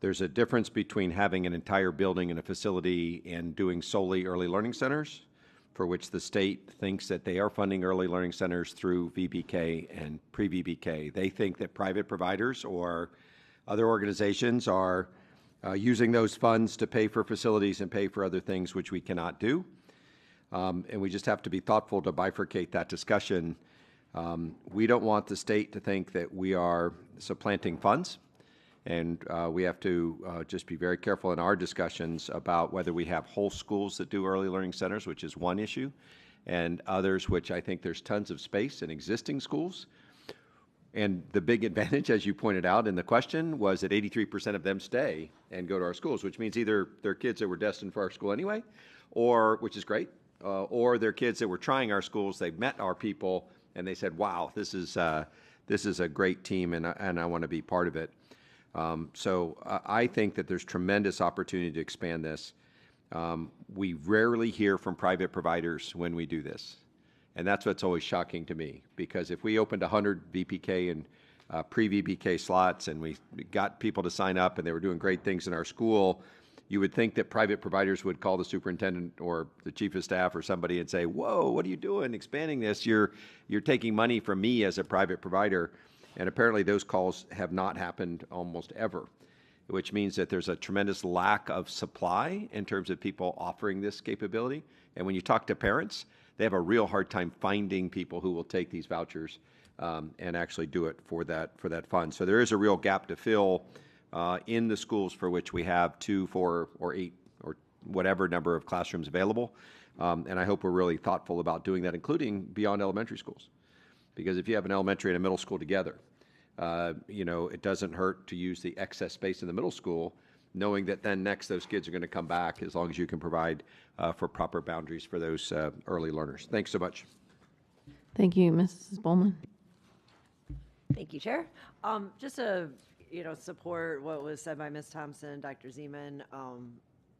there's a difference between having an entire building and a facility and doing solely early learning centers, for which the state thinks that they are funding early learning centers through VBK and pre-VBK. They think that private providers or other organizations are using those funds to pay for facilities and pay for other things which we cannot do. And we just have to be thoughtful to bifurcate that discussion. We don't want the state to think that we are supplanting funds. And we have to just be very careful in our discussions about whether we have whole schools that do early learning centers, which is one issue, and others which I think there's tons of space in existing schools. And the big advantage, as you pointed out in the question, was that 83% of them stay and go to our schools, which means either they're kids that were destined for our school anyway, or, which is great, or they're kids that were trying our schools, they've met our people, and they said, wow, this is a great team, and I want to be part of it. So I think that there's tremendous opportunity to expand this. We rarely hear from private providers when we do this. And that's what's always shocking to me, because if we opened 100 VPK and pre-VPK slots and we got people to sign up and they were doing great things in our school, you would think that private providers would call the superintendent or the chief of staff or somebody and say, whoa, what are you doing expanding this? You're taking money from me as a private provider. And apparently those calls have not happened almost ever, which means that there's a tremendous lack of supply in terms of people offering this capability. And when you talk to parents, they have a real hard time finding people who will take these vouchers and actually do it for that fund. So there is a real gap to fill in the schools for which we have 2, 4, or 8, or whatever number of classrooms available. And I hope we're really thoughtful about doing that, including beyond elementary schools. Because if you have an elementary and a middle school together, it doesn't hurt to use the excess space in the middle school, knowing that then next those kids are going to come back as long as you can provide for proper boundaries for those early learners. Thanks so much. Thank you, Mrs. Bowman. Thank you, Chair. Just to support what was said by Ms. Thompson, Dr. Zeman.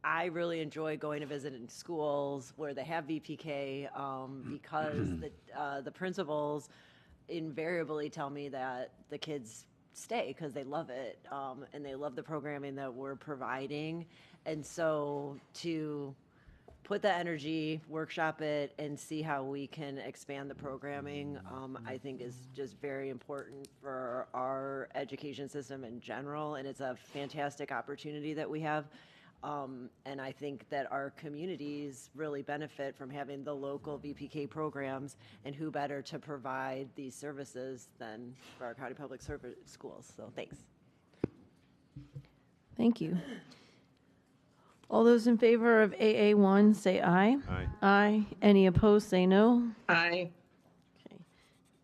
I really enjoy going to visit in schools where they have VPK because the principals invariably tell me that the kids stay because they love it and they love the programming that we're providing. And so to put that energy, workshop it, and see how we can expand the programming, I think is just very important for our education system in general. And it's a fantastic opportunity that we have. And I think that our communities really benefit from having the local VPK programs, and who better to provide these services than Broward County Public Service Schools. So thanks. Thank you. All those in favor of AA1 say aye. Aye. Aye. Any opposed say no. Aye. Okay.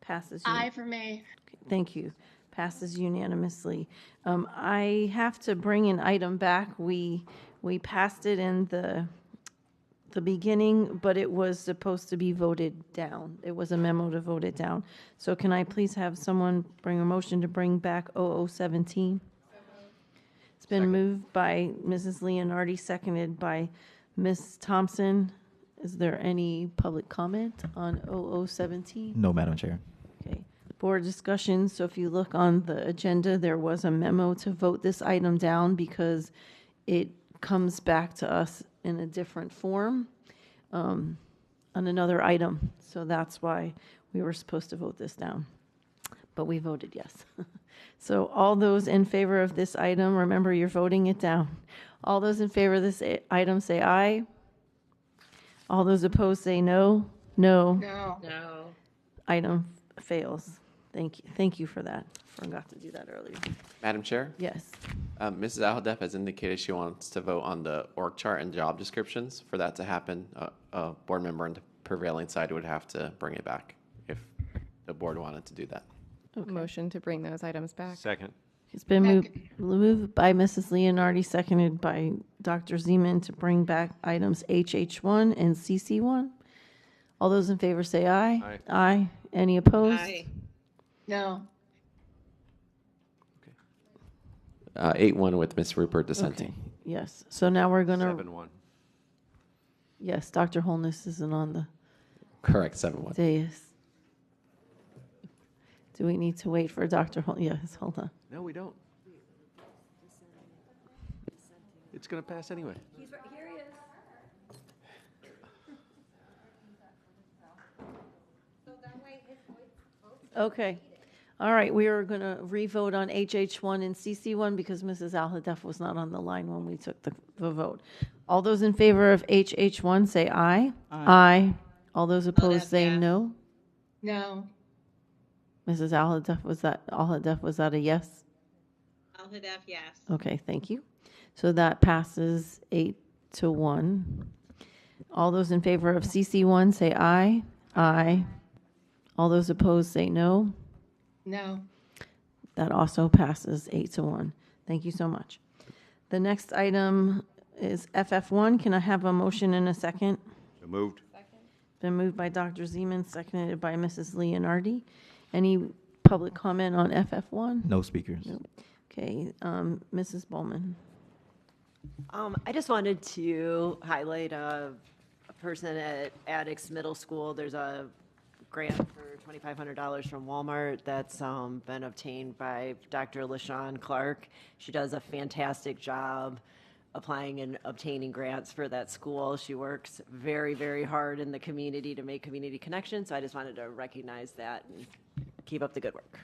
Passes. Aye for me. Thank you. Passes unanimously. I have to bring an item back. We passed it in the beginning, but it was supposed to be voted down. It was a memo to vote it down. So can I please have someone bring a motion to bring back 0017? It's been moved by Mrs. Leonardi, seconded by Ms. Thompson. Is there any public comment on 0017? No, Madam Chair. Okay. Board discussion. So if you look on the agenda, there was a memo to vote this item down because it comes back to us in a different form on another item. So that's why we were supposed to vote this down. But we voted yes. So all those in favor of this item, remember you're voting it down. All those in favor of this item say aye. All those opposed say no. No. No. No. Item fails. Thank you. Thank you for that. Forgot to do that earlier. Madam Chair? Yes. Mrs. Alhadeff has indicated she wants to vote on the org chart and job descriptions. For that to happen, a board member on the prevailing side would have to bring it back if the board wanted to do that. Okay. Motion to bring those items back. Second. It's been moved by Mrs. Leonardi, seconded by Dr. Zeman to bring back items HH1 and CC1. All those in favor say aye. Aye. Aye. Any opposed? Aye. No. 8-1 with Ms. Rupert dissenting. Okay. Yes. So now we're going to. 7-1. Yes, Dr. Holness isn't on the Correct, 7-1. dais. Do we need to wait for Dr. Holness? Yes, hold on. No, we don't. It's going to pass anyway. Here he is. Okay. All right, we are going to re-vote on HH1 and CC1 because Mrs. Al-Hadef was not on the line when we took the vote. All those in favor of HH1 say aye. Aye. All those opposed say no. No. Mrs. Al-Hadef, was that a yes? Al-Hadef, yes. Okay, thank you. So that passes 8-1. All those in favor of CC1 say aye. Aye. All those opposed say no. No. That also passes 8-1. Thank you so much. The next item is FF1. Can I have a motion in a second? So moved. Been moved by Dr. Zeman, seconded by Mrs. Leonardi. Any public comment on FF1? No speakers. No. Okay, Mrs. Bowman. I just wanted to highlight a person at Addicts Middle School. There's a grant for $2,500 from Walmart that's been obtained by Dr. LaShawn Clark. She does a fantastic job applying and obtaining grants for that school. She works very, very hard in the community to make community connections. So I just wanted to recognize that and keep up the good work.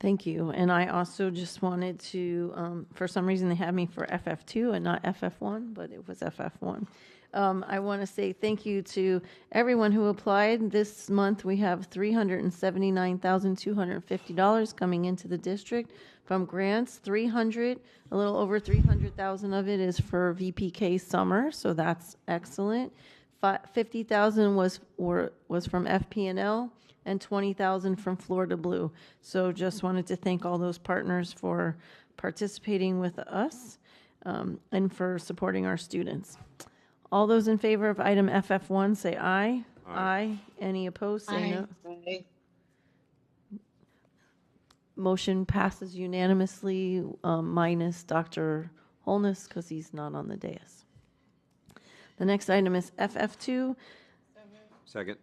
Thank you. And I also just wanted to, for some reason they had me for FF2 and not FF1, but it was FF1. I want to say thank you to everyone who applied. This month we have $379,250 coming into the district from grants. A little over 300,000 of it is for VPK summer, so that's excellent. 50,000 was from FP&L and 20,000 from Florida Blue. So just wanted to thank all those partners for participating with us and for supporting our students. All those in favor of item FF1 say aye. Aye. Any opposed say no. Aye. Motion passes unanimously, minus Dr. Holness because he's not on the dais. The next item is FF2. Second.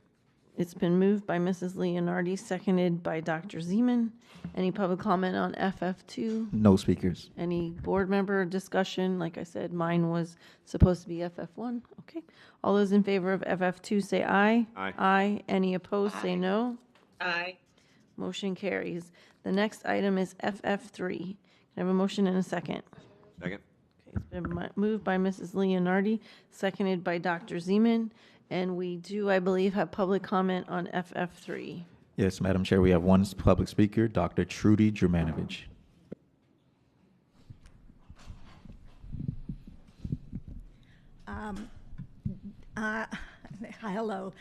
It's been moved by Mrs. Leonardi, seconded by Dr. Zeman. Any public comment on FF2? No speakers. Any board member discussion? Like I said, mine was supposed to be FF1. Okay. All those in favor of FF2 say aye. Aye. Aye. Any opposed say no. Aye. Motion carries. The next item is FF3. Can I have a motion in a second? Second. Okay, it's been moved by Mrs. Leonardi, seconded by Dr. Zeman. And we do, I believe, have public comment on FF3. Yes, Madam Chair, we have one public speaker, Dr. Trudy Germanovich. Hello,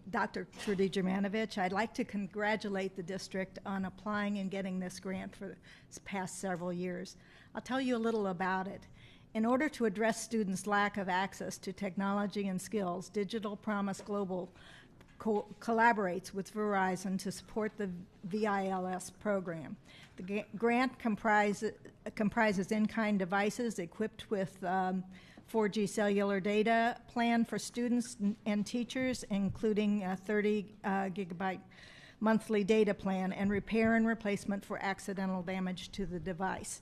Dr. Trudy Germanovich. I'd like to congratulate the district on applying and getting this grant for the past several years. I'll tell you a little about it. In order to address students' lack of access to technology and skills, Digital Promise Global collaborates with Verizon to support the VILS program. The grant comprises in-kind devices equipped with 4G cellular data plan for students and teachers, including a 30 gigabyte monthly data plan and repair and replacement for accidental damage to the device.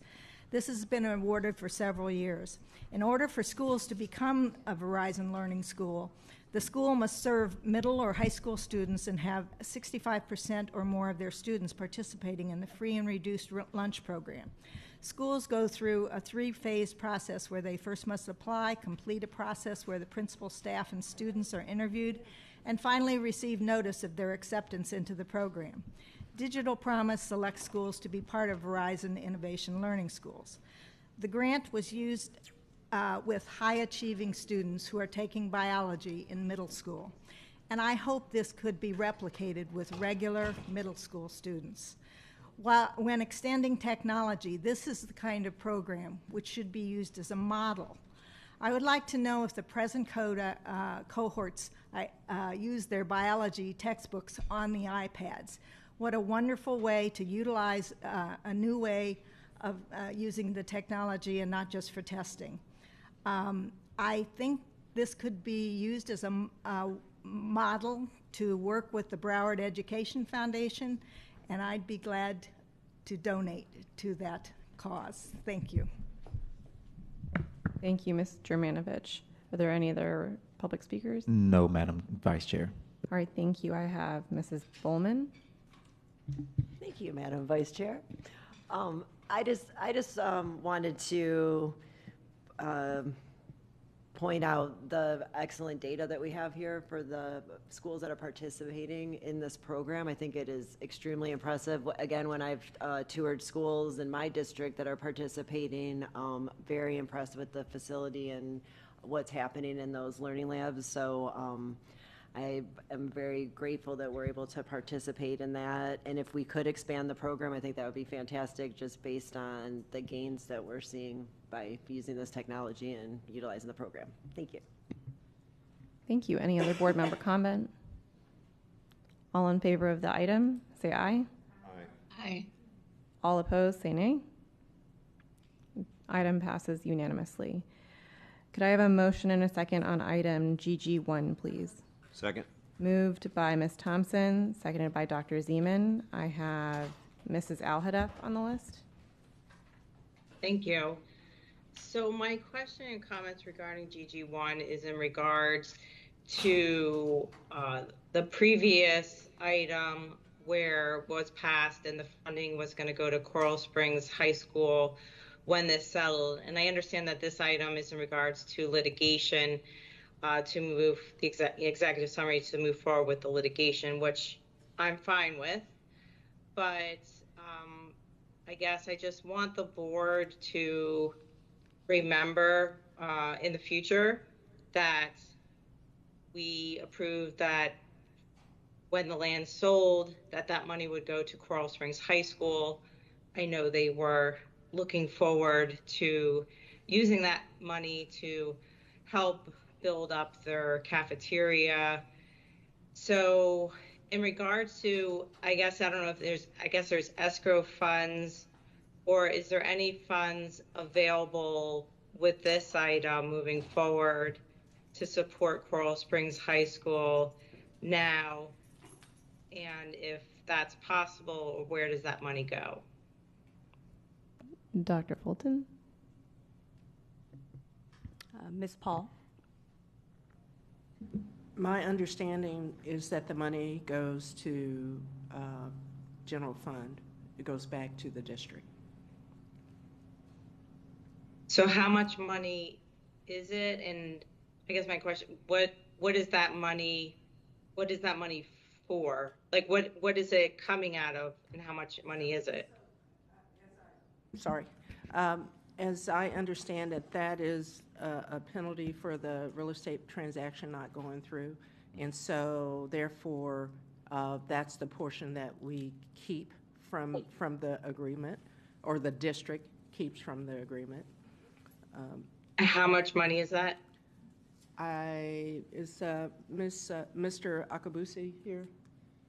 This has been awarded for several years. In order for schools to become a Verizon Learning School, the school must serve middle or high school students and have 65% or more of their students participating in the free and reduced lunch program. Schools go through a 3-phase process where they first must apply, complete a process where the principal, staff, and students are interviewed, and finally receive notice of their acceptance into the program. Digital Promise selects schools to be part of Verizon Innovation Learning Schools. The grant was used with high-achieving students who are taking biology in middle school, and I hope this could be replicated with regular middle school students. When extending technology, this is the kind of program which should be used as a model. I would like to know if the present cohorts use their biology textbooks on the iPads. What a wonderful way to utilize a new way of using the technology and not just for testing. I think this could be used as a model to work with the Broward Education Foundation, and I'd be glad to donate to that cause. Thank you. Thank you, Ms. Germanovich. Are there any other public speakers? No, Madam Vice Chair. All right, thank you. I have Mrs. Bowman. Thank you, Madam Vice Chair. I just wanted to point out the excellent data that we have here for the schools that are participating in this program. I think it is extremely impressive. Again, when I've toured schools in my district that are participating, very impressed with the facility and what's happening in those learning labs. So I am very grateful that we're able to participate in that. And if we could expand the program, I think that would be fantastic, just based on the gains that we're seeing by using this technology and utilizing the program. Thank you. Thank you. Any other board member comment? All in favor of the item, say aye. Aye. All opposed, say nay. Item passes unanimously. Could I have a motion and a second on item GG1, please? Second. Moved by Ms. Thompson, seconded by Dr. Zeman. I have Mrs. Alhadeff on the list. Thank you. So my question and comments regarding GG1 is in regards to the previous item where was passed and the funding was going to go to Coral Springs High School when this settled. And I understand that this item is in regards to litigation, to move the executive summary to move forward with the litigation, which I'm fine with. But I guess I just want the board to remember in the future that we approved that when the land sold, that money would go to Coral Springs High School. I know they were looking forward to using that money to help build up their cafeteria. So in regards to, I guess there's escrow funds, or is there any funds available with this item moving forward to support Coral Springs High School now? And if that's possible, where does that money go? Dr. Fulton? Ms. Paul? My understanding is that the money goes to general fund. It goes back to the district. So how much money is it? And I guess my question, what is that money for? Like what is it coming out of, and how much money is it? Sorry. As I understand it, that is a penalty for the real estate transaction not going through. And so therefore, that's the portion that we keep from the agreement, or the district keeps from the agreement. How much money is that? Is Mr. Akabusi here?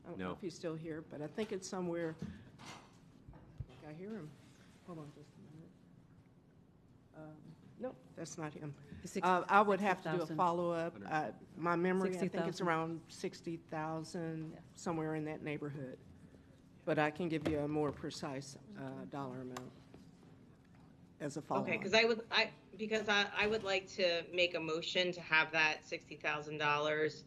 I don't know No. if he's still here, but I think it's somewhere. I think I hear him. Hold on just a minute. No, that's not him. I would have to do a 60,000. follow-up. My memory, I think it's 60,000. around 60,000, somewhere in that neighborhood. But I can give you a more precise dollar amount as a follow-up. Okay, because I would like to make a motion to have that $60,000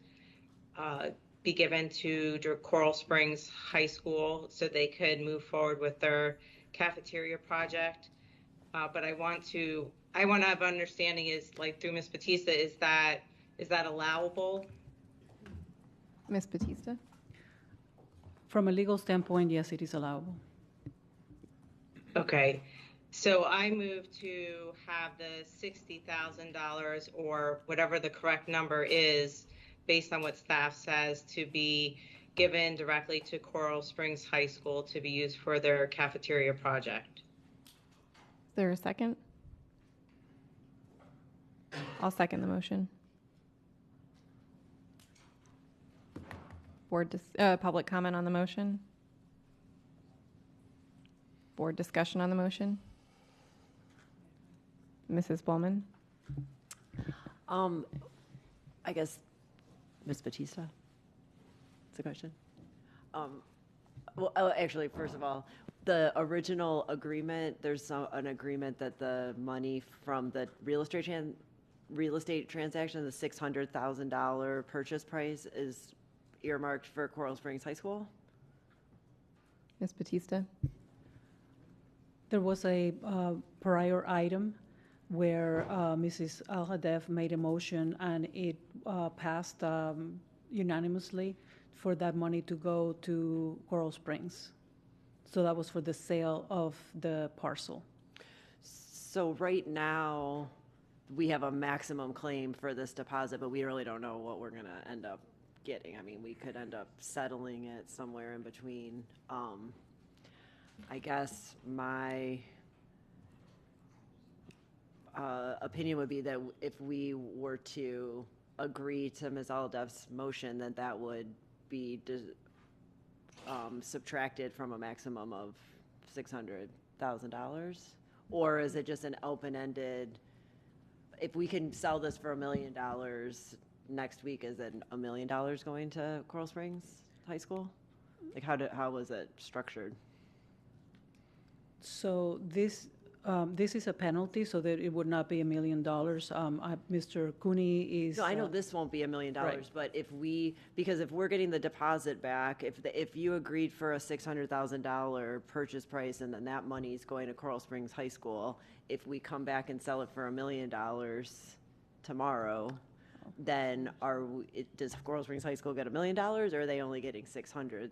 be given to Coral Springs High School so they could move forward with their cafeteria project. But I want to have understanding, is like through Ms. Batista, is that allowable? Ms. Batista? From a legal standpoint, yes, it is allowable. Okay, so I move to have the $60,000, or whatever the correct number is, based on what staff says, to be given directly to Coral Springs High School to be used for their cafeteria project. Is there a second? I'll second the motion. Public comment on the motion? Board discussion on the motion? Mrs. Bowman? I guess, Ms. Batista? That's a question. Well, actually, first of all, the original agreement, there's an agreement that the money from the real estate transaction, the $600,000 purchase price, is earmarked for Coral Springs High School? Ms. Batista? There was a prior item where Mrs. Al-Hadef made a motion and it passed unanimously for that money to go to Coral Springs. So that was for the sale of the parcel. So right now, we have a maximum claim for this deposit, but we really don't know what we're gonna end up getting. I mean, we could end up settling it somewhere in between. I guess my opinion would be that if we were to agree to Ms. Al-Hadef's motion, that would be subtracted from a maximum of $600,000? Or is it just an open-ended, if we can sell this for $1 million next week, is it $1 million going to Coral Springs High School? Like how was it structured? So this is a penalty, so that it would not be $1 million. Mr. Cooney is. No, I know this won't be $1 million, right. but because if we're getting the deposit back, if you agreed for a $600,000 purchase price and then that money is going to Coral Springs High School, if we come back and sell it for $1 million tomorrow, then does Coral Springs High School get $1 million, or are they only getting $600,000?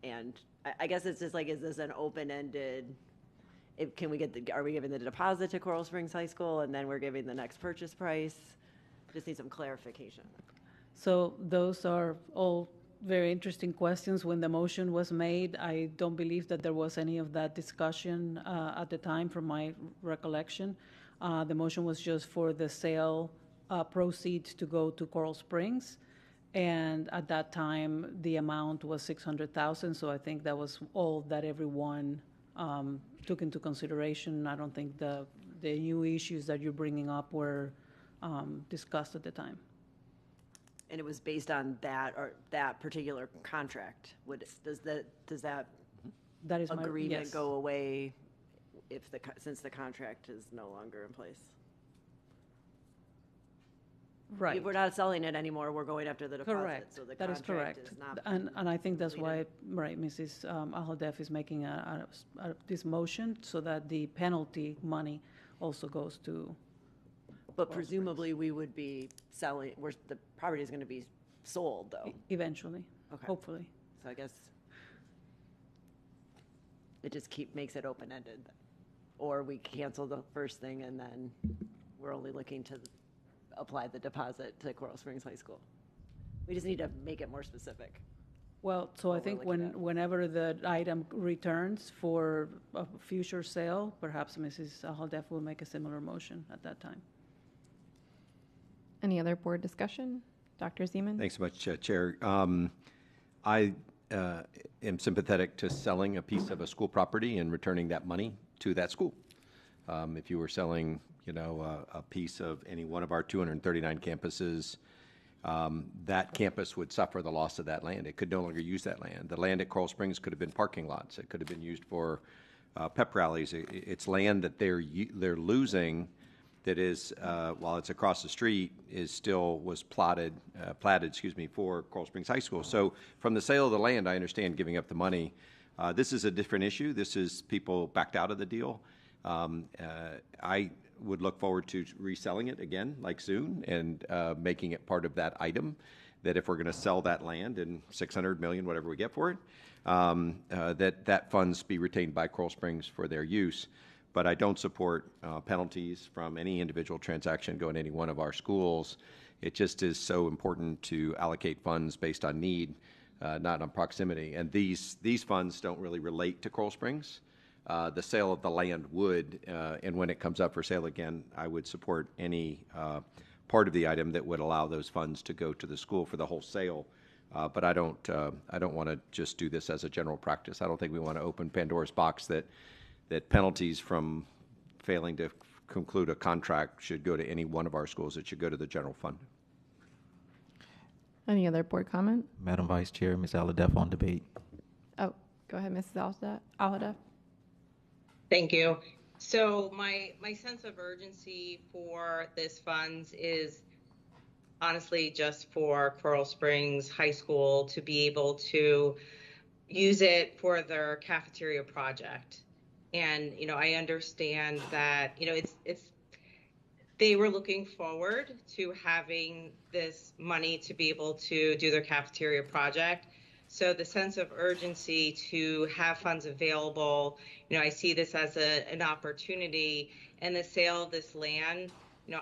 And I guess it's just like, is this an open-ended? Are we giving the deposit to Coral Springs High School and then we're giving the next purchase price? Just need some clarification. So those are all very interesting questions. When the motion was made, I don't believe that there was any of that discussion at the time, from my recollection. The motion was just for the sale proceeds to go to Coral Springs. And at that time, the amount was $600,000. So I think that was all that everyone took into consideration. I don't think the new issues that you're bringing up were discussed at the time. And it was based on that particular contract. Does that is agreement yes. go away since the contract is no longer in place? Right. If we're not selling it anymore, we're going after the deposit. Correct. So the That is contract correct. is not And I think that's why, completed. right, Mrs. Al-Hadef is making this motion so that the penalty money also goes to. But presumably, we would be selling, the property is going to be sold, though. Eventually, Okay. hopefully. So I guess it just makes it open-ended. Or we cancel the first thing and then we're only looking to apply the deposit to Coral Springs High School. We just need to make it more specific. Well, so I What we're think looking at. whenever the item returns for a future sale, perhaps Mrs. Al-Hadef will make a similar motion at that time. Any other board discussion? Dr. Zeman? Thanks so much, Chair. I am sympathetic to selling a piece of a school property and returning that money to that school. If you were selling, a piece of any one of our 239 campuses, that campus would suffer the loss of that land. It could no longer use that land. The land at Coral Springs could have been parking lots. It could have been used for pep rallies. It's land that they're losing. That is, while it's across the street, was platted, for Coral Springs High School. So from the sale of the land, I understand giving up the money. This is a different issue. This is people backed out of the deal. I would look forward to reselling it again, like soon, and making it part of that item, that if we're going to sell that land and $600 million, whatever we get for it, that funds be retained by Coral Springs for their use. But I don't support penalties from any individual transaction going to any one of our schools. It just is so important to allocate funds based on need, not on proximity. And these funds don't really relate to Coral Springs. The sale of the land would, and when it comes up for sale again, I would support any part of the item that would allow those funds to go to the school for the whole sale. But I don't want to just do this as a general practice. I don't think we want to open Pandora's box that penalties from failing to conclude a contract should go to any one of our schools. It should go to the general fund. Any other board comment? Madam Vice Chair, Ms. Al-Hadef on debate. Oh, go ahead, Mrs. Al-Hadef. Thank you. So my sense of urgency for this funds is honestly just for Coral Springs High School to be able to, use it for their cafeteria project. And, I understand that, they were looking forward to having this money to be able to do their cafeteria project. So the sense of urgency to have funds available, I see this as an opportunity, and the sale of this land,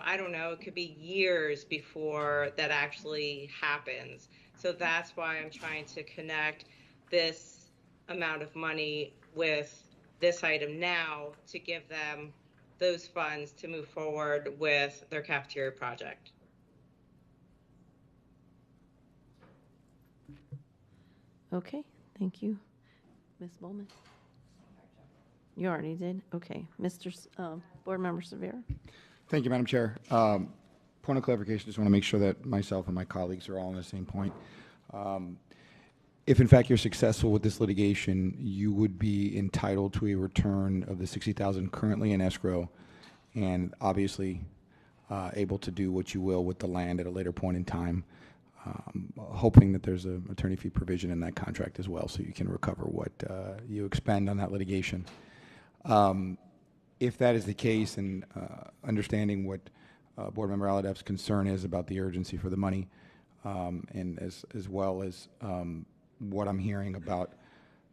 I don't know, it could be years before that actually happens. So that's why I'm trying to connect this amount of money with this item now to give them those funds to move forward with their cafeteria project. Okay, thank you. Ms. Bowman? You already did? Okay. Board Member Severa? Thank you, Madam Chair. Point of clarification, just want to make sure that myself and my colleagues are all on the same point. If in fact you're successful with this litigation, you would be entitled to a return of the $60,000 currently in escrow, and obviously able to do what you will with the land at a later point in time, hoping that there's an attorney fee provision in that contract as well, so you can recover what you expend on that litigation. If that is the case, and understanding what Board Member Aladev's concern is about the urgency for the money, and as well as what I'm hearing about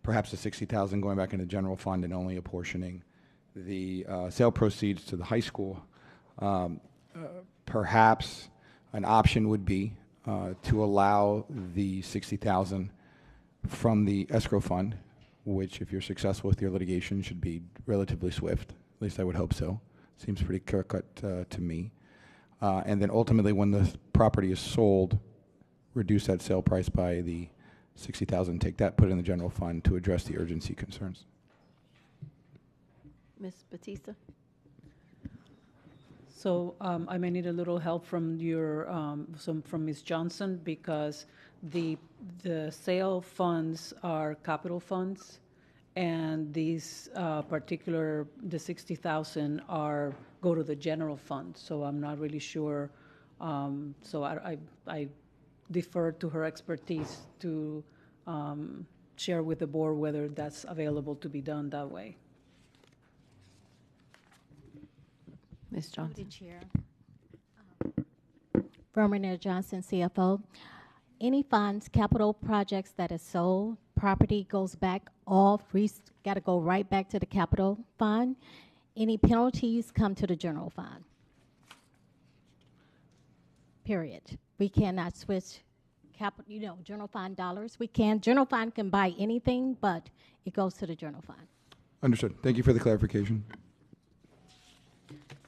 perhaps the $60,000 going back into the general fund and only apportioning the sale proceeds to the high school, perhaps an option would be to allow the $60,000 from the escrow fund, which, if you're successful with your litigation, should be relatively swift. At least I would hope so. Seems pretty clear-cut to me. And then ultimately, when the property is sold, reduce that sale price by the $60,000, take that, put it in the general fund to address the urgency concerns. Ms. Batista? So I may need a little help from from Ms. Johnson, because the sale funds are capital funds, and these the $60,000 go to the general fund. So I'm not really sure. So I defer to her expertise to share with the board whether that's available to be done that way. Ms. Johnson. Chair. Vermeer Johnson, CFO. Any funds, capital projects that is sold, property goes back off, got to go right back to the capital fund. Any penalties come to the general fund. Period. We cannot switch general fund dollars. General fund can buy anything, but it goes to the general fund. Understood. Thank you for the clarification.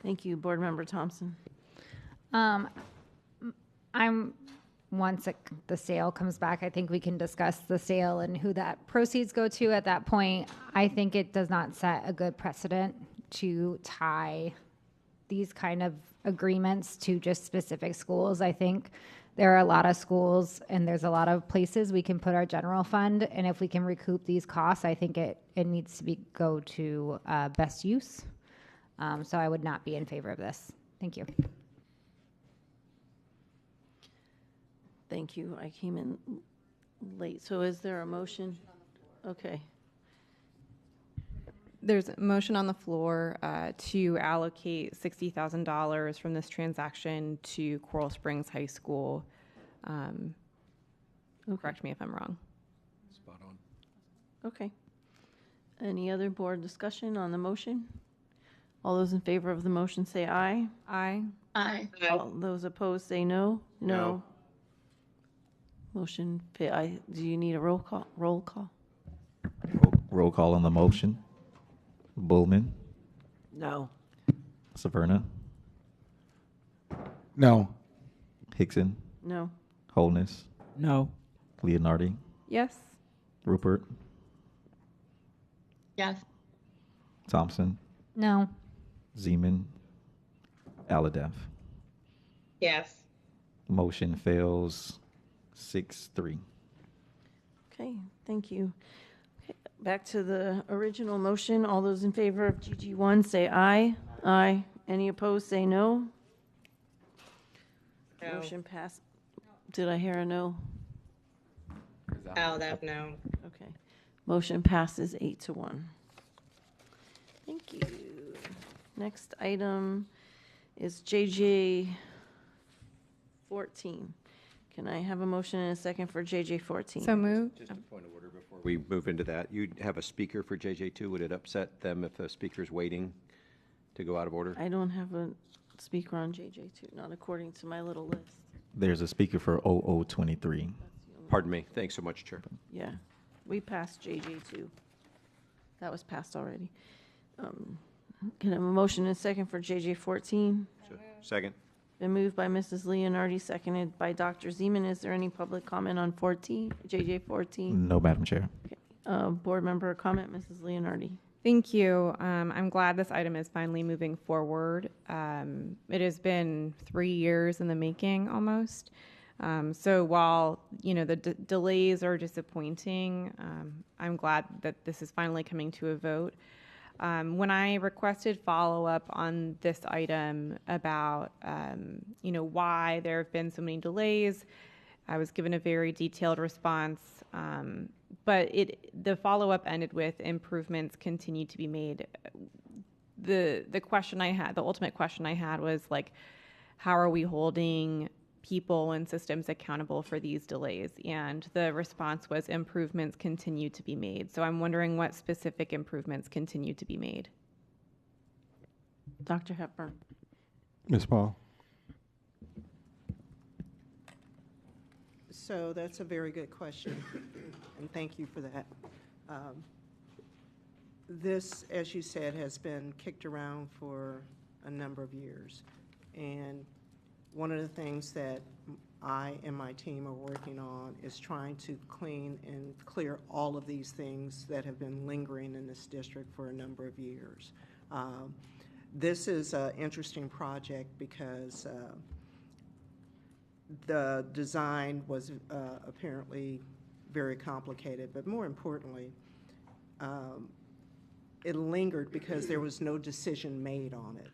Thank you. Board Member Thompson. Once the sale comes back, I think we can discuss the sale and who that proceeds go to at that point. I think it does not set a good precedent to tie these kind of agreements to just specific schools. I think there are a lot of schools and there's a lot of places we can put our general fund, and if we can recoup these costs, I think it needs to go to best use. So I would not be in favor of this. Thank you. Thank you. I came in late. So is there a motion? Okay. There's a motion on the floor to allocate $60,000 from this transaction to Coral Springs High School. Correct me if I'm wrong. Spot on. Okay. Any other board discussion on the motion? All those in favor of the motion say aye. Aye. Aye. All those opposed say no. No. Motion. Do you need a roll call? Roll call. Roll call on the motion. Bullman, No. Severna, No. Hickson, No. Holness, No. Leonardi, Yes. Rupert, Yes. Thompson, No. Zeman, Aladev. Yes. Motion fails 6-3. Okay. Thank you. Okay. Back to the original motion. All those in favor of GG1 say aye. Aye. Any opposed say no. No. Motion passed. Did I hear a no? Aladev, no. Okay. Motion passes 8-1. Thank you. Next item is JJ 14. Can I have a motion and a second for JJ 14? So moved. Just a point of order before we move into that. You have a speaker for JJ2. Would it upset them if a speaker's waiting to go out of order? I don't have a speaker on JJ2, not according to my little list. There's a speaker for 0023. Pardon me. Thanks so much, Chair. Yeah, we passed JJ2. That was passed already. Can I have a motion and a second for JJ 14? Second. Been moved by Mrs. Leonardi, seconded by Dr. Zeman. Is there any public comment on 14, JJ 14? No, Madam Chair. Board member comment, Mrs. Leonardi. Thank you. I'm glad this item is finally moving forward. It has been 3 years in the making almost. So while, the delays are disappointing, I'm glad that this is finally coming to a vote. When I requested follow-up on this item about, why there have been so many delays, I was given a very detailed response. But the follow-up ended with improvements continue to be made. The question I had, the ultimate question I had was like, how are we holding people and systems accountable for these delays? And the response was improvements continue to be made. So I'm wondering what specific improvements continue to be made. Dr. Hepburn. Ms. Paul. So that's a very good question, and thank you for that. This, as you said, has been kicked around for a number of years. And one of the things that I and my team are working on is trying to clean and clear all of these things that have been lingering in this district for a number of years. This is an interesting project because the design was apparently very complicated, but more importantly, it lingered because there was no decision made on it.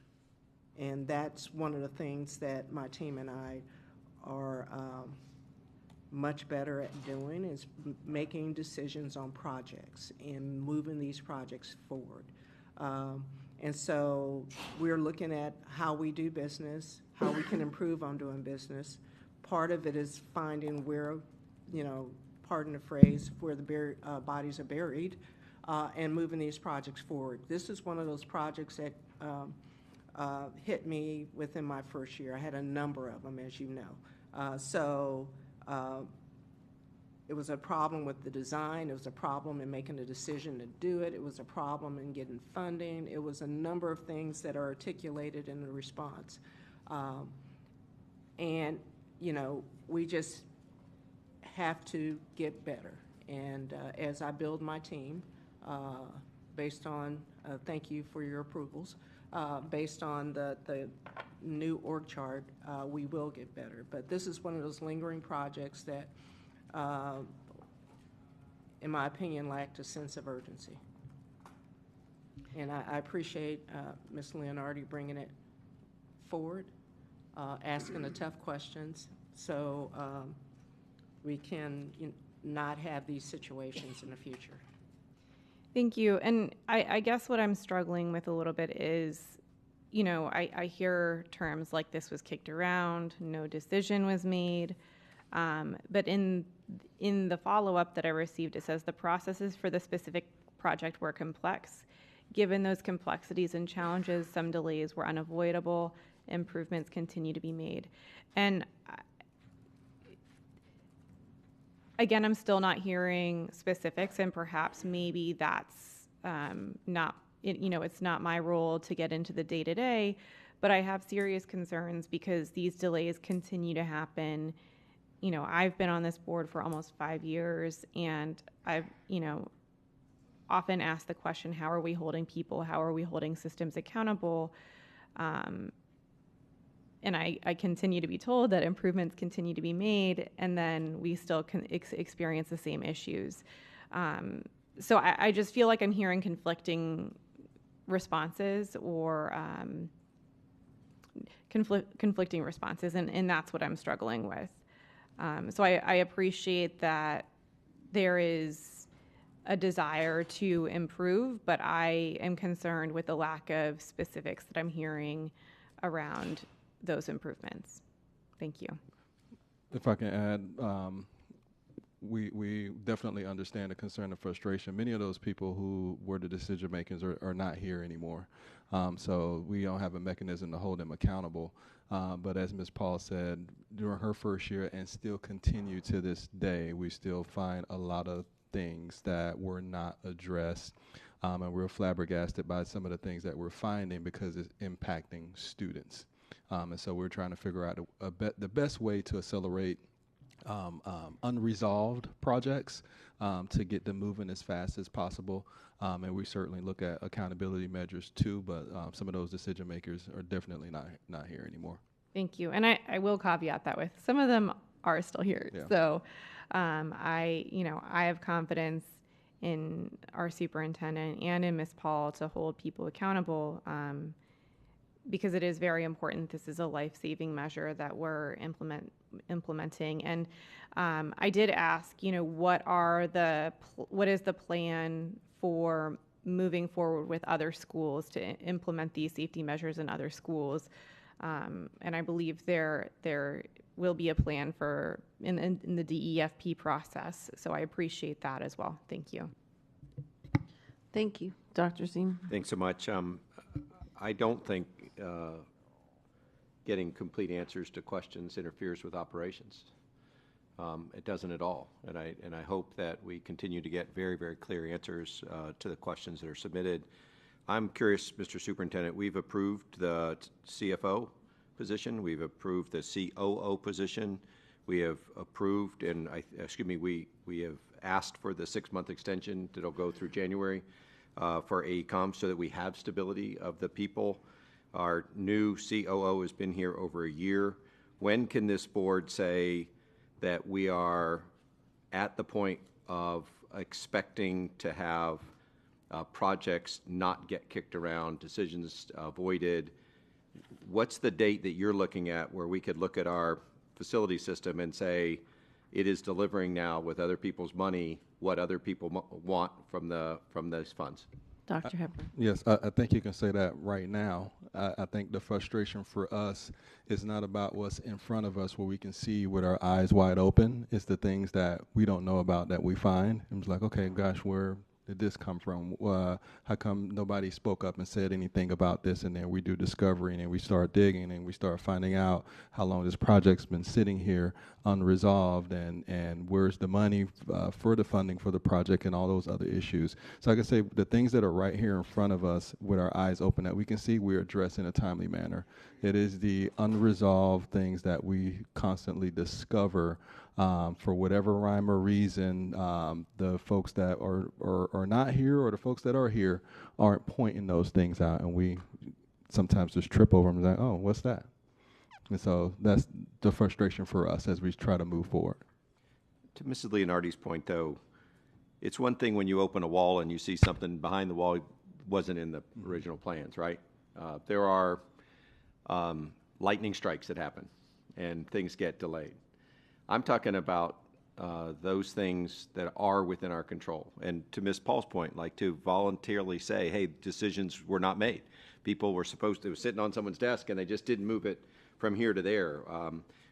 And that's one of the things that my team and I are much better at doing, is making decisions on projects and moving these projects forward. And so we're looking at how we do business, how we can improve on doing business. Part of it is finding where, pardon the phrase, where the bodies are buried, and moving these projects forward. This is one of those projects that hit me within my first year. I had a number of them, as you know. So it was a problem with the design. It was a problem in making a decision to do it. It was a problem in getting funding. It was a number of things that are articulated in the response. And we just have to get better. And as I build my team, based on, thank you for your approvals, based on the new org chart, we will get better. But this is one of those lingering projects that, in my opinion, lacked a sense of urgency. And I appreciate Ms. Leonardi bringing it forward, asking the tough questions, so we can not have these situations in the future. Thank you. And I guess what I'm struggling with a little bit is, I hear terms like this was kicked around, no decision was made. But in the follow-up that I received, it says the processes for the specific project were complex. Given those complexities and challenges, some delays were unavoidable. Improvements continue to be made. And again, I'm still not hearing specifics, and perhaps maybe that's not, it's not my role to get into the day-to-day, but I have serious concerns because these delays continue to happen. I've been on this board for almost 5 years, and I've, often asked the question, how are we holding people? How are we holding systems accountable? And I continue to be told that improvements continue to be made, and then we still can experience the same issues. So I just feel like I'm hearing conflicting responses or conflicting responses, and that's what I'm struggling with. So I appreciate that there is a desire to improve, but I am concerned with the lack of specifics that I'm hearing around those improvements. Thank you. If I can add, we definitely understand the concern and frustration. Many of those people who were the decision makers are not here anymore. So we don't have a mechanism to hold them accountable. But as Ms. Paul said, during her first year and still continue to this day, we still find a lot of things that were not addressed. And we're flabbergasted by some of the things that we're finding because it's impacting students. And so we're trying to figure out the best way to accelerate unresolved projects to get them moving as fast as possible. And we certainly look at accountability measures too, but some of those decision makers are definitely not here anymore. Thank you. And I will caveat that with some of them are still here. Yeah. So I have confidence in our superintendent and in Ms. Paul to hold people accountable because it is very important. This is a life-saving measure that we're implementing. And I did ask, what is the plan for moving forward with other schools to implement these safety measures in other schools? And I believe there will be a plan for in the DEFP process. So I appreciate that as well. Thank you. Thank you. Dr. Ziem. Thanks so much. I don't think getting complete answers to questions interferes with operations. It doesn't at all. And I hope that we continue to get very, very clear answers to the questions that are submitted. I'm curious, Mr. Superintendent, we've approved the CFO position. We've approved the COO position. We have approved, and we have asked for the 6-month extension that'll go through January for AECOM so that we have stability of the people. Our new COO has been here over a year. When can this board say that we are at the point of expecting to have projects not get kicked around, decisions avoided? What's the date that you're looking at where we could look at our facility system and say it is delivering now with other people's money what other people want from those funds? Dr. Hepburn. Yes, I think you can say that right now. I think the frustration for us is not about what's in front of us where we can see with our eyes wide open. It's the things that we don't know about that we find. It's like, okay, gosh, where did this come from? How come nobody spoke up and said anything about this? And then we do discovery, and then we start digging, and we start finding out how long this project's been sitting here unresolved, and where's the money for the funding for the project, and all those other issues. So like I say, the things that are right here in front of us with our eyes open that we can see, we're addressing in a timely manner. It is the unresolved things that we constantly discover. For whatever rhyme or reason, the folks that are not here or the folks that are here aren't pointing those things out, and we sometimes just trip over them and like, oh, what's that? And so that's the frustration for us as we try to move forward. To Mrs. Leonardi's point, though, it's one thing when you open a wall and you see something behind the wall wasn't in the original plans, right? There are lightning strikes that happen, and things get delayed. I'm talking about those things that are within our control. And to Ms. Paul's point, like to voluntarily say, hey, decisions were not made. People were supposed to, it was sitting on someone's desk and they just didn't move it from here to there.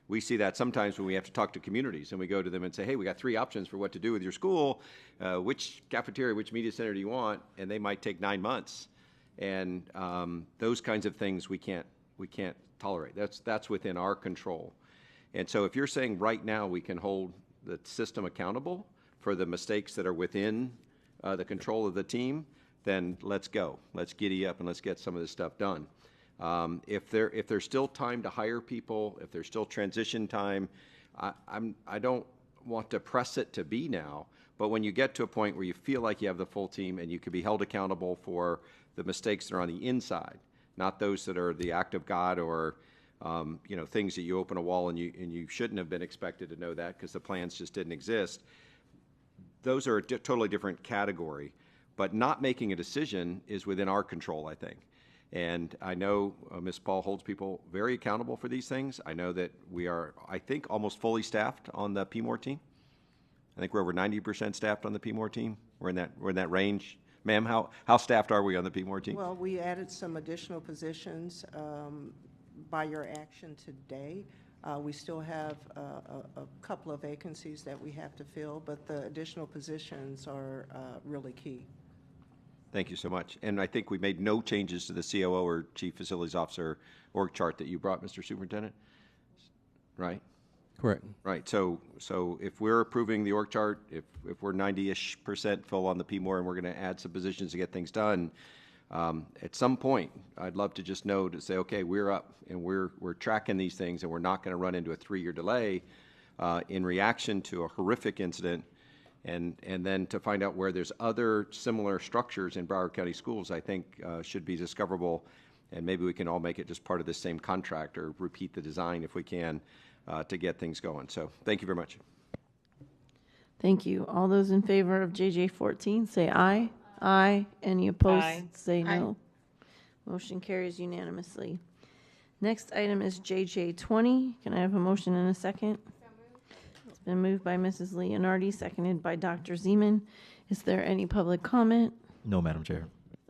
We see that sometimes when we have to talk to communities and we go to them and say, hey, we got 3 options for what to do with your school. Which cafeteria, which media center do you want? And they might take 9 months. And those kinds of things we can't tolerate. That's within our control. And so if you're saying right now we can hold the system accountable for the mistakes that are within the control of the team, then let's go. Let's giddy up and let's get some of this stuff done. If there's still time to hire people, if there's still transition time, I don't want to press it to be now, but when you get to a point where you feel like you have the full team and you can be held accountable for the mistakes that are on the inside, not those that are the act of God or things that you open a wall and you shouldn't have been expected to know that because the plans just didn't exist. Those are a totally different category, but not making a decision is within our control, I think. And I know Ms. Paul holds people very accountable for these things. I know that we are, I think, almost fully staffed on the PMOR team. I think we're over 90% staffed on the PMOR team. We're in that range. Ma'am, how staffed are we on the PMOR team? Well, we added some additional positions by your action today. We still have a couple of vacancies that we have to fill, but the additional positions are really key. Thank you so much. And I think we made no changes to the COO or Chief Facilities Officer org chart that you brought, Mr. Superintendent, right? Correct. Right. So if we're approving the org chart, if we're 90-ish% full on the PMOR and we're going to add some positions to get things done, at some point, I'd love to just know to say, okay, we're up and we're tracking these things and we're not going to run into a 3-year delay in reaction to a horrific incident. And then to find out where there's other similar structures in Broward County schools, I think should be discoverable. And maybe we can all make it just part of the same contract or repeat the design if we can to get things going. So thank you very much. Thank you. All those in favor of JJ 14, say aye. Aye. Any opposed, Aye. say no. Motion carries unanimously. Next item is JJ 20. Can I have a motion and a second? It's been moved by Mrs. Leonardi, seconded by Dr. Zeman. Is there any public comment? No, Madam Chair.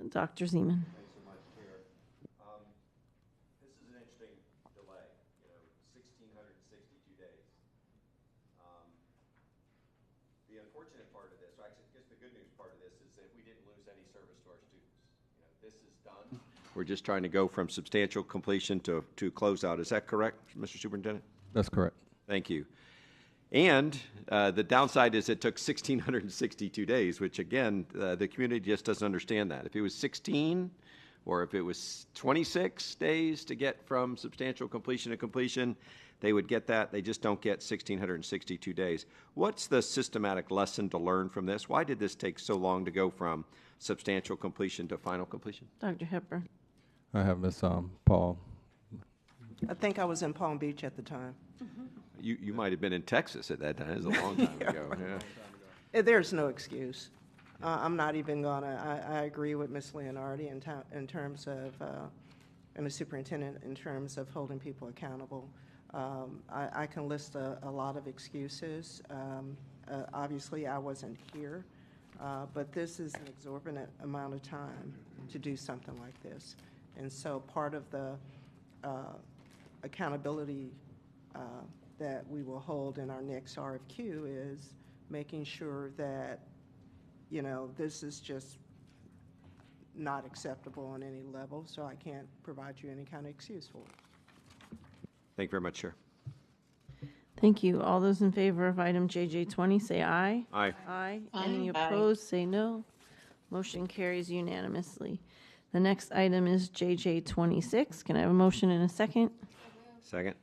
Dr. Zeman. Thanks so much, Chair. This is an interesting delay, 1,662 days. The unfortunate part of this, or I guess the good news part of this, is that we didn't lose any service to our students. This is done. We're just trying to go from substantial completion to closeout. Is that correct, Mr. Superintendent? That's correct. Thank you. And the downside is it took 1,662 days, which again, the community just doesn't understand that. If it was 16 or if it was 26 days to get from substantial completion to completion, they would get that. They just don't get 1,662 days. What's the systematic lesson to learn from this? Why did this take so long to go from substantial completion to final completion? Dr. Hepburn. I have Ms. Paul. I think I was in Palm Beach at the time. You might have been in Texas at that time. It was a long time ago. Yeah. There's no excuse. I'm not even gonna. I agree with Ms. Leonardi in terms of, and the superintendent in terms of holding people accountable. I can list a lot of excuses. Obviously, I wasn't here, but this is an exorbitant amount of time to do something like this. And so part of the accountability that we will hold in our next RFQ is making sure that, this is just not acceptable on any level, so I can't provide you any kind of excuse for it. Thank you very much, Chair. Thank you. All those in favor of item JJ 20, say aye. Aye. Aye. Any opposed, say no. Motion carries unanimously. The next item is JJ 26. Can I have a motion and a second? Second.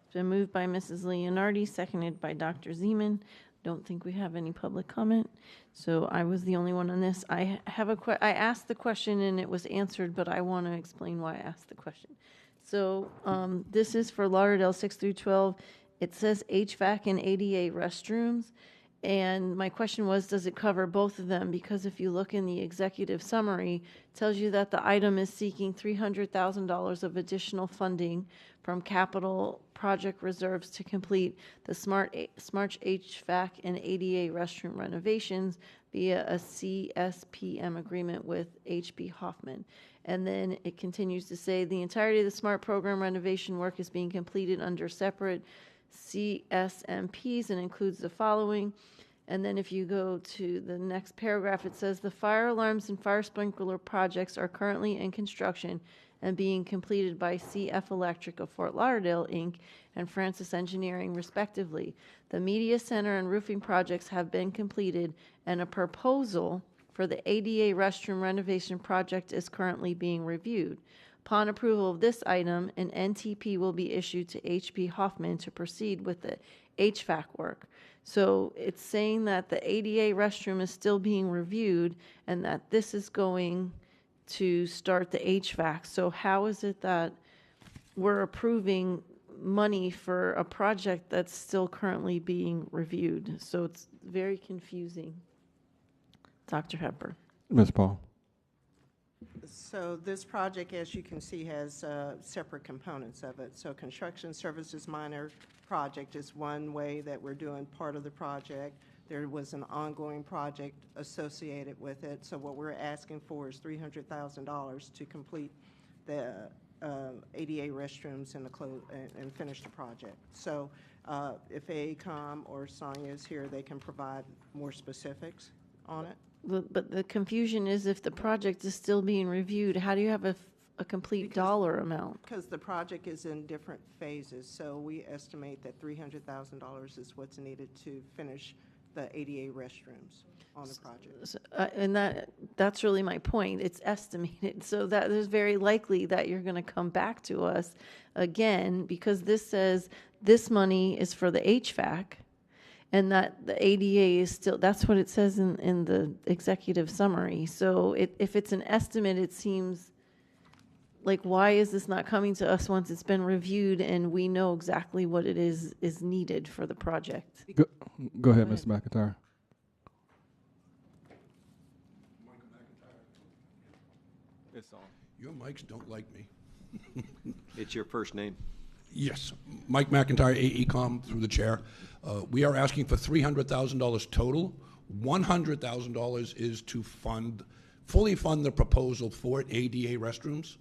It's been moved by Mrs. Leonardi, seconded by Dr. Zeman. Don't think we have any public comment, so I was the only one on this. I asked the question and it was answered, but I want to explain why I asked the question. So this is for Lauderdale 6 through 12. It says HVAC and ADA restrooms. And my question was, does it cover both of them? Because if you look in the executive summary, it tells you that the item is seeking $300,000 of additional funding from capital project reserves to complete the smart HVAC and ADA restroom renovations via a CSPM agreement with H.B. Hoffman. And then it continues to say the entirety of the SMART program renovation work is being completed under separate CSMPs and includes the following. And then if you go to the next paragraph, it says the fire alarms and fire sprinkler projects are currently in construction and being completed by CF Electric of Fort Lauderdale, Inc. and Francis Engineering, respectively. The media center and roofing projects have been completed, and a proposal for the ADA restroom renovation project is currently being reviewed. Upon approval of this item, an NTP will be issued to H.B. Hoffman to proceed with the HVAC work. So it's saying that the ADA restroom is still being reviewed and that this is going to start the HVAC. So how is it that we're approving money for a project that's still currently being reviewed? So it's very confusing. Dr. Hepburn. Ms. Paul. So this project, as you can see, has separate components of it. So construction services minor project is one way that we're doing part of the project. There was an ongoing project associated with it. So what we're asking for is $300,000 to complete the ADA restrooms and finish the project. So if AECom or Sonia is here, they can provide more specifics on it. But the confusion is if the project is still being reviewed, how do you have a complete dollar amount? Because the project is in different phases, so we estimate that $300,000 is what's needed to finish the ADA restrooms on the project. And that's really my point. It's estimated. So that there's very likely that you're going to come back to us again, because this says this money is for the HVAC and that the ADA is still, that's what it says in the executive summary. So if it's an estimate, it seems like, why is this not coming to us once it's been reviewed and we know exactly what it is needed for the project? Go ahead, Mr. McIntyre. It's on. Your mics don't like me. It's your first name. Yes, Mike McIntyre, AECom, through the chair. We are asking for $300,000 total. $100,000 is to fully fund the proposal for ADA restrooms.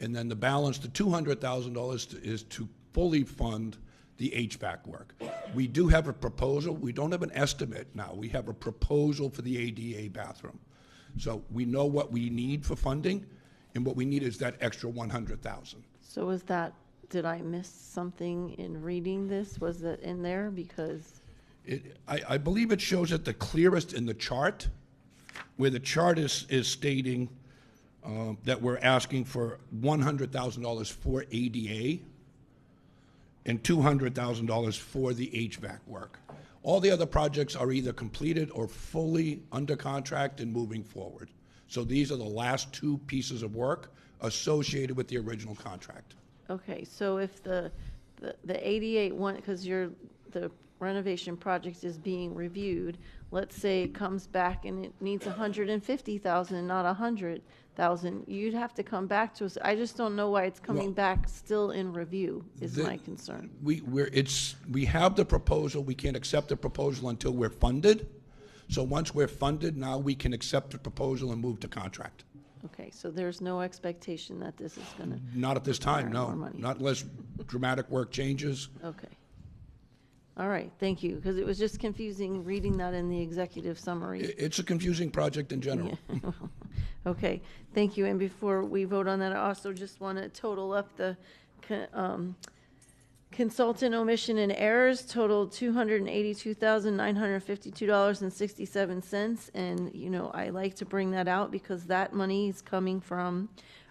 And then the balance, the $200,000 is to fully fund the HVAC work. We do have a proposal. We don't have an estimate now. We have a proposal for the ADA bathroom. So we know what we need for funding, and what we need is that extra $100,000. So is that, did I miss something in reading this? Was it in there? Because I believe it shows it the clearest in the chart, where the chart is stating that we're asking for $100,000 for ADA and $200,000 for the HVAC work. All the other projects are either completed or fully under contract and moving forward. So these are the last two pieces of work associated with the original contract. okay, so if the 88 one, because the renovation project is being reviewed, let's say it comes back and it needs 150,000, not 100,000, you'd have to come back to us. I just don't know why it's coming back still in review, is my concern. We have the proposal. We can't accept the proposal until we're funded. So once we're funded, now we can accept the proposal and move to contract. Okay, so there's no expectation that this is going to. Not at this time, require no. more money. Not unless dramatic work changes. Okay. All right, thank you, because it was just confusing reading that in the executive summary. It's a confusing project in general. Yeah. Okay, thank you. And before we vote on that, I also just want to total up the consultant omission and errors totaled $282,952.67. And, you know, I like to bring that out because that money is coming from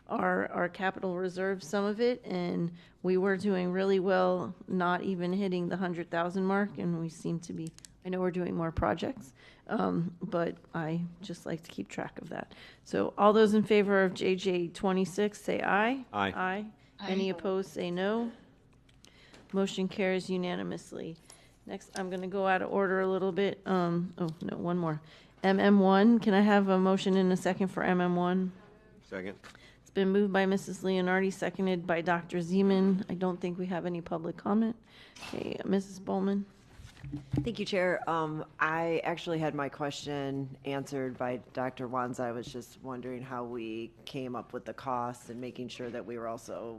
our capital reserve, some of it, and we were doing really well, not even hitting the 100,000 mark, and we seem to be, I know we're doing more projects, but I just like to keep track of that. So all those in favor of JJ 26, say aye. Aye. Aye. Any opposed, say no. Motion carries unanimously. Next, I'm going to go out of order a little bit. Oh, no, one more. MM1, can I have a motion in a second for MM1? Second. It's been moved by Mrs. Leonardi, seconded by Dr. Zeman. I don't think we have any public comment. Okay, Mrs. Bowman. Thank you, Chair. I actually had my question answered by Dr. Wanza. I was just wondering how we came up with the costs and making sure that we were also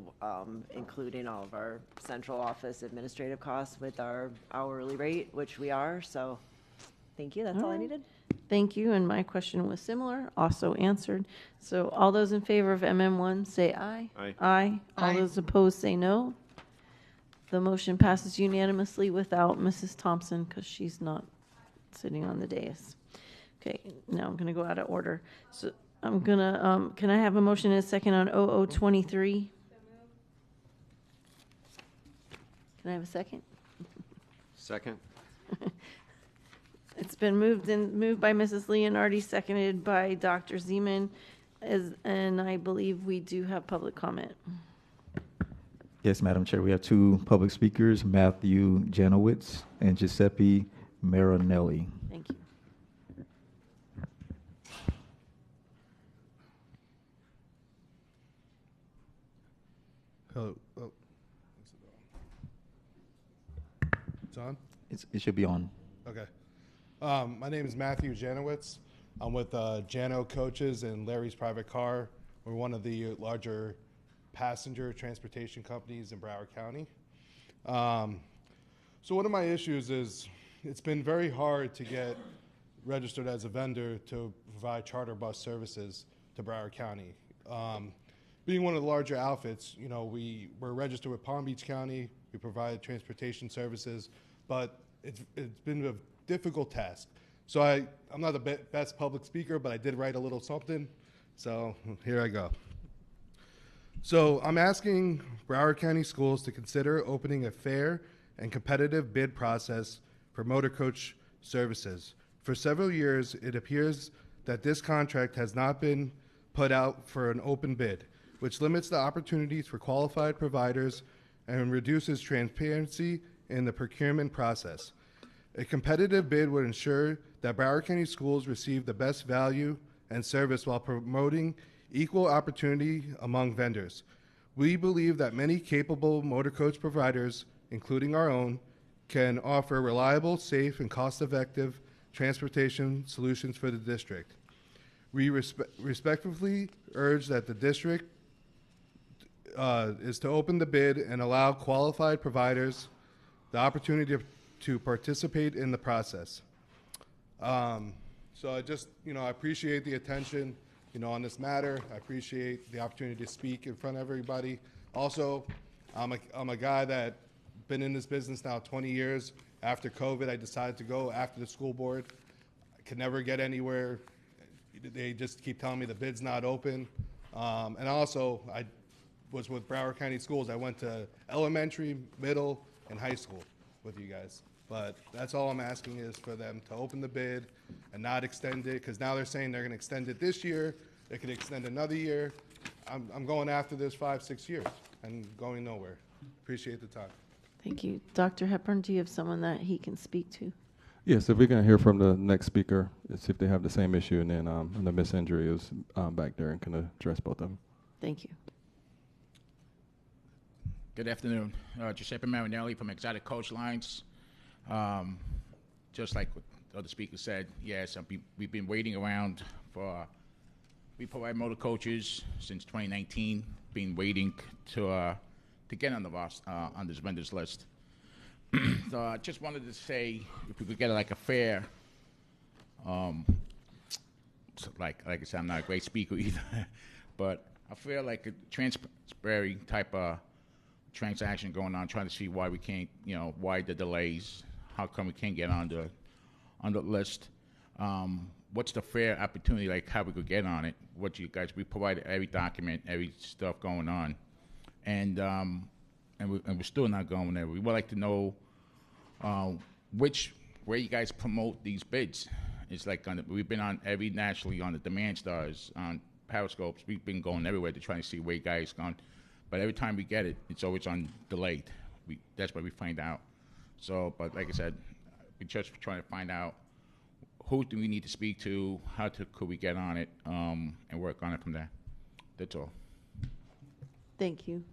including all of our central office administrative costs with our hourly rate, which we are. So thank you. That's all I needed. Thank you, and my question was similar, also answered. So all those in favor of MM1, say aye. Aye. Aye. All those opposed, say no. The motion passes unanimously without Mrs. Thompson because she's not sitting on the dais. Okay, now I'm going to go out of order. So I'm going to, can I have a motion and a second on 0023? Can I have a second? Second. It's been moved by Mrs. Leonardi, seconded by Dr. Zeman, and I believe we do have public comment. Yes, Madam Chair, we have two public speakers, Matthew Janowitz and Giuseppe Marinelli. Thank you. Hello. Oh. It's on? It should be on. Okay. My name is Matthew Janowitz. I'm with Jano Coaches and Larry's Private Car. We're one of the larger passenger transportation companies in Broward County. So one of my issues is it's been very hard to get registered as a vendor to provide charter bus services to Broward County. Being one of the larger outfits, you know, we're registered with Palm Beach County. We provide transportation services, but it's been a difficult task. So I'm not the best public speaker, but I did write a little something. So here I go. So I'm asking Broward County Schools to consider opening a fair and competitive bid process for motor coach services. For several years, it appears that this contract has not been put out for an open bid, which limits the opportunities for qualified providers and reduces transparency in the procurement process. A competitive bid would ensure that Broward County Schools receive the best value and service while promoting equal opportunity among vendors. We believe that many capable motor coach providers, including our own, can offer reliable, safe, and cost-effective transportation solutions for the district. We respectfully urge that the district is to open the bid and allow qualified providers the opportunity to participate in the process. So I just, I appreciate the attention, on this matter. I appreciate the opportunity to speak in front of everybody. Also, I'm a guy that been in this business now 20 years. After COVID, I decided to go after the school board. I could never get anywhere. They just keep telling me the bid's not open. And also, I was with Broward County Schools. I went to elementary, middle, and high school with you guys. But that's all I'm asking is for them to open the bid and not extend it, because now they're saying they're going to extend it this year. They could extend another year. I'm going after this 5-6 years and going nowhere. Appreciate the time. Thank you. Dr. Hepburn, do you have someone that he can speak to? Yes, if we can hear from the next speaker, see if they have the same issue, and then the Miss Andrea is back there and can address both of them. Thank you. Good afternoon. Giuseppe Marinelli from Exotic Coach Lines. Just like what the other speaker said, yes, we've been waiting around for, we provide motor coaches since 2019, been waiting to get on the on this vendors list. So I just wanted to say, if we could get like a fair, so like I said, I'm not a great speaker either, but I feel like a transparent type of transaction going on, trying to see why we can't, why the delays, how come we can't get on the list. What's the fair opportunity, like how we could get on it? What you guys, we provide every document, every stuff going on. And we're still not going there. We would like to know where you guys promote these bids. It's like we've been on nationally on the Demand Stars, on Periscopes. We've been going everywhere to try to see where you guys gone. But every time we get it, it's always on delayed. That's what we find out. So, but like I said, we're just trying to find out who do we need to speak to, could we get on it, and work on it from there. That's all. Thank you.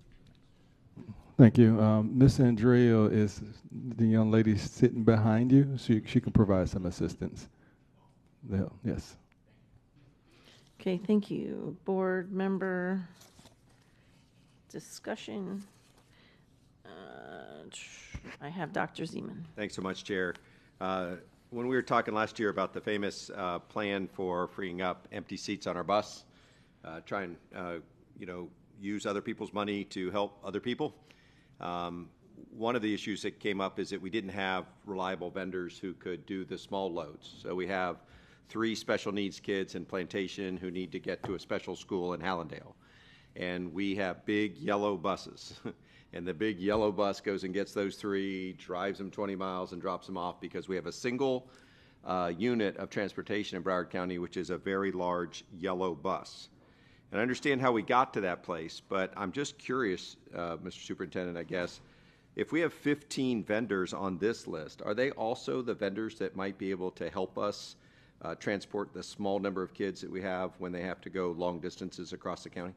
Thank you. Miss Andrea is the young lady sitting behind you. She can provide some assistance. Yes. Okay, thank you. Board member discussion. I have Dr. Zeman. Thanks so much, Chair. When we were talking last year about the famous plan for freeing up empty seats on our bus, try and use other people's money to help other people. One of the issues that came up is that we didn't have reliable vendors who could do the small loads. So we have 3 special needs kids in Plantation who need to get to a special school in Hallandale. And we have big yellow buses. And the big yellow bus goes and gets those 3, drives them 20 miles and drops them off, because we have a single unit of transportation in Broward County, which is a very large yellow bus. And I understand how we got to that place, but I'm just curious, Mr. Superintendent, I guess, if we have 15 vendors on this list, are they also the vendors that might be able to help us transport the small number of kids that we have when they have to go long distances across the county?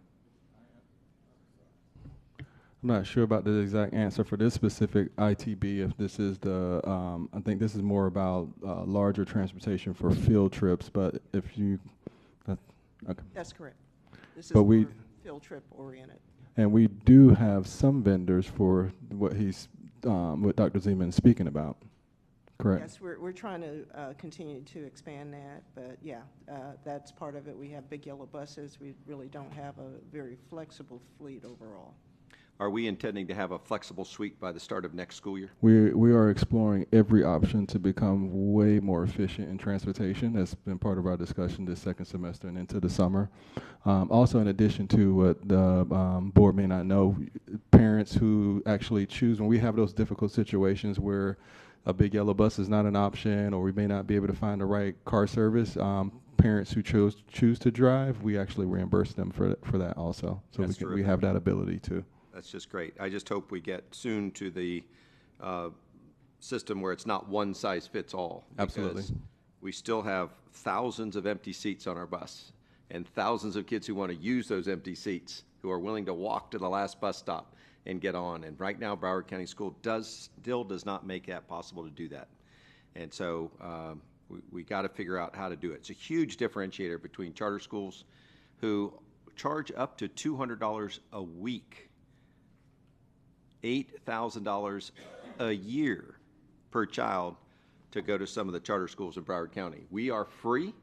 I'm not sure about the exact answer for this specific ITB, if this is the, I think this is more about larger transportation for field trips, but if you, okay. That's correct. This is But more we, field trip oriented. and we do have some vendors for what what Dr. Zeman is speaking about, correct? Yes, we're trying to continue to expand that, but yeah, that's part of it. We have big yellow buses. We really don't have a very flexible fleet overall. Are we intending to have a flexible suite by the start of next school year? We are exploring every option to become way more efficient in transportation. That's been part of our discussion this second semester and into the summer. Also, in addition to what the board may not know, parents who actually choose, when we have those difficult situations where a big yellow bus is not an option, or we may not be able to find the right car service, parents who choose to drive, we actually reimburse them for that also. So we have that ability too. That's just great. I just hope we get soon to the system where it's not one size fits all. Absolutely. We still have thousands of empty seats on our bus and thousands of kids who want to use those empty seats, who are willing to walk to the last bus stop and get on. And right now, Broward County School still does not make that possible to do that. And so we got to figure out how to do it. It's a huge differentiator between charter schools who charge up to $200 a week, $8,000 a year per child to go to some of the charter schools in Broward County. We are free,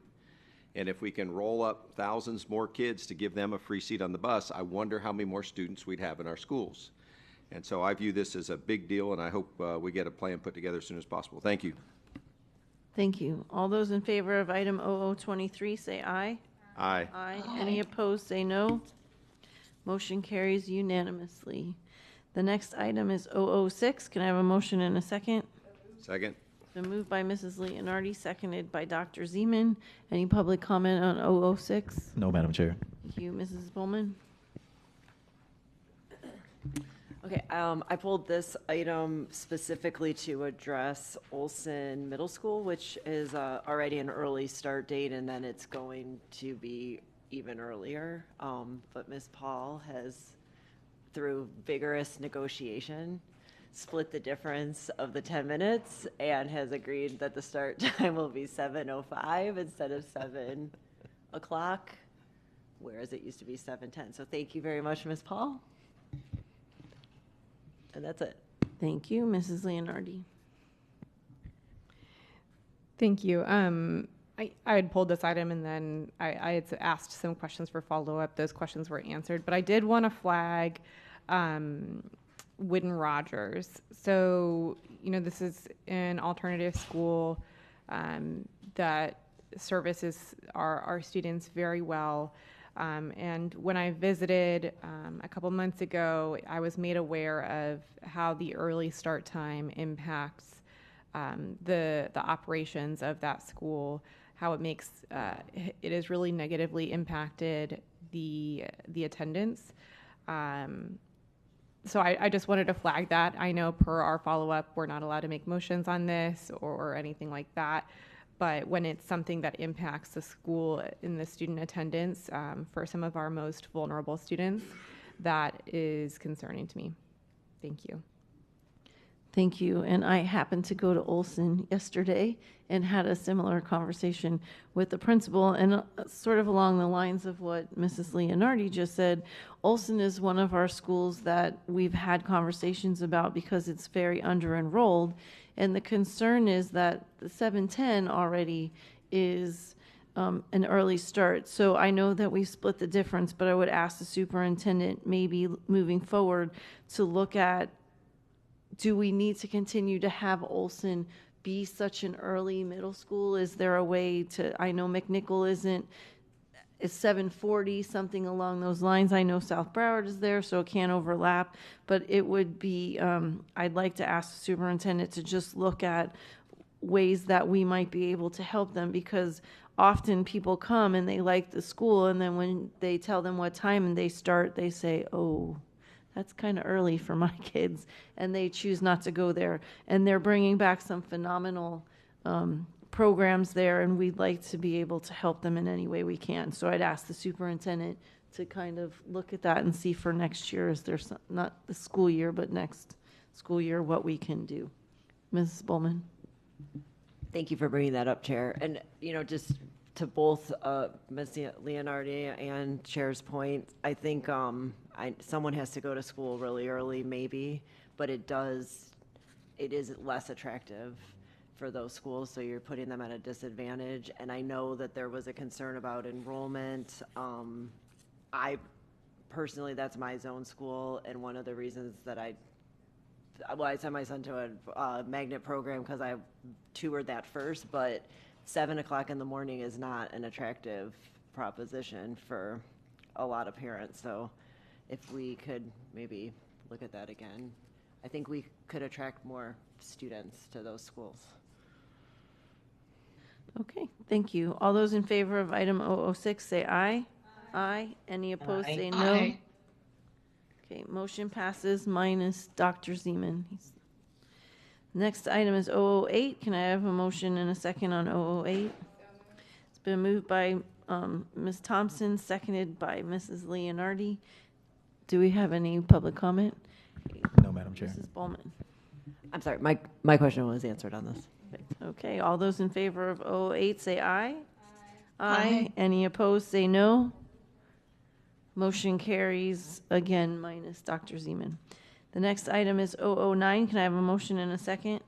and if we can roll up thousands more kids to give them a free seat on the bus, I wonder how many more students we'd have in our schools. And so I view this as a big deal, and I hope we get a plan put together as soon as possible. Thank you. Thank you. All those in favor of item 0023, say aye. Aye. Aye. Any opposed, say no. Motion carries unanimously. The next item is 006. Can I have a motion and a second? Second. It's been moved by Mrs. Leonardi, seconded by Dr. Zeman. Any public comment on 006? No, Madam Chair. Thank you, Mrs. Bowman. Okay, I pulled this item specifically to address Olson Middle School, which is already an early start date, and then it's going to be even earlier. But Ms. Paul has, through vigorous negotiation, split the difference of the 10 minutes and has agreed that the start time will be 7:05 instead of 7 o'clock, whereas it used to be 7:10. So thank you very much, Ms. Paul. And that's it. Thank you, Mrs. Leonardi. Thank you. I had pulled this item and then I had asked some questions for follow-up. Those questions were answered, but I did want to flag Whidden Rogers. So, this is an alternative school that services our students very well. And when I visited a couple months ago, I was made aware of how the early start time impacts the operations of that school, how it makes it has really negatively impacted the attendance. So I just wanted to flag that. I know per our follow-up, we're not allowed to make motions on this or anything like that. But when it's something that impacts the school in the student attendance for some of our most vulnerable students, that is concerning to me. Thank you. Thank you. And I happened to go to Olson yesterday and had a similar conversation with the principal, and sort of along the lines of what Mrs. Leonardi just said. Olson is one of our schools that we've had conversations about because it's very under-enrolled, and the concern is that the 7:10 already is an early start. So I know that we split the difference, but I would ask the superintendent maybe moving forward to look at, do we need to continue to have Olson be such an early middle school? Is there a way to, I know McNichol is 7:40, something along those lines. I know South Broward is there, so it can't overlap, but it would be, I'd like to ask the superintendent to just look at ways that we might be able to help them, because often people come and they like the school, and then when they tell them what time and they start, they say, oh, that's kind of early for my kids, and they choose not to go there. And they're bringing back some phenomenal programs there, and we'd like to be able to help them in any way we can. So I'd ask the superintendent to kind of look at that and see for next year, is there some, not the school year, but next school year, what we can do. Mrs. Bowman? Thank you for bringing that up, Chair. And, just to both Ms. Leonardi and Chair's point, I think someone has to go to school really early, maybe, but it is less attractive for those schools, so you're putting them at a disadvantage. And I know that there was a concern about enrollment. I personally, that's my zone school, and one of the reasons that I sent my son to a magnet program because I toured that first, but 7 o'clock in the morning is not an attractive proposition for a lot of parents. So if we could maybe look at that again, I think we could attract more students to those schools. Okay, thank you. All those in favor of item 006, say aye. Aye. Any opposed, say no. Aye. Okay, motion passes minus Dr. Zeman. Next item is 008. Can I have a motion and a second on 008? It's been moved by Ms. Thompson, seconded by Mrs. Leonardi. Do we have any public comment? No, Madam Chair. Mrs. Bowman. I'm sorry, my question was answered on this. Okay, all those in favor of 008, say aye. Aye. Any opposed, say no. Motion carries, again, minus Dr. Zeman. The next item is 009. Can I have a motion and a second?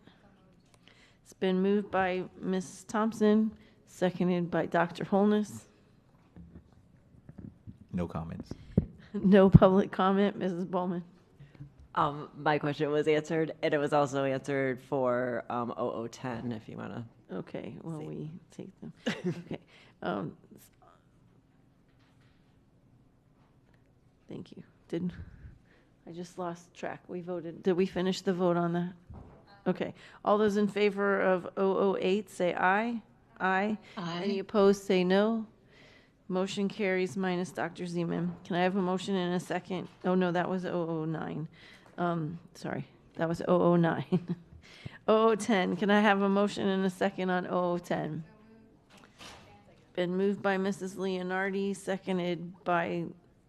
It's been moved by Ms. Thompson, seconded by Dr. Holness. No comments. No public comment, Mrs. Bowman. My question was answered, and it was also answered for 0010, if you want to. Okay, well, we take them. Okay. Thank you. I just lost track. We voted. Did we finish the vote on that? Okay. All those in favor of 008, say aye. Aye. Aye. Any opposed, say no. Motion carries minus Dr. Zeman. Can I have a motion and a second? Oh, no, that was 009. Sorry, that was 009. 0010. Can I have a motion and a second on 0010? Been moved by Mrs. Leonardi, seconded by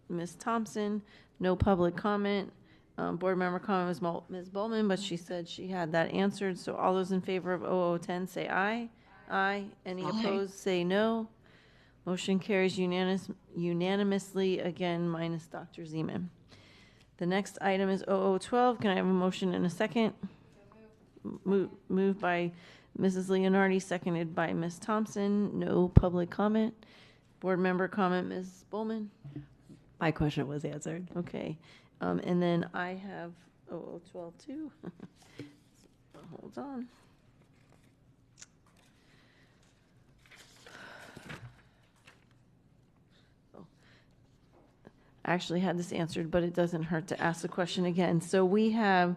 Ms. Thompson. No public comment. Board member comment was Ms. Bowman, but she said she had that answered. So all those in favor of 0010 say aye. Aye. Any opposed, say no. Motion carries unanimously, again, minus Dr. Zeman. The next item is 0012. Can I have a motion and a second? Moved by Mrs. Leonardi, seconded by Ms. Thompson. No public comment. Board member comment, Ms. Bowman. My question was answered. Okay. And then I have 0012 too. Hold on. Actually had this answered, but it doesn't hurt to ask the question again. So we have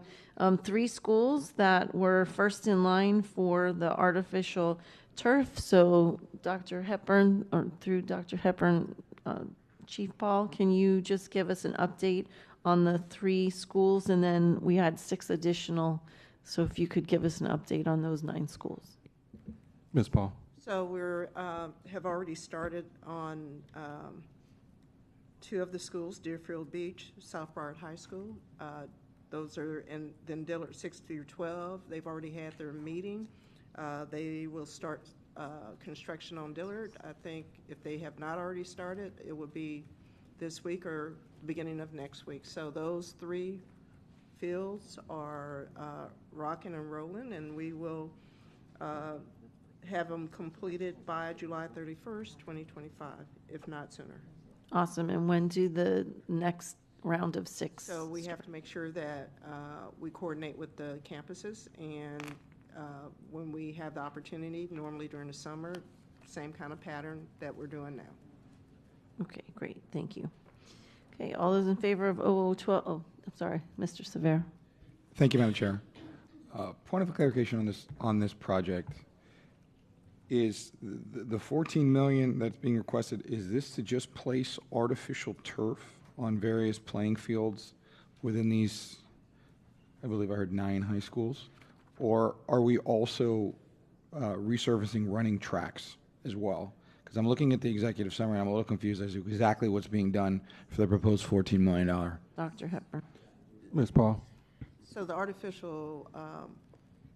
3 schools that were first in line for the artificial turf. So Dr. Hepburn, or through Dr. Hepburn, Chief Paul, can you just give us an update on the 3 schools? And then we had 6 additional. So if you could give us an update on those 9 schools. Ms. Paul. So we're have already started on 2 of the schools, Deerfield Beach, South Broward High School. Those are, and then Dillard 6 through 12. They've already had their meeting. They will start construction on Dillard. I think if they have not already started, it would be this week or beginning of next week. So those 3 fields are rocking and rolling, and we will have them completed by July 31st, 2025, if not sooner. Awesome. And when do the next round of 6? So we have to make sure that we coordinate with the campuses, and when we have the opportunity, normally during the summer, same kind of pattern that we're doing now. Okay, great. Thank you. Okay, all those in favor of 0012, oh, I'm sorry, Mr. Severo. Thank you, Madam Chair. Point of clarification on this project. Is the $14 million that's being requested, is this to just place artificial turf on various playing fields within these, I believe I heard 9 high schools? Or are we also resurfacing running tracks as well? Because I'm looking at the executive summary, I'm a little confused as to exactly what's being done for the proposed $14 million. Dr. Hepburn. Ms. Paul? So the artificial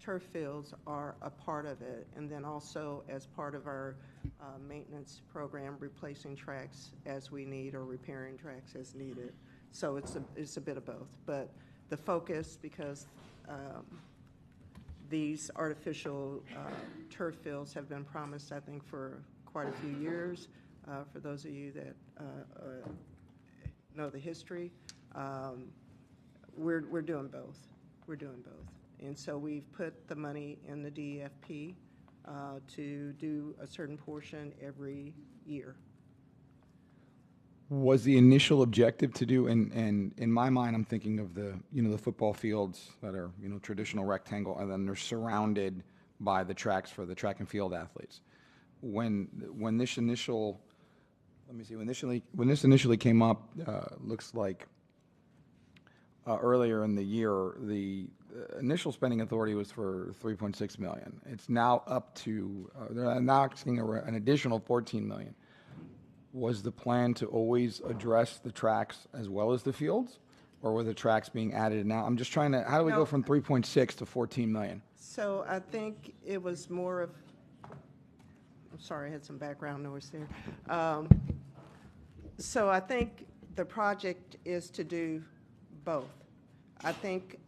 turf fields are a part of it, and then also as part of our maintenance program, replacing tracks as we need or repairing tracks as needed. So it's a bit of both. But the focus, because these artificial turf fields have been promised, I think, for quite a few years. For those of you that know the history, we're doing both. We're doing both. And so we've put the money in the DEFP to do a certain portion every year. Was the initial objective to do, and in my mind, I'm thinking of the football fields that are, traditional rectangle, and then they're surrounded by the tracks for the track and field athletes. When this initially came up, looks like earlier in the year, the initial spending authority was for $3.6 million. It's now up to, they're now asking an additional $14 million. Was the plan to always address the tracks as well as the fields, or were the tracks being added now? I'm just trying to, how do we go from 3.6 to 14 million? So I think it was more of, I'm sorry, I had some background noise there. So I think the project is to do both. I think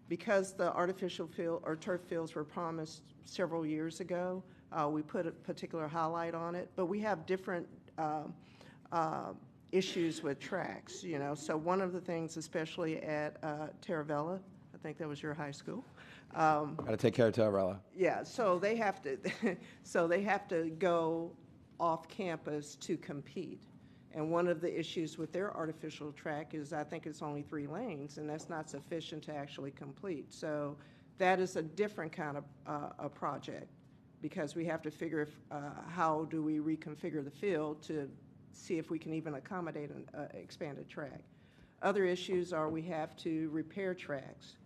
because the artificial field or turf fields were promised several years ago, we put a particular highlight on it, but we have different issues with tracks, So one of the things, especially at Taravella, I think that was your high school. Got to take care of Taravella. Yeah, so they have to go off campus to compete. And one of the issues with their artificial track is I think it's only 3 lanes, and that's not sufficient to actually complete. So that is a different kind of a project, because we have to figure how do we reconfigure the field to see if we can even accommodate an expanded track. Other issues are we have to repair tracks,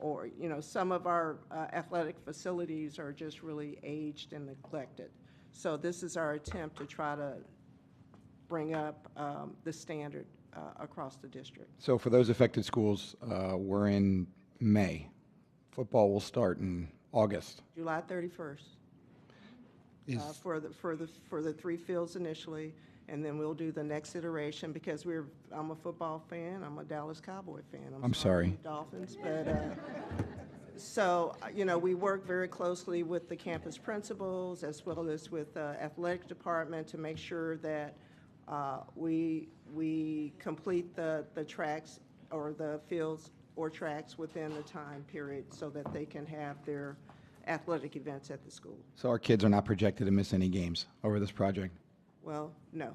or some of our athletic facilities are just really aged and neglected. So this is our attempt to try to bring up the standard across the district. So for those affected schools, we're in May. Football will start in August. July 31st. For the 3 fields initially, and then we'll do the next iteration, because I'm a football fan, I'm a Dallas Cowboy fan. I'm sorry. Dolphins, but so we work very closely with the campus principals as well as with the athletic department to make sure that we complete the tracks or the fields or tracks within the time period so that they can have their athletic events at the school. So our kids are not projected to miss any games over this project? Well, no.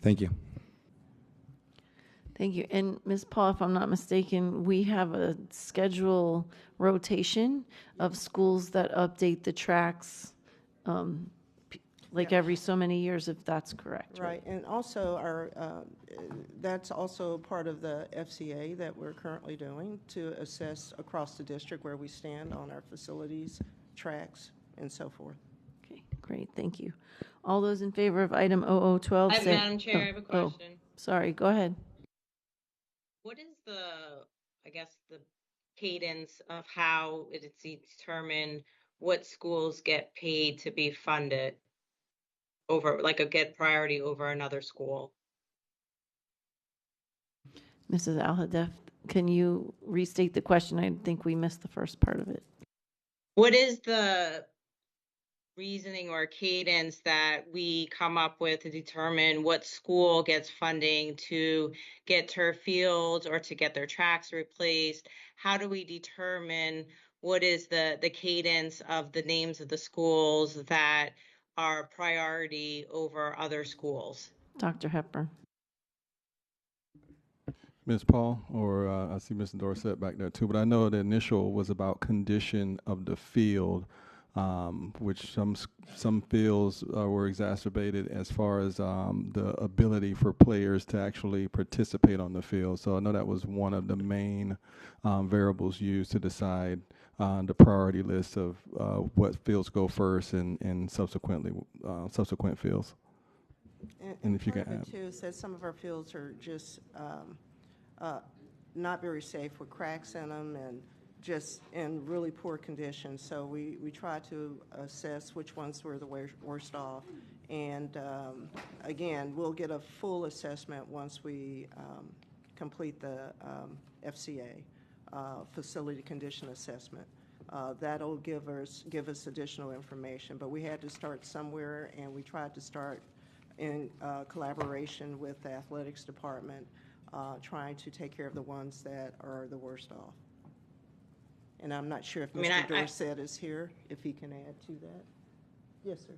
Thank you. Thank you. And Ms. Paul, if I'm not mistaken, we have a schedule rotation of schools that update the tracks every so many years, if that's correct. Right, and also that's also part of the FCA that we're currently doing to assess across the district where we stand on our facilities, tracks, and so forth. Okay, great, thank you. All those in favor of item 0012 say... Madam Chair, I have a question. Sorry, go ahead. What is the cadence of how it's determined what schools get paid to be funded over, get priority over another school? Mrs. Al-Hadef, can you restate the question? I think we missed the first part of it. What is the reasoning or cadence that we come up with to determine what school gets funding to get turf fields or to get their tracks replaced? How do we determine what is the cadence of the names of the schools that are priority over other schools? Dr. Hepburn. Ms. Paul, or I see Mr. Dorsett back there too, but I know the initial was about condition of the field, which some fields were exacerbated as far as the ability for players to actually participate on the field. So I know that was one of the main variables used to decide the priority list of what fields go first and subsequently subsequent fields. And if you can part of add. it too is that some of our fields are just not very safe with cracks in them and just in really poor condition. So we try to assess which ones were the worst off. And again, we'll get a full assessment once we complete the FCA, facility condition assessment. That'll give us additional information. But we had to start somewhere, and we tried to start in collaboration with the athletics department, trying to take care of the ones that are the worst off. And I'm not sure if Mr. Dorsett is here, if he can add to that. Yes, sir.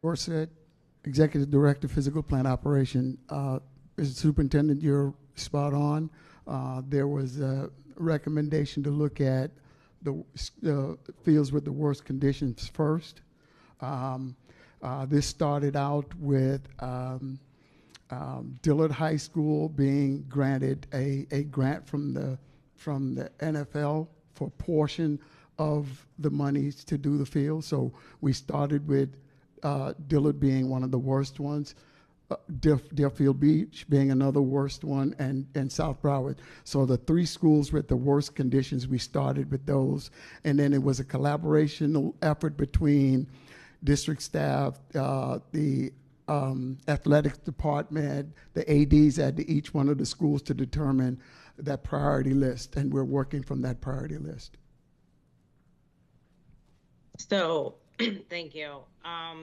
Dorsett, Executive Director, Physical Plant Operation. Mr. Superintendent, you're spot on. There was a recommendation to look at the fields with the worst conditions first. This started out with Dillard High School being granted a grant from the NFL for a portion of the monies to do the field. So we started with Dillard being one of the worst ones, Deerfield Beach being another worst one, and South Broward. So the three schools with the worst conditions, we started with those. And then it was a collaborational effort between district staff, the athletics department, the ADs at each one of the schools to determine that priority list. And we're working from that priority list. So, thank you.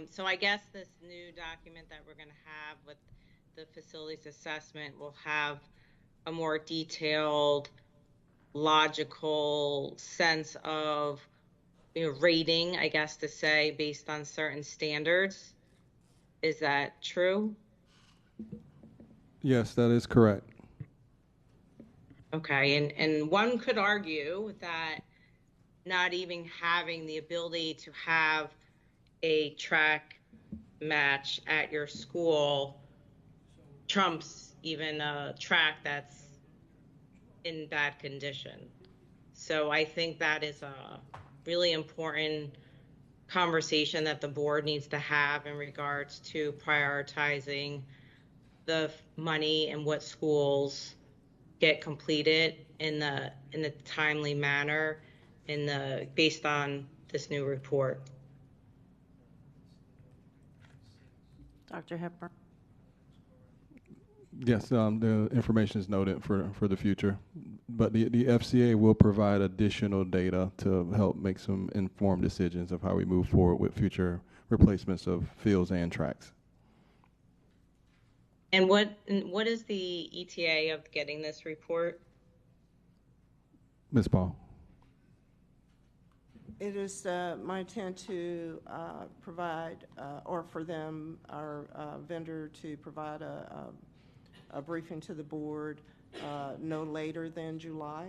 So I guess this new document that we're going to have with the facilities assessment will have a more detailed, logical sense of rating, I guess to say, based on certain standards. Is that true? Yes, that is correct. Okay, and one could argue that not even having the ability to have a track match at your school trumps even a track that's in bad condition. So I think that is a really important conversation that the board needs to have in regards to prioritizing the money and what schools get completed in the timely manner based on this new report. Dr. Hepburn. Yes, the information is noted for the future, but the FCA will provide additional data to help make some informed decisions of how we move forward with future replacements of fields and tracks. And what is the ETA of getting this report? Ms. Paul. It is my intent to provide, or for them, our vendor to provide a briefing to the board no later than July.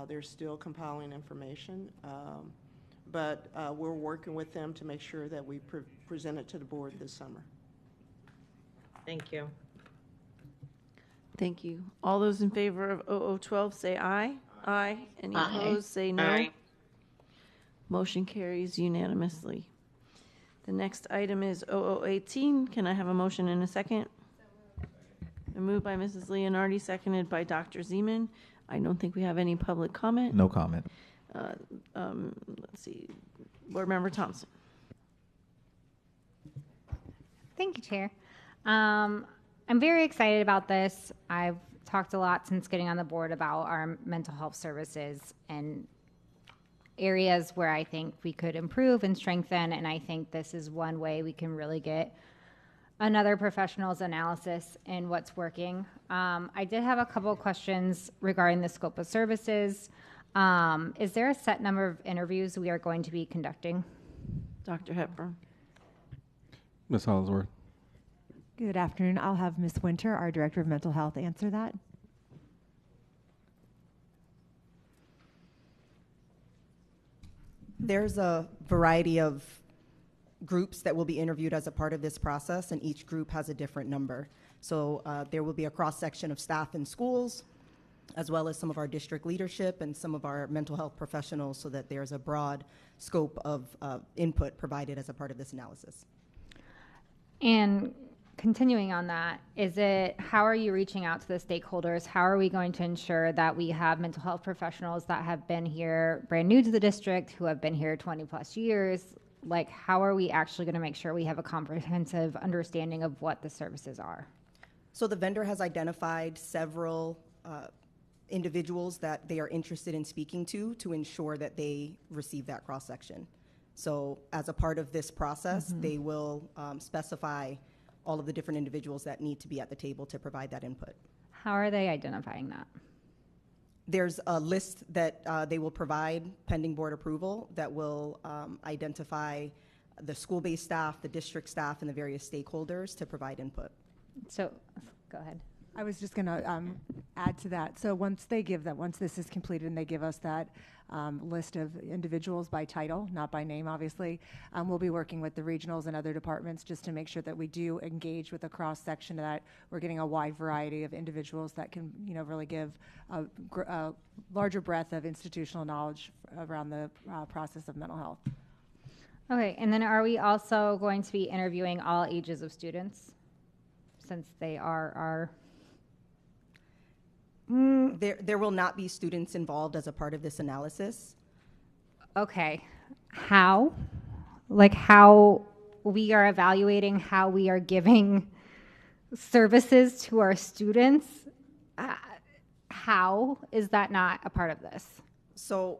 They're still compiling information, but we're working with them to make sure that we present it to the board this summer. Thank you. Thank you. All those in favor of 0012 say aye. Aye. Any opposed say no. Aye. Motion carries unanimously. The next item is 0018. Can I have a motion in a second? Moved by Mrs. Leonardi, seconded by Dr. Zeman. I don't think we have any public comment. No comment. Let's see. Board Member Thompson. Thank you, Chair. I'm very excited about this. I've talked a lot since getting on the board about our mental health services and areas where I think we could improve and strengthen, and I think this is one way we can really get another professional's analysis in what's working. I did have a couple of questions regarding the scope of services. Is there a set number of interviews we are going to be conducting? Dr. Hepburn. Ms. Hollingsworth. Good afternoon. I'll have Ms. Winter, our Director of Mental Health, answer that. There's a variety of groups that will be interviewed as a part of this process, and each group has a different number. So there will be a cross-section of staff in schools, as well as some of our district leadership and some of our mental health professionals, so that there's a broad scope of input provided as a part of this analysis. And continuing on that, how are you reaching out to the stakeholders? How are we going to ensure that we have mental health professionals that have been here brand new to the district, who have been here 20 plus years? Like, how are we actually going to make sure we have a comprehensive understanding of what the services are? So the vendor has identified several individuals that they are interested in speaking to ensure that they receive that cross-section. So as a part of this process, they will specify all of the different individuals that need to be at the table to provide that input. How are they identifying that? There's a list that they will provide pending board approval that will identify the school-based staff, the district staff, and the various stakeholders to provide input. So, go ahead. I was just going to add to that. So once this is completed and they give us that list of individuals by title, not by name, obviously, we'll be working with the regionals and other departments just to make sure that we do engage with a cross-section, that we're getting a wide variety of individuals that can, really give a larger breadth of institutional knowledge around the process of mental health. Okay, and then are we also going to be interviewing all ages of students, since they are our... There will not be students involved as a part of this analysis. Okay. How? Like, how we are evaluating how we are giving services to our students? How is that not a part of this? So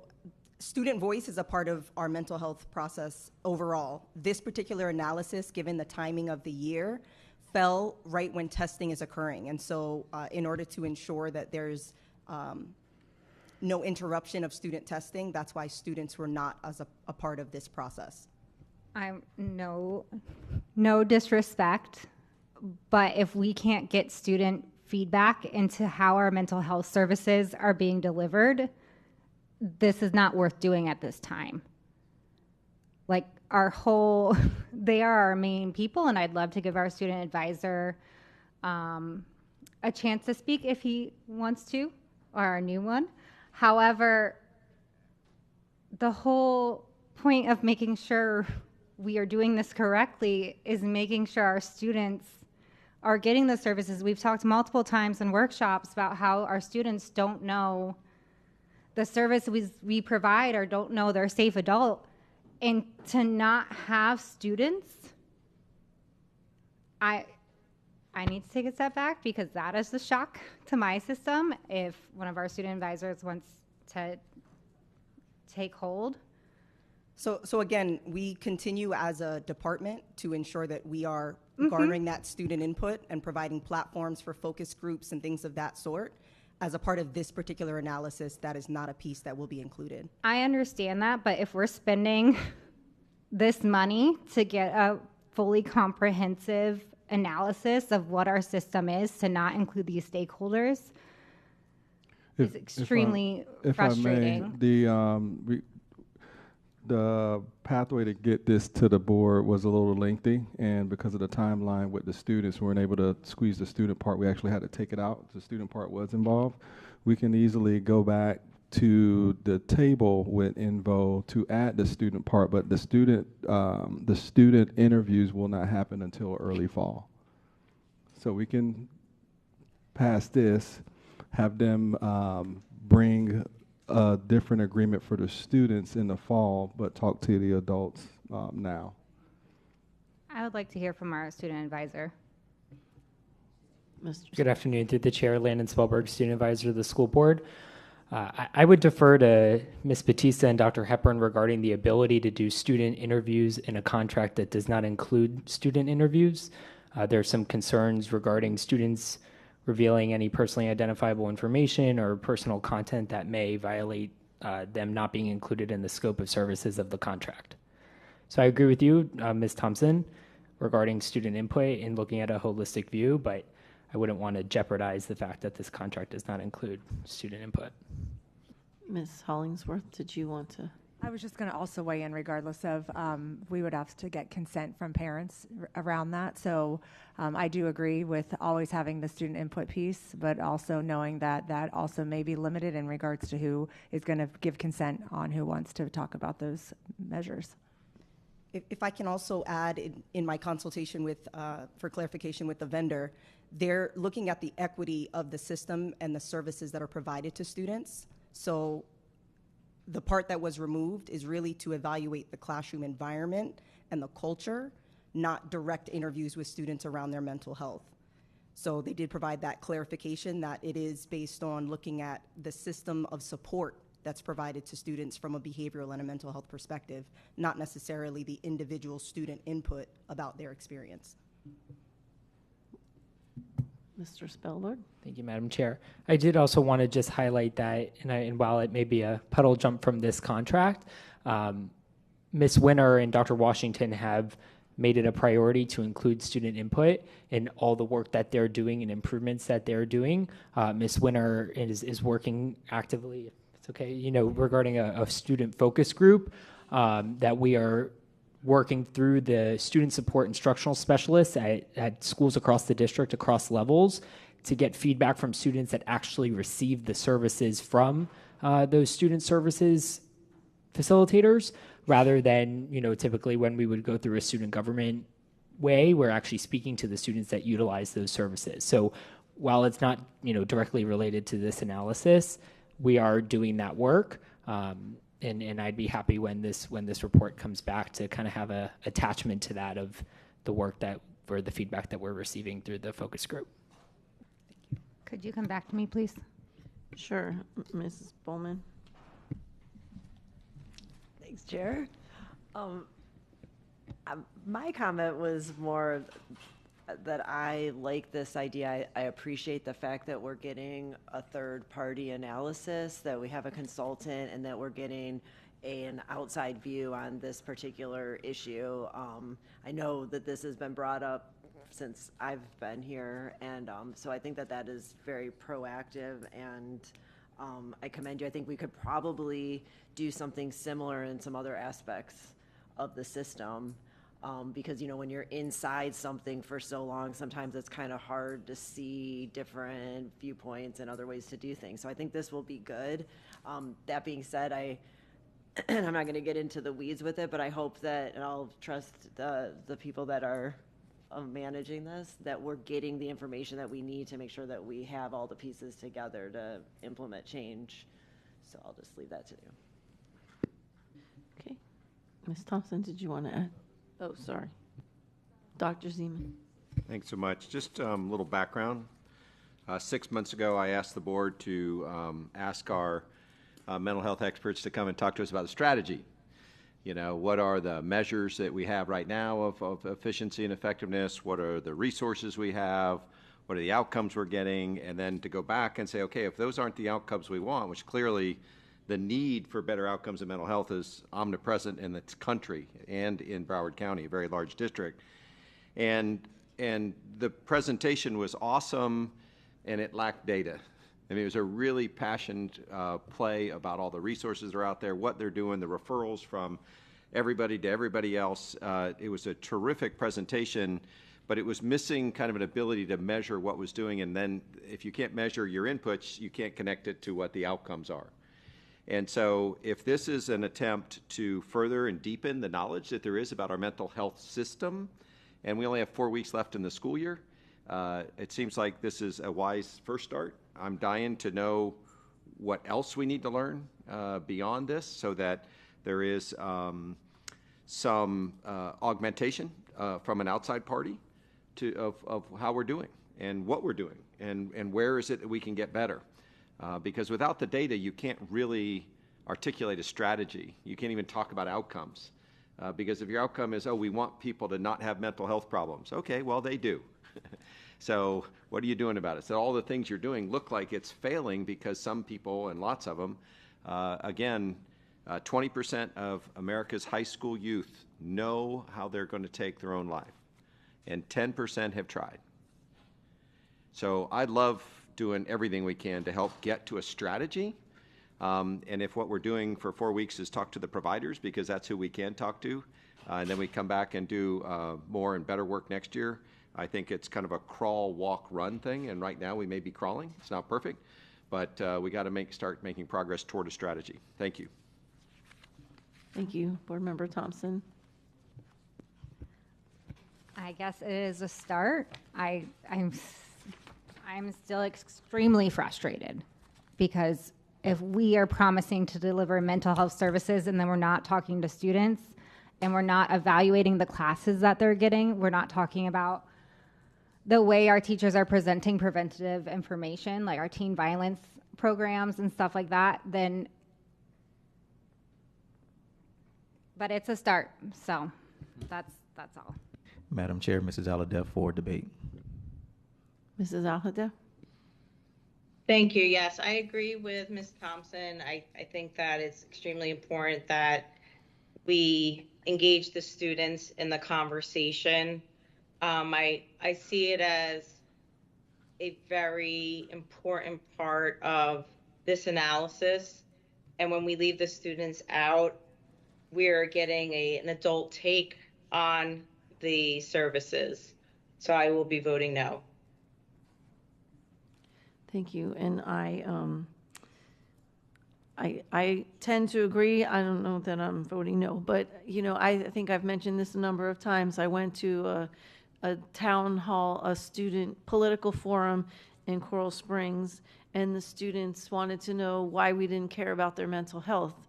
student voice is a part of our mental health process overall. This particular analysis, given the timing of the year, fell right when testing is occurring. And so in order to ensure that there's no interruption of student testing, that's why students were not as a part of this process. I'm no disrespect, but if we can't get student feedback into how our mental health services are being delivered, this is not worth doing at this time. Like, they are our main people, and I'd love to give our student advisor a chance to speak if he wants to, or our new one. However, the whole point of making sure we are doing this correctly is making sure our students are getting the services. We've talked multiple times in workshops about how our students don't know the services we provide or don't know they're safe adult. And to not have students, I need to take a step back, because that is the shock to my system if one of our student advisors wants to take hold. So again, we continue as a department to ensure that we are garnering that student input and providing platforms for focus groups and things of that sort. As a part of this particular analysis, that is not a piece that will be included. I understand that, but if we're spending this money to get a fully comprehensive analysis of what our system is, to not include these stakeholders is extremely frustrating. If I may, the pathway to get this to the board was a little lengthy, and because of the timeline with the students, we weren't able to squeeze the student part. We actually had to take it out. The student part was involved. We can easily go back to the table with Invo to add the student part, but the student interviews will not happen until early fall. So we can pass this, have them bring a different agreement for the students in the fall, but talk to the adults now. I would like to hear from our student advisor. Good afternoon. Through the chair, Landon Spellberg, student advisor of the school board. I would defer to Ms. Batista and Dr. Hepburn regarding the ability to do student interviews in a contract that does not include student interviews. There are some concerns regarding students revealing any personally identifiable information or personal content that may violate them not being included in the scope of services of the contract. So I agree with you, Ms. Thompson, regarding student input in looking at a holistic view, but I wouldn't want to jeopardize the fact that this contract does not include student input. Ms. Hollingsworth, did you want to? I was just going to also weigh in regardless of, we would have to get consent from parents around that. So I do agree with always having the student input piece, but also knowing that that also may be limited in regards to who is going to give consent on who wants to talk about those measures. If I can also add in my consultation with, for clarification with the vendor, they're looking at the equity of the system and the services that are provided to students. So the part that was removed is really to evaluate the classroom environment and the culture, not direct interviews with students around their mental health. So they did provide that clarification that it is based on looking at the system of support that's provided to students from a behavioral and a mental health perspective, not necessarily the individual student input about their experience. Mr. Spellberg? Thank you, Madam Chair. I did also want to just highlight that, and while it may be a puddle jump from this contract, Ms. Winter and Dr. Washington have made it a priority to include student input in all the work that they're doing and improvements that they're doing. Ms. Winter is working actively, if it's okay, regarding a student focus group that we are working through the student support instructional specialists at schools across the district, across levels, to get feedback from students that actually receive the services from those student services facilitators, rather than, typically when we would go through a student government way, we're actually speaking to the students that utilize those services. So while it's not, directly related to this analysis, we are doing that work. And I'd be happy when this report comes back to kind of have a attachment to that of the work or the feedback that we're receiving through the focus group. Could you come back to me, please? Sure. Mrs. Bowman? Thanks, Chair. My comment was more that I like this idea. I appreciate the fact that we're getting a third-party analysis, that we have a consultant, and that we're getting an outside view on this particular issue. I know that this has been brought up since I've been here, and so I think that that is very proactive, and I commend you. I think we could probably do something similar in some other aspects of the system. Because, when you're inside something for so long, sometimes it's kind of hard to see different viewpoints and other ways to do things. So I think this will be good. That being said, I'm not going to get into the weeds with it, but I hope that, and I'll trust the people that are managing this, that we're getting the information that we need to make sure that we have all the pieces together to implement change. So I'll just leave that to you. Okay. Ms. Thompson, did you want to add? Oh, sorry. Dr. Zeman. Thanks so much. Just a little background. 6 months ago, I asked the board to ask our mental health experts to come and talk to us about the strategy. What are the measures that we have right now of efficiency and effectiveness? What are the resources we have? What are the outcomes we're getting? And then to go back and say, okay, if those aren't the outcomes we want, which clearly the need for better outcomes in mental health is omnipresent in the country and in Broward County, a very large district. And the presentation was awesome, and it lacked data. I mean, it was a really passionate play about all the resources that are out there, what they're doing, the referrals from everybody to everybody else. It was a terrific presentation, but it was missing kind of an ability to measure what was doing. And then if you can't measure your inputs, you can't connect it to what the outcomes are. And so if this is an attempt to further and deepen the knowledge that there is about our mental health system, and we only have 4 weeks left in the school year, it seems like this is a wise first start. I'm dying to know what else we need to learn beyond this, so that there is some augmentation from an outside party of how we're doing and what we're doing and where is it that we can get better. Because without the data, you can't really articulate a strategy. You can't even talk about outcomes. Because if your outcome is, oh, we want people to not have mental health problems. Okay, well, they do. So what are you doing about it? So all the things you're doing look like it's failing because some people, and lots of them, 20% of America's high school youth know how they're going to take their own life. And 10% have tried. So I love doing everything we can to help get to a strategy. And if what we're doing for 4 weeks is talk to the providers, because that's who we can talk to, and then we come back and do more and better work next year, I think it's kind of a crawl, walk, run thing. And right now we may be crawling. It's not perfect, but we got to start making progress toward a strategy. Thank you. Thank you. Board Member Thompson. I guess it is a start. I'm still extremely frustrated because if we are promising to deliver mental health services and then we're not talking to students and we're not evaluating the classes that they're getting, we're not talking about the way our teachers are presenting preventative information, like our teen violence programs and stuff like that, then, but it's a start. So that's all. Madam Chair, Mrs. Alhadeff for debate. Mrs. Alhadeff? Thank you. Yes, I agree with Ms. Thompson. I think that it's extremely important that we engage the students in the conversation. I see it as a very important part of this analysis. And when we leave the students out, we're getting an adult take on the services. So I will be voting no. Thank you. And I tend to agree. I don't know that I'm voting no, but I think I've mentioned this a number of times. I went to a town hall, a student political forum in Coral Springs, and the students wanted to know why we didn't care about their mental health,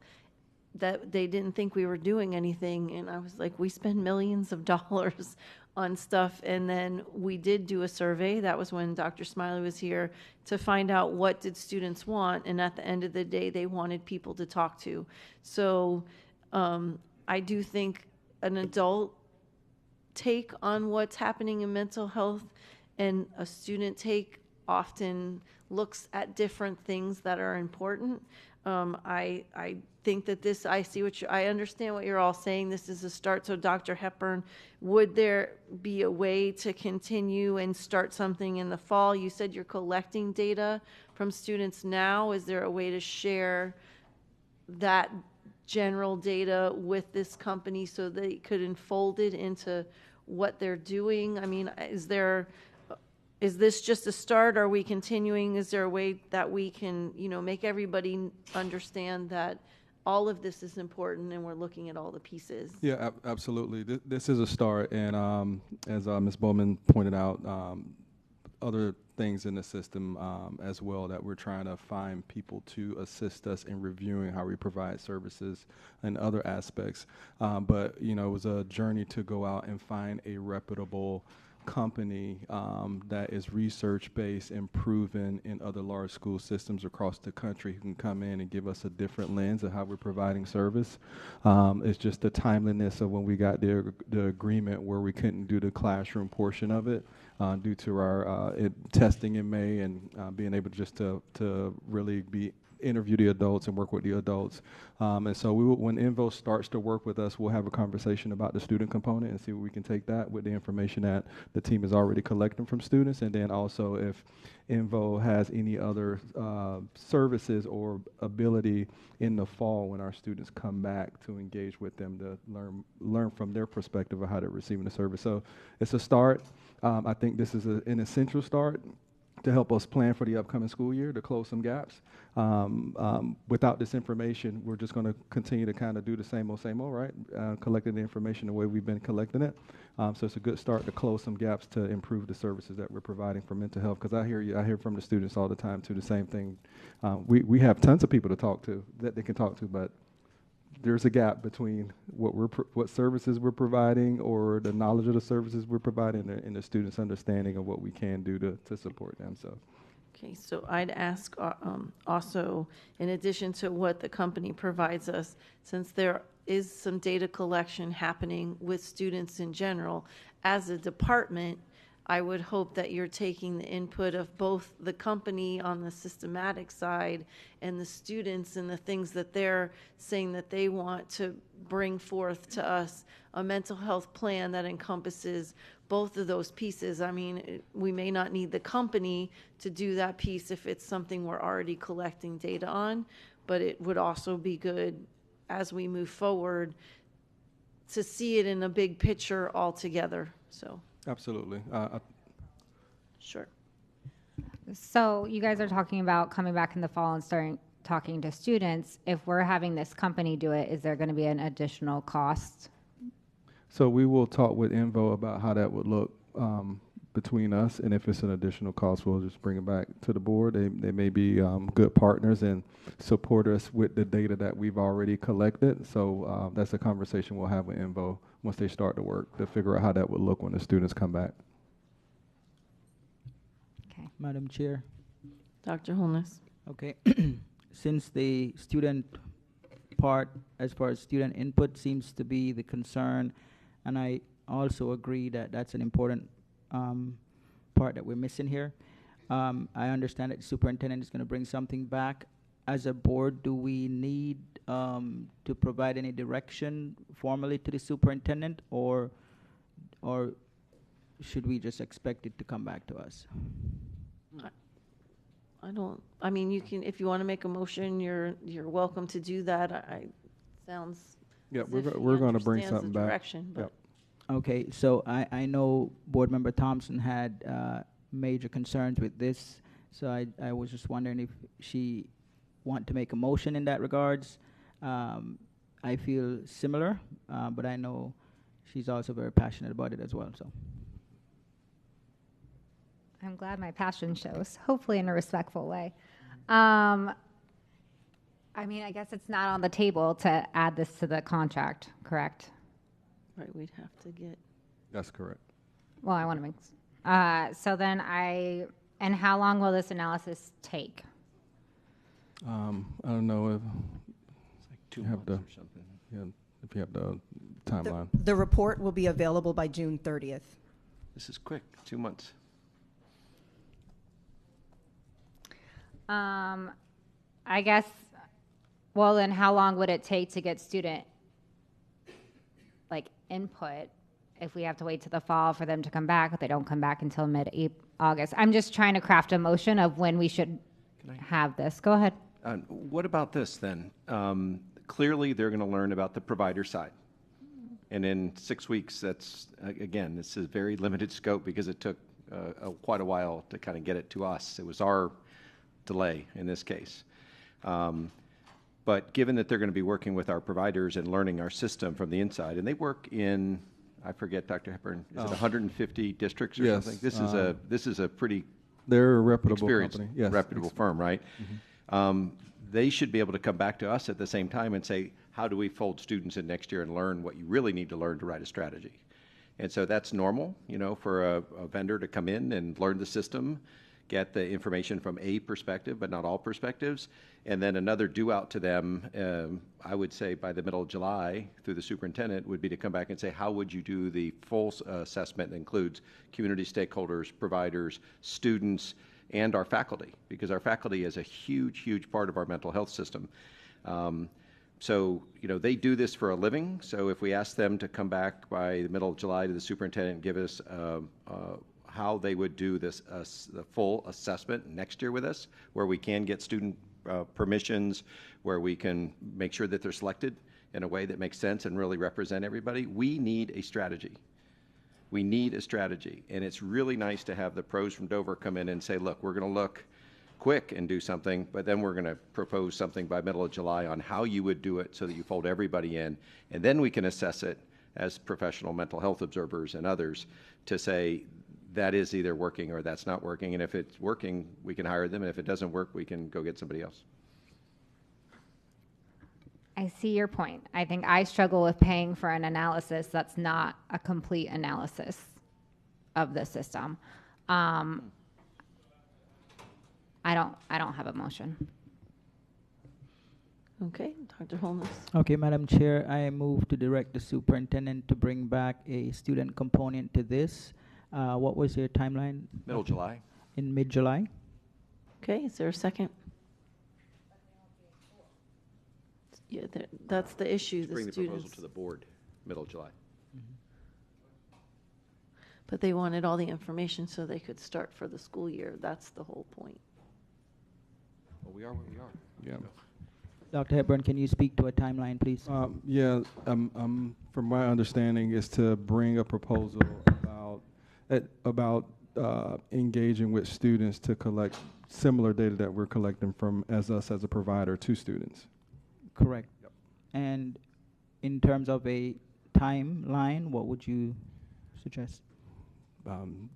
that they didn't think we were doing anything. And I was like, we spend millions of dollars on stuff. And then we did do a survey. That was when Dr. Smiley was here, to find out what did students want. And at the end of the day, they wanted people to talk to. So I do think an adult take on what's happening in mental health and a student take often looks at different things that are important. I think that this, I understand what you're all saying. This is a start. So Dr. Hepburn, would there be a way to continue and start something in the fall? You said you're collecting data from students now. Is there a way to share that general data with this company so they could enfold it into what they're doing? I mean, is this just a start? Are we continuing? Is there a way that we can, make everybody understand that all of this is important and we're looking at all the pieces? Yeah, absolutely. This is a start, and as Ms. Bowman pointed out, other things in the system as well that we're trying to find people to assist us in reviewing how we provide services and other aspects. But it was a journey to go out and find a reputable company that is research-based and proven in other large school systems across the country, who can come in and give us a different lens of how we're providing service. It's just the timeliness of when we got the agreement where we couldn't do the classroom portion of it due to our testing in May and being able just to really interview the adults and work with the adults. And so when Invo starts to work with us, we'll have a conversation about the student component and see where we can take that with the information that the team is already collecting from students. And then also if Invo has any other services or ability in the fall when our students come back to engage with them to learn from their perspective of how they're receiving the service. So it's a start. I think this is an essential start to help us plan for the upcoming school year, to close some gaps. Without this information, we're just going to continue to kind of do the same old, right? Collecting the information the way we've been collecting it. So it's a good start to close some gaps to improve the services that we're providing for mental health. Because I hear from the students all the time too, the same thing. We have tons of people to talk to that they can talk to, but there's a gap between what services we're providing or the knowledge of the services we're providing and the students' understanding of what we can do to support them. So. Okay, so I'd ask also, in addition to what the company provides us, since there is some data collection happening with students in general, as a department, I would hope that you're taking the input of both the company on the systematic side and the students and the things that they're saying that they want to bring forth to us, a mental health plan that encompasses both of those pieces. I mean, we may not need the company to do that piece if it's something we're already collecting data on, but it would also be good as we move forward to see it in a big picture altogether. So, Absolutely. sure. So you guys are talking about coming back in the fall and starting talking to students. If we're having this company do it, is there going to be an additional cost? So we will talk with Invo about how that would look between us, and if it's an additional cost, we'll just bring it back to the board. They may be good partners and support us with the data that we've already collected. So that's a conversation we'll have with Invo once they start to work to figure out how that would look when the students come back. Okay. Madam Chair. Dr. Holness. Okay. Since the student part, as far as student input, seems to be the concern, and I also agree that that's an important part that we're missing here. I understand that the superintendent is going to bring something back. As a board, do we need to provide any direction formally to the superintendent, or should we just expect it to come back to us? I mean, you can, if you want to make a motion, you're welcome to do that. Sounds. Yeah, as if we're he going to bring understands something the back. direction, but- Yep. Okay, so I know Board Member Thompson had major concerns with this, so I was just wondering if she want to make a motion in that regards. I feel similar, but I know she's also very passionate about it as well, so. I'm glad my passion shows, hopefully in a respectful way. I mean, I guess it's not on the table to add this to the contract, correct? Right, we'd have to get. That's correct. Well, I want to make, so then and how long will this analysis take? I don't know if It's like 2 you have months the, or something. yeah, if you have the timeline. The report will be available by June 30th. This is quick, 2 months. I guess, well, then how long would it take to get student, like, input if we have to wait to the fall for them to come back, if they don't come back until mid-August? I'm just trying to craft a motion of when we should have this. Go ahead. What about this then? Clearly, they're going to learn about the provider side. And in 6 weeks, that's, again, this is very limited scope because it took quite a while to kind of get it to us. It was our delay in this case. But given that they're going to be working with our providers and learning our system from the inside, and they work in, I forget, Dr. Hepburn, is it 150 districts or Yes, something? This is a pretty they're a reputable experienced, company. Yes, reputable firm, right? They should be able to come back to us at the same time and say, how do we fold students in next year and learn what you really need to learn to write a strategy? And so that's normal, you know, for a vendor to come in and learn the system, get the information from a perspective, but not all perspectives. And then another due out to them, I would say by the middle of July, through the superintendent, would be to come back and say, how would you do the full assessment that includes community stakeholders, providers, students, and our faculty, because our faculty is a huge, huge part of our mental health system. So, you know, they do this for a living. So if we ask them to come back by the middle of July to the superintendent and give us how they would do this, the full assessment next year with us, where we can get student permissions, where we can make sure that they're selected in a way that makes sense and really represent everybody, we need a strategy. We need a strategy. And it's really nice to have the pros from Dover come in and say, look, we're going to look quick and do something, but then we're going to propose something by middle of July on how you would do it so that you fold everybody in. And then we can assess it as professional mental health observers and others to say that is either working or that's not working. And if it's working, we can hire them. And if it doesn't work, we can go get somebody else. I see your point. I think I struggle with paying for an analysis that's not a complete analysis of the system. I don't have a motion. Okay, Dr. Holness. Okay, Madam Chair, I move to direct the superintendent to bring back a student component to this. What was your timeline? Middle July. In mid-July? Okay, is there a second? Yeah, that's the issue, the Bring the proposal students. to the board, middle of July. But they wanted all the information so they could start for the school year. That's the whole point. Well, we are where we are. Yeah. Dr. Hepburn, can you speak to a timeline, please? From my understanding, is to bring a proposal about engaging with students to collect similar data that we're collecting from as a provider to students. Correct. And in terms of a timeline, what would you suggest?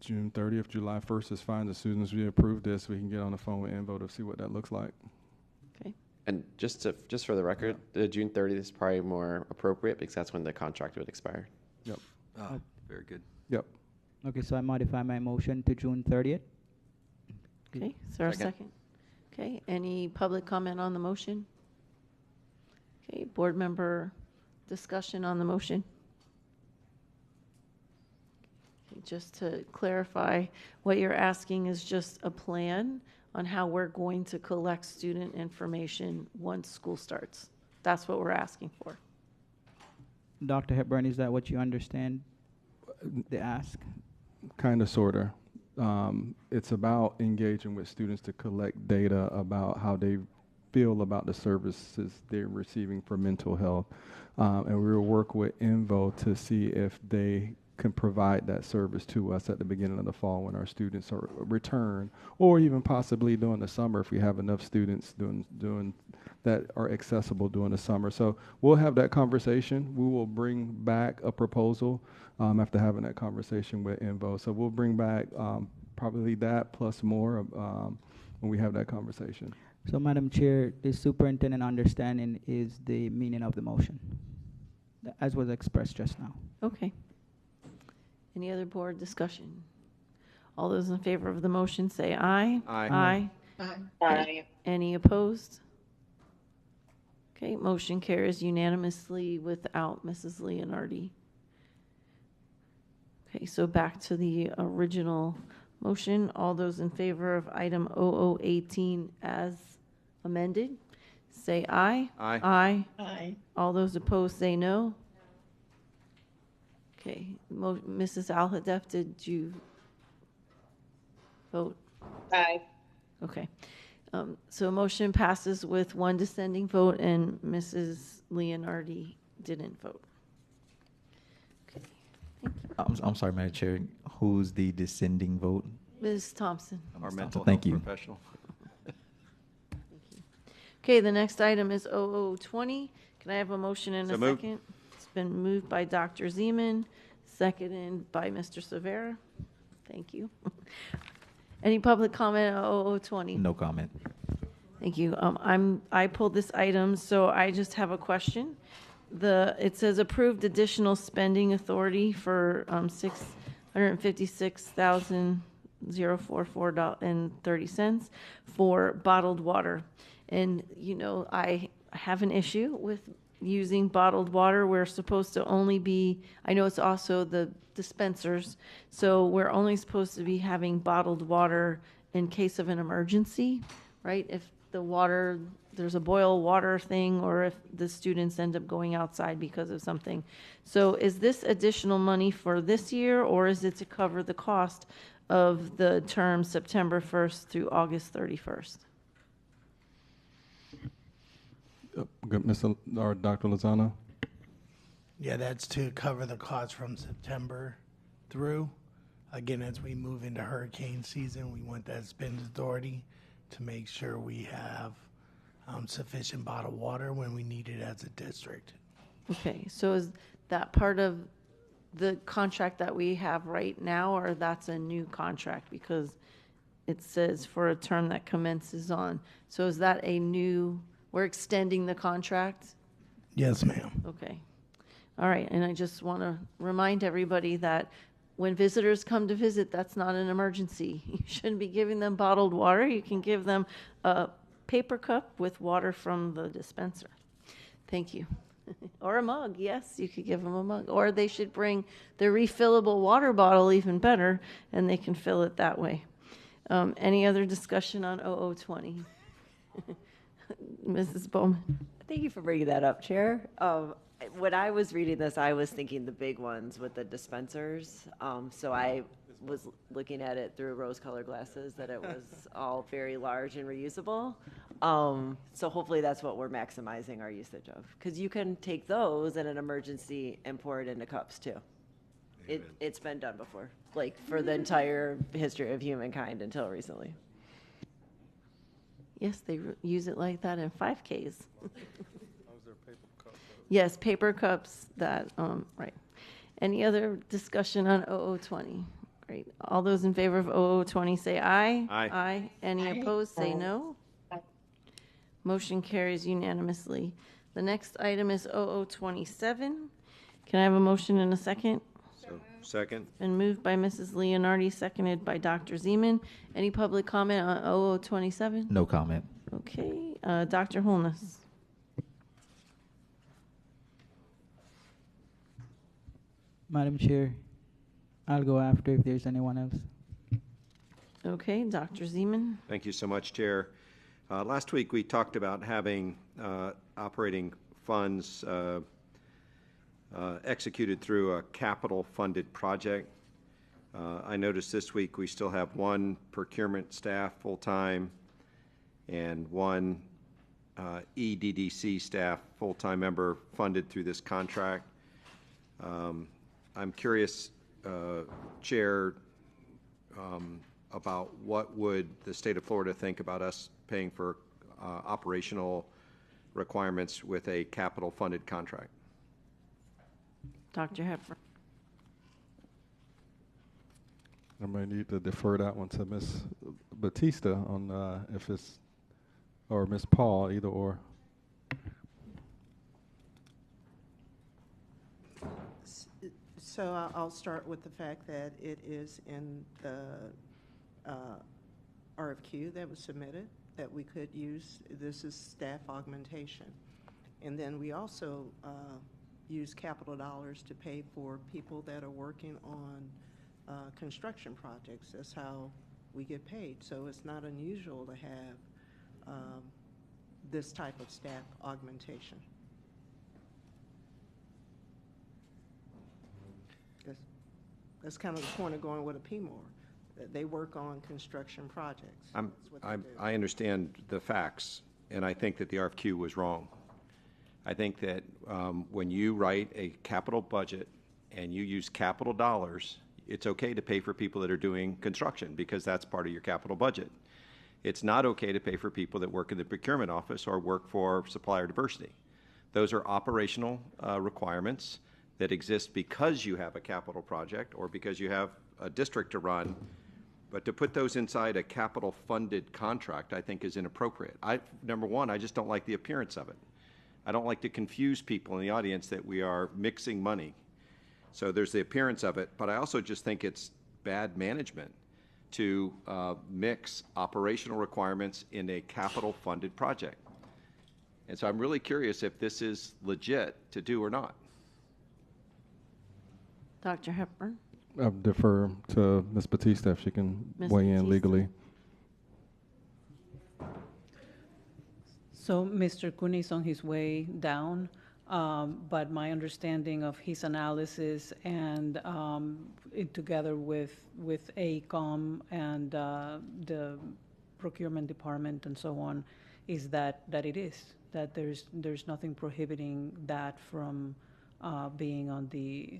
June 30th, July 1st is fine. As soon as we approve this, we can get on the phone with Invo to see what that looks like. Okay. And just for the record, the June 30th is probably more appropriate because that's when the contract would expire. Yep. Very good. Yep. Okay, so I modify my motion to June 30th. Okay, is there a second? Okay, any public comment on the motion? Okay, board member discussion on the motion? Okay, just to clarify, what you're asking is just a plan on how we're going to collect student information once school starts. That's what we're asking for. Dr. Hepburn, is that what you understand the ask? Kind of, sort of. It's about engaging with students to collect data about how they feel about the services they're receiving for mental health. And we will work with Invo to see if they can provide that service to us at the beginning of the fall when our students are return, or even possibly during the summer if we have enough students doing that are accessible during the summer. So we'll have that conversation. We will bring back a proposal after having that conversation with Invo. So we'll bring back probably that plus more when we have that conversation. So, Madam Chair, the superintendent understanding is the meaning of the motion, as was expressed just now. Okay. Any other board discussion? All those in favor of the motion say aye. Aye. Aye. Any opposed? Okay, motion carries unanimously without Mrs. Leonardi. Okay, so back to the original motion. All those in favor of item 0018 as amended, say aye. Aye. Aye. Aye. All those opposed say no. Okay, Mrs. Al-Hadef, did you vote? Aye. Okay. So motion passes with one dissenting vote, and Mrs. Leonardi didn't vote. Okay. I'm sorry, Madam Chair. Who's the dissenting vote? Ms. Thompson. Our mental Thank health you. professional. Okay, the next item is 0020. Can I have a motion and a So moved. second? It's been moved by Dr. Zeman, seconded by Mr. Severa. Thank you. Any public comment on 0020? No comment. Thank you. I pulled this item, so I just have a question. It says approved additional spending authority for $656,044.30 for bottled water. And, I have an issue with using bottled water. We're supposed to only be, I know it's also the dispensers, so we're only supposed to be having bottled water in case of an emergency, right? If there's a boil water thing, or if the students end up going outside because of something. So is this additional money for this year, or is it to cover the cost of the term September 1st through August 31st? Dr. Lozano? Yeah, that's to cover the cost from September through. Again, as we move into hurricane season, we want that spend authority to make sure we have sufficient bottled water when we need it as a district. Okay, so is that part of the contract that we have right now, or that's a new contract? Because it says for a term that commences on. So is that we're extending the contract? Yes, ma'am. Okay. All right, and I just want to remind everybody that when visitors come to visit, that's not an emergency. You shouldn't be giving them bottled water. You can give them a paper cup with water from the dispenser. Thank you. Or a mug, yes, you could give them a mug. Or they should bring the refillable water bottle, even better, and they can fill it that way. Any other discussion on 0020? Mrs. Bowman. Thank you for bringing that up, Chair. When I was reading this, I was thinking the big ones with the dispensers. So I was looking at it through rose-colored glasses, that it was all very large and reusable. So hopefully that's what we're maximizing our usage of. Because you can take those in an emergency and pour it into cups too. It's been done before, like for the entire history of humankind until recently. Yes, they use it like that in 5Ks. Yes, paper cups that, right. Any other discussion on 0020? Great. All those in favor of 0020 say aye. Aye. Aye. Any opposed say no. Motion carries unanimously. The next item is 0027. Can I have a motion and a second? So, second. Been moved by Mrs. Leonardi, seconded by Dr. Zeman. Any public comment on 0027? No comment. Okay, Dr. Holness. Madam Chair, I'll go after if there's anyone else. Okay, Dr. Zeman. Thank you so much, Chair. Last week, we talked about having operating funds executed through a capital-funded project. I noticed this week we still have one procurement staff full-time and one EDDC staff full-time member funded through this contract. I'm curious, Chair, about what would the state of Florida think about us paying for operational requirements with a capital-funded contract? Dr. Hepburn. I may need to defer that one to Ms. Batista on if it's, or Ms. Paul, either or. So I'll start with the fact that it is in the RFQ that was submitted that we could use. This is staff augmentation. And then we also use capital dollars to pay for people that are working on construction projects. That's how we get paid. So it's not unusual to have this type of staff augmentation. That's kind of the point of going with a PMOR. That they work on construction projects. That's what they do. I understand the facts, and I think that the RFQ was wrong. I think that when you write a capital budget and you use capital dollars, it's okay to pay for people that are doing construction because that's part of your capital budget. It's not okay to pay for people that work in the procurement office or work for supplier diversity. Those are operational requirements that exist because you have a capital project or because you have a district to run. But to put those inside a capital-funded contract, I think is inappropriate. Number one, I just don't like the appearance of it. I don't like to confuse people in the audience that we are mixing money. So there's the appearance of it, but I also just think it's bad management to mix operational requirements in a capital-funded project. And so I'm really curious if this is legit to do or not. Dr. Hepburn. I'll defer to Ms. Batista if she can Ms. weigh in Batista. legally. So Mr. Cooney is on his way down, but my understanding of his analysis and together with AECOM and the procurement department and so on, is that it is, that there's nothing prohibiting that from being on the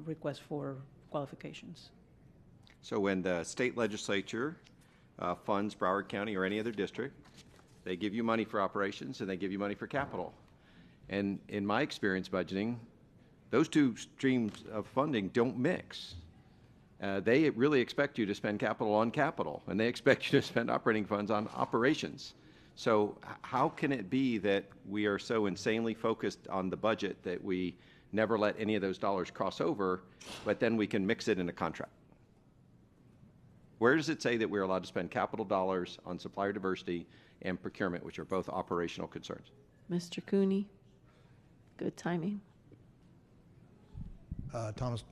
request for qualifications. So when the state legislature funds Broward County or any other district, they give you money for operations and they give you money for capital. And in my experience budgeting, those two streams of funding don't mix. They really expect you to spend capital on capital, and they expect you to spend operating funds on operations. So how can it be that we are so insanely focused on the budget that we never let any of those dollars cross over, but then we can mix it in a contract? Where does it say that we're allowed to spend capital dollars on supplier diversity and procurement, which are both operational concerns? Mr. Cooney. Good timing. Thomas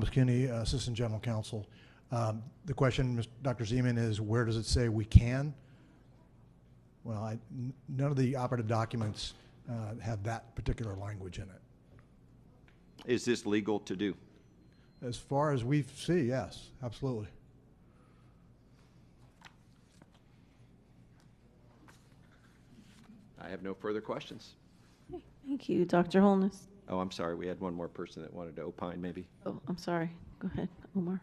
Cooney, Assistant General Counsel. The question, Dr. Zeman, is where does it say we can? Well, none of the operative documents have that particular language in it. Is this legal to do? As far as we see, yes, absolutely. I have no further questions. Thank you. Dr. Holness. Oh, I'm sorry. We had one more person that wanted to opine, maybe. Oh, I'm sorry. Go ahead, Omar.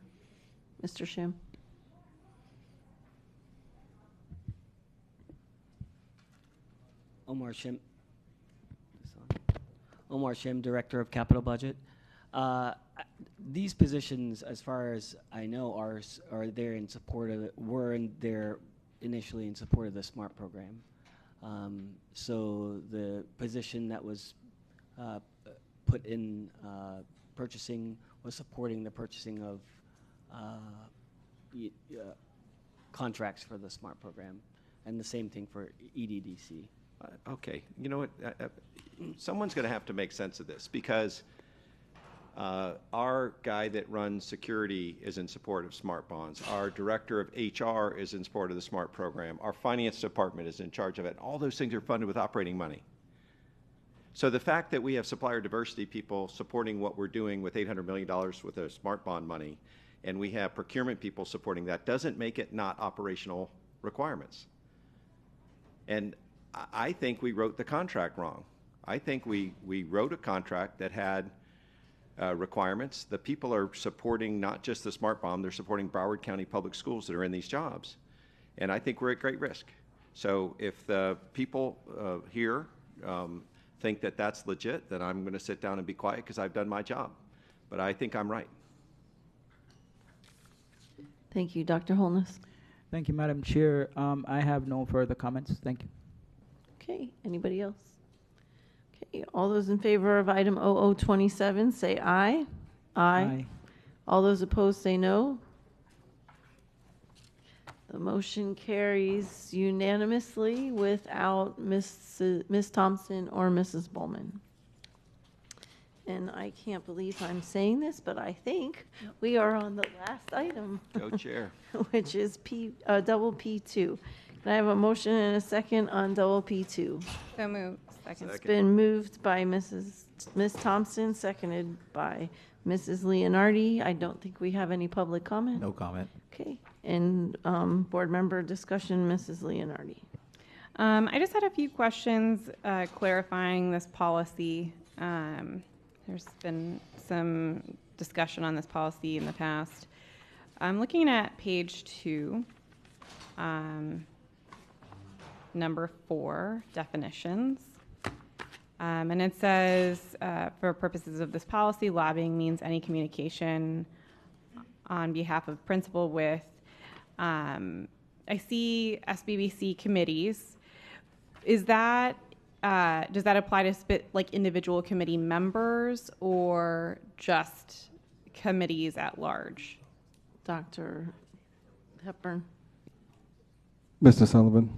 Mr. Shim. Omar Shim. Omar Shim, Director of Capital Budget. These positions, as far as I know, are there in support of initially in support of the SMART program. So the position that was put in purchasing was supporting the purchasing of contracts for the SMART program, and the same thing for EDDC. Okay, you know what? Someone's going to have to make sense of this, because our guy that runs security is in support of SMART bonds. Our director of HR is in support of the SMART program. Our finance department is in charge of it. All those things are funded with operating money. So the fact that we have supplier diversity people supporting what we're doing with $800 million with the SMART bond money, and we have procurement people supporting that, doesn't make it not operational requirements. And I think we wrote the contract wrong. I think we wrote a contract that had requirements. The people are supporting not just the SMART bomb, they're supporting Broward County Public Schools that are in these jobs. And I think we're at great risk. So if the people here think that that's legit, then I'm going to sit down and be quiet because I've done my job. But I think I'm right. Thank you. Dr. Holness. Thank you, Madam Chair. I have no further comments. Thank you. Okay, anybody else? Okay, all those in favor of item 0027 say aye. Aye. All those opposed say no. The motion carries unanimously without Ms. Thompson or Mrs. Bowman. And I can't believe I'm saying this, but I think we are on the last item. Go chair. Which is double P2. Can I have a motion and a second on double P2? So moved. Second. It's been moved by Ms. Thompson, seconded by Mrs. Leonardi. I don't think we have any public comment. No comment. Okay. And board member discussion, Mrs. Leonardi. I just had a few questions clarifying this policy. There's been some discussion on this policy in the past. I'm looking at page 2, number 4, definitions. And it says, for purposes of this policy, lobbying means any communication on behalf of principal with, I see SBBC committees. Is that, does that apply to like individual committee members or just committees at large? Dr. Hepburn. Mr. Sullivan.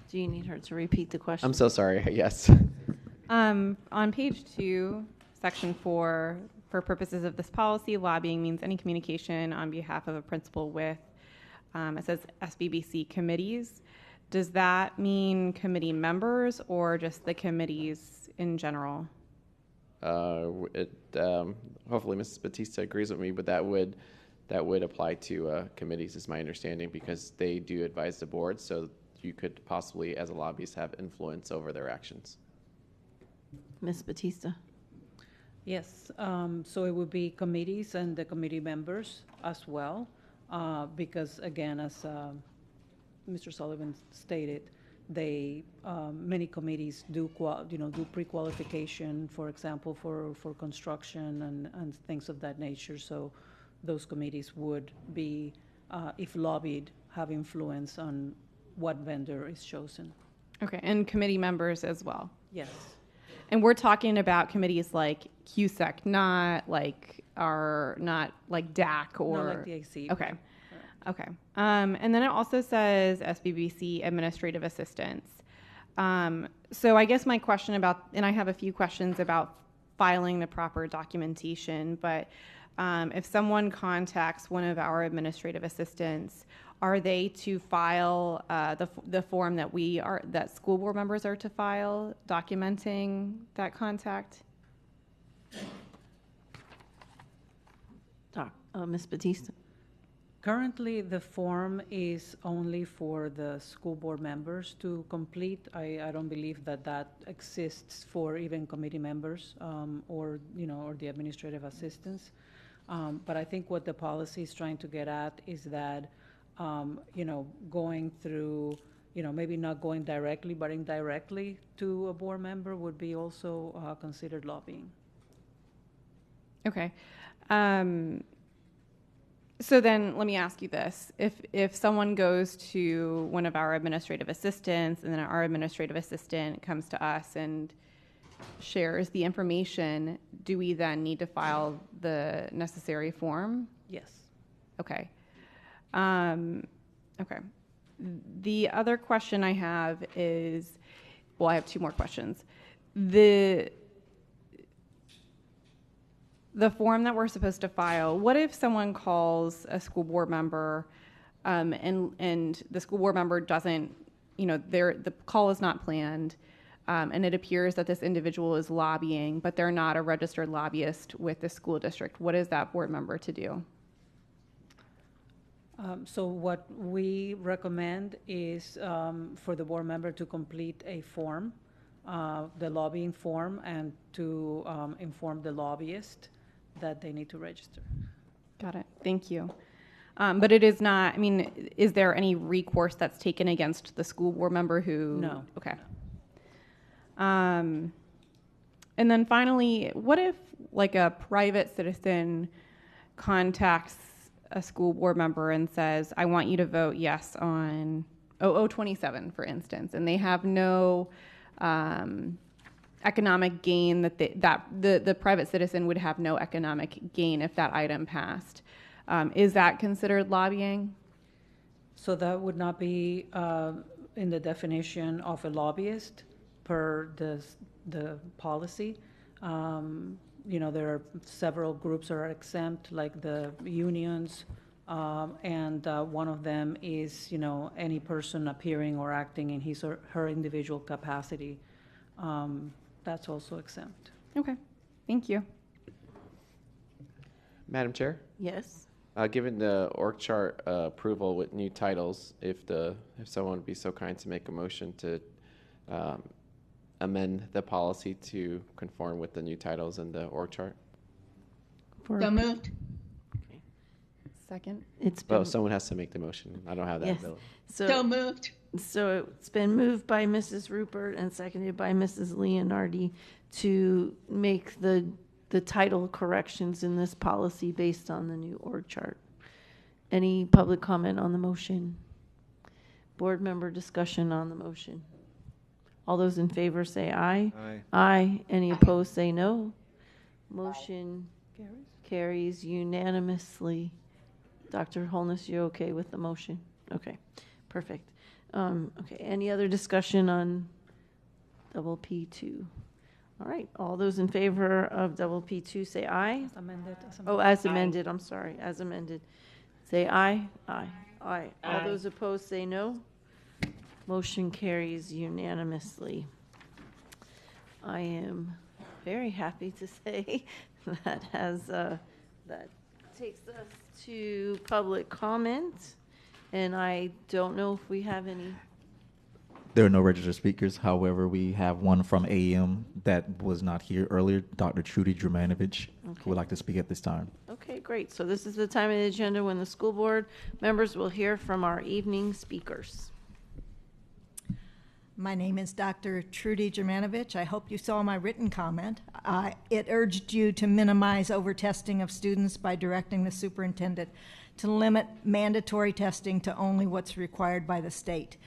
Do you need her to repeat the question? I'm so sorry. Yes. On page 2, section 4, for purposes of this policy, lobbying means any communication on behalf of a principal with, it says SBBC committees. Does that mean committee members or just the committees in general? Hopefully Mrs. Batista agrees with me, but that would apply to committees, is my understanding, because they do advise the board, so you could possibly, as a lobbyist, have influence over their actions. Ms. Batista. Yes, so it would be committees and the committee members as well, because again, as Mr. Sullivan stated, they many committees do do pre-qualification, for example, for construction and things of that nature. So those committees would be, if lobbied, have influence on what vendor is chosen. Okay, and committee members as well. Yes. And we're talking about committees like CUSEC, not like DAC or Not like the AC. Okay. Okay. And then it also says SBBC administrative assistants. So I guess my question about, and I have a few questions about filing the proper documentation, but if someone contacts one of our administrative assistants, are they to file the form that school board members are to file, documenting that contact? Ms. Batista? Currently, the form is only for the school board members to complete. I don't believe that that exists for even committee members or the administrative assistants. But I think what the policy is trying to get at is that, going through, maybe not going directly, but indirectly to a board member would be also considered lobbying. Okay. So then let me ask you this. If someone goes to one of our administrative assistants and then our administrative assistant comes to us and shares the information, do we then need to file the necessary form? Yes. Okay. Okay. The other question I have is, well, I have two more questions. The form that we're supposed to file, what if someone calls a school board member and the school board member doesn't, the call is not planned, and it appears that this individual is lobbying, but they're not a registered lobbyist with the school district? What is that board member to do? So what we recommend is for the board member to complete a form, the lobbying form, and to inform the lobbyist that they need to register. Got it. Thank you. But it is not, is there any recourse that's taken against the school board member who? No. Okay. And then finally, what if like a private citizen contacts a school board member and says, I want you to vote yes on 0027, for instance, and they have no economic gain, that the private citizen would have no economic gain if that item passed. Is that considered lobbying? So that would not be in the definition of a lobbyist per the policy. There are several groups that are exempt, like the unions, and one of them is, any person appearing or acting in his or her individual capacity. That's also exempt. Okay, thank you. Madam Chair? Yes. Given the org chart approval with new titles, if someone would be so kind to make a motion to amend the policy to conform with the new titles in the org chart. So moved. Second. Someone has to make the motion. I don't have that ability. So moved. So it's been moved by Mrs. Rupert and seconded by Mrs. Leonardi to make the title corrections in this policy based on the new org chart. Any public comment on the motion? Board member discussion on the motion? All those in favor say aye. Aye. Aye. Any opposed say no. Motion carries unanimously. Dr. Holness, you okay with the motion? Okay, perfect. Okay, any other discussion on double P2? All right, all those in favor of double P2 say aye. As amended. As amended, I'm sorry, as amended. Say aye. Aye. Aye. All Aye. those opposed say no. Motion carries unanimously. I am very happy to say that that takes us to public comment, and I don't know if we have any. There are no registered speakers. However, we have one from AEM that was not here earlier, Dr. Trudy Dramanovich, who would like to speak at this time. Okay, great. So this is the time of the agenda when the school board members will hear from our evening speakers. My name is Dr. Trudy Germanovich. I hope you saw my written comment. It urged you to minimize over-testing of students by directing the superintendent to limit mandatory testing to only what's required by the state.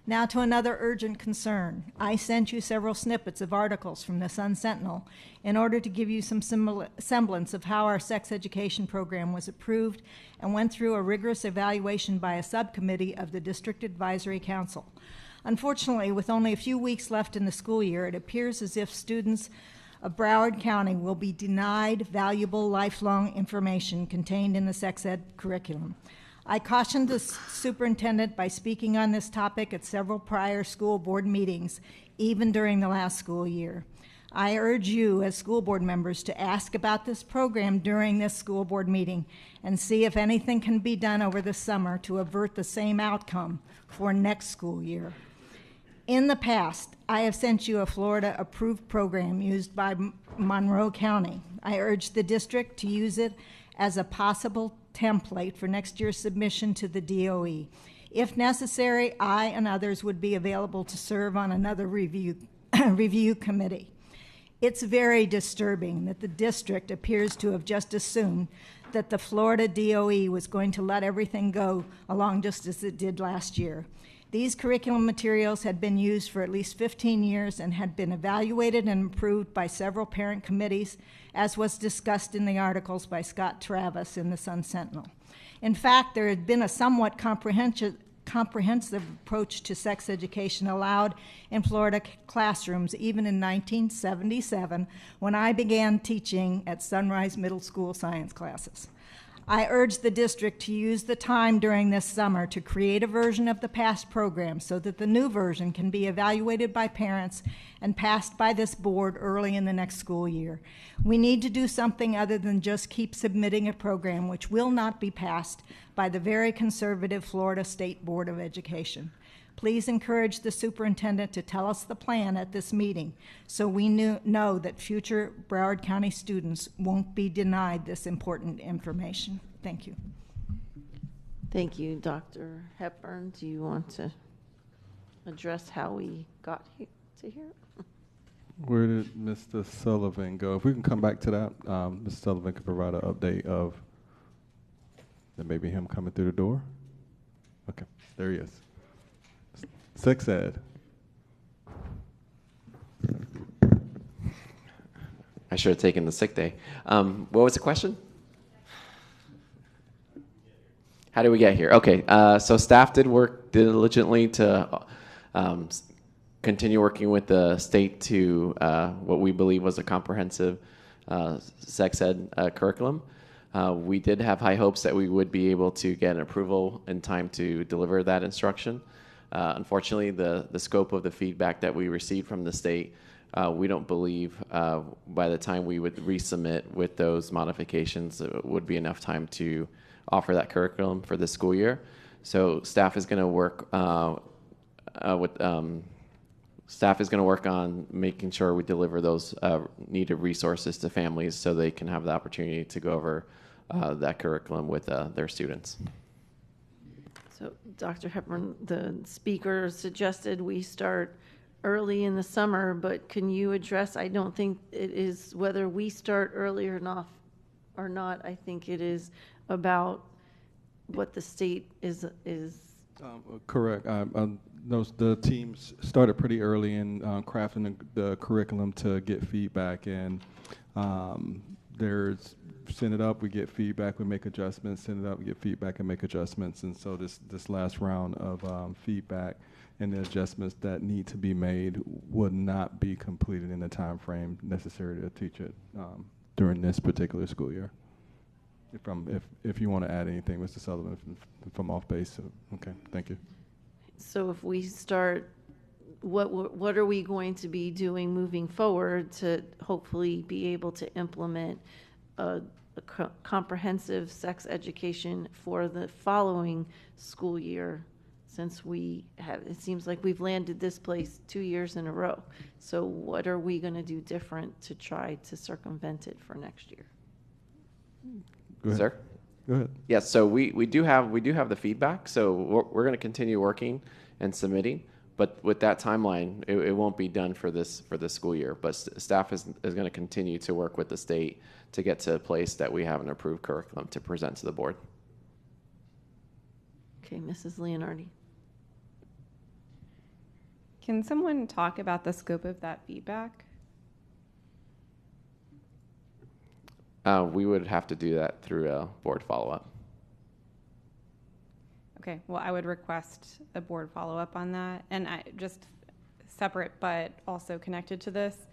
Now to another urgent concern. I sent you several snippets of articles from the Sun Sentinel in order to give you some semblance of how our sex education program was approved and went through a rigorous evaluation by a subcommittee of the District Advisory Council. Unfortunately, with only a few weeks left in the school year, it appears as if students of Broward County will be denied valuable lifelong information contained in the sex ed curriculum. I cautioned the superintendent by speaking on this topic at several prior school board meetings, even during the last school year. I urge you as school board members to ask about this program during this school board meeting and see if anything can be done over the summer to avert the same outcome for next school year. In the past, I have sent you a Florida-approved program used by Monroe County. I urge the district to use it as a possible template for next year's submission to the DOE. If necessary, I and others would be available to serve on another review committee. It's very disturbing that the district appears to have just assumed that the Florida DOE was going to let everything go along just as it did last year. These curriculum materials had been used for at least 15 years and had been evaluated and approved by several parent committees, as was discussed in the articles by Scott Travis in the Sun Sentinel. In fact, there had been a somewhat comprehensive approach to sex education allowed in Florida classrooms even in 1977 when I began teaching at Sunrise Middle School science classes. I urge the district to use the time during this summer to create a version of the past program so that the new version can be evaluated by parents and passed by this board early in the next school year. We need to do something other than just keep submitting a program which will not be passed by the very conservative Florida State Board of Education. Please encourage the superintendent to tell us the plan at this meeting so we know that future Broward County students won't be denied this important information. Thank you. Thank you, Dr. Hepburn. Do you want to address how we got to here? Where did Mr. Sullivan go? If we can come back to that, Mr. Sullivan could provide an update of that maybe him coming through the door. Okay, there he is. Sex ed. I should have taken the sick day. What was the question? How did we get here? Okay, so staff did work diligently to continue working with the state to what we believe was a comprehensive sex ed curriculum. We did have high hopes that we would be able to get an approval in time to deliver that instruction. Unfortunately, the scope of the feedback that we received from the state, we don't believe by the time we would resubmit with those modifications, it would be enough time to offer that curriculum for the school year. So staff is going to work on making sure we deliver those needed resources to families so they can have the opportunity to go over that curriculum with their students. So, Dr. Hepburn, the speaker suggested we start early in the summer, but can you address, I don't think it is whether we start early or not. I think it is about what the state is. Correct. The teams started pretty early in crafting the curriculum to get feedback, and there's send it up, we get feedback, we make adjustments, send it up, we get feedback and make adjustments. And so this last round of feedback and the adjustments that need to be made would not be completed in the time frame necessary to teach it during this particular school year. If you want to add anything, Mr. Sullivan, from off base. Okay, thank you. So if we start, what are we going to be doing moving forward to hopefully be able to implement a comprehensive sex education for the following school year, since it seems like we've landed this place 2 years in a row. So what are we going to do different to try to circumvent it for next year? Go ahead. Sir? Go ahead. Yes, so we do have the feedback, so we're going to continue working and submitting. But with that timeline, it won't be done for this school year. But staff is going to continue to work with the state to get to a place that we have an approved curriculum to present to the board. Okay, Mrs. Leonardi. Can someone talk about the scope of that feedback? We would have to do that through a board follow-up. Okay, well, I would request a board follow-up on that. And just separate but also connected to this,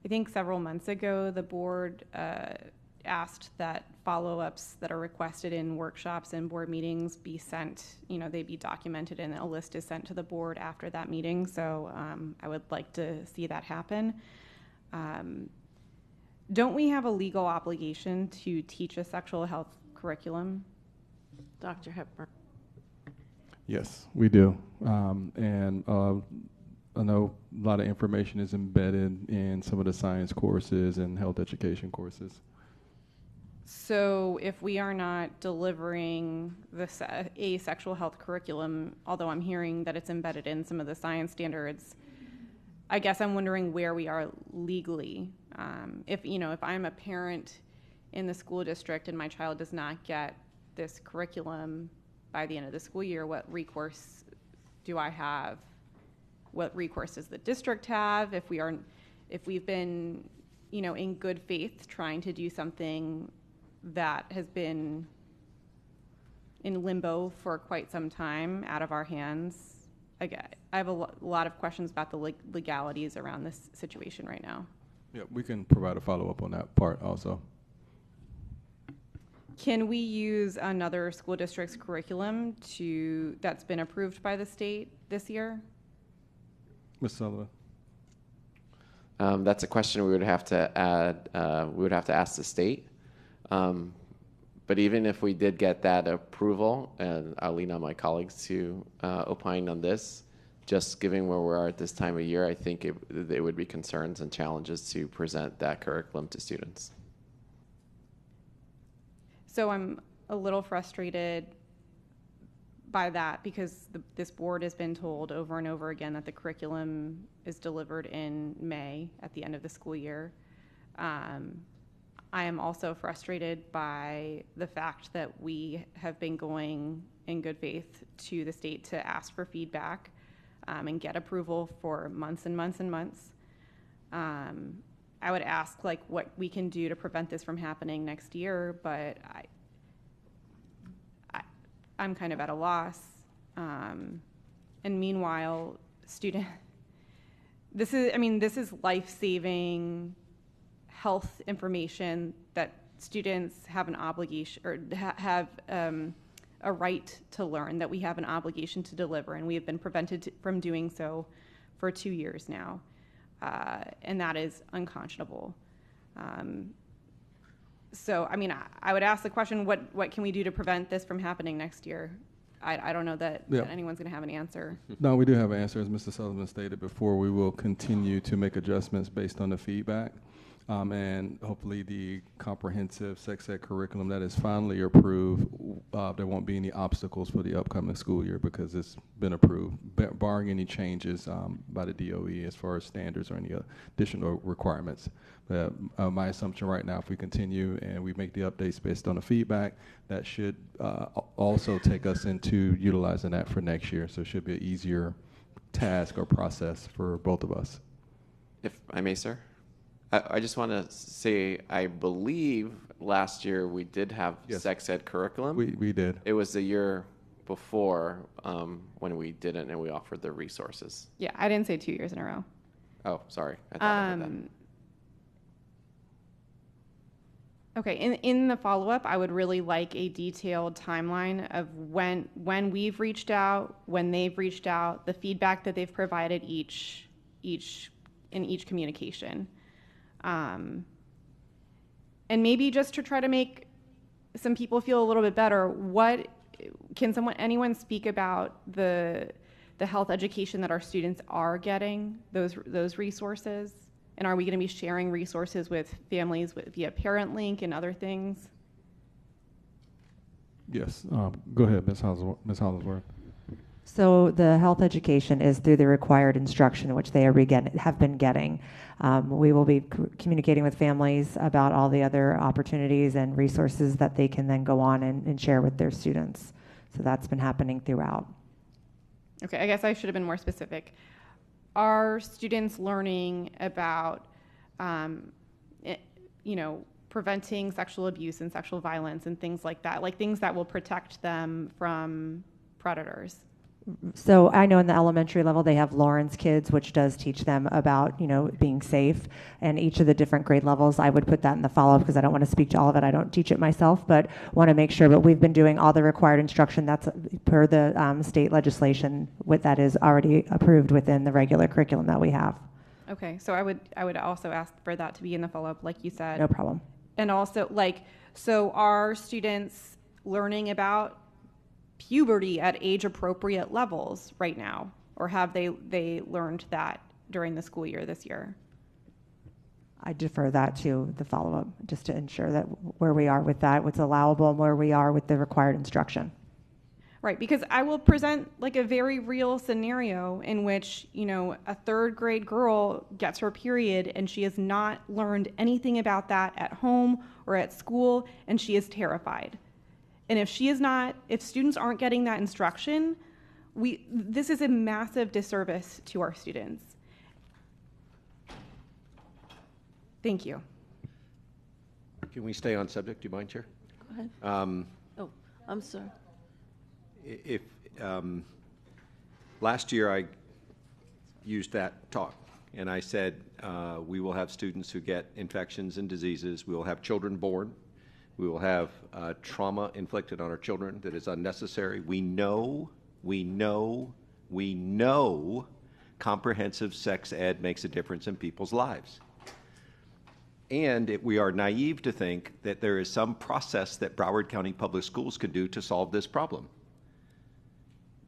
I think several months ago, the board asked that follow-ups that are requested in workshops and board meetings be sent, they be documented and a list is sent to the board after that meeting. So I would like to see that happen. Don't we have a legal obligation to teach a sexual health curriculum? Dr. Hepburn. Yes, we do. I know a lot of information is embedded in some of the science courses and health education courses. So if we are not delivering a sexual health curriculum, although I'm hearing that it's embedded in some of the science standards, I guess I'm wondering where we are legally. If I'm a parent in the school district and my child does not get this curriculum by the end of the school year, what recourse do I have? What recourse does the district have? If we've been, in good faith trying to do something that has been in limbo for quite some time, out of our hands, I have a lot of questions about the legalities around this situation right now. Yeah, we can provide a follow-up on that part also. Can we use another school district's curriculum that's been approved by the state this year? Ms. Sullivan. That's a question we would have to add. We would have to ask the state. But even if we did get that approval, and I'll lean on my colleagues to opine on this, just given where we are at this time of year, I think there would be concerns and challenges to present that curriculum to students. So I'm a little frustrated by that because this board has been told over and over again that the curriculum is delivered in May at the end of the school year. I am also frustrated by the fact that we have been going in good faith to the state to ask for feedback and get approval for months and months and months. I would ask what we can do to prevent this from happening next year, but I'm kind of at a loss. And meanwhile, this is life-saving health information that students have an obligation or have a right to learn, that we have an obligation to deliver, and we have been prevented from doing so for 2 years now. And that is unconscionable. So, I would ask the question, what can we do to prevent this from happening next year? I don't know that anyone's going to have an answer. No, we do have an answer. As Mr. Sullivan stated before, we will continue to make adjustments based on the feedback. And hopefully the comprehensive sex ed curriculum that is finally approved, there won't be any obstacles for the upcoming school year because it's been approved, barring any changes by the DOE as far as standards or any additional requirements. But my assumption right now, if we continue and we make the updates based on the feedback, that should also take us into utilizing that for next year. So it should be an easier task or process for both of us. If I may, sir? I just want to say, I believe last year we did have sex ed curriculum. We did. It was the year before when we didn't, and we offered the resources. Yeah, I didn't say 2 years in a row. Oh, sorry. I thought I heard that. Okay, in the follow-up, I would really like a detailed timeline of when we've reached out, when they've reached out, the feedback that they've provided in each communication. And maybe just to try to make some people feel a little bit better, what can anyone speak about the health education that our students are getting, those resources? And are we going to be sharing resources with families via Parent Link and other things? Yes. Go ahead, Ms. Hollingsworth. So the health education is through the required instruction, which they have been getting. We will be communicating with families about all the other opportunities and resources that they can then go on and share with their students. So that's been happening throughout. Okay, I guess I should have been more specific. Are students learning about, preventing sexual abuse and sexual violence and things like that, like things that will protect them from predators? So I know in the elementary level they have Lawrence Kids, which does teach them about, being safe. And each of the different grade levels, I would put that in the follow-up because I don't want to speak to all of it. I don't teach it myself, but want to make sure. But we've been doing all the required instruction that's per the state legislation that is already approved within the regular curriculum that we have. Okay, so I would also ask for that to be in the follow-up, like you said. No problem. And also, so are students learning about puberty at age-appropriate levels right now? Or have they learned that during the school year this year? I defer that to the follow-up, just to ensure that where we are with that, what's allowable, and where we are with the required instruction. Right, because I will present a very real scenario in which, a third grade girl gets her period and she has not learned anything about that at home or at school, and she is terrified. And if students aren't getting that instruction, this is a massive disservice to our students. Thank you. Can we stay on subject? Do you mind, Chair? Go ahead. Oh, I'm sorry. If last year I used that talk, and I said we will have students who get infections and diseases. We will have children born. We will have trauma inflicted on our children that is unnecessary. We know comprehensive sex ed makes a difference in people's lives. And we are naive to think that there is some process that Broward County Public Schools can do to solve this problem.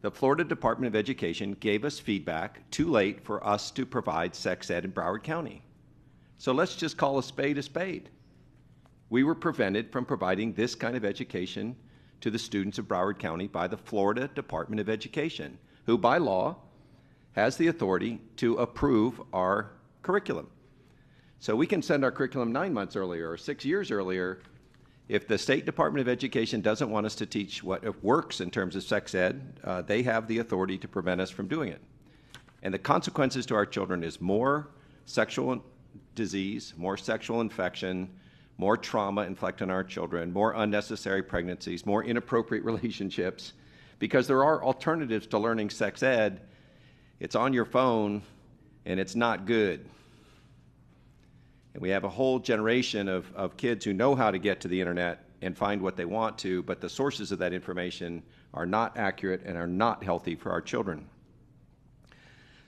The Florida Department of Education gave us feedback too late for us to provide sex ed in Broward County. So let's just call a spade a spade. We were prevented from providing this kind of education to the students of Broward County by the Florida Department of Education, who by law has the authority to approve our curriculum. So we can send our curriculum 9 months earlier or 6 years earlier. If the State Department of Education doesn't want us to teach what works in terms of sex ed, they have the authority to prevent us from doing it. And the consequences to our children is more sexual disease, more sexual infection, more trauma inflicted on our children, more unnecessary pregnancies, more inappropriate relationships, because there are alternatives to learning sex ed. It's on your phone, and it's not good. And we have a whole generation of kids who know how to get to the internet and find what they want to, but the sources of that information are not accurate and are not healthy for our children.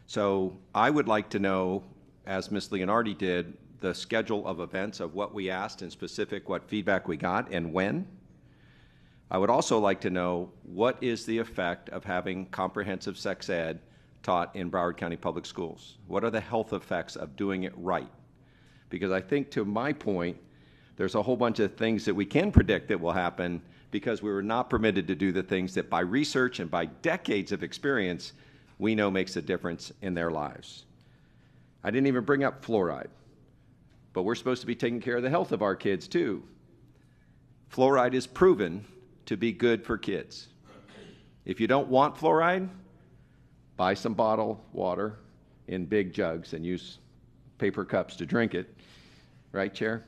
So I would like to know, as Ms. Leonardi did, the schedule of events of what we asked and specific what feedback we got and when. I would also like to know what is the effect of having comprehensive sex ed taught in Broward County Public Schools? What are the health effects of doing it right? Because I think, to my point, there's a whole bunch of things that we can predict that will happen because we were not permitted to do the things that by research and by decades of experience we know makes a difference in their lives. I didn't even bring up fluoride, but we're supposed to be taking care of the health of our kids too. Fluoride is proven to be good for kids. If you don't want fluoride, buy some bottled water in big jugs and use paper cups to drink it. Right, Chair?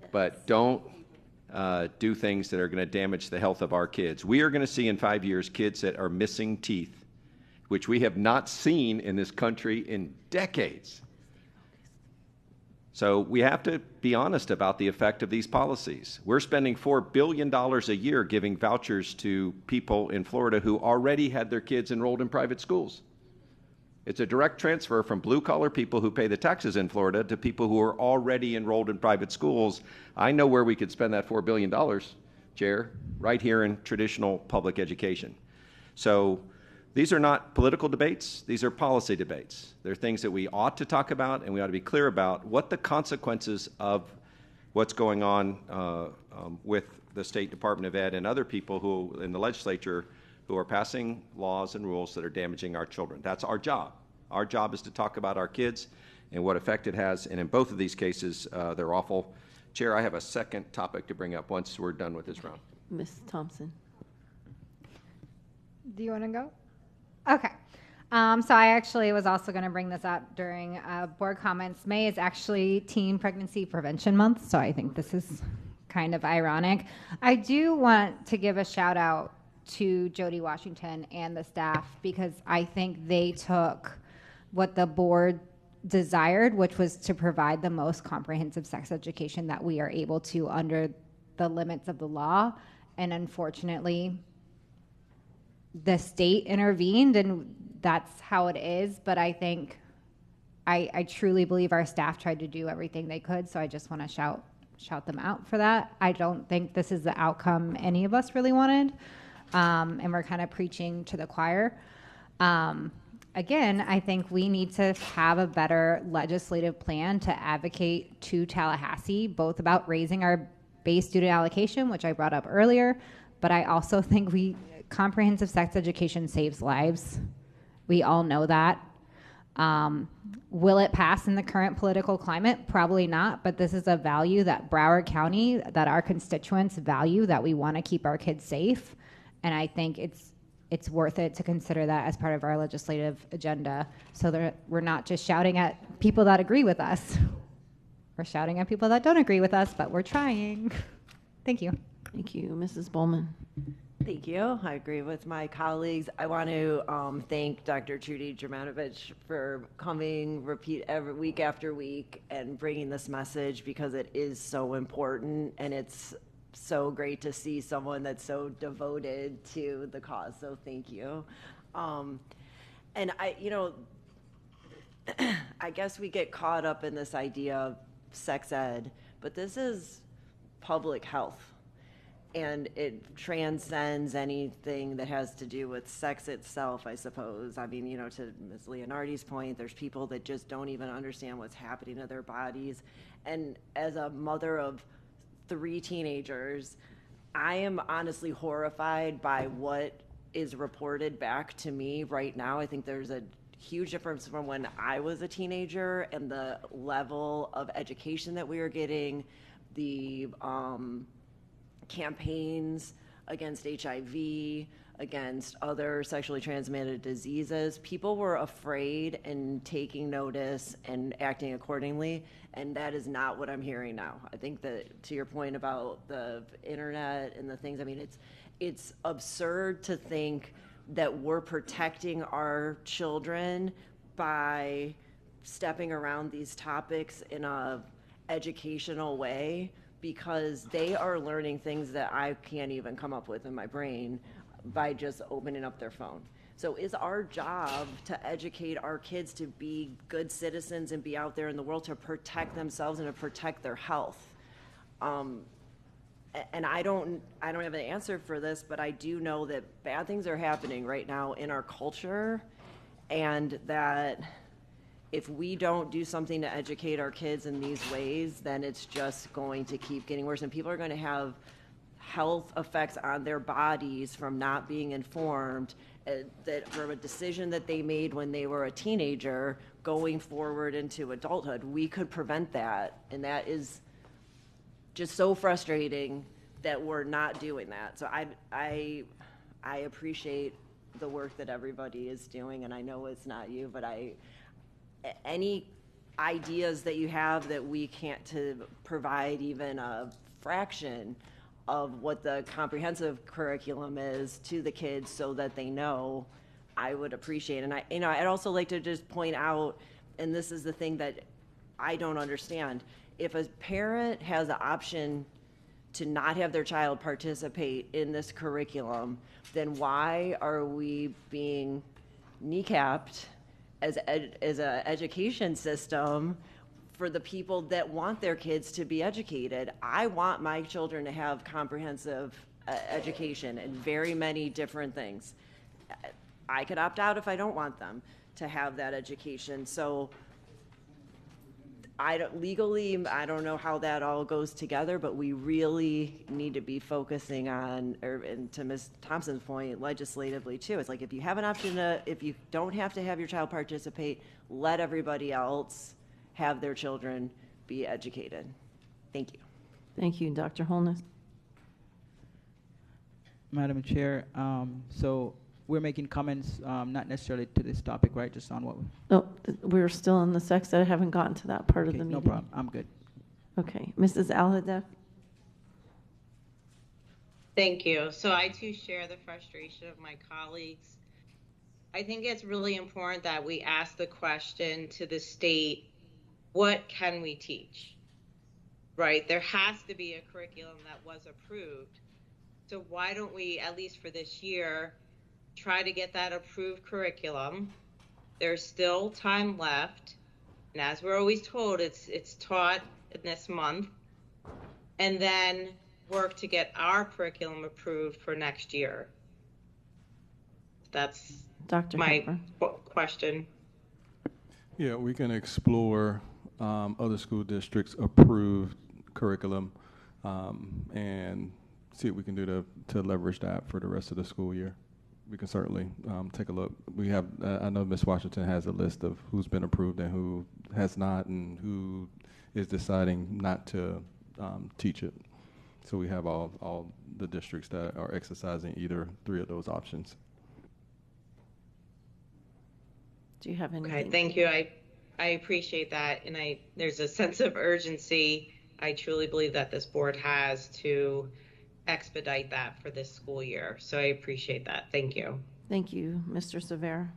Yes. But don't do things that are going to damage the health of our kids. We are going to see in 5 years kids that are missing teeth, which we have not seen in this country in decades. So we have to be honest about the effect of these policies. We're spending $4 billion a year giving vouchers to people in Florida who already had their kids enrolled in private schools. It's a direct transfer from blue-collar people who pay the taxes in Florida to people who are already enrolled in private schools. I know where we could spend that $4 billion, Chair, right here in traditional public education. So these are not political debates. These are policy debates. They're things that we ought to talk about, and we ought to be clear about what the consequences of what's going on with the State Department of Ed and other people who in the legislature who are passing laws and rules that are damaging our children. That's our job. Our job is to talk about our kids and what effect it has, and in both of these cases, they're awful. Chair, I have a second topic to bring up once we're done with this round. Ms. Thompson. Do you want to go? Okay. So I actually was also going to bring this up during board comments. May is actually Teen Pregnancy Prevention Month, so I think this is kind of ironic. I do want to give a shout out to Jody Washington and the staff, because I think they took what the board desired, which was to provide the most comprehensive sex education that we are able to under the limits of the law. And unfortunately, the state intervened, and that's how it is. But I think I truly believe our staff tried to do everything they could. So I just want to shout them out for that. I don't think this is the outcome any of us really wanted. And we're kind of preaching to the choir. Again, I think we need to have a better legislative plan to advocate to Tallahassee, both about raising our base student allocation, which I brought up earlier, but I also think comprehensive sex education saves lives. We all know that. Will it pass in the current political climate? Probably not, but this is a value that Broward County, that our constituents value, that we want to keep our kids safe. And I think it's worth it to consider that as part of our legislative agenda, so that we're not just shouting at people that agree with us. We're shouting at people that don't agree with us, but we're trying. Thank you. Thank you. Mrs. Bowman. Thank you. I agree with my colleagues. I want to thank Dr. Trudy Germanovich for coming, repeat every week after week, and bringing this message, because it is so important, and it's so great to see someone that's so devoted to the cause. So thank you. And I guess we get caught up in this idea of sex ed, but this is public health. And it transcends anything that has to do with sex itself, I suppose. I mean, to Ms. Leonardi's point, there's people that just don't even understand what's happening to their bodies. And as a mother of 3 teenagers, I am honestly horrified by what is reported back to me right now. I think there's a huge difference from when I was a teenager and the level of education that we were getting, the campaigns against HIV, against other sexually transmitted diseases. People were afraid and taking notice and acting accordingly, and that is not what I'm hearing now. I think that, to your point about the internet and the things, I mean, it's absurd to think that we're protecting our children by stepping around these topics in a educational way, because they are learning things that I can't even come up with in my brain by just opening up their phone. So it's our job to educate our kids to be good citizens and be out there in the world to protect themselves and to protect their health. And I don't have an answer for this, but I do know that bad things are happening right now in our culture, and that if we don't do something to educate our kids in these ways, then it's just going to keep getting worse. And people are going to have health effects on their bodies from not being informed, that from a decision that they made when they were a teenager going forward into adulthood. We could prevent that. And that is just so frustrating that we're not doing that. So I appreciate the work that everybody is doing. And I know it's not you, but any ideas that you have that we can't to provide even a fraction of what the comprehensive curriculum is to the kids so that they know, I would appreciate. And I'd also like to just point out, and this is the thing that I don't understand, if a parent has the option to not have their child participate in this curriculum, then why are we being kneecapped as an education system for the people that want their kids to be educated? I want my children to have comprehensive education in very many different things. I could opt out if I don't want them to have that education. So legally, I don't know how that all goes together, but we really need to be focusing on, and to Ms. Thompson's point, legislatively too. It's like, if you have an option if you don't have to have your child participate, let everybody else have their children be educated. Thank you. Thank you. Dr. Holness. Madam Chair, so we're making comments, not necessarily to this topic, right? Just on what? No, we're still on the sex ed. I haven't gotten to that part of the meeting. No problem. I'm good. Okay. Mrs. Al-Haddad. Thank you. So I too share the frustration of my colleagues. I think it's really important that we ask the question to the state, what can we teach? Right? There has to be a curriculum that was approved. So why don't we, at least for this year, try to get that approved curriculum? There's still time left. And as we're always told, it's taught in this month, and then work to get our curriculum approved for next year. That's Dr. my Hepburn. question. Yeah, we can explore other school districts' approved curriculum and see what we can do to leverage that for the rest of the school year. We can certainly take a look. We have, I know Ms. Washington has a list of who's been approved and who has not, and who is deciding not to teach it. So we have all the districts that are exercising either 3 of those options. Do you have anything? Okay, thank you. I appreciate that, and there's a sense of urgency I truly believe that this board has to expedite that for this school year. So I appreciate that. Thank you. Thank you, Mr. Severa.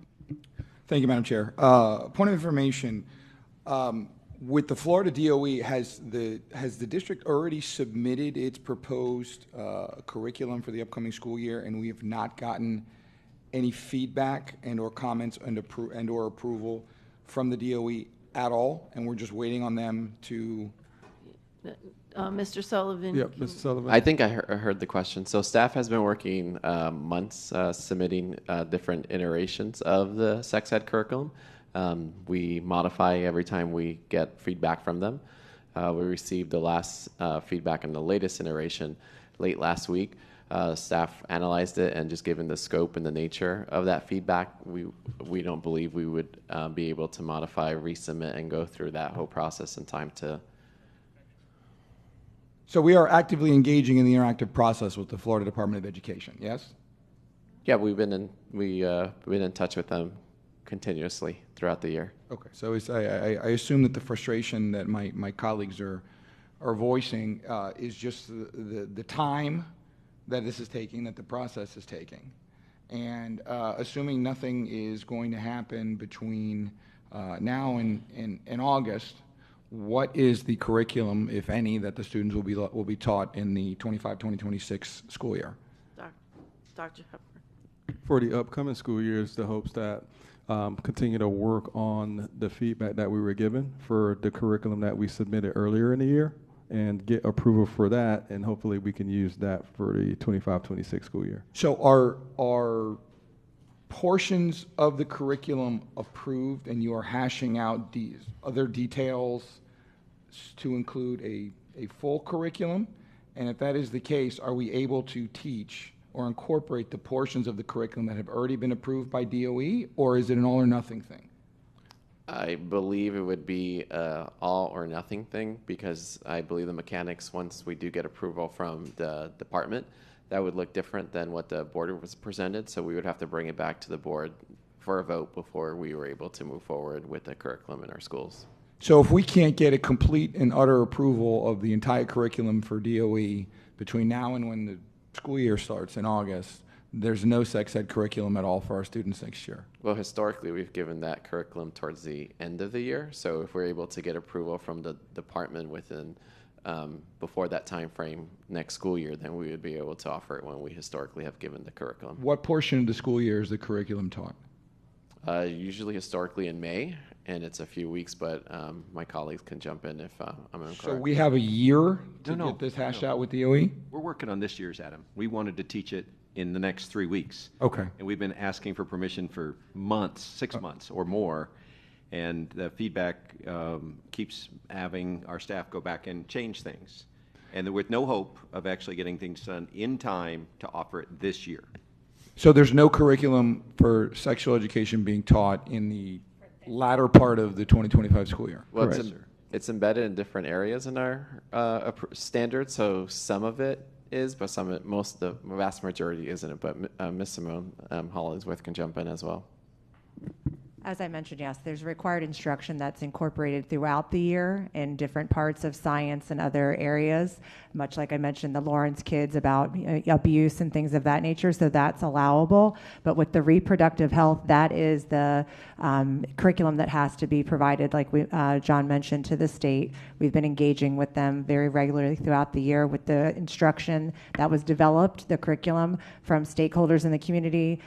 Thank you, Madam Chair. Point of information, with the Florida DOE, has the district already submitted its proposed curriculum for the upcoming school year, and we have not gotten any feedback and or comments and or approval from the DOE at all, and we're just waiting on them to... Mr. Sullivan. Yep, Mr. Sullivan. I think I heard the question. So staff has been working months submitting different iterations of the sex ed curriculum. We modify every time we get feedback from them. We received the last feedback on the latest iteration late last week. Staff analyzed it, and just given the scope and the nature of that feedback, we don't believe we would be able to modify, resubmit, and go through that whole process in time to... So we are actively engaging in the interactive process with the Florida Department of Education, yes? Yeah, we've been in touch with them continuously throughout the year. Okay, so I assume that the frustration that my colleagues are voicing is just the time that this is taking, that the process is taking. And assuming nothing is going to happen between now and August, what is the curriculum, if any, that the students will be taught in the 25-2026 school year? Dr. Hepburn. For the upcoming school years, the hopes that continue to work on the feedback that we were given for the curriculum that we submitted earlier in the year and get approval for that, and hopefully we can use that for the 25-26 school year. So are portions of the curriculum approved, and you are hashing out these other details to include a full curriculum? And if that is the case, are we able to teach or incorporate the portions of the curriculum that have already been approved by DOE, or is it an all or nothing thing? I believe it would be all or nothing thing, because I believe the mechanics, once we do get approval from the department, that would look different than what the board was presented. So we would have to bring it back to the board for a vote before we were able to move forward with the curriculum in our schools. So if we can't get a complete and utter approval of the entire curriculum for DOE between now and when the school year starts in August, there's no sex ed curriculum at all for our students next year? Well, historically, we've given that curriculum towards the end of the year. So if we're able to get approval from the department within before that time frame next school year, then we would be able to offer it when we historically have given the curriculum. What portion of the school year is the curriculum taught? Usually historically in May, and it's a few weeks, but my colleagues can jump in if I'm incorrect. So we have a year to get this hashed out with DOE? We're working on this year's, Adam. We wanted to teach it in the next 3 weeks. Okay. And we've been asking for permission for months, 6 months or more. And the feedback keeps having our staff go back and change things. And with no hope of actually getting things done in time to offer it this year. So there's no curriculum for sexual education being taught in the latter part of the 2025 school year? Well, it's embedded in different areas in our standards. So some of it is, but the vast majority isn't. But Ms. Simone Hollingsworth can jump in as well. As I mentioned, yes, there's required instruction that's incorporated throughout the year in different parts of science and other areas, much like I mentioned the Lawrence kids about abuse and things of that nature, so that's allowable. But with the reproductive health, that is the curriculum that has to be provided, like John mentioned, to the state. We've been engaging with them very regularly throughout the year with the instruction that was developed, the curriculum from stakeholders in the community,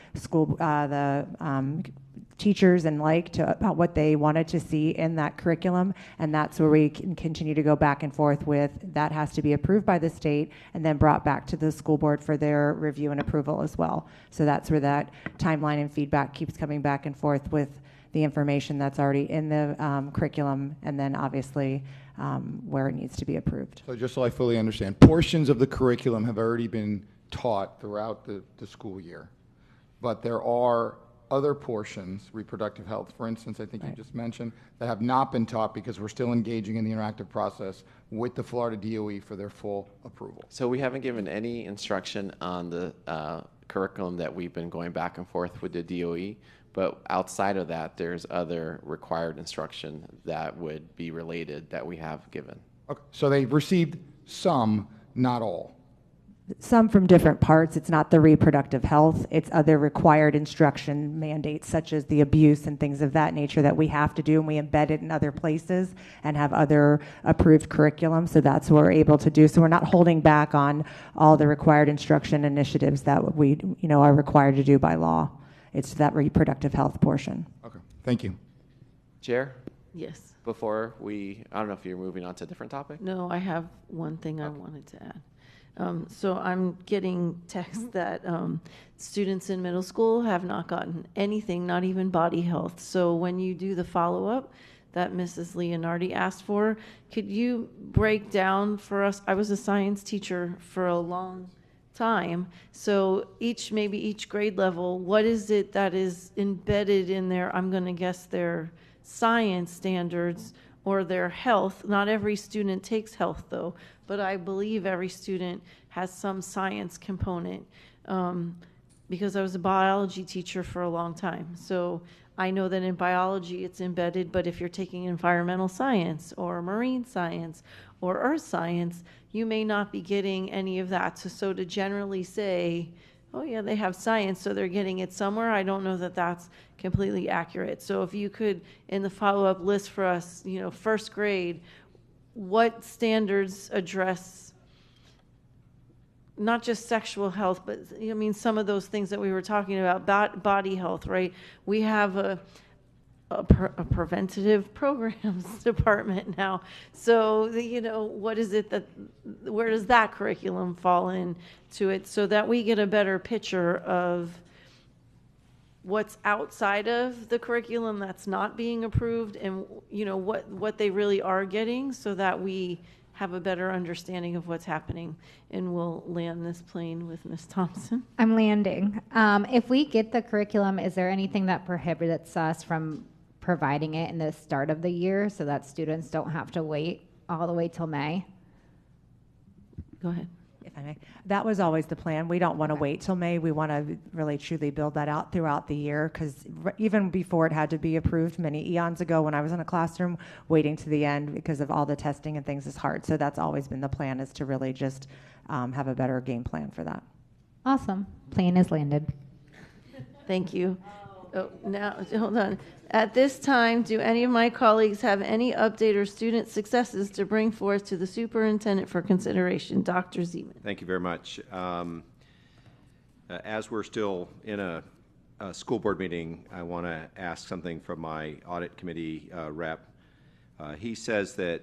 teachers and about what they wanted to see in that curriculum, and that's where we can continue to go back and forth with. That has to be approved by the state and then brought back to the school board for their review and approval as well. So that's where that timeline and feedback keeps coming back and forth with the information that's already in the curriculum, and then obviously where it needs to be approved. So just so I fully understand, portions of the curriculum have already been taught throughout the school year, but there are other portions, reproductive health, for instance, I think you just mentioned, that have not been taught because we're still engaging in the interactive process with the Florida DOE for their full approval. So we haven't given any instruction on the curriculum that we've been going back and forth with the DOE, but outside of that, there's other required instruction that would be related that we have given. Okay. So they've received some, not all. Some from different parts. It's not the reproductive health. It's other required instruction mandates, such as the abuse and things of that nature that we have to do, and we embed it in other places and have other approved curriculum. So that's what we're able to do. So we're not holding back on all the required instruction initiatives that we, are required to do by law. It's that reproductive health portion. Okay. Thank you. Chair? Yes. Before I don't know if you're moving on to a different topic? No, I have one thing I wanted to add. So I'm getting texts that students in middle school have not gotten anything, not even body health. So when you do the follow-up that Mrs. Leonardi asked for, could you break down for us? I was a science teacher for a long time. So maybe each grade level, what is it that is embedded in their, I'm going to guess, their science standards or their health? Not every student takes health, though, but I believe every student has some science component because I was a biology teacher for a long time. So I know that in biology it's embedded, but if you're taking environmental science or marine science or earth science, you may not be getting any of that. So to generally say, oh yeah, they have science, so they're getting it somewhere, I don't know that that's completely accurate. So if you could, in the follow-up list for us, first grade, what standards address not just sexual health, but some of those things that we were talking about, body health, right? We have a preventative programs department now. So, what is it where does that curriculum fall into it so that we get a better picture of what's outside of the curriculum that's not being approved and, what they really are getting so that we have a better understanding of what's happening. And we'll land this plane with Ms. Thompson. I'm landing. If we get the curriculum, is there anything that prohibits us from providing it in the start of the year so that students don't have to wait all the way till May? Go ahead. If I may. That was always the plan. We don't want to wait till May. We want to really truly build that out throughout the year, because even before it had to be approved many eons ago when I was in a classroom, waiting to the end because of all the testing and things is hard. So that's always been the plan, is to really just have a better game plan for that. Awesome. Plane is landed. Thank you. Oh, now, hold on. At this time, do any of my colleagues have any update or student successes to bring forth to the superintendent for consideration? Dr. Zeman. Thank you very much. As we're still in a school board meeting, I want to ask something from my audit committee rep. He says that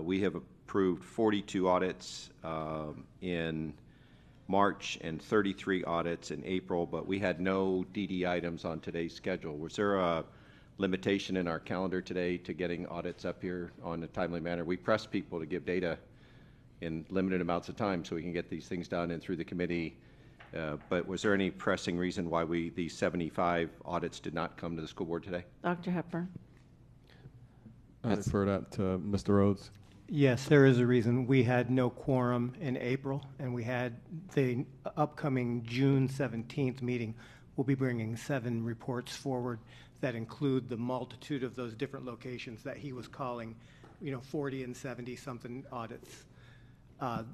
we have approved 42 audits in March and 33 audits in April, but we had no DD items on today's schedule. Was there a limitation in our calendar today to getting audits up here on a timely manner? We press people to give data in limited amounts of time so we can get these things done and through the committee. But was there any pressing reason why these 75 audits did not come to the school board today? Dr. Hepburn. I defer that to Mr. Rhodes. Yes, there is a reason. We had no quorum in April, and we had the upcoming June 17th meeting. We'll be bringing 7 reports forward that include the multitude of those different locations that he was calling, 40 and 70 something audits.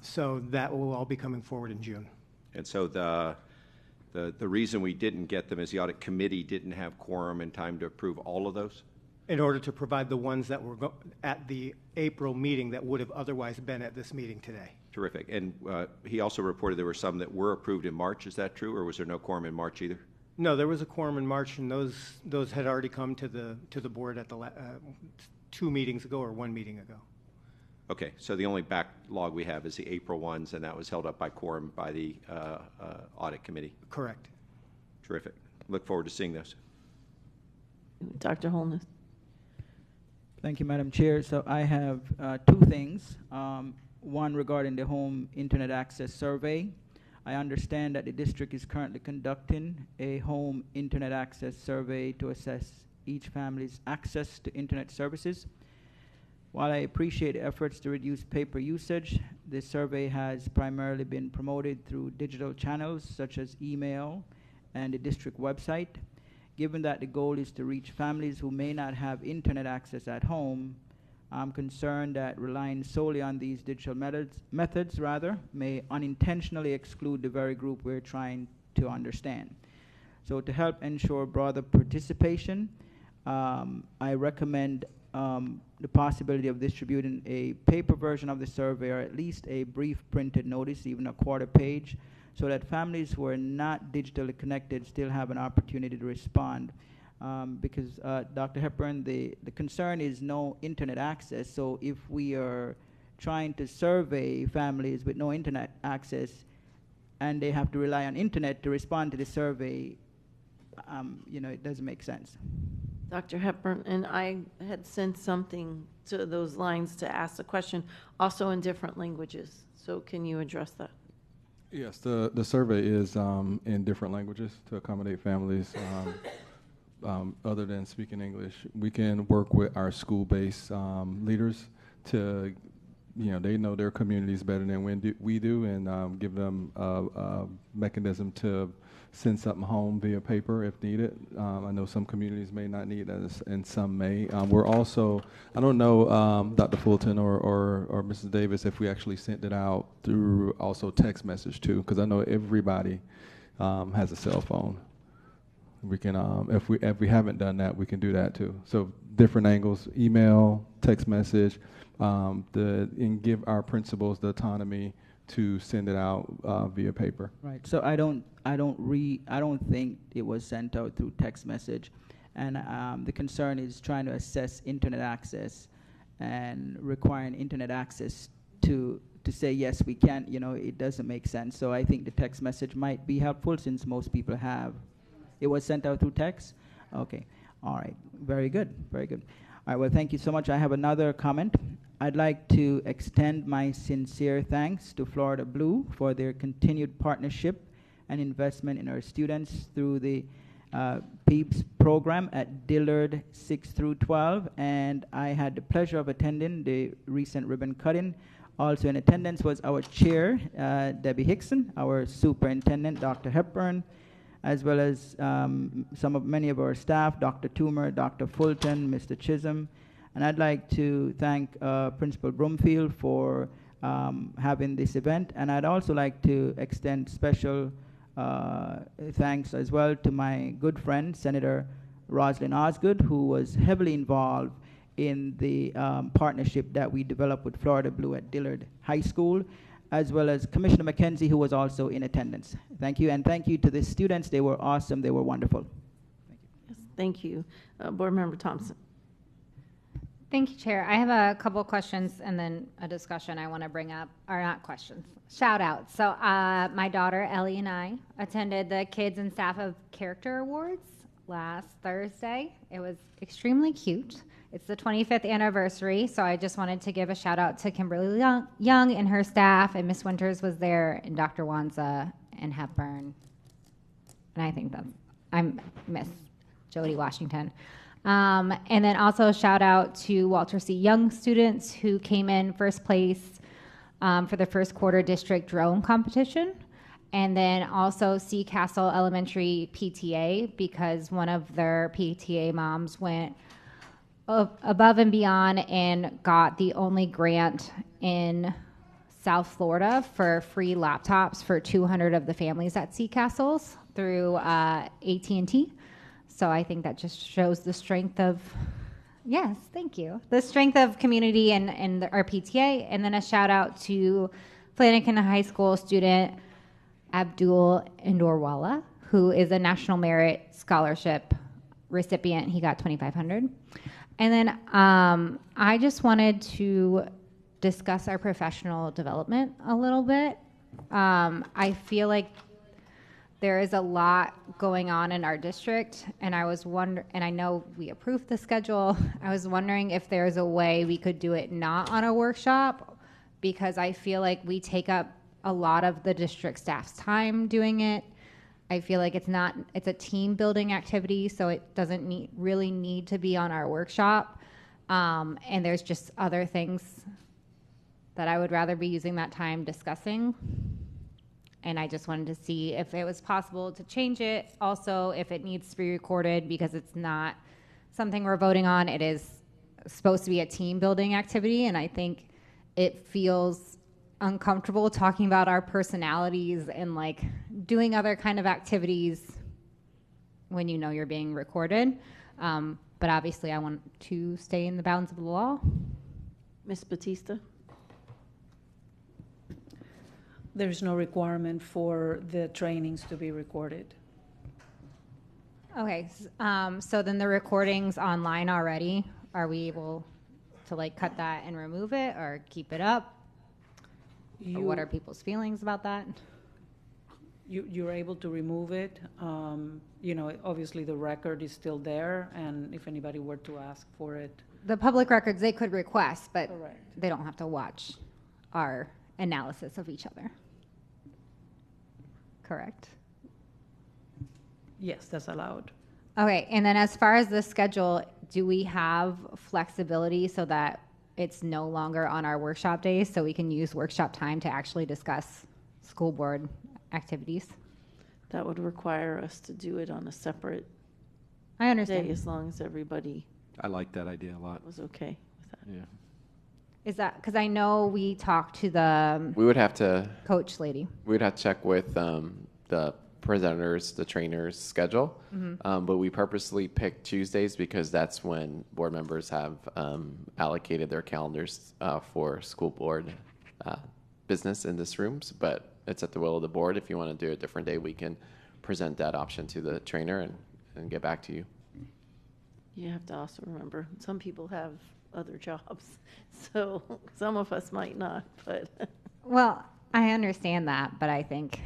So that will all be coming forward in June. And so the reason we didn't get them is the audit committee didn't have quorum in time to approve all of those? In order to provide the ones that were at the April meeting that would have otherwise been at this meeting today. Terrific. And he also reported there were some that were approved in March. Is that true, or was there no quorum in March either? No, there was a quorum in March, and those had already come to the board at the 2 meetings ago or 1 meeting ago. Okay, so the only backlog we have is the April ones, and that was held up by quorum by the audit committee. Correct. Terrific. Look forward to seeing those. Dr. Holness. Thank you, Madam Chair. So I have 2 things. One regarding the home internet access survey. I understand that the district is currently conducting a home internet access survey to assess each family's access to internet services. While I appreciate the efforts to reduce paper usage, this survey has primarily been promoted through digital channels such as email and the district website. Given that the goal is to reach families who may not have internet access at home, I'm concerned that relying solely on these digital methods may unintentionally exclude the very group we're trying to understand. So to help ensure broader participation, I recommend the possibility of distributing a paper version of the survey, or at least a brief printed notice, even a quarter page, so that families who are not digitally connected still have an opportunity to respond. Because Dr. Hepburn, the concern is no internet access. So if we are trying to survey families with no internet access and they have to rely on internet to respond to the survey, it doesn't make sense. Dr. Hepburn, and I had sent something to those lines to ask the question, also in different languages. So can you address that? Yes, the survey is in different languages to accommodate families. Other than speaking English, we can work with our school-based leaders to, they know their communities better than we do, and give them a mechanism to send something home via paper if needed. I know some communities may not need that, and some may. We're also, I don't know, Dr. Fulton or Mrs. Davis, if we actually sent it out through also text message too, because I know everybody has a cell phone. We can, if we haven't done that, we can do that too. So different angles: email, text message, and give our principals the autonomy to send it out via paper. Right. So I don't think it was sent out through text message, and the concern is trying to assess internet access and requiring internet access to say yes we can. It doesn't make sense. So I think the text message might be helpful since most people have. It was sent out through text? Okay. All right. Very good. Very good. All right. Well, thank you so much. I have another comment. I'd like to extend my sincere thanks to Florida Blue for their continued partnership and investment in our students through the PEEPS program at Dillard 6 through 12. And I had the pleasure of attending the recent ribbon cutting. Also in attendance was our chair, Debbie Hickson, our superintendent, Dr. Hepburn, as well as many of our staff, Dr. Toomer, Dr. Fulton, Mr. Chisholm. And I'd like to thank Principal Broomfield for having this event. And I'd also like to extend special thanks as well to my good friend, Senator Roslyn Osgood, who was heavily involved in the partnership that we developed with Florida Blue at Dillard High School, as well as Commissioner McKenzie, who was also in attendance. Thank you, and thank you to the students. They were awesome. They were wonderful. Thank you. Board Member Thompson. Thank you, Chair. I have a couple of questions and then a discussion I want to bring up, or not questions, shout outs. So my daughter Ellie and I attended the Kids and Staff of Character Awards last Thursday. It was extremely cute. It's the 25th anniversary, so I just wanted to give a shout out to Kimberly Young and her staff, and Miss Winters was there, and Dr. Wanza and Hepburn. And I think I'm Miss Jody Washington. And then also a shout out to Walter C. Young students who came in first place for the first quarter district drone competition. And then also Sea Castle Elementary PTA, because one of their PTA moms went above and beyond and got the only grant in South Florida for free laptops for 200 of the families at Sea Castles through AT&T. So I think that just shows the strength of, yes, thank you, the strength of community and our PTA. And then a shout out to Flanagan High School student Abdul Indorwala, who is a National Merit Scholarship recipient. He got $2,500. And then I just wanted to discuss our professional development a little bit. I feel like there is a lot going on in our district, and and I know we approved the schedule. I was wondering if there's a way we could do it not on a workshop, because I feel like we take up a lot of the district staff's time doing it. I feel like it's a team building activity, so it doesn't really need to be on our workshop. And there's just other things that I would rather be using that time discussing. And I just wanted to see if it was possible to change it. Also, if it needs to be recorded, because it's not something we're voting on. It is supposed to be a team building activity. And I think it feels uncomfortable talking about our personalities and like doing other kind of activities when you know you're being recorded. But obviously I want to stay in the bounds of the law. Ms. Batista? There's no requirement for the trainings to be recorded. Okay, so then the recording's online already. Are we able to like cut that and remove it or keep it up? Or what are people's feelings about that? You're able to remove it. Obviously the record is still there, and if anybody were to ask for it. The public records they could request, but Correct. they don't have to watch our analysis of each other. Correct? Yes, that's allowed. Okay, and then as far as the schedule, do we have flexibility so that it's no longer on our workshop days, so we can use workshop time to actually discuss school board activities? That would require us to do it on a separate I understand. day, as long as everybody I like that idea a lot. was okay with that. Yeah. Is that, because I know we talked to the We would have to coach lady. We'd have to check with the presenters, the trainers' schedule. But we purposely picked Tuesdays because that's when board members have allocated their calendars for school board business in this rooms. But it's at the will of the board. If you want to do a different day, we can present that option to the trainer and get back to you. You have to also remember, some people have other jobs, so some of us might not, but. Well, I understand that, but I think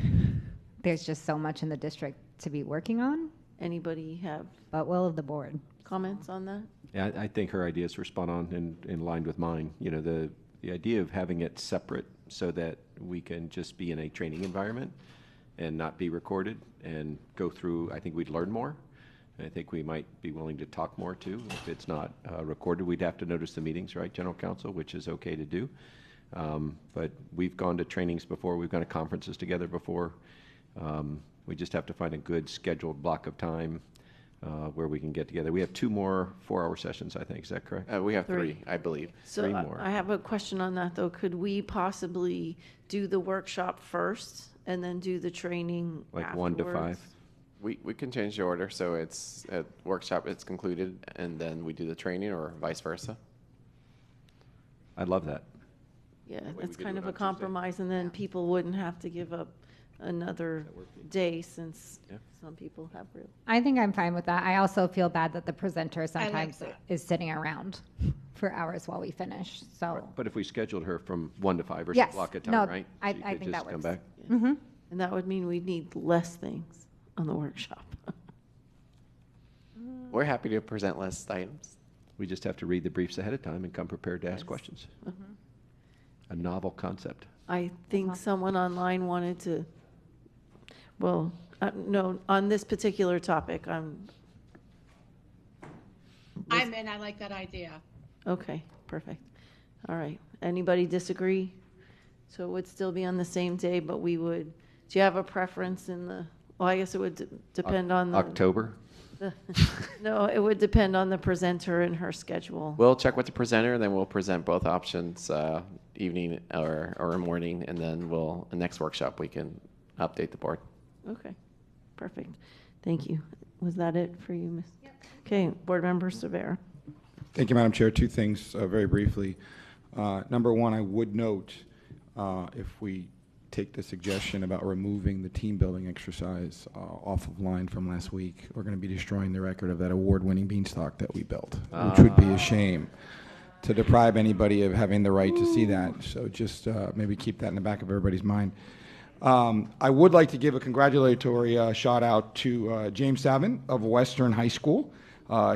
there's just so much in the district to be working on. Anybody have But will of the board. comments on that? Yeah, I think her ideas were spot on and in line with mine. You know, the idea of having it separate so that we can just be in a training environment and not be recorded and go through, I think we'd learn more. I think we might be willing to talk more too. If it's not recorded, we'd have to notice the meetings, right, General Counsel, which is okay to do. But we've gone to trainings before. We've gone to conferences together before. We just have to find a good scheduled block of time where we can get together. We have 2 more 4-hour sessions, I think. Is that correct? We have 3, I believe. So 3 more. I have a question on that, though. Could we possibly do the workshop first and then do the training Like 1 to 5? afterwards? We can change the order, so it's a workshop, it's concluded, and then we do the training, or vice versa. I love that. Yeah, we that's could kind do of it a on Tuesday. compromise, and then people wouldn't have to give up another day, since Yeah. some people have real. I think I'm fine with that. I also feel bad that the presenter like sometimes that. is sitting around for hours while we finish, so. But if we scheduled her from 1 to 5 or some Yes. block of time, No, right? I She could think that just come works. back. Mhm. And that would mean we'd need less things on the workshop. We're happy to present list items. We just have to read the briefs ahead of time and come prepared to ask questions. A novel concept. I think someone online wanted to, well, no, on this particular topic, I'm in, I like that idea. okay, perfect. All right. Anybody disagree? So it would still be on the same day, but we would, do you have a preference in the, well, I guess it would depend on the. October? No, it would depend on the presenter and her schedule. We'll check with the presenter, then we'll present both options, evening or morning, and then the next workshop, we can update the board. Okay, perfect. Thank you. Was that it for you, Ms.? Yep. Okay, Board Member Severa. Thank you, Madam Chair. 2 things very briefly. Number 1, I would note if we take the suggestion about removing the team building exercise off of line from last week. We're going to be destroying the record of that award-winning beanstalk that we built, which would be a shame to deprive anybody of having the right to see that. So just maybe keep that in the back of everybody's mind. I would like to give a congratulatory shout out to James Savin of Western High School.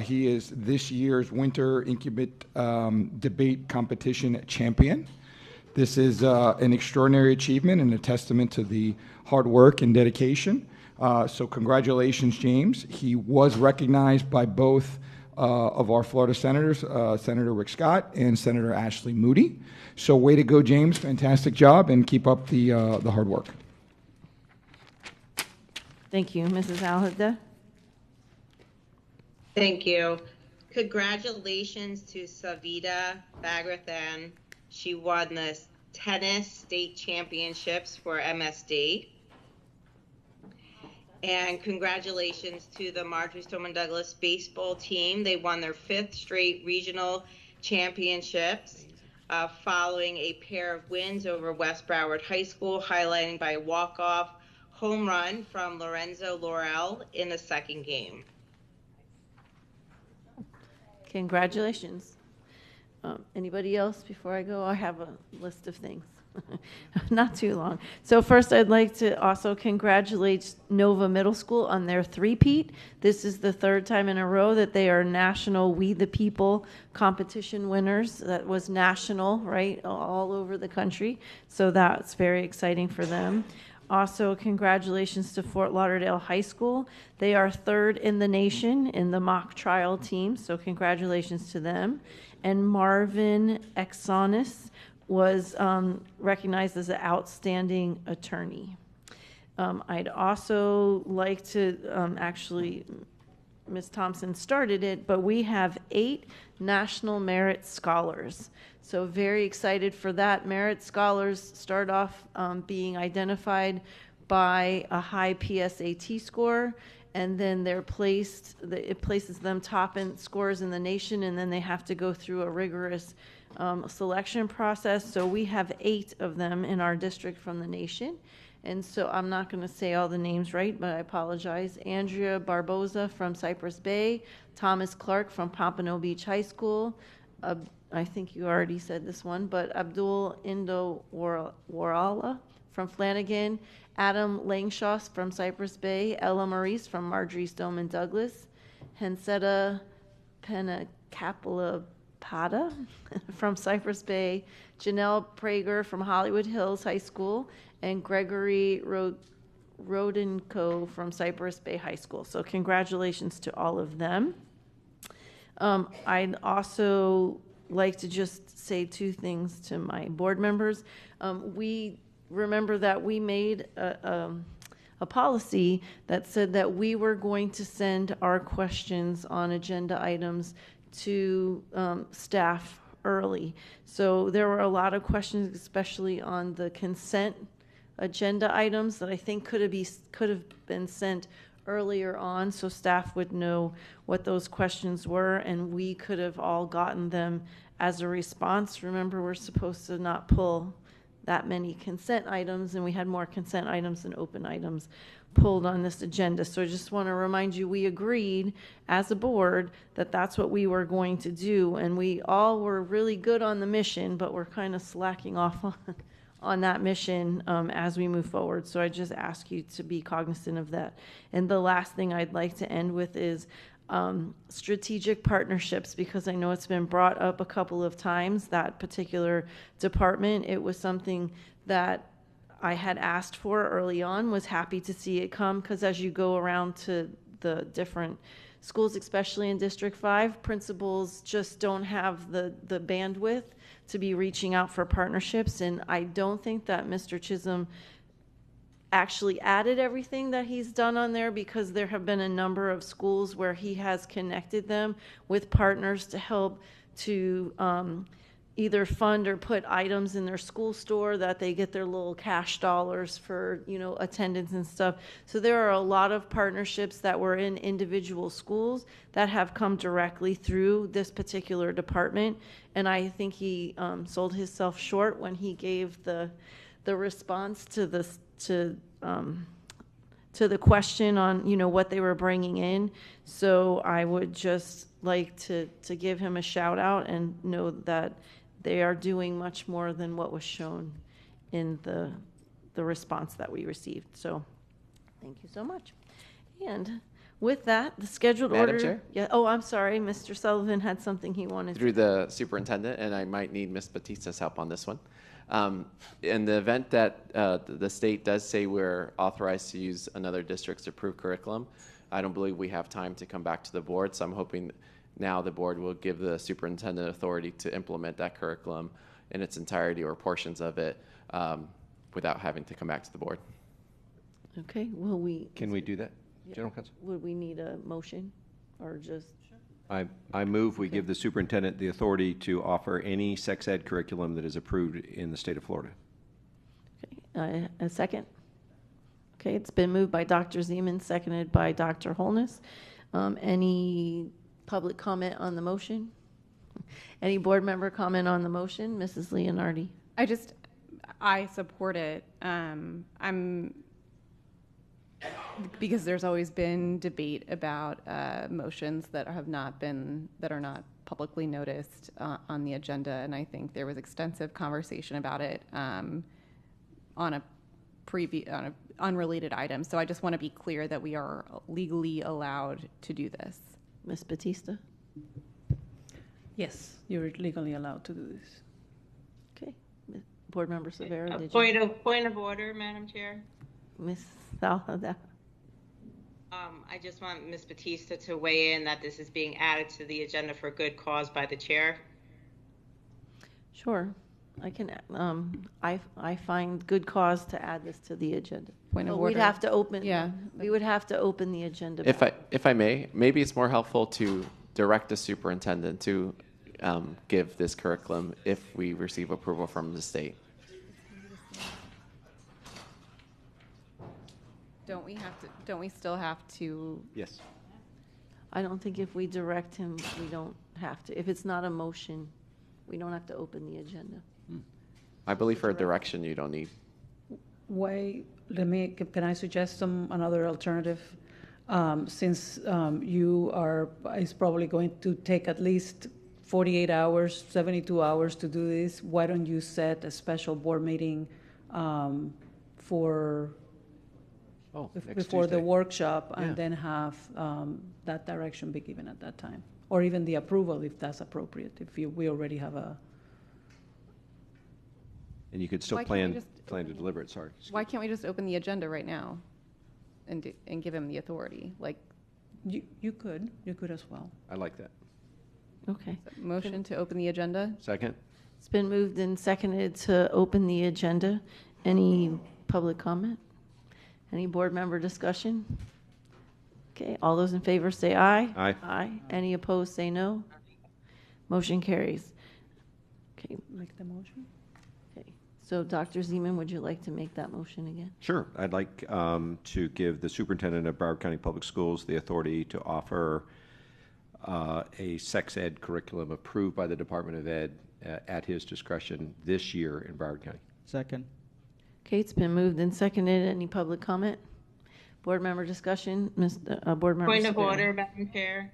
He is this year's Winter Incubate Debate Competition champion. This is an extraordinary achievement and a testament to the hard work and dedication. So congratulations, James. He was recognized by both of our Florida senators, Senator Rick Scott and Senator Ashley Moody. So way to go, James. Fantastic job, and keep up the hard work. Thank you. Mrs. Alhada? Thank you. Congratulations to Savita Bagrathan. She won the tennis state championships for MSD. And congratulations to the Marjorie Stoneman Douglas baseball team. They won their 5th straight regional championships following a pair of wins over West Broward High School, highlighting by a walk-off home run from Lorenzo Laurel in the 2nd game. Congratulations. Anybody else before I go? I have a list of things. Not too long. So first, I'd like to also congratulate Nova Middle School on their three-peat. This is the 3rd time in a row that they are national We the People competition winners. That was national, right, all over the country. So that's very exciting for them. Also, congratulations to Fort Lauderdale High School. They are 3rd in the nation in the mock trial team, so congratulations to them. And Marvin Exonis was recognized as an outstanding attorney. I'd also like to, actually, Ms. Thompson started it, but we have 8 National Merit Scholars. So very excited for that. Merit Scholars start off being identified by a high PSAT score, and then they're placed, it places them top in scores in the nation, and then they have to go through a rigorous selection process. So we have 8 of them in our district from the nation. And so I'm not going to say all the names right, but I apologize. Andrea Barboza from Cypress Bay, Thomas Clark from Pompano Beach High School. I think you already said this one, but Abdul Indo Warala from Flanagan, Adam Langshaw from Cypress Bay, Ella Maurice from Marjorie Stoneman Douglas, Henseta Penacapalapada from Cypress Bay, Janelle Prager from Hollywood Hills High School, and Gregory Rodenko from Cypress Bay High School. So congratulations to all of them. I'd also like to just say 2 things to my board members. We remember that we made a policy that said that we were going to send our questions on agenda items to staff early. So there were a lot of questions, especially on the consent agenda items, that I think could have been sent earlier on, so staff would know what those questions were, and we could have all gotten them as a response. Remember, we're supposed to not pull that many consent items, and we had more consent items than open items pulled on this agenda. So I just want to remind you, we agreed as a board that that's what we were going to do, and we all were really good on the mission, but we're kind of slacking off on that mission as we move forward. So I just ask you to be cognizant of that. And the last thing I'd like to end with is strategic partnerships, because I know it's been brought up a couple of times, that particular department. It was something that I had asked for early on, was happy to see it come, because as you go around to the different schools, especially in District 5, principals just don't have the bandwidth to be reaching out for partnerships. And I don't think that Mr. Chisholm actually added everything that he's done on there, because there have been a number of schools where he has connected them with partners to help to either fund or put items in their school store that they get their little cash dollars for, you know, attendance and stuff. So there are a lot of partnerships that were in individual schools that have come directly through this particular department. And I think he sold himself short when he gave the the response to this, to the question on, what they were bringing in. So I would just like to give him a shout out and know that they are doing much more than what was shown in the response that we received. So thank you so much. And with that, the scheduled Madam order. Chair? Yeah. Oh, I'm sorry. Mr. Sullivan had something he wanted Through to. the superintendent, and I might need Ms. Batista's help on this one. In the event that the state does say we're authorized to use another district's approved curriculum, I don't believe we have time to come back to the board. So I'm hoping now the board will give the superintendent authority to implement that curriculum in its entirety or portions of it without having to come back to the board. Okay. Will we? Can we do that, Yeah. General Counsel? Would we need a motion or just? I move we give the superintendent the authority to offer any sex ed curriculum that is approved in the state of Florida. A second? Okay, it's been moved by Dr. Zeman, seconded by Dr. Holness. Any public comment on the motion? Any board member comment on the motion? Mrs. Leonardi? I support it. Because there's always been debate about motions that are not publicly noticed on the agenda, and I think there was extensive conversation about it on a unrelated item. So I just want to be clear that we are legally allowed to do this. Ms. Batista? Yes, you're legally allowed to do this. Okay. Board Member Severa, did Point of order, Madam Chair. Ms. Salhada? I just want Ms. Batista to weigh in that this is being added to the agenda for good cause by the chair. Sure. I can, I find good cause to add this to the agenda. Point of But we'd order. have to open. Yeah. We would have to open the agenda. If I may, maybe it's more helpful to direct the superintendent to give this curriculum if we receive approval from the state. Don't we still have to? Yes. I don't think if we direct him, we don't have to. If it's not a motion, we don't have to open the agenda. I believe for a direction you don't need. Can I suggest another alternative? Since it's probably going to take at least 48 hours, 72 hours to do this, why don't you set a special board meeting before the workshop and then have that direction be given at that time? Or even the approval if that's appropriate, we already have a. And you could still Why can't we plan to deliver it, sorry. Why can't we just open the agenda right now and give him the authority? Like, You could as well. I like that. Okay. motion to open the agenda? Second? It's been moved and seconded to open the agenda. Any public comment? Any board member discussion? Okay, all those in favor say aye. Aye. Aye. Any opposed say no. Motion carries. Okay, Make the motion. okay. So Dr. Zeman, would you like to make that motion again? Sure. I'd like to give the superintendent of Broward County Public Schools the authority to offer a sex ed curriculum approved by the Department of Ed at his discretion this year in Broward County. Second. Okay, it's been moved and seconded. Any public comment? Board member discussion? Board member Point of Severa. order, Madam Chair.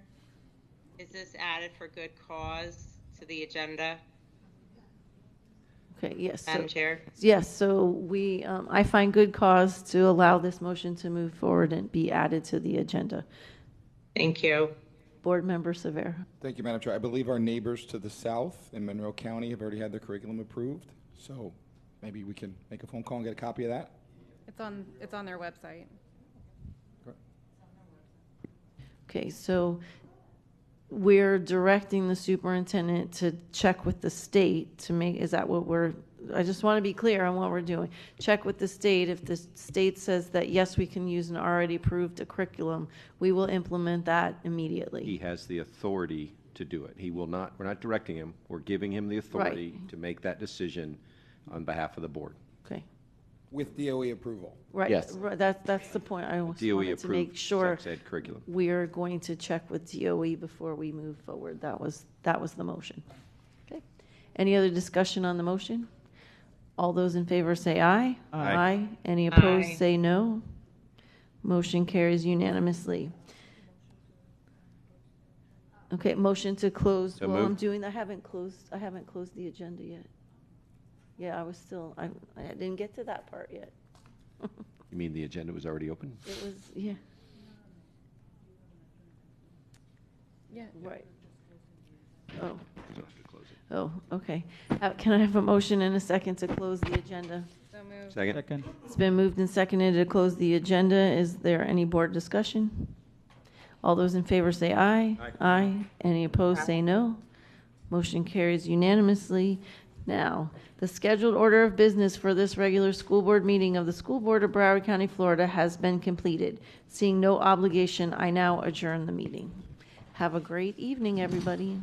Is this added for good cause to the agenda? Okay, yes. Madam Chair. Yes, so I find good cause to allow this motion to move forward and be added to the agenda. Thank you. Board member Severa. Thank you, Madam Chair. I believe our neighbors to the south in Monroe County have already had their curriculum approved, so maybe we can make a phone call and get a copy of that. It's on their website. Okay, so we're directing the superintendent to check with the state to make, is that what I just want to be clear on what we're doing. Check with the state. If the state says that, yes, we can use an already approved curriculum, we will implement that immediately. He has the authority to do it. He will not, we're not directing him, we're giving him the authority to make that decision on behalf of the board. Okay. With DOE approval. Right. Yes. Right, that's the point. I always DOE wanted to make approved sure sex ed curriculum. we're going to check with DOE before we move forward. That was the motion. Okay. Any other discussion on the motion? All those in favor say aye. Aye. Any opposed, Aye. say no. Motion carries unanimously. Okay, motion to close. So Well, I'm moved. doing, I haven't closed the agenda yet. Yeah, I didn't get to that part yet. You mean the agenda was already open? It was, yeah. Yeah. Right. Oh. Oh, okay. Can I have a motion and a second to close the agenda? Second. Second. It's been moved and seconded to close the agenda. Is there any board discussion? All those in favor say aye. Aye. Any opposed, say no. Motion carries unanimously. Now, the scheduled order of business for this regular school board meeting of the School Board of Broward County, Florida has been completed. Seeing no obligation, I now adjourn the meeting. Have a great evening, everybody.